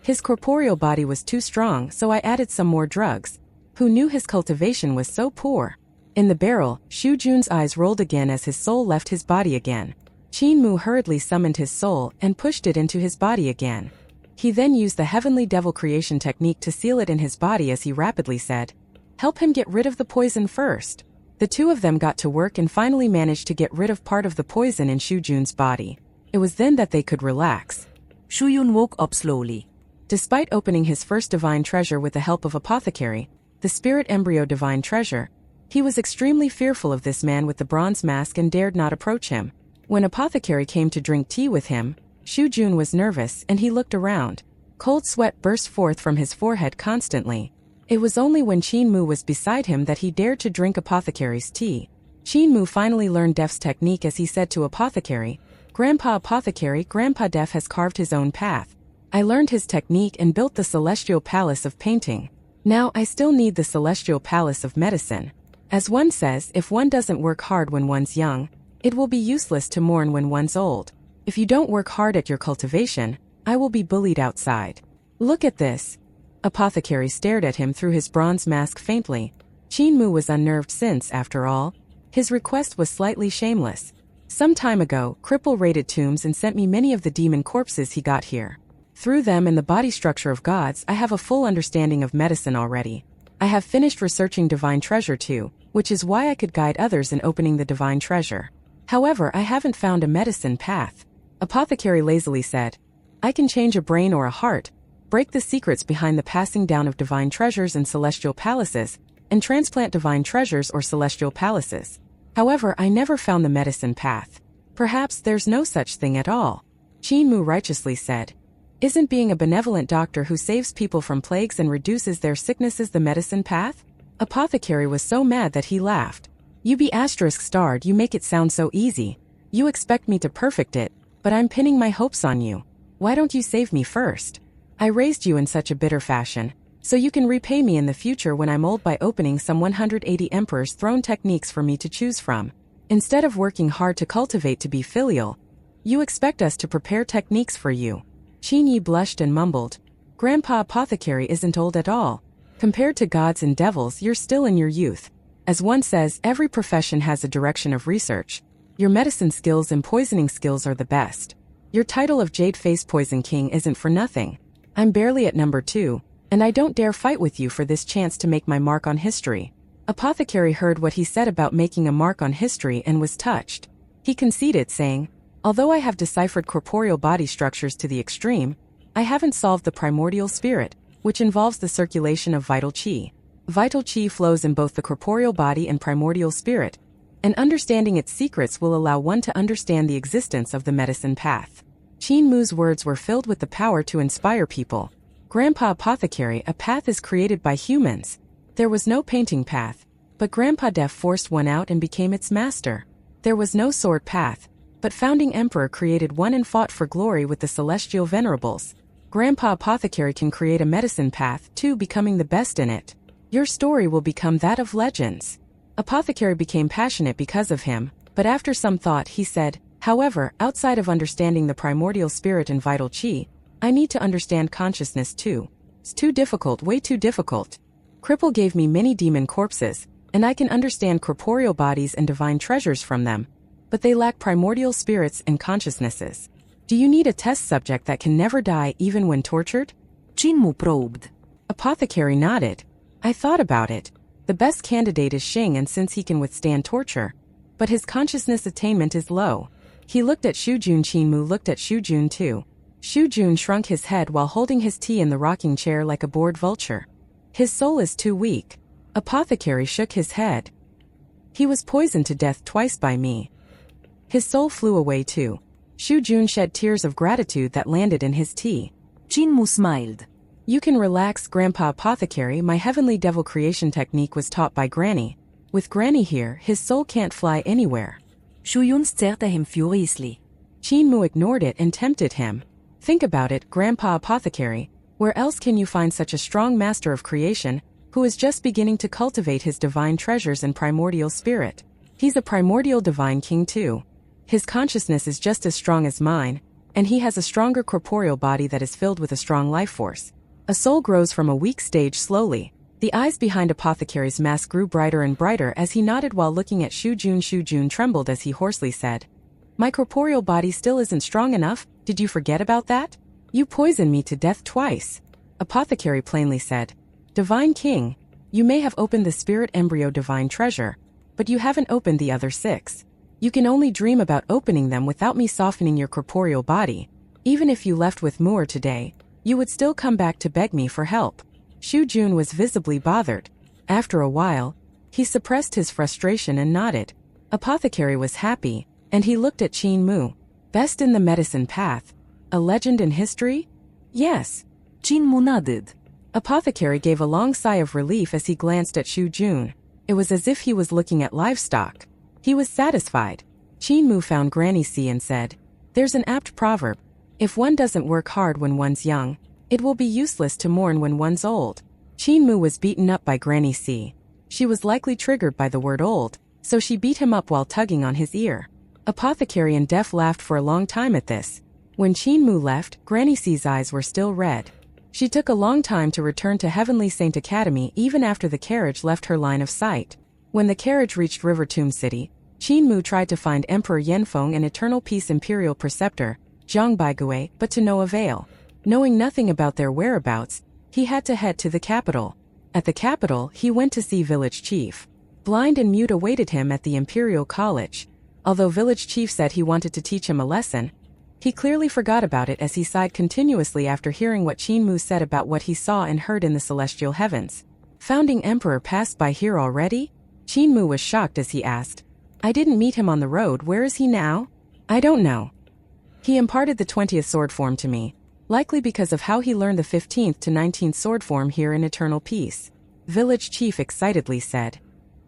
"His corporeal body was too strong, so I added some more drugs. Who knew his cultivation was so poor?" In the barrel, Shu Jun's eyes rolled again as his soul left his body again. Qin Mu hurriedly summoned his soul and pushed it into his body again. He then used the heavenly devil creation technique to seal it in his body as he rapidly said, "Help him get rid of the poison first." The two of them got to work and finally managed to get rid of part of the poison in Shu Jun's body. It was then that they could relax. Shu Jun woke up slowly. Despite opening his first divine treasure with the help of Apothecary, the spirit embryo divine treasure, he was extremely fearful of this man with the bronze mask and dared not approach him. When Apothecary came to drink tea with him, Shu Jun was nervous and he looked around. Cold sweat burst forth from his forehead constantly. It was only when Qin Mu was beside him that he dared to drink Apothecary's tea. Qin Mu finally learned Def's technique as he said to Apothecary, "Grandpa Apothecary, Grandpa Def has carved his own path. I learned his technique and built the celestial palace of painting. Now I still need the celestial palace of medicine. As one says, if one doesn't work hard when one's young, it will be useless to mourn when one's old. If you don't work hard at your cultivation, I will be bullied outside. Look at this." Apothecary stared at him through his bronze mask faintly. Qin Mu was unnerved since, after all, his request was slightly shameless. "Some time ago, Cripple raided tombs and sent me many of the demon corpses he got here. Through them and the body structure of gods, I have a full understanding of medicine already. I have finished researching divine treasure too, which is why I could guide others in opening the divine treasure. However, I haven't found a medicine path." Apothecary lazily said, "I can change a brain or a heart, break the secrets behind the passing down of divine treasures and celestial palaces, and transplant divine treasures or celestial palaces. However, I never found the medicine path. Perhaps there's no such thing at all." Qin Mu righteously said, "Isn't being a benevolent doctor who saves people from plagues and reduces their sicknesses the medicine path?" Apothecary was so mad that he laughed. "You be asterisk starred, you make it sound so easy. You expect me to perfect it, but I'm pinning my hopes on you. Why don't you save me first? I raised you in such a bitter fashion, so you can repay me in the future when I'm old by opening some 180 Emperor's Throne techniques for me to choose from. Instead of working hard to cultivate to be filial, you expect us to prepare techniques for you." Qin Yi blushed and mumbled, "Grandpa Apothecary isn't old at all. Compared to gods and devils, you're still in your youth. As one says, every profession has a direction of research. Your medicine skills and poisoning skills are the best. Your title of Jade Face Poison King isn't for nothing. I'm barely at number 2, and I don't dare fight with you for this chance to make my mark on history." Apothecary heard what he said about making a mark on history and was touched. He conceded, saying, "Although I have deciphered corporeal body structures to the extreme, I haven't solved the primordial spirit, which involves the circulation of vital qi. Vital qi flows in both the corporeal body and primordial spirit, and understanding its secrets will allow one to understand the existence of the medicine path." Qin Mu's words were filled with the power to inspire people. "Grandpa Apothecary, a path is created by humans. There was no painting path, but Grandpa Def forced one out and became its master. There was no sword path, but Founding Emperor created one and fought for glory with the celestial venerables. Grandpa Apothecary can create a medicine path too, becoming the best in it. Your story will become that of legends." Apothecary became passionate because of him, but after some thought he said, "However, outside of understanding the primordial spirit and vital qi, I need to understand consciousness too. It's too difficult, way too difficult. Cripple gave me many demon corpses, and I can understand corporeal bodies and divine treasures from them, but they lack primordial spirits and consciousnesses. Do you need a test subject that can never die even when tortured?" Qin Mu probed. Apothecary nodded. "I thought about it. The best candidate is Xing, and since he can withstand torture, but his consciousness attainment is low." He looked at Shu Jun. Qin Mu looked at Shu Jun too. Shu Jun shrunk his head while holding his tea in the rocking chair like a bored vulture. His soul is too weak. Apothecary shook his head. He was poisoned to death twice by me. His soul flew away too. Shu Jun shed tears of gratitude that landed in his tea. Jinmu smiled. You can relax, Grandpa Apothecary. My heavenly devil creation technique was taught by Granny. With Granny here, his soul can't fly anywhere. Shu Yun stared at him furiously. Jinmu ignored it and tempted him. Think about it, Grandpa Apothecary. Where else can you find such a strong master of creation, who is just beginning to cultivate his divine treasures and primordial spirit? He's a primordial divine king too. His consciousness is just as strong as mine, and he has a stronger corporeal body that is filled with a strong life force. A soul grows from a weak stage slowly. The eyes behind Apothecary's mask grew brighter and brighter as he nodded while looking at Shu Jun. Shu Jun trembled as he hoarsely said, "My corporeal body still isn't strong enough, did you forget about that? You poisoned me to death twice." Apothecary plainly said, "Divine King, you may have opened the spirit embryo divine treasure, but you haven't opened the other 6. You can only dream about opening them without me softening your corporeal body. Even if you left with Moore today, you would still come back to beg me for help." Shu Jun was visibly bothered. After a while, he suppressed his frustration and nodded. Apothecary was happy, and he looked at Qin Mu. Best in the medicine path. A legend in history? Yes. Jinmu nodded. Apothecary gave a long sigh of relief as he glanced at Shu Jun. It was as if he was looking at livestock. He was satisfied. Qin Mu found Granny C and said, "There's an apt proverb. If one doesn't work hard when one's young, it will be useless to mourn when one's old." Qin Mu was beaten up by Granny C. She was likely triggered by the word old, so she beat him up while tugging on his ear. Apothecary and Def laughed for a long time at this. When Qin Mu left, Granny C's eyes were still red. She took a long time to return to Heavenly Saint Academy even after the carriage left her line of sight. When the carriage reached River Tomb City, Qin Mu tried to find Emperor Yanfeng and Eternal Peace Imperial Preceptor, Zhang Baigui, but to no avail. Knowing nothing about their whereabouts, he had to head to the capital. At the capital, he went to see Village Chief. Blind and Mute awaited him at the Imperial College. Although Village Chief said he wanted to teach him a lesson, he clearly forgot about it as he sighed continuously after hearing what Qin Mu said about what he saw and heard in the celestial heavens. Founding Emperor passed by here already? Qin Mu was shocked as he asked, "I didn't meet him on the road, where is he now?" "I don't know. He imparted the 20th sword form to me, likely because of how he learned the 15th to 19th sword form here in Eternal Peace," Village Chief excitedly said.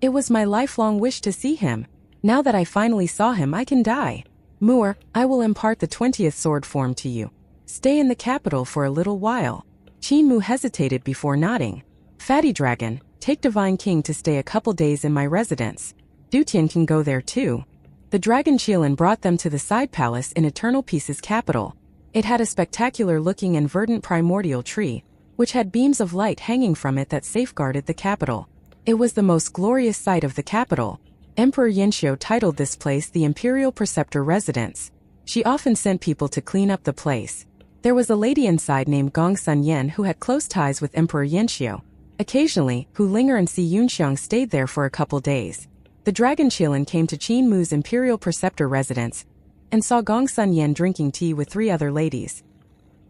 "It was my lifelong wish to see him. Now that I finally saw him, I can die. Moore, I will impart the 20th sword form to you. Stay in the capital for a little while." Qin Mu hesitated before nodding. "Fatty Dragon, take Divine King to stay a couple days in my residence. Dutian can go there too." The Dragon Qilin brought them to the side palace in Eternal Peace's capital. It had a spectacular-looking and verdant primordial tree, which had beams of light hanging from it that safeguarded the capital. It was the most glorious sight of the capital. Emperor Yanxiu titled this place the Imperial Preceptor Residence. She often sent people to clean up the place. There was a lady inside named Gong Sun Yen who had close ties with Emperor Yanxiu. Occasionally, Hu Linger and Si Yunxiang stayed there for a couple days. The Dragon Qilin came to Qin Mu's Imperial Preceptor Residence and saw Gong Sun Yen drinking tea with 3 other ladies.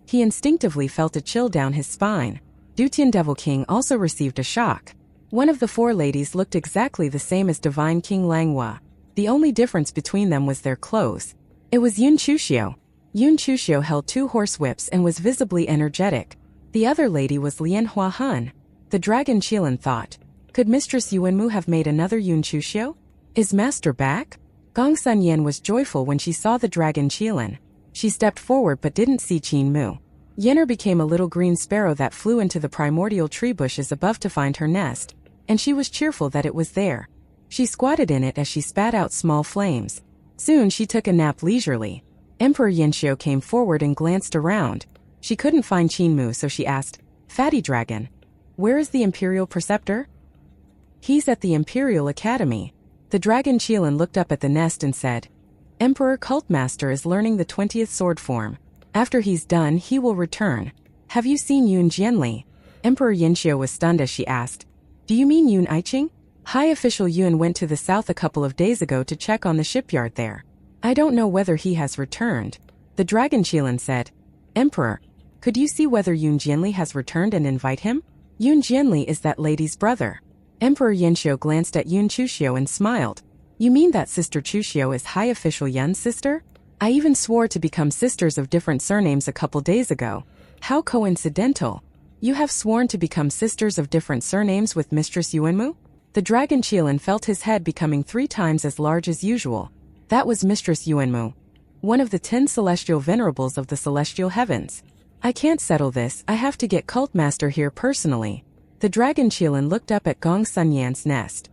He instinctively felt a chill down his spine. Dutian Devil King also received a shock. One of the 4 ladies looked exactly the same as Divine King Langhua. The only difference between them was their clothes. It was Yun Chuxiu. Yun Chuxiu held 2 horse whips and was visibly energetic. The other lady was Lian Hua Hun. The Dragon Qilin thought, could Mistress Yuanmu have made another Yun Chuxiu? Is Master back? Gong Sun Yen was joyful when she saw the Dragon Qilin. She stepped forward but didn't see Qin Mu. Yenner became a little green sparrow that flew into the primordial tree bushes above to find her nest, and she was cheerful that it was there. She squatted in it as she spat out small flames. Soon she took a nap leisurely. Emperor Yanxiu came forward and glanced around. She couldn't find Qin Mu, so she asked, "Fatty Dragon, where is the Imperial Preceptor?" "He's at the Imperial Academy." The Dragon Qilin looked up at the nest and said, "Emperor Cultmaster is learning the 20th sword form. After he's done, he will return. Have you seen Yun Jianli?" Emperor Yanxiu was stunned as she asked, "Do you mean Yun Aiqing?" High official Yun went to the south a couple of days ago to check on the shipyard there. "I don't know whether he has returned," the Dragon Qilin said. Emperor, could you see whether Yun Jianli has returned and invite him? Yun Jianli is that lady's brother. Emperor Yanxiu glanced at Yun Chuxiu and smiled. You mean that Sister Chuxiu is High Official Yun's sister? I even swore to become sisters of different surnames a couple days ago. How coincidental. You have sworn to become sisters of different surnames with Mistress Yuanmu? The dragon Qilin felt his head becoming 3 times as large as usual. That was Mistress Yuanmu, one of the 10 celestial venerables of the celestial heavens. I can't settle this, I have to get Cult Master here personally. The dragon Qilin looked up at Gong Sunyan's nest.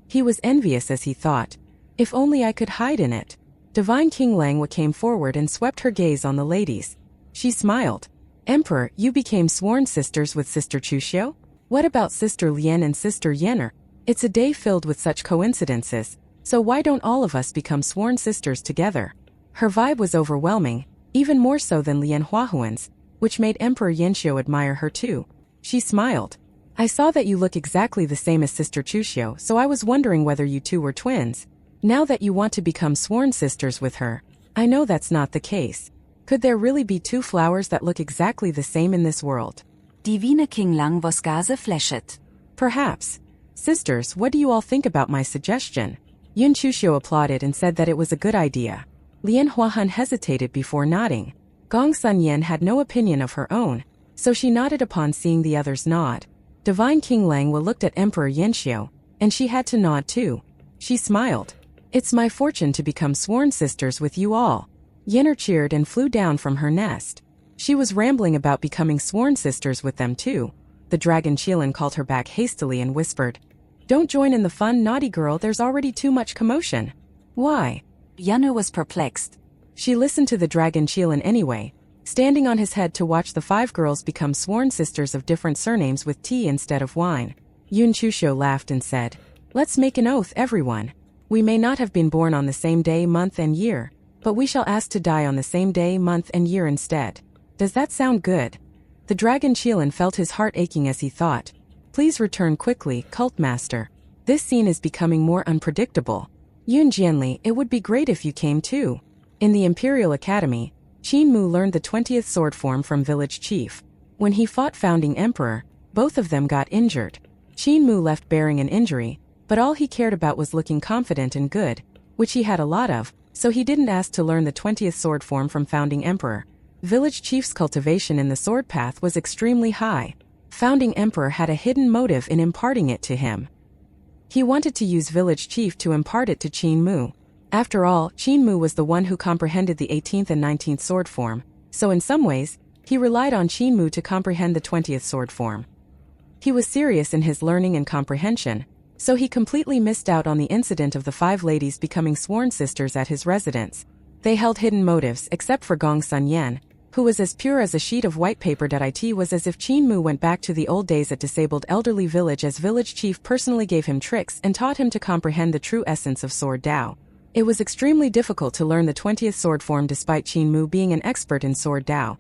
He was envious as he thought, if only I could hide in it. Divine King Langwa came forward and swept her gaze on the ladies. She smiled. Emperor, you became sworn sisters with Sister Chuxiu? What about Sister Lian and Sister Yener? It's a day filled with such coincidences, so why don't all of us become sworn sisters together? Her vibe was overwhelming, even more so than Lian Huahuan's, which made Emperor Yanxiu admire her too. She smiled. I saw that you look exactly the same as Sister Chuxiu, so I was wondering whether you two were twins. Now that you want to become sworn sisters with her, I know that's not the case. Could there really be 2 flowers that look exactly the same in this world? Divine King Lang was gase fläschet. Perhaps. Sisters, what do you all think about my suggestion? Yun Chuxiu applauded and said that it was a good idea. Lian Huahan hesitated before nodding. Gong Sunyan had no opinion of her own, so she nodded upon seeing the others nod. Divine King Langwa looked at Emperor Yanxiu, and she had to nod too. She smiled. It's my fortune to become sworn sisters with you all. Yener cheered and flew down from her nest. She was rambling about becoming sworn sisters with them too. The dragon Qilin called her back hastily and whispered, Don't join in the fun, naughty girl, there's already too much commotion. Why? Yener was perplexed. She listened to the dragon Qilin anyway, standing on his head to watch the 5 girls become sworn sisters of different surnames with tea instead of wine. Yun Chuxiu laughed and said, Let's make an oath, everyone. We may not have been born on the same day, month and year, but we shall ask to die on the same day, month and year instead. Does that sound good? The dragon Qilin felt his heart aching as he thought, Please return quickly, Cult Master. This scene is becoming more unpredictable. Yun Jianli, it would be great if you came too. In the Imperial Academy, Qin Mu learned the 20th sword form from Village Chief. When he fought Founding Emperor, both of them got injured. Qin Mu left bearing an injury, but all he cared about was looking confident and good, which he had a lot of, so he didn't ask to learn the 20th sword form from Founding Emperor. Village Chief's cultivation in the sword path was extremely high. Founding Emperor had a hidden motive in imparting it to him. He wanted to use Village Chief to impart it to Qin Mu. After all, Qin Mu was the one who comprehended the 18th and 19th sword form, so in some ways, he relied on Qin Mu to comprehend the 20th sword form. He was serious in his learning and comprehension, so he completely missed out on the incident of the 5 ladies becoming sworn sisters at his residence. They held hidden motives except for Gong Sunyan, who was as pure as a sheet of white paper. It was as if Qin Mu went back to the old days at disabled elderly village as village chief personally gave him tricks and taught him to comprehend the true essence of sword Dao. It was extremely difficult to learn the 20th sword form despite Qin Mu being an expert in sword Dao.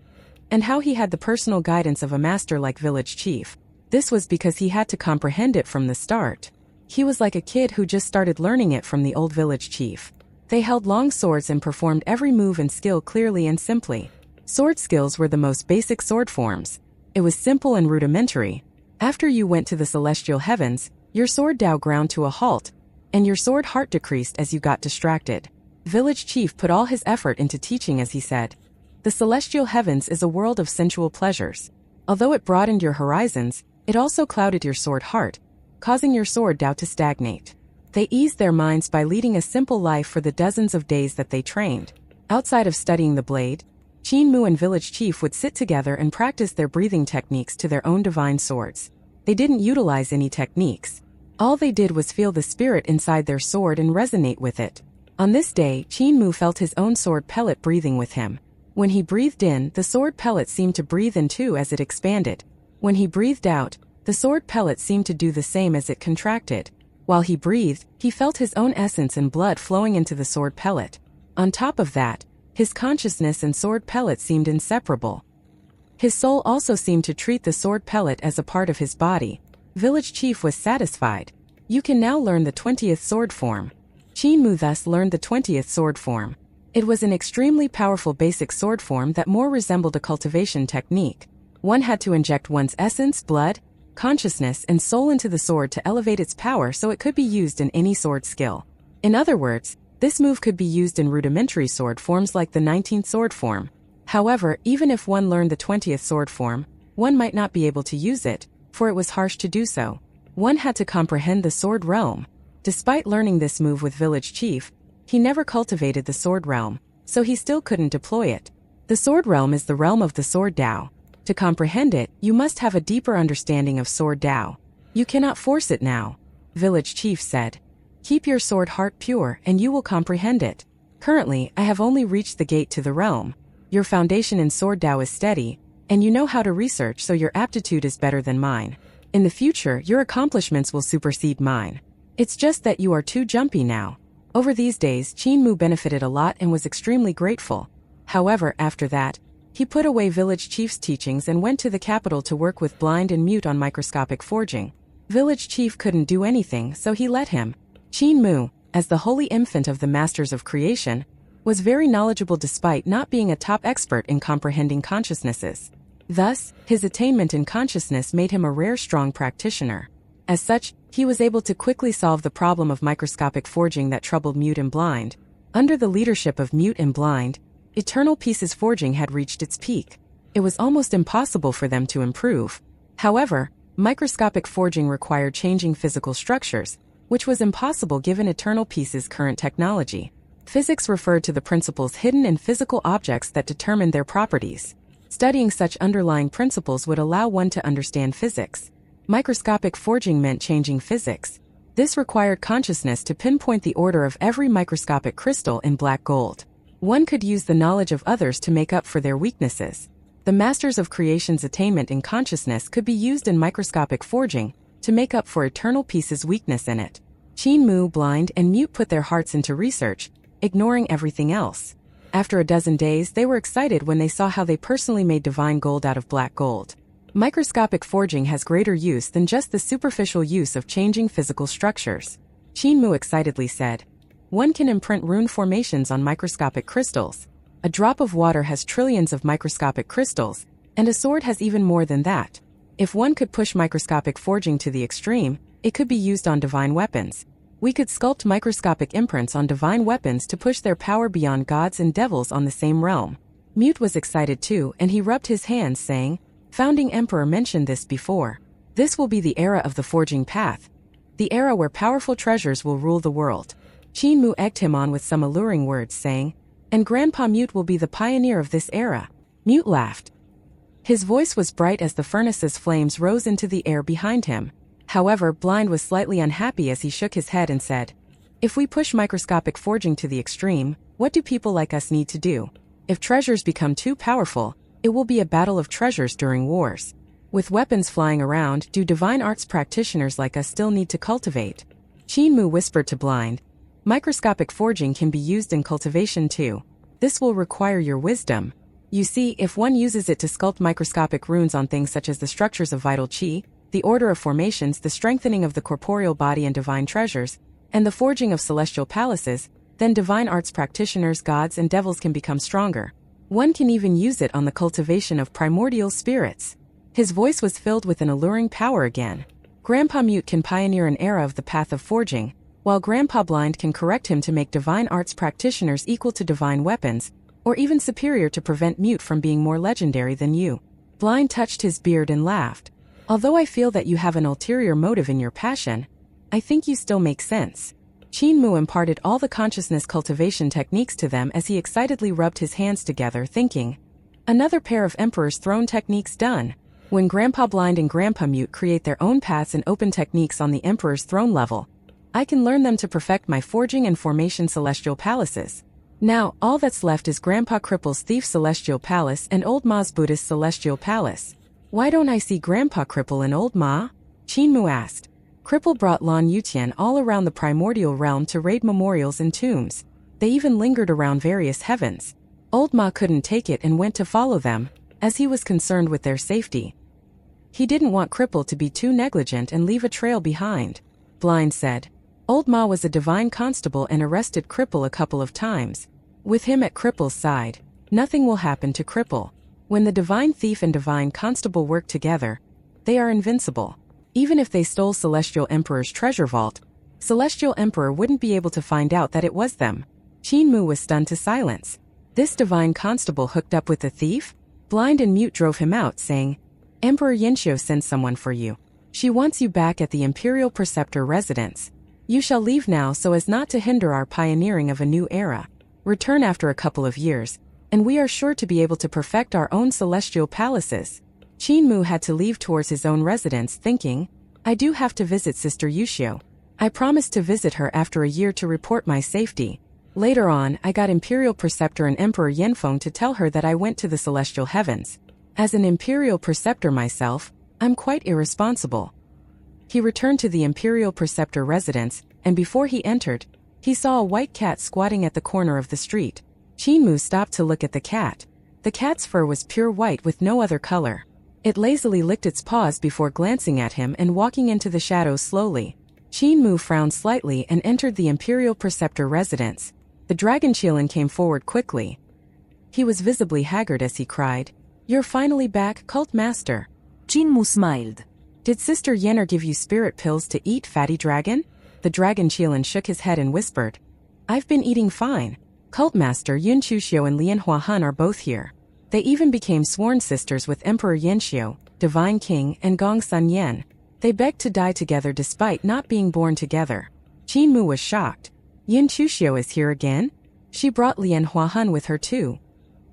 And how he had the personal guidance of a master like village chief. This was because he had to comprehend it from the start. He was like a kid who just started learning it from the old village chief. They held long swords and performed every move and skill clearly and simply. Sword skills were the most basic sword forms. It was simple and rudimentary. After you went to the celestial heavens, your sword Dao ground to a halt, and your sword heart decreased as you got distracted. Village chief put all his effort into teaching as he said, The celestial heavens is a world of sensual pleasures. Although it broadened your horizons, it also clouded your sword heart, causing your sword Dao to stagnate. They eased their minds by leading a simple life for the dozens of days that they trained. Outside of studying the blade, Qin Mu and village chief would sit together and practice their breathing techniques to their own divine swords. They didn't utilize any techniques. All they did was feel the spirit inside their sword and resonate with it. On this day, Qin Mu felt his own sword pellet breathing with him. When he breathed in, the sword pellet seemed to breathe in too as it expanded. When he breathed out, the sword pellet seemed to do the same as it contracted. While he breathed, he felt his own essence and blood flowing into the sword pellet. On top of that, his consciousness and sword pellet seemed inseparable. His soul also seemed to treat the sword pellet as a part of his body. Village chief was satisfied. You can now learn the 20th sword form. Qin Mu thus learned the 20th sword form. It was an extremely powerful basic sword form that more resembled a cultivation technique. One had to inject one's essence, blood, consciousness, and soul into the sword to elevate its power so it could be used in any sword skill. In other words, this move could be used in rudimentary sword forms like the 19th sword form. However, even if one learned the 20th sword form, one might not be able to use it, for it was harsh to do so. One had to comprehend the sword realm. Despite learning this move with Village Chief, he never cultivated the sword realm, so he still couldn't deploy it. The sword realm is the realm of the sword Tao. To comprehend it, you must have a deeper understanding of sword Tao. You cannot force it now, Village Chief said. Keep your sword heart pure and you will comprehend it. Currently, I have only reached the gate to the realm. Your foundation in sword Tao is steady, and you know how to research, so your aptitude is better than mine. In the future, your accomplishments will supersede mine. It's just that you are too jumpy now. Over these days, Qin Mu benefited a lot and was extremely grateful. However, after that, he put away Village Chief's teachings and went to the capital to work with Blind and Mute on microscopic forging. Village Chief couldn't do anything, so he let him. Qin Mu, as the holy infant of the masters of creation, was very knowledgeable despite not being a top expert in comprehending consciousnesses. Thus, his attainment in consciousness made him a rare strong practitioner. As such, he was able to quickly solve the problem of microscopic forging that troubled Mute and Blind. Under the leadership of Mute and Blind, Eternal Pieces forging had reached its peak. It was almost impossible for them to improve. However, microscopic forging required changing physical structures, which was impossible given Eternal Pieces' current technology. Physics referred to the principles hidden in physical objects that determined their properties. Studying such underlying principles would allow one to understand physics. Microscopic forging meant changing physics. This required consciousness to pinpoint the order of every microscopic crystal in black gold. One could use the knowledge of others to make up for their weaknesses. The masters of creation's attainment in consciousness could be used in microscopic forging to make up for Eternal Pieces' weakness in it. Qin Mu, Blind, and Mute put their hearts into research, ignoring everything else. After a dozen days, they were excited when they saw how they personally made divine gold out of black gold. Microscopic forging has greater use than just the superficial use of changing physical structures. Qin Mu excitedly said. One can imprint rune formations on microscopic crystals. A drop of water has trillions of microscopic crystals, and a sword has even more than that. If one could push microscopic forging to the extreme, it could be used on divine weapons. We could sculpt microscopic imprints on divine weapons to push their power beyond gods and devils on the same realm. Mute was excited too, and he rubbed his hands, saying, Founding Emperor mentioned this before. This will be the era of the forging path. The era where powerful treasures will rule the world. Qin Mu egged him on with some alluring words, saying, And Grandpa Mute will be the pioneer of this era. Mute laughed. His voice was bright as the furnace's flames rose into the air behind him. However, Blind was slightly unhappy as he shook his head and said, If we push microscopic forging to the extreme, what do people like us need to do? If treasures become too powerful, it will be a battle of treasures during wars. With weapons flying around, do divine arts practitioners like us still need to cultivate? Qin Mu whispered to Blind, Microscopic forging can be used in cultivation too. This will require your wisdom. You see, if one uses it to sculpt microscopic runes on things such as the structures of vital qi, the order of formations, the strengthening of the corporeal body and divine treasures, and the forging of celestial palaces, then divine arts practitioners, gods and devils can become stronger. One can even use it on the cultivation of primordial spirits. His voice was filled with an alluring power again. Grandpa Mute can pioneer an era of the path of forging, while Grandpa Blind can correct him to make divine arts practitioners equal to divine weapons, or even superior to prevent Mute from being more legendary than you. Blind touched his beard and laughed. Although I feel that you have an ulterior motive in your passion, I think you still make sense. Qin Mu imparted all the consciousness cultivation techniques to them as he excitedly rubbed his hands together, thinking, Another pair of Emperor's Throne techniques done. When Grandpa Blind and Grandpa Mute create their own paths and open techniques on the Emperor's Throne level, I can learn them to perfect my forging and formation celestial palaces. Now, all that's left is Grandpa Cripple's Thief Celestial Palace and Old Ma's Buddhist Celestial Palace. Why don't I see Grandpa Cripple and Old Ma? Qin Mu asked. Cripple brought Lan Yutian all around the primordial realm to raid memorials and tombs. They even lingered around various heavens. Old Ma couldn't take it and went to follow them, as he was concerned with their safety. He didn't want Cripple to be too negligent and leave a trail behind. Blind said. Old Ma was a divine constable and arrested Cripple a couple of times. With him at Cripple's side, nothing will happen to Cripple. When the Divine Thief and Divine Constable work together, they are invincible. Even if they stole Celestial Emperor's treasure vault, Celestial Emperor wouldn't be able to find out that it was them. Qinmu was stunned to silence. This Divine Constable hooked up with the thief? Blind and Mute drove him out, saying, Emperor Yinxiu sent someone for you. She wants you back at the Imperial Preceptor residence. You shall leave now so as not to hinder our pioneering of a new era. Return after a couple of years, and we are sure to be able to perfect our own celestial palaces. Qinmu had to leave towards his own residence thinking, I do have to visit Sister Yuxiu. I promised to visit her after a year to report my safety. Later on, I got Imperial Preceptor and Emperor Yanfeng to tell her that I went to the celestial heavens. As an Imperial Preceptor myself, I'm quite irresponsible. He returned to the Imperial Preceptor residence, and before he entered, he saw a white cat squatting at the corner of the street. Qinmu stopped to look at the cat. The cat's fur was pure white with no other color. It lazily licked its paws before glancing at him and walking into the shadows slowly. Qinmu frowned slightly and entered the Imperial Preceptor residence. The dragon Qilin came forward quickly. He was visibly haggard as he cried, You're finally back, Cult Master. Qinmu smiled. Did Sister Yenner give you spirit pills to eat, fatty dragon? The dragon Qilin shook his head and whispered, I've been eating fine. Cult Master Yun Chuxiu and Lian Huahan are both here. They even became sworn sisters with Emperor Yanxiu, Divine King, and Gong Sun Yen. They begged to die together despite not being born together. Qinmu was shocked. Yun Chuxiu is here again? She brought Lian Huahan with her too.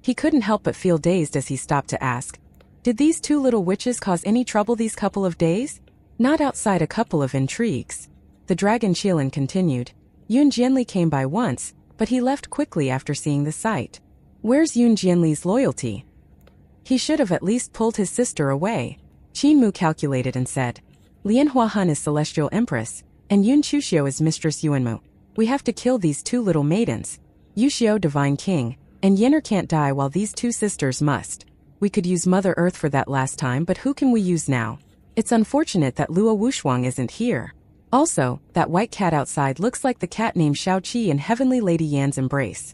He couldn't help but feel dazed as he stopped to ask, Did these two little witches cause any trouble these couple of days? Not outside a couple of intrigues. The dragon Qilin continued. Yun Jianli came by once, but he left quickly after seeing the sight. Where's Yun Jianli's loyalty? He should have at least pulled his sister away. Qinmu calculated and said, Lian Huahan is Celestial Empress, and Yun Chuxiu is Mistress Yuanmu. We have to kill these two little maidens. Yuxiu Divine King, and Yenner can't die while these two sisters must. We could use Mother Earth for that last time, but who can we use now? It's unfortunate that Luo Wushuang isn't here. Also, that white cat outside looks like the cat named Xiaoqi in Heavenly Lady Yan's embrace.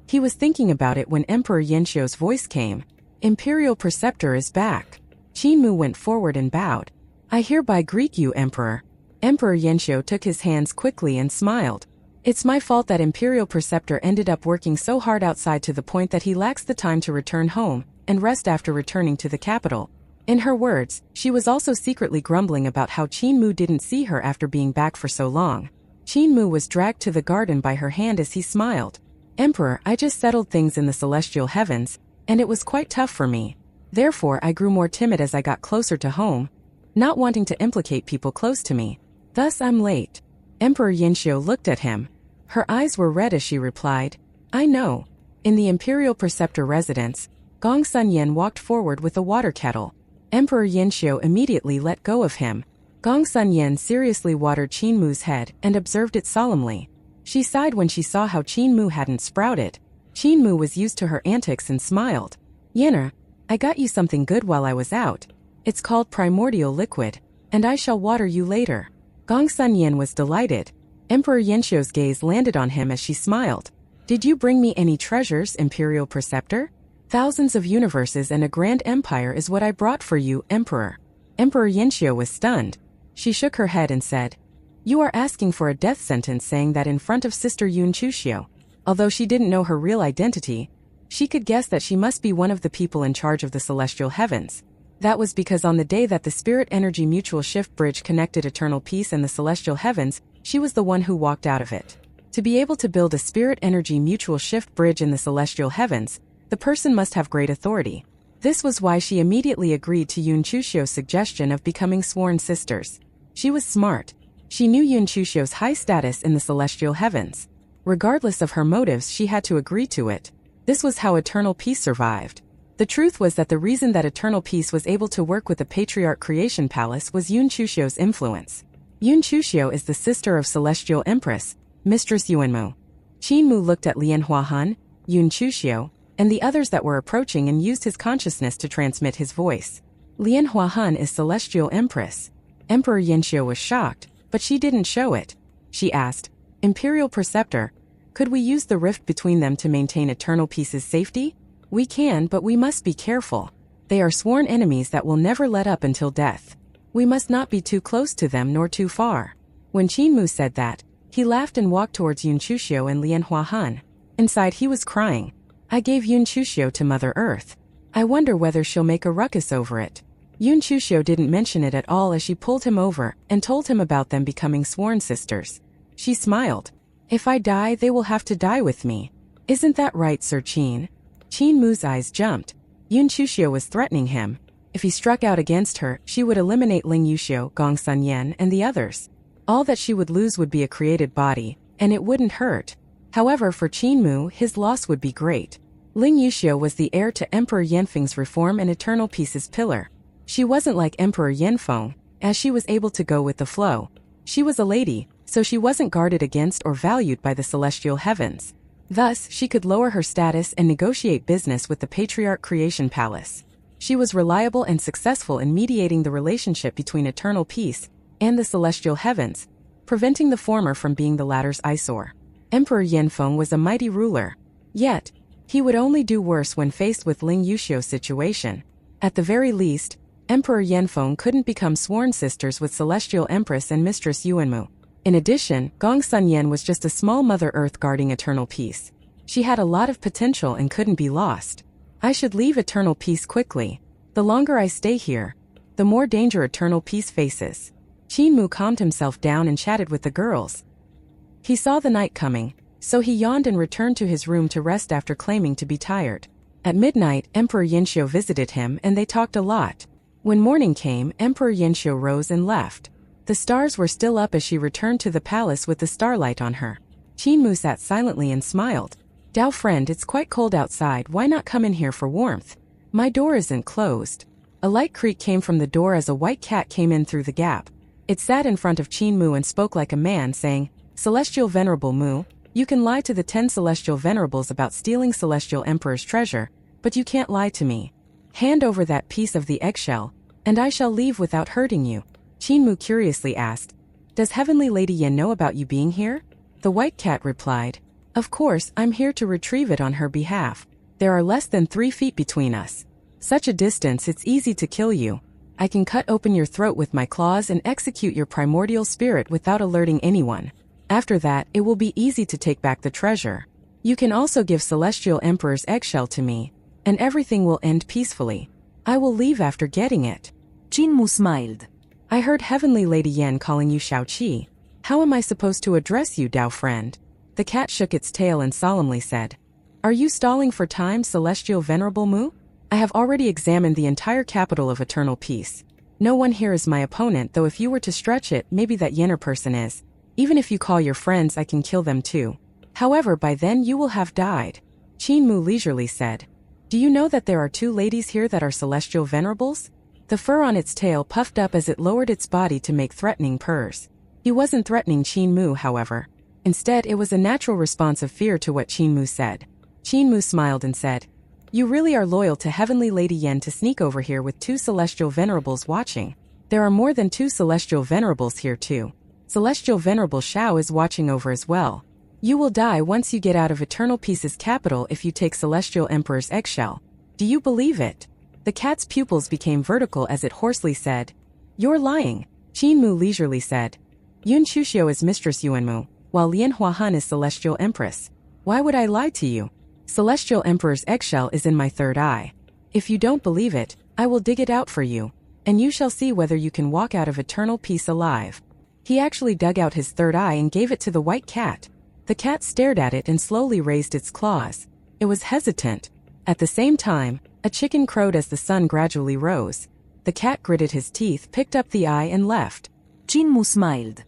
He was thinking about it when Emperor Yanxiu's voice came. Imperial Preceptor is back. Qinmu went forward and bowed. I hereby greet you, Emperor. Emperor Yanxiu took his hands quickly and smiled. It's my fault that Imperial Preceptor ended up working so hard outside to the point that he lacks the time to return home and rest after returning to the capital. In her words, she was also secretly grumbling about how Qinmu didn't see her after being back for so long. Qinmu was dragged to the garden by her hand as he smiled. Emperor, I just settled things in the celestial heavens, and it was quite tough for me. Therefore, I grew more timid as I got closer to home, not wanting to implicate people close to me. Thus, I'm late. Emperor Yanxiu looked at him. Her eyes were red as she replied, I know. In the Imperial Preceptor residence, Gong Sun Yen walked forward with a water kettle. Emperor Yanxiu immediately let go of him. Gong Sun Yen seriously watered Qinmu's head and observed it solemnly. She sighed when she saw how Qinmu hadn't sprouted. Qinmu was used to her antics and smiled. Yenner, I got you something good while I was out. It's called primordial liquid, and I shall water you later. Gong Sun Yen was delighted. Emperor Yanxiu's gaze landed on him as she smiled. Did you bring me any treasures, Imperial Preceptor? Thousands of universes and a grand empire is what I brought for you, Emperor. Emperor Yanxiu was stunned. She shook her head and said, You are asking for a death sentence, saying that in front of Sister Yun Chuxiu. Although she didn't know her real identity, she could guess that she must be one of the people in charge of the celestial heavens. That was because on the day that the Spirit Energy Mutual Shift Bridge connected Eternal Peace and the celestial heavens, she was the one who walked out of it. To be able to build a Spirit Energy Mutual Shift Bridge in the celestial heavens, the person must have great authority. This was why she immediately agreed to Yun Chuxiu's suggestion of becoming sworn sisters. She was smart. She knew Yun Chuxiu's high status in the celestial heavens. Regardless of her motives, she had to agree to it. This was how Eternal Peace survived. The truth was that the reason that Eternal Peace was able to work with the Patriarch Creation Palace was Yun Chuxiu's influence. Yun Chuxiu is the sister of Celestial Empress, Mistress Yuanmu. Qinmu looked at Lian Huahan, Yun Chuxiu, and the others that were approaching and used his consciousness to transmit his voice. Lian Huahan is Celestial Empress. Emperor Yanxiu was shocked, but she didn't show it. She asked, Imperial Preceptor, Could we use the rift between them to maintain Eternal Peace's safety? We can, but we must be careful. They are sworn enemies that will never let up until death. We must not be too close to them nor too far. When Qinmu said that, he laughed and walked towards Yun Chuxiu and Lian Huahan. Inside he was crying. I gave Yun Chuxiu to Mother Earth. I wonder whether she'll make a ruckus over it. Yun Chuxiu didn't mention it at all as she pulled him over and told him about them becoming sworn sisters. She smiled. If I die, they will have to die with me. Isn't that right, Sir Qin? Qinmu's eyes jumped. Yun Chuxiu was threatening him. If he struck out against her, she would eliminate Ling Yuxiu, Gong Sunyan, and the others. All that she would lose would be a created body, and it wouldn't hurt. However, for Qinmu, his loss would be great. Ling Yuxiu was the heir to Emperor Yanfeng's reform and Eternal Peace's pillar. She wasn't like Emperor Yanfeng, as she was able to go with the flow. She was a lady, so she wasn't guarded against or valued by the celestial heavens. Thus, she could lower her status and negotiate business with the Patriarch Creation Palace. She was reliable and successful in mediating the relationship between Eternal Peace and the celestial heavens, preventing the former from being the latter's eyesore. Emperor Yanfeng was a mighty ruler. Yet, he would only do worse when faced with Ling Yuxiu's situation. At the very least, Emperor Yanfeng couldn't become sworn sisters with Celestial Empress and Mistress Yuanmu. In addition, Gong Sunyan was just a small Mother Earth guarding Eternal Peace. She had a lot of potential and couldn't be lost. I should leave Eternal Peace quickly. The longer I stay here, the more danger Eternal Peace faces. Qinmu calmed himself down and chatted with the girls. He saw the night coming, so he yawned and returned to his room to rest after claiming to be tired. At midnight, Emperor Yanxiu visited him and they talked a lot. When morning came, Emperor Yanxiu rose and left. The stars were still up as she returned to the palace with the starlight on her. Qinmu sat silently and smiled. Dao friend, it's quite cold outside, why not come in here for warmth? My door isn't closed. A light creak came from the door as a white cat came in through the gap. It sat in front of Qinmu and spoke like a man, saying, Celestial Venerable Mu, you can lie to the 10 Celestial Venerables about stealing Celestial Emperor's treasure, but you can't lie to me. Hand over that piece of the eggshell, and I shall leave without hurting you. Qinmu curiously asked, Does Heavenly Lady Yan know about you being here? The white cat replied, Of course, I'm here to retrieve it on her behalf. There are less than 3 feet between us. Such a distance it's easy to kill you. I can cut open your throat with my claws and execute your primordial spirit without alerting anyone. After that, it will be easy to take back the treasure. You can also give Celestial Emperor's eggshell to me, and everything will end peacefully. I will leave after getting it. Qinmu smiled. I heard Heavenly Lady Yan calling you Shaoqi. How am I supposed to address you, Dao friend? The cat shook its tail and solemnly said, Are you stalling for time, Celestial Venerable Mu? I have already examined the entire capital of Eternal Peace. No one here is my opponent, though if you were to stretch it, maybe that Yenner person is. Even if you call your friends, I can kill them too. However, by then you will have died. Qinmu leisurely said, Do you know that there are 2 ladies here that are Celestial Venerables? The fur on its tail puffed up as it lowered its body to make threatening purrs. He wasn't threatening Qinmu, however. Instead, it was a natural response of fear to what Qinmu said. Qinmu smiled and said, You really are loyal to Heavenly Lady Yan to sneak over here with 2 Celestial Venerables watching. There are more than 2 Celestial Venerables here too. Celestial Venerable Shao is watching over as well. You will die once you get out of Eternal Peace's capital if you take Celestial Emperor's eggshell. Do you believe it? The cat's pupils became vertical as it hoarsely said, You're lying. Qinmu leisurely said, Yun Chuxiu is Mistress Yuanmu, while Lian Huahan is Celestial Empress. Why would I lie to you? Celestial Emperor's eggshell is in my third eye. If you don't believe it, I will dig it out for you, and you shall see whether you can walk out of Eternal Peace alive. He actually dug out his third eye and gave it to the white cat. The cat stared at it and slowly raised its claws. It was hesitant. At the same time, a chicken crowed as the sun gradually rose. The cat gritted his teeth, picked up the eye and left. Qinmu smiled.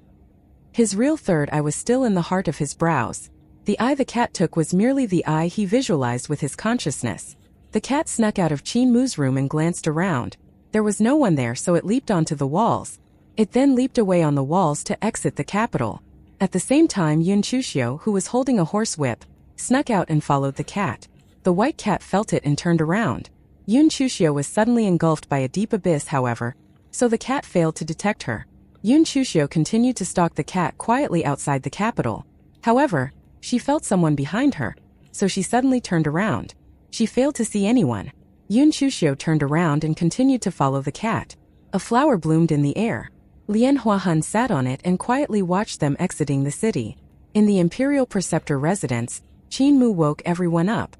His real third eye was still in the heart of his brows. The eye the cat took was merely the eye he visualized with his consciousness. The cat snuck out of Qinmu's room and glanced around. There was no one there, so it leaped onto the walls. It then leaped away on the walls to exit the capital. At the same time, Yun Chuxiu, who was holding a horse whip, snuck out and followed the cat. The white cat felt it and turned around. Yun Chuxiu was suddenly engulfed by a deep abyss, however, so the cat failed to detect her. Yun Chuxiu continued to stalk the cat quietly outside the capital. However, She felt someone behind her, so she suddenly turned around. She failed to see anyone. Yun Chuxiu turned around and continued to follow the cat. A flower bloomed in the air. Lian Huahun sat on it and quietly watched them exiting the city. In the Imperial Preceptor residence, Qin Mu woke everyone up.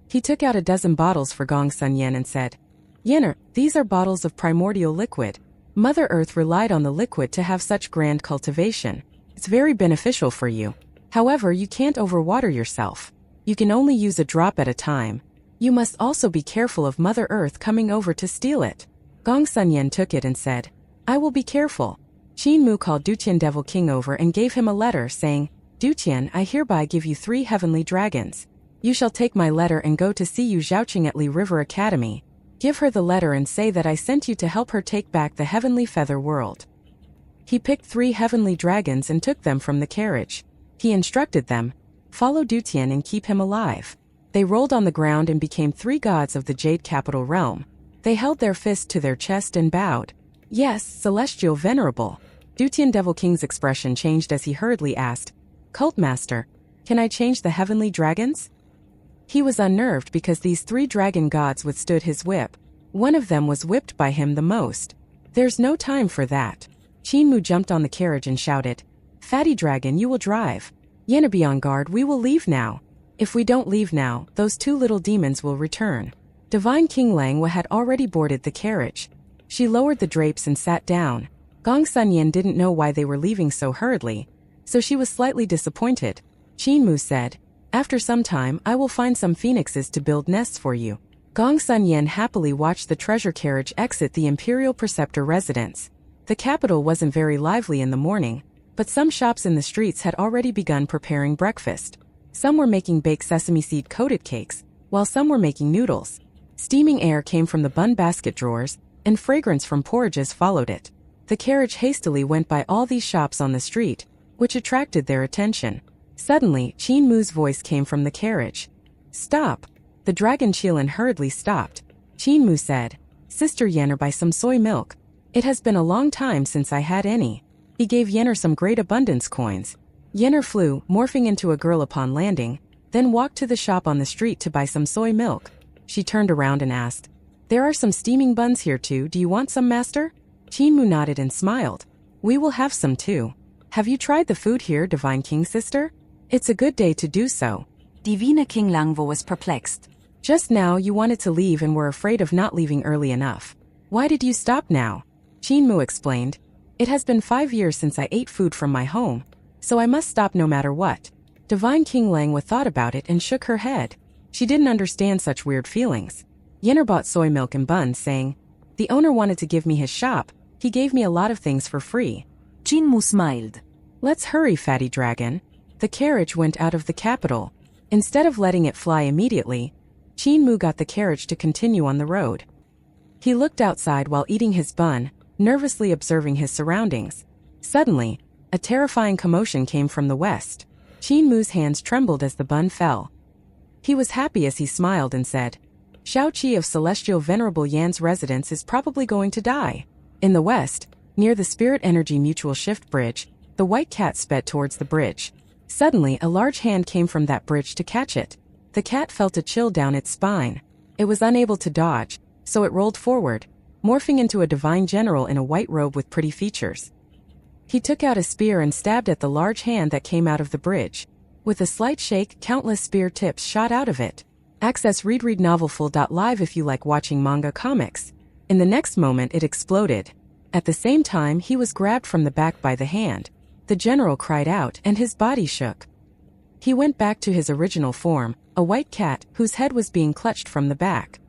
He took out a dozen bottles for Gong Sun Yen and said, "Yenner, these are bottles of primordial liquid. Mother Earth relied on the liquid to have such grand cultivation. It's very beneficial for you. However, you can't overwater yourself. You can only use a drop at a time. You must also be careful of Mother Earth coming over to steal it." Gong Sun Yen took it and said, "I will be careful." Qin Mu called Dutian Devil King over and gave him a letter saying, "Dutian, I hereby give you 3 heavenly dragons. You shall take my letter and go to see Yu Zhaoqing at Li River Academy. Give her the letter and say that I sent you to help her take back the heavenly feather world." He picked 3 heavenly dragons and took them from the carriage. He instructed them, "Follow Dutian and keep him alive." They rolled on the ground and became 3 gods of the Jade Capital Realm. They held their fist to their chest and bowed. "Yes, Celestial Venerable." Dutian Devil King's expression changed as he hurriedly asked, "Cult Master, can I change the heavenly dragons?" He was unnerved because these 3 dragon gods withstood his whip. One of them was whipped by him the most. "There's no time for that." Qin Mu jumped on the carriage and shouted, "Fatty Dragon, you will drive. Yenna, be on guard, we will leave now. If we don't leave now, those 2 little demons will return." Divine King Langwa had already boarded the carriage. She lowered the drapes and sat down. Gong Sun Yen didn't know why they were leaving so hurriedly, so she was slightly disappointed. Qin Mu said, "After some time, I will find some phoenixes to build nests for you." Gong Sun Yen happily watched the treasure carriage exit the Imperial Preceptor residence. The capital wasn't very lively in the morning, but some shops in the streets had already begun preparing breakfast. Some were making baked sesame seed-coated cakes, while some were making noodles. Steaming air came from the bun basket drawers, and fragrance from porridges followed it. The carriage hastily went by all these shops on the street, which attracted their attention. Suddenly, Qin Mu's voice came from the carriage. "Stop!" The dragon Qilin hurriedly stopped. Qin Mu said, "Sister Yenner, buy some soy milk. It has been a long time since I had any." He gave Yenner some great abundance coins. Yenner flew, morphing into a girl upon landing, then walked to the shop on the street to buy some soy milk. She turned around and asked, "There are some steaming buns here too, do you want some, master?" Qin Mu nodded and smiled. "We will have some too. Have you tried the food here, Divine King Sister? It's a good day to do so." Divine King Langvo was perplexed. "Just now you wanted to leave and were afraid of not leaving early enough. Why did you stop now?" Qin Mu explained, "It has been 5 years since I ate food from my home, so I must stop no matter what." Divine King Langwa thought about it and shook her head. She didn't understand such weird feelings. Yenner bought soy milk and buns, saying, "The owner wanted to give me his shop. He gave me a lot of things for free." Qin Mu smiled. "Let's hurry, Fatty Dragon." The carriage went out of the capital. Instead of letting it fly immediately, Qin Mu got the carriage to continue on the road. He looked outside while eating his bun, nervously observing his surroundings. Suddenly, a terrifying commotion came from the west. Qin Mu's hands trembled as the bun fell. He was happy as he smiled and said, "Shao Qi of Celestial Venerable Yan's residence is probably going to die." In the west, near the Spirit Energy Mutual Shift Bridge, the white cat sped towards the bridge. Suddenly, a large hand came from that bridge to catch it. The cat felt a chill down its spine. It was unable to dodge, so it rolled forward, morphing into a divine general in a white robe with pretty features. He took out a spear and stabbed at the large hand that came out of the bridge. With a slight shake, countless spear tips shot out of it. Access readnovelful.live if you like watching manga comics. In the next moment it exploded. At the same time he was grabbed from the back by the hand. The general cried out and his body shook. He went back to his original form, a white cat whose head was being clutched from the back.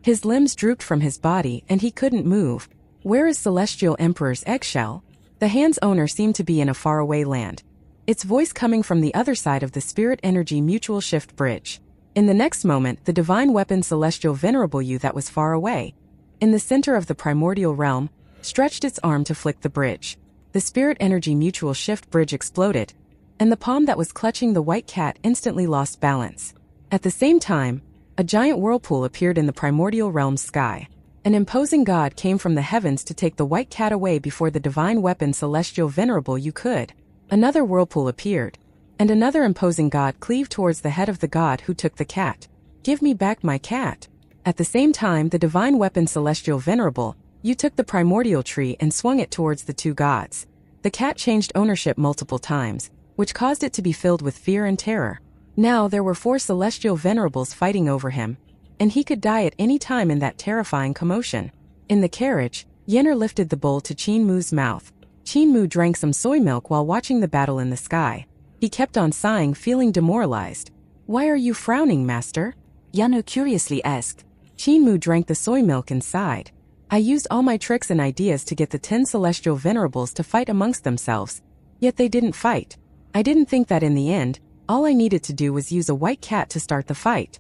His limbs drooped from his body and he couldn't move. Where is Celestial Emperor's eggshell? The hand's owner seemed to be in a faraway land. Its voice coming from the other side of the Spirit Energy Mutual Shift Bridge. In the next moment, the divine weapon Celestial Venerable You that was far away, in the center of the primordial realm, stretched its arm to flick the bridge. The Spirit Energy Mutual Shift Bridge exploded, and the palm that was clutching the white cat instantly lost balance. At the same time, a giant whirlpool appeared in the primordial realm's sky. An imposing god came from the heavens to take the white cat away before the divine weapon Celestial Venerable You could. Another whirlpool appeared. and another imposing god cleaved towards the head of the god who took the cat. Give me back my cat. At the same time, the divine weapon Celestial Venerable, you took the primordial tree and swung it towards the two gods. The cat changed ownership multiple times, which caused it to be filled with fear and terror. Now there were 4 celestial venerables fighting over him, and he could die at any time in that terrifying commotion. In the carriage, Yenner lifted the bowl to Qin Mu's mouth. Qin Mu drank some soy milk while watching the battle in the sky. He kept on sighing, feeling demoralized. Why are you frowning, master? Yenner curiously asked. Qin Mu drank the soy milk and sighed. I used all my tricks and ideas to get the 10 celestial venerables to fight amongst themselves, yet they didn't fight. I didn't think that in the end, all I needed to do was use a white cat to start the fight.